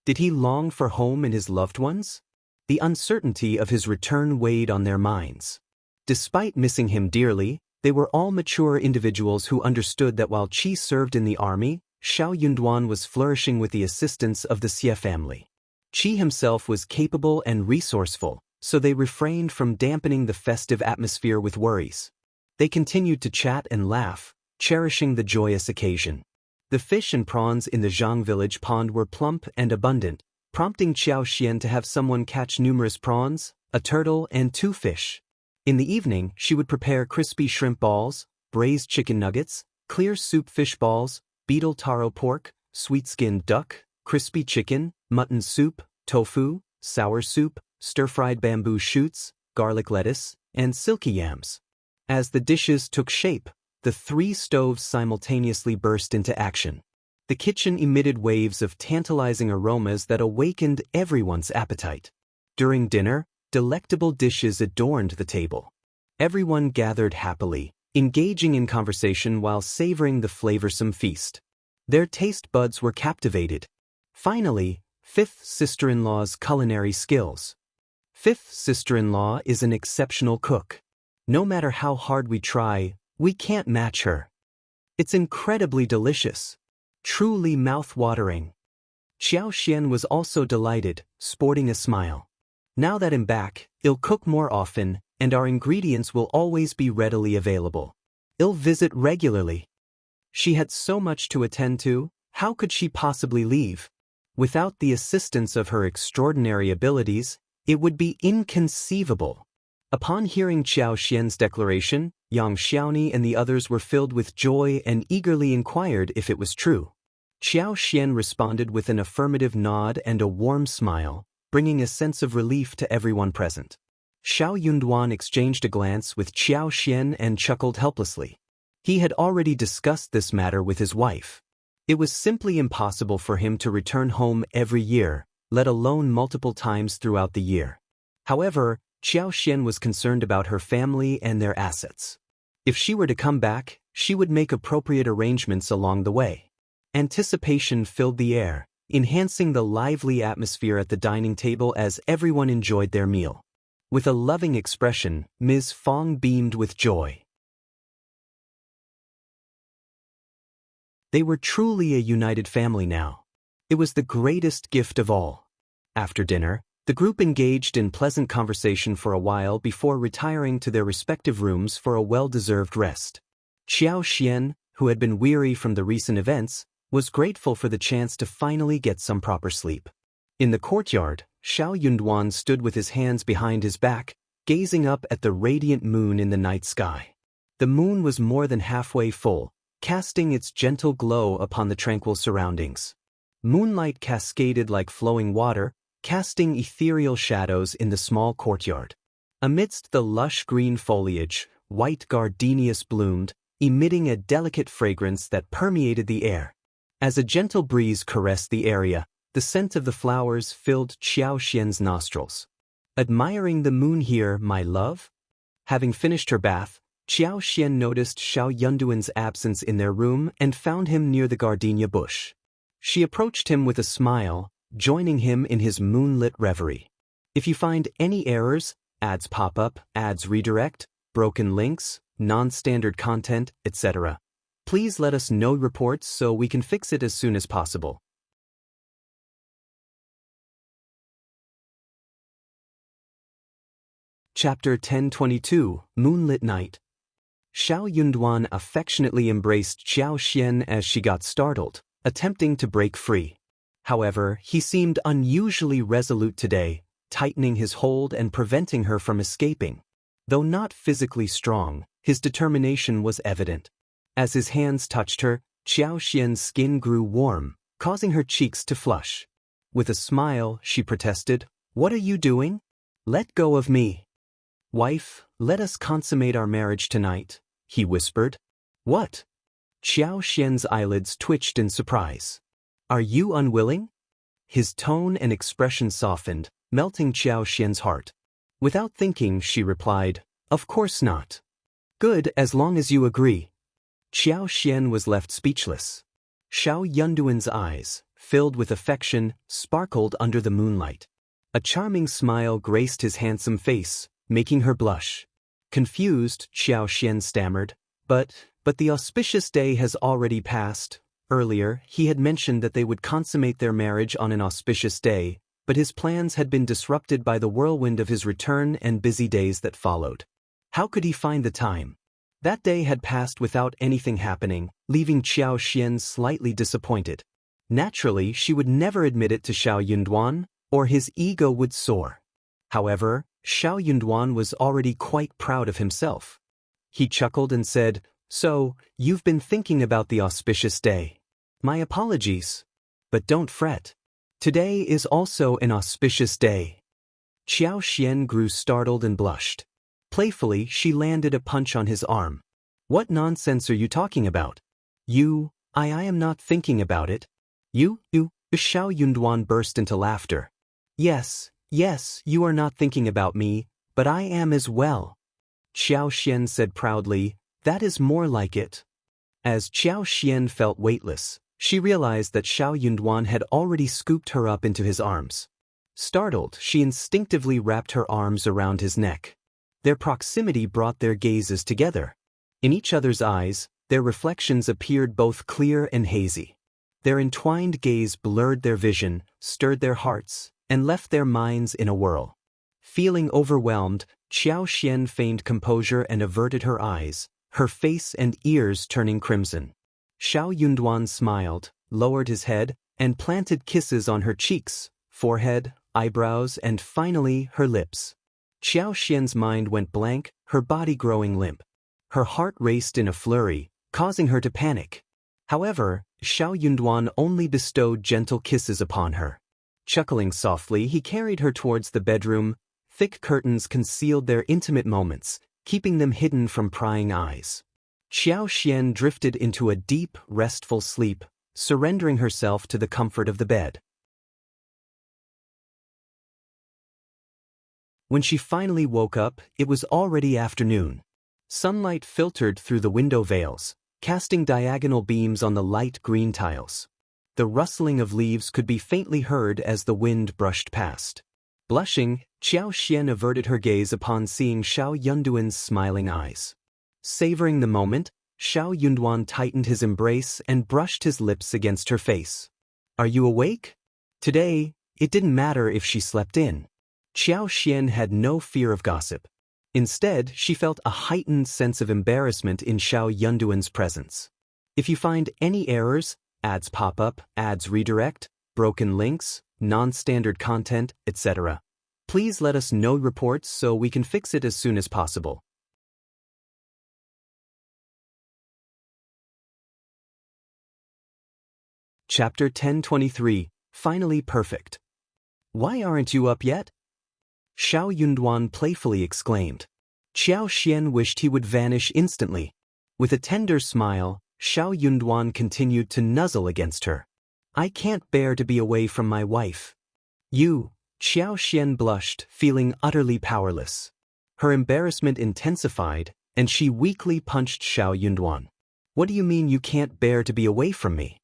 Did he long for home and his loved ones? The uncertainty of his return weighed on their minds. Despite missing him dearly, they were all mature individuals who understood that while Qi served in the army, Xiao Yunduan was flourishing with the assistance of the Xie family. Qi himself was capable and resourceful, so they refrained from dampening the festive atmosphere with worries. They continued to chat and laugh, cherishing the joyous occasion. The fish and prawns in the Zhang village pond were plump and abundant, prompting Qiao Xian to have someone catch numerous prawns, a turtle, and 2 fish. In the evening, she would prepare crispy shrimp balls, braised chicken nuggets, clear soup fish balls, beetle taro pork, sweet-skinned duck, crispy chicken, mutton soup, tofu, sour soup, stir-fried bamboo shoots, garlic lettuce, and silky yams. As the dishes took shape, the 3 stoves simultaneously burst into action. The kitchen emitted waves of tantalizing aromas that awakened everyone's appetite. During dinner, delectable dishes adorned the table. Everyone gathered happily, engaging in conversation while savoring the flavorsome feast. Their taste buds were captivated. Finally, 5th sister-in-law's culinary skills. 5th sister-in-law is an exceptional cook. No matter how hard we try, we can't match her. It's incredibly delicious. Truly mouth-watering. Qiao Xian was also delighted, sporting a smile. Now that I'm back, I'll cook more often, and our ingredients will always be readily available. I'll visit regularly. She had so much to attend to, how could she possibly leave? Without the assistance of her extraordinary abilities, it would be inconceivable. Upon hearing Qiao Xian's declaration, Yang Xiaoni and the others were filled with joy and eagerly inquired if it was true. Qiao Xian responded with an affirmative nod and a warm smile, bringing a sense of relief to everyone present. Xiao Yunduan exchanged a glance with Qiao Xian and chuckled helplessly. He had already discussed this matter with his wife. It was simply impossible for him to return home every year, let alone multiple times throughout the year. However, Qiao Xian was concerned about her family and their assets. If she were to come back, she would make appropriate arrangements along the way. Anticipation filled the air, enhancing the lively atmosphere at the dining table as everyone enjoyed their meal. With a loving expression, Ms. Fong beamed with joy. They were truly a united family now. It was the greatest gift of all. After dinner, the group engaged in pleasant conversation for a while before retiring to their respective rooms for a well-deserved rest. Qiao Xian, who had been weary from the recent events, was grateful for the chance to finally get some proper sleep. In the courtyard, Xiao Yunduan stood with his hands behind his back, gazing up at the radiant moon in the night sky. The moon was more than halfway full, casting its gentle glow upon the tranquil surroundings. Moonlight cascaded like flowing water, casting ethereal shadows in the small courtyard. Amidst the lush green foliage, white gardenias bloomed, emitting a delicate fragrance that permeated the air. As a gentle breeze caressed the area, the scent of the flowers filled Qiao Xian's nostrils. Admiring the moon here, my love? Having finished her bath, Qiao Xian noticed Xiao Yunduan's absence in their room and found him near the gardenia bush. She approached him with a smile, joining him in his moonlit reverie. If you find any errors, ads pop up, ads redirect, broken links, non-standard content, etc., please let us know reports so we can fix it as soon as possible. Chapter 1022, Moonlit Night. Xiao Yunduan affectionately embraced Qiao Xian as she got startled, attempting to break free. However, he seemed unusually resolute today, tightening his hold and preventing her from escaping. Though not physically strong, his determination was evident. As his hands touched her, Qiao Xian's skin grew warm, causing her cheeks to flush. With a smile, she protested, "What are you doing? Let go of me." "Wife, let us consummate our marriage tonight," he whispered. "What?" Qiao Xian's eyelids twitched in surprise. Are you unwilling? His tone and expression softened, melting Qiao Xian's heart. Without thinking, she replied, Of course not. Good, as long as you agree. Qiao Xian was left speechless. Xiao Yunduan's eyes, filled with affection, sparkled under the moonlight. A charming smile graced his handsome face, making her blush. Confused, Qiao Xian stammered, But the auspicious day has already passed. Earlier, he had mentioned that they would consummate their marriage on an auspicious day, but his plans had been disrupted by the whirlwind of his return and busy days that followed. How could he find the time? That day had passed without anything happening, leaving Qiao Xian slightly disappointed. Naturally, she would never admit it to Xiao Yunduan, or his ego would soar. However, Xiao Yunduan was already quite proud of himself. He chuckled and said, So, you've been thinking about the auspicious day. My apologies. But don't fret. Today is also an auspicious day. Qiao Xian grew startled and blushed. Playfully, she landed a punch on his arm. What nonsense are you talking about? I am not thinking about it. You, Xiao Yunduan burst into laughter. Yes, you are not thinking about me, but I am as well. Qiao Xian said proudly, That is more like it. As Qiao Xian felt weightless, she realized that Xiao Yunduan had already scooped her up into his arms. Startled, she instinctively wrapped her arms around his neck. Their proximity brought their gazes together. In each other's eyes, their reflections appeared both clear and hazy. Their entwined gaze blurred their vision, stirred their hearts, and left their minds in a whirl. Feeling overwhelmed, Qiao Xian feigned composure and averted her eyes, her face and ears turning crimson. Xiao Yunduan smiled, lowered his head, and planted kisses on her cheeks, forehead, eyebrows, and finally her lips. Qiao Xian's mind went blank, her body growing limp. Her heart raced in a flurry, causing her to panic. However, Xiao Yunduan only bestowed gentle kisses upon her. Chuckling softly, he carried her towards the bedroom. Thick curtains concealed their intimate moments, keeping them hidden from prying eyes. Qiao Xian drifted into a deep, restful sleep, surrendering herself to the comfort of the bed. When she finally woke up, it was already afternoon. Sunlight filtered through the window veils, casting diagonal beams on the light green tiles. The rustling of leaves could be faintly heard as the wind brushed past. Blushing, Qiao Xian averted her gaze upon seeing Xiao Yunduan's smiling eyes. Savoring the moment, Xiao Yunduan tightened his embrace and brushed his lips against her face. Are you awake? Today, it didn't matter if she slept in. Qiao Xian had no fear of gossip. Instead, she felt a heightened sense of embarrassment in Xiao Yunduan's presence. If you find any errors, ads pop up, ads redirect, broken links, non-standard content, etc., please let us know reports so we can fix it as soon as possible. Chapter 1023, Finally Perfect. Why aren't you up yet? Xiao Yunduan playfully exclaimed. Qiao Xian wished he would vanish instantly. With a tender smile, Xiao Yunduan continued to nuzzle against her. I can't bear to be away from my wife. You, Qiao Xian blushed, feeling utterly powerless. Her embarrassment intensified, and she weakly punched Xiao Yunduan. What do you mean you can't bear to be away from me?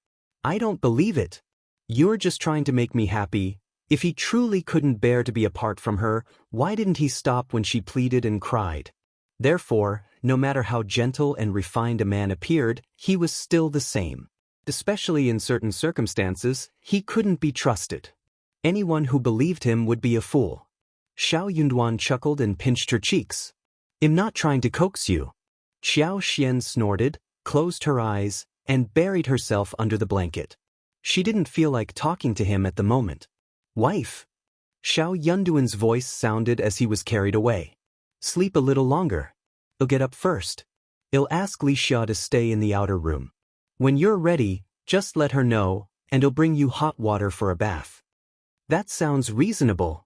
I don't believe it. You're just trying to make me happy. If he truly couldn't bear to be apart from her, why didn't he stop when she pleaded and cried? Therefore, no matter how gentle and refined a man appeared, he was still the same. Especially in certain circumstances, he couldn't be trusted. Anyone who believed him would be a fool. Xiao Yunduan chuckled and pinched her cheeks. I'm not trying to coax you. Qiao Xian snorted, closed her eyes, and buried herself under the blanket. She didn't feel like talking to him at the moment. Wife. Xiao Yunduan's voice sounded as he was carried away. Sleep a little longer. I'll get up first. I'll ask Li Xia to stay in the outer room. When you're ready, just let her know, and I'll bring you hot water for a bath. That sounds reasonable.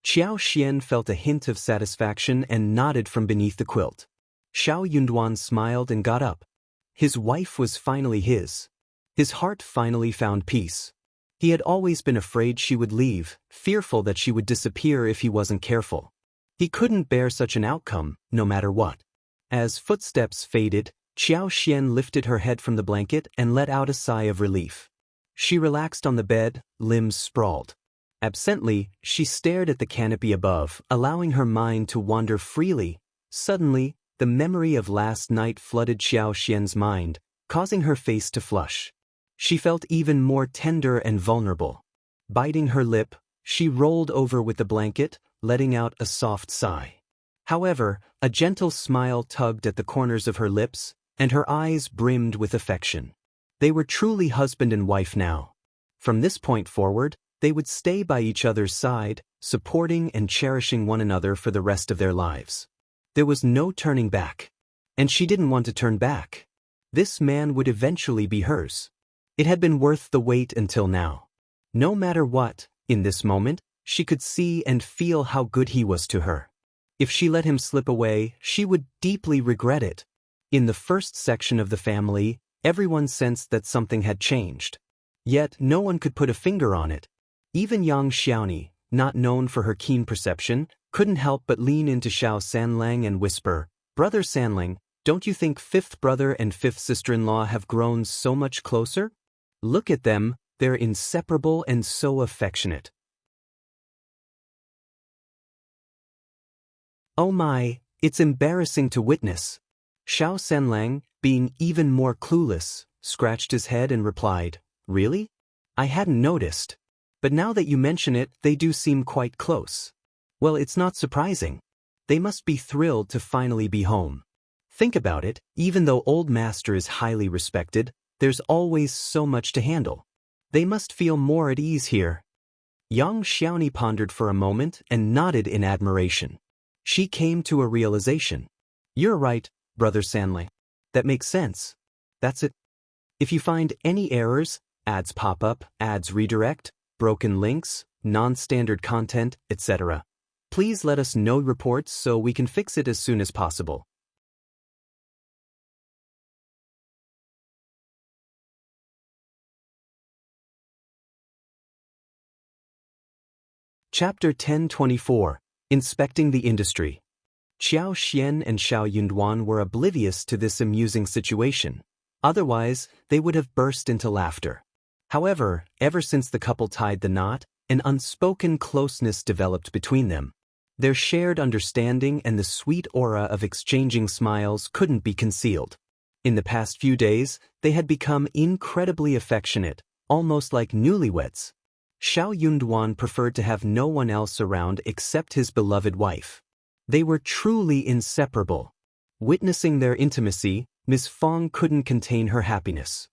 Qiao Xian felt a hint of satisfaction and nodded from beneath the quilt. Xiao Yunduan smiled and got up. His wife was finally his. His heart finally found peace. He had always been afraid she would leave, fearful that she would disappear if he wasn't careful. He couldn't bear such an outcome, no matter what. As footsteps faded, Qiao Xian lifted her head from the blanket and let out a sigh of relief. She relaxed on the bed, limbs sprawled. Absently, she stared at the canopy above, allowing her mind to wander freely. Suddenly, the memory of last night flooded Qiao Xian's mind, causing her face to flush. She felt even more tender and vulnerable. Biting her lip, she rolled over with the blanket, letting out a soft sigh. However, a gentle smile tugged at the corners of her lips, and her eyes brimmed with affection. They were truly husband and wife now. From this point forward, they would stay by each other's side, supporting and cherishing one another for the rest of their lives. There was no turning back. And she didn't want to turn back. This man would eventually be hers. It had been worth the wait until now. No matter what, in this moment, she could see and feel how good he was to her. If she let him slip away, she would deeply regret it. In the first section of the family, everyone sensed that something had changed. Yet no one could put a finger on it. Even young Xiaoni, not known for her keen perception, couldn't help but lean into Xiao Sanlang and whisper, "Brother Sanlang, don't you think fifth brother and fifth sister-in-law have grown so much closer? Look at them, they're inseparable and so affectionate." "Oh my, it's embarrassing to witness." Xiao Sanlang, being even more clueless, scratched his head and replied, "Really? I hadn't noticed. But now that you mention it, they do seem quite close. Well, it's not surprising. They must be thrilled to finally be home. Think about it, even though Old Master is highly respected, there's always so much to handle. They must feel more at ease here." Young Xiaoni pondered for a moment and nodded in admiration. She came to a realization. "You're right, Brother Sanley. That makes sense. That's it. If you find any errors, ads pop up, ads redirect, broken links, non-standard content, etc., please let us know reports so we can fix it as soon as possible." Chapter 1024, Inspecting the Industry. Qiao Xian and Xiao Yunduan were oblivious to this amusing situation. Otherwise, they would have burst into laughter. However, ever since the couple tied the knot, an unspoken closeness developed between them. Their shared understanding and the sweet aura of exchanging smiles couldn't be concealed. In the past few days, they had become incredibly affectionate, almost like newlyweds. Xiao Yunduan preferred to have no one else around except his beloved wife. They were truly inseparable. Witnessing their intimacy, Ms. Fong couldn't contain her happiness.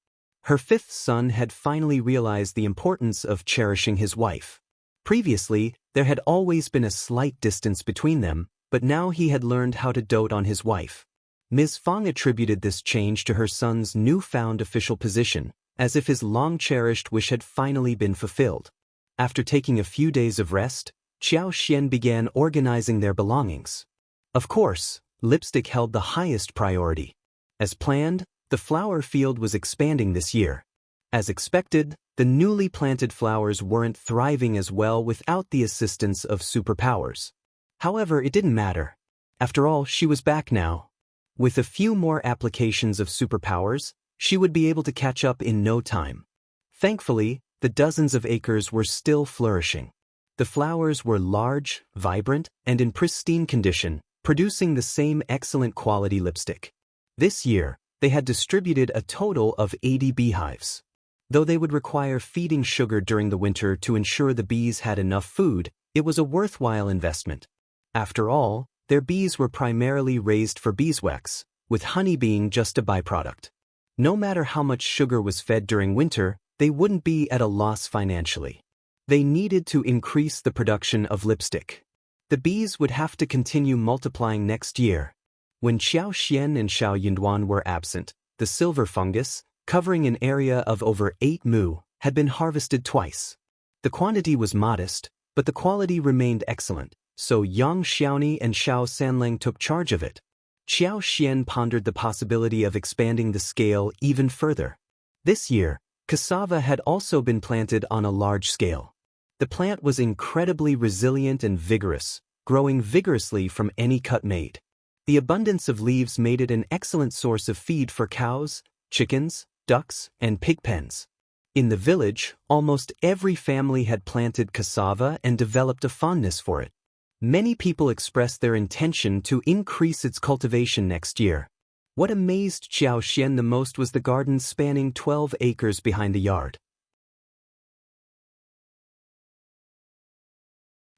Her fifth son had finally realized the importance of cherishing his wife. Previously, there had always been a slight distance between them, but now he had learned how to dote on his wife. Ms. Fong attributed this change to her son's newfound official position, as if his long-cherished wish had finally been fulfilled. After taking a few days of rest, Qiao Xian began organizing their belongings. Of course, lipstick held the highest priority. As planned, the flower field was expanding this year. As expected, the newly planted flowers weren't thriving as well without the assistance of superpowers. However, it didn't matter. After all, she was back now. With a few more applications of superpowers, she would be able to catch up in no time. Thankfully, the dozens of acres were still flourishing. The flowers were large, vibrant, and in pristine condition, producing the same excellent quality lipstick. This year, they had distributed a total of 80 beehives. Though they would require feeding sugar during the winter to ensure the bees had enough food, it was a worthwhile investment. After all, their bees were primarily raised for beeswax, with honey being just a byproduct. No matter how much sugar was fed during winter, they wouldn't be at a loss financially. They needed to increase the production of lipstick. The bees would have to continue multiplying next year. When Qiao Xian and Xiao Yunduan were absent, the silver fungus, covering an area of over 8 mu, had been harvested twice. The quantity was modest, but the quality remained excellent, so Yang Xiaoni and Xiao Sanlang took charge of it. Qiao Xian pondered the possibility of expanding the scale even further. This year, cassava had also been planted on a large scale. The plant was incredibly resilient and vigorous, growing vigorously from any cut made. The abundance of leaves made it an excellent source of feed for cows, chickens, ducks, and pig pens. In the village, almost every family had planted cassava and developed a fondness for it. Many people expressed their intention to increase its cultivation next year. What amazed Qiao Xian the most was the garden spanning 12 acres behind the yard.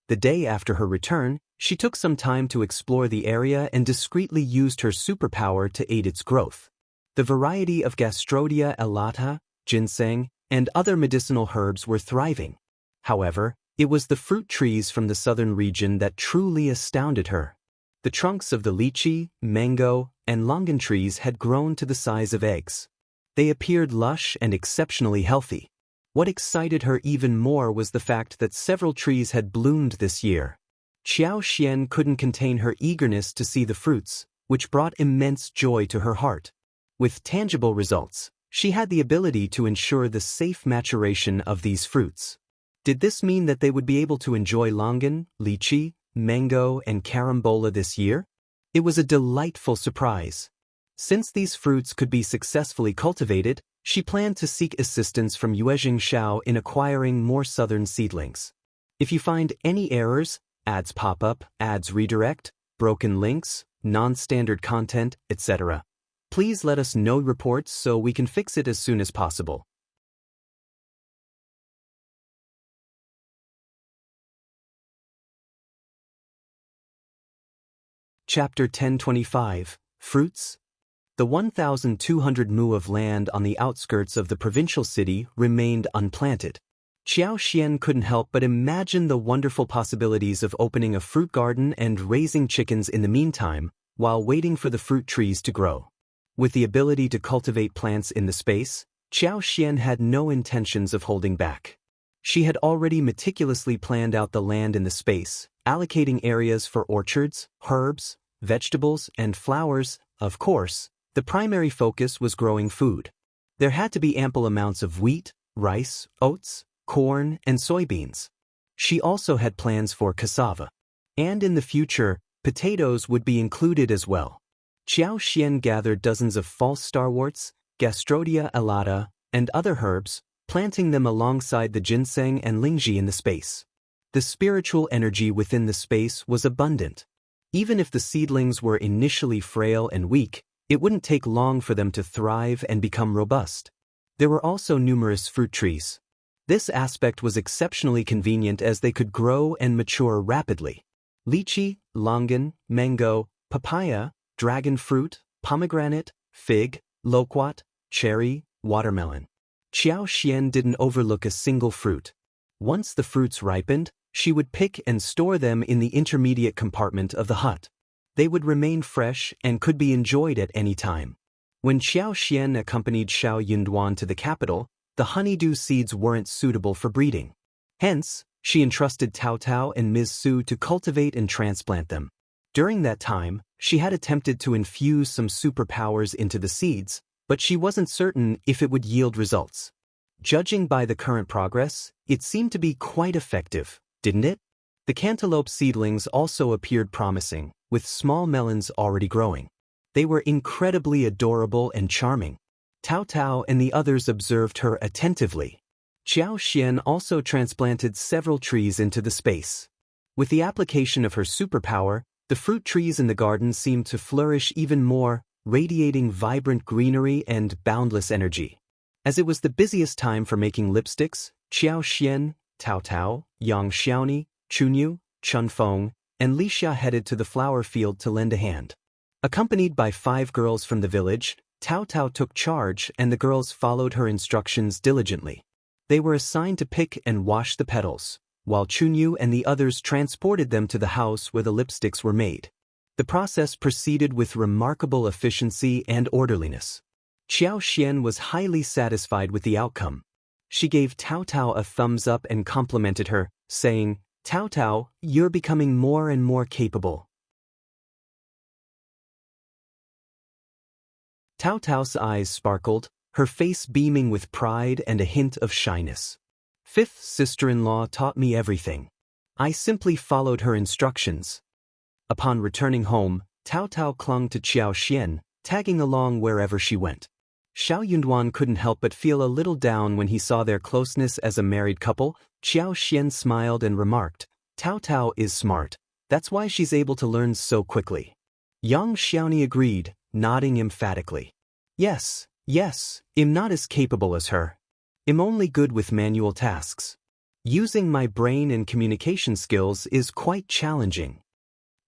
The day after her return, she took some time to explore the area and discreetly used her superpower to aid its growth. The variety of Gastrodia elata, ginseng, and other medicinal herbs were thriving. However, it was the fruit trees from the southern region that truly astounded her. The trunks of the lychee, mango, and longan trees had grown to the size of eggs. They appeared lush and exceptionally healthy. What excited her even more was the fact that several trees had bloomed this year. Qiao Xian couldn't contain her eagerness to see the fruits, which brought immense joy to her heart. With tangible results, she had the ability to ensure the safe maturation of these fruits. Did this mean that they would be able to enjoy longan, lychee, mango, and carambola this year? It was a delightful surprise. Since these fruits could be successfully cultivated, she planned to seek assistance from Qiao in acquiring more southern seedlings. If you find any errors, ads pop up, ads redirect, broken links, non-standard content, etc., please let us know reports so we can fix it as soon as possible. Chapter 1025, Fruits. The 1,200 mu of land on the outskirts of the provincial city remained unplanted. Qiao Xian couldn't help but imagine the wonderful possibilities of opening a fruit garden and raising chickens in the meantime, while waiting for the fruit trees to grow. With the ability to cultivate plants in the space, Qiao Xian had no intentions of holding back. She had already meticulously planned out the land in the space, allocating areas for orchards, herbs, vegetables, and flowers. Of course, the primary focus was growing food. There had to be ample amounts of wheat, rice, oats, corn, and soybeans. She also had plans for cassava. And in the future, potatoes would be included as well. Qiao Xian gathered dozens of false starworts, Gastrodia elata, and other herbs, planting them alongside the ginseng and lingzhi in the space. The spiritual energy within the space was abundant. Even if the seedlings were initially frail and weak, it wouldn't take long for them to thrive and become robust. There were also numerous fruit trees. This aspect was exceptionally convenient as they could grow and mature rapidly. Lychee, longan, mango, papaya, dragon fruit, pomegranate, fig, loquat, cherry, watermelon. Qiao Xian didn't overlook a single fruit. Once the fruits ripened, she would pick and store them in the intermediate compartment of the hut. They would remain fresh and could be enjoyed at any time. When Qiao Xian accompanied Xiao Yunduan to the capital, the honeydew seeds weren't suitable for breeding. Hence, she entrusted Tao Tao and Ms. Su to cultivate and transplant them. During that time, she had attempted to infuse some superpowers into the seeds, but she wasn't certain if it would yield results. Judging by the current progress, it seemed to be quite effective, didn't it? The cantaloupe seedlings also appeared promising, with small melons already growing. They were incredibly adorable and charming. Tao Tao and the others observed her attentively. Qiao Xian also transplanted several trees into the space. With the application of her superpower, the fruit trees in the garden seemed to flourish even more, radiating vibrant greenery and boundless energy. As it was the busiest time for making lipsticks, Qiao Xian, Tao Tao, Yang Xiaoni, Chunyu, Chunfeng, and Li Xia headed to the flower field to lend a hand. Accompanied by 5 girls from the village, Tao Tao took charge and the girls followed her instructions diligently. They were assigned to pick and wash the petals, while Chunyu and the others transported them to the house where the lipsticks were made. The process proceeded with remarkable efficiency and orderliness. Qiao Xian was highly satisfied with the outcome. She gave Tao Tao a thumbs up and complimented her, saying, "Tao Tao, you're becoming more and more capable." Tao Tao's eyes sparkled, her face beaming with pride and a hint of shyness. Fifth sister-in-law taught me everything. I simply followed her instructions. Upon returning home, Tao Tao clung to Qiao Xian, tagging along wherever she went. Xiao Yunduan couldn't help but feel a little down when he saw their closeness as a married couple. Qiao Xian smiled and remarked, Tao Tao is smart. That's why she's able to learn so quickly. Yang Xiaoni agreed, nodding emphatically. Yes, I'm not as capable as her. I'm only good with manual tasks. Using my brain and communication skills is quite challenging.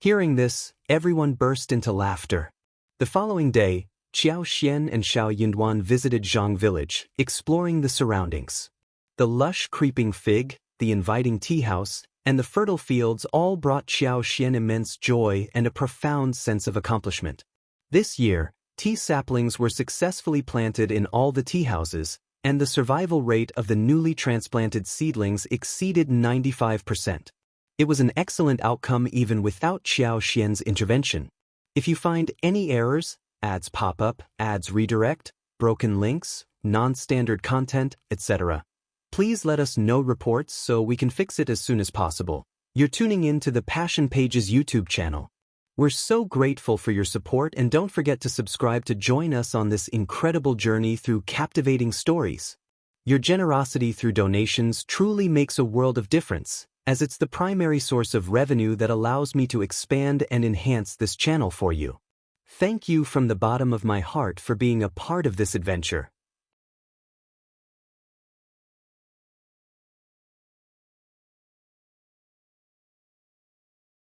Hearing this, everyone burst into laughter. The following day, Qiao Xian and Xiao Yunduan visited Zhang village, exploring the surroundings. The lush creeping fig, the inviting tea house, and the fertile fields all brought Qiao Xian immense joy and a profound sense of accomplishment. This year, tea saplings were successfully planted in all the tea houses, and the survival rate of the newly transplanted seedlings exceeded 95%. It was an excellent outcome even without Qiao Xian's intervention. If you find any errors, ads pop up, ads redirect, broken links, non-standard content, etc., please let us know reports so we can fix it as soon as possible. You're tuning in to the Passion Pages YouTube channel. We're so grateful for your support, and don't forget to subscribe to join us on this incredible journey through captivating stories. Your generosity through donations truly makes a world of difference, as it's the primary source of revenue that allows me to expand and enhance this channel for you. Thank you from the bottom of my heart for being a part of this adventure.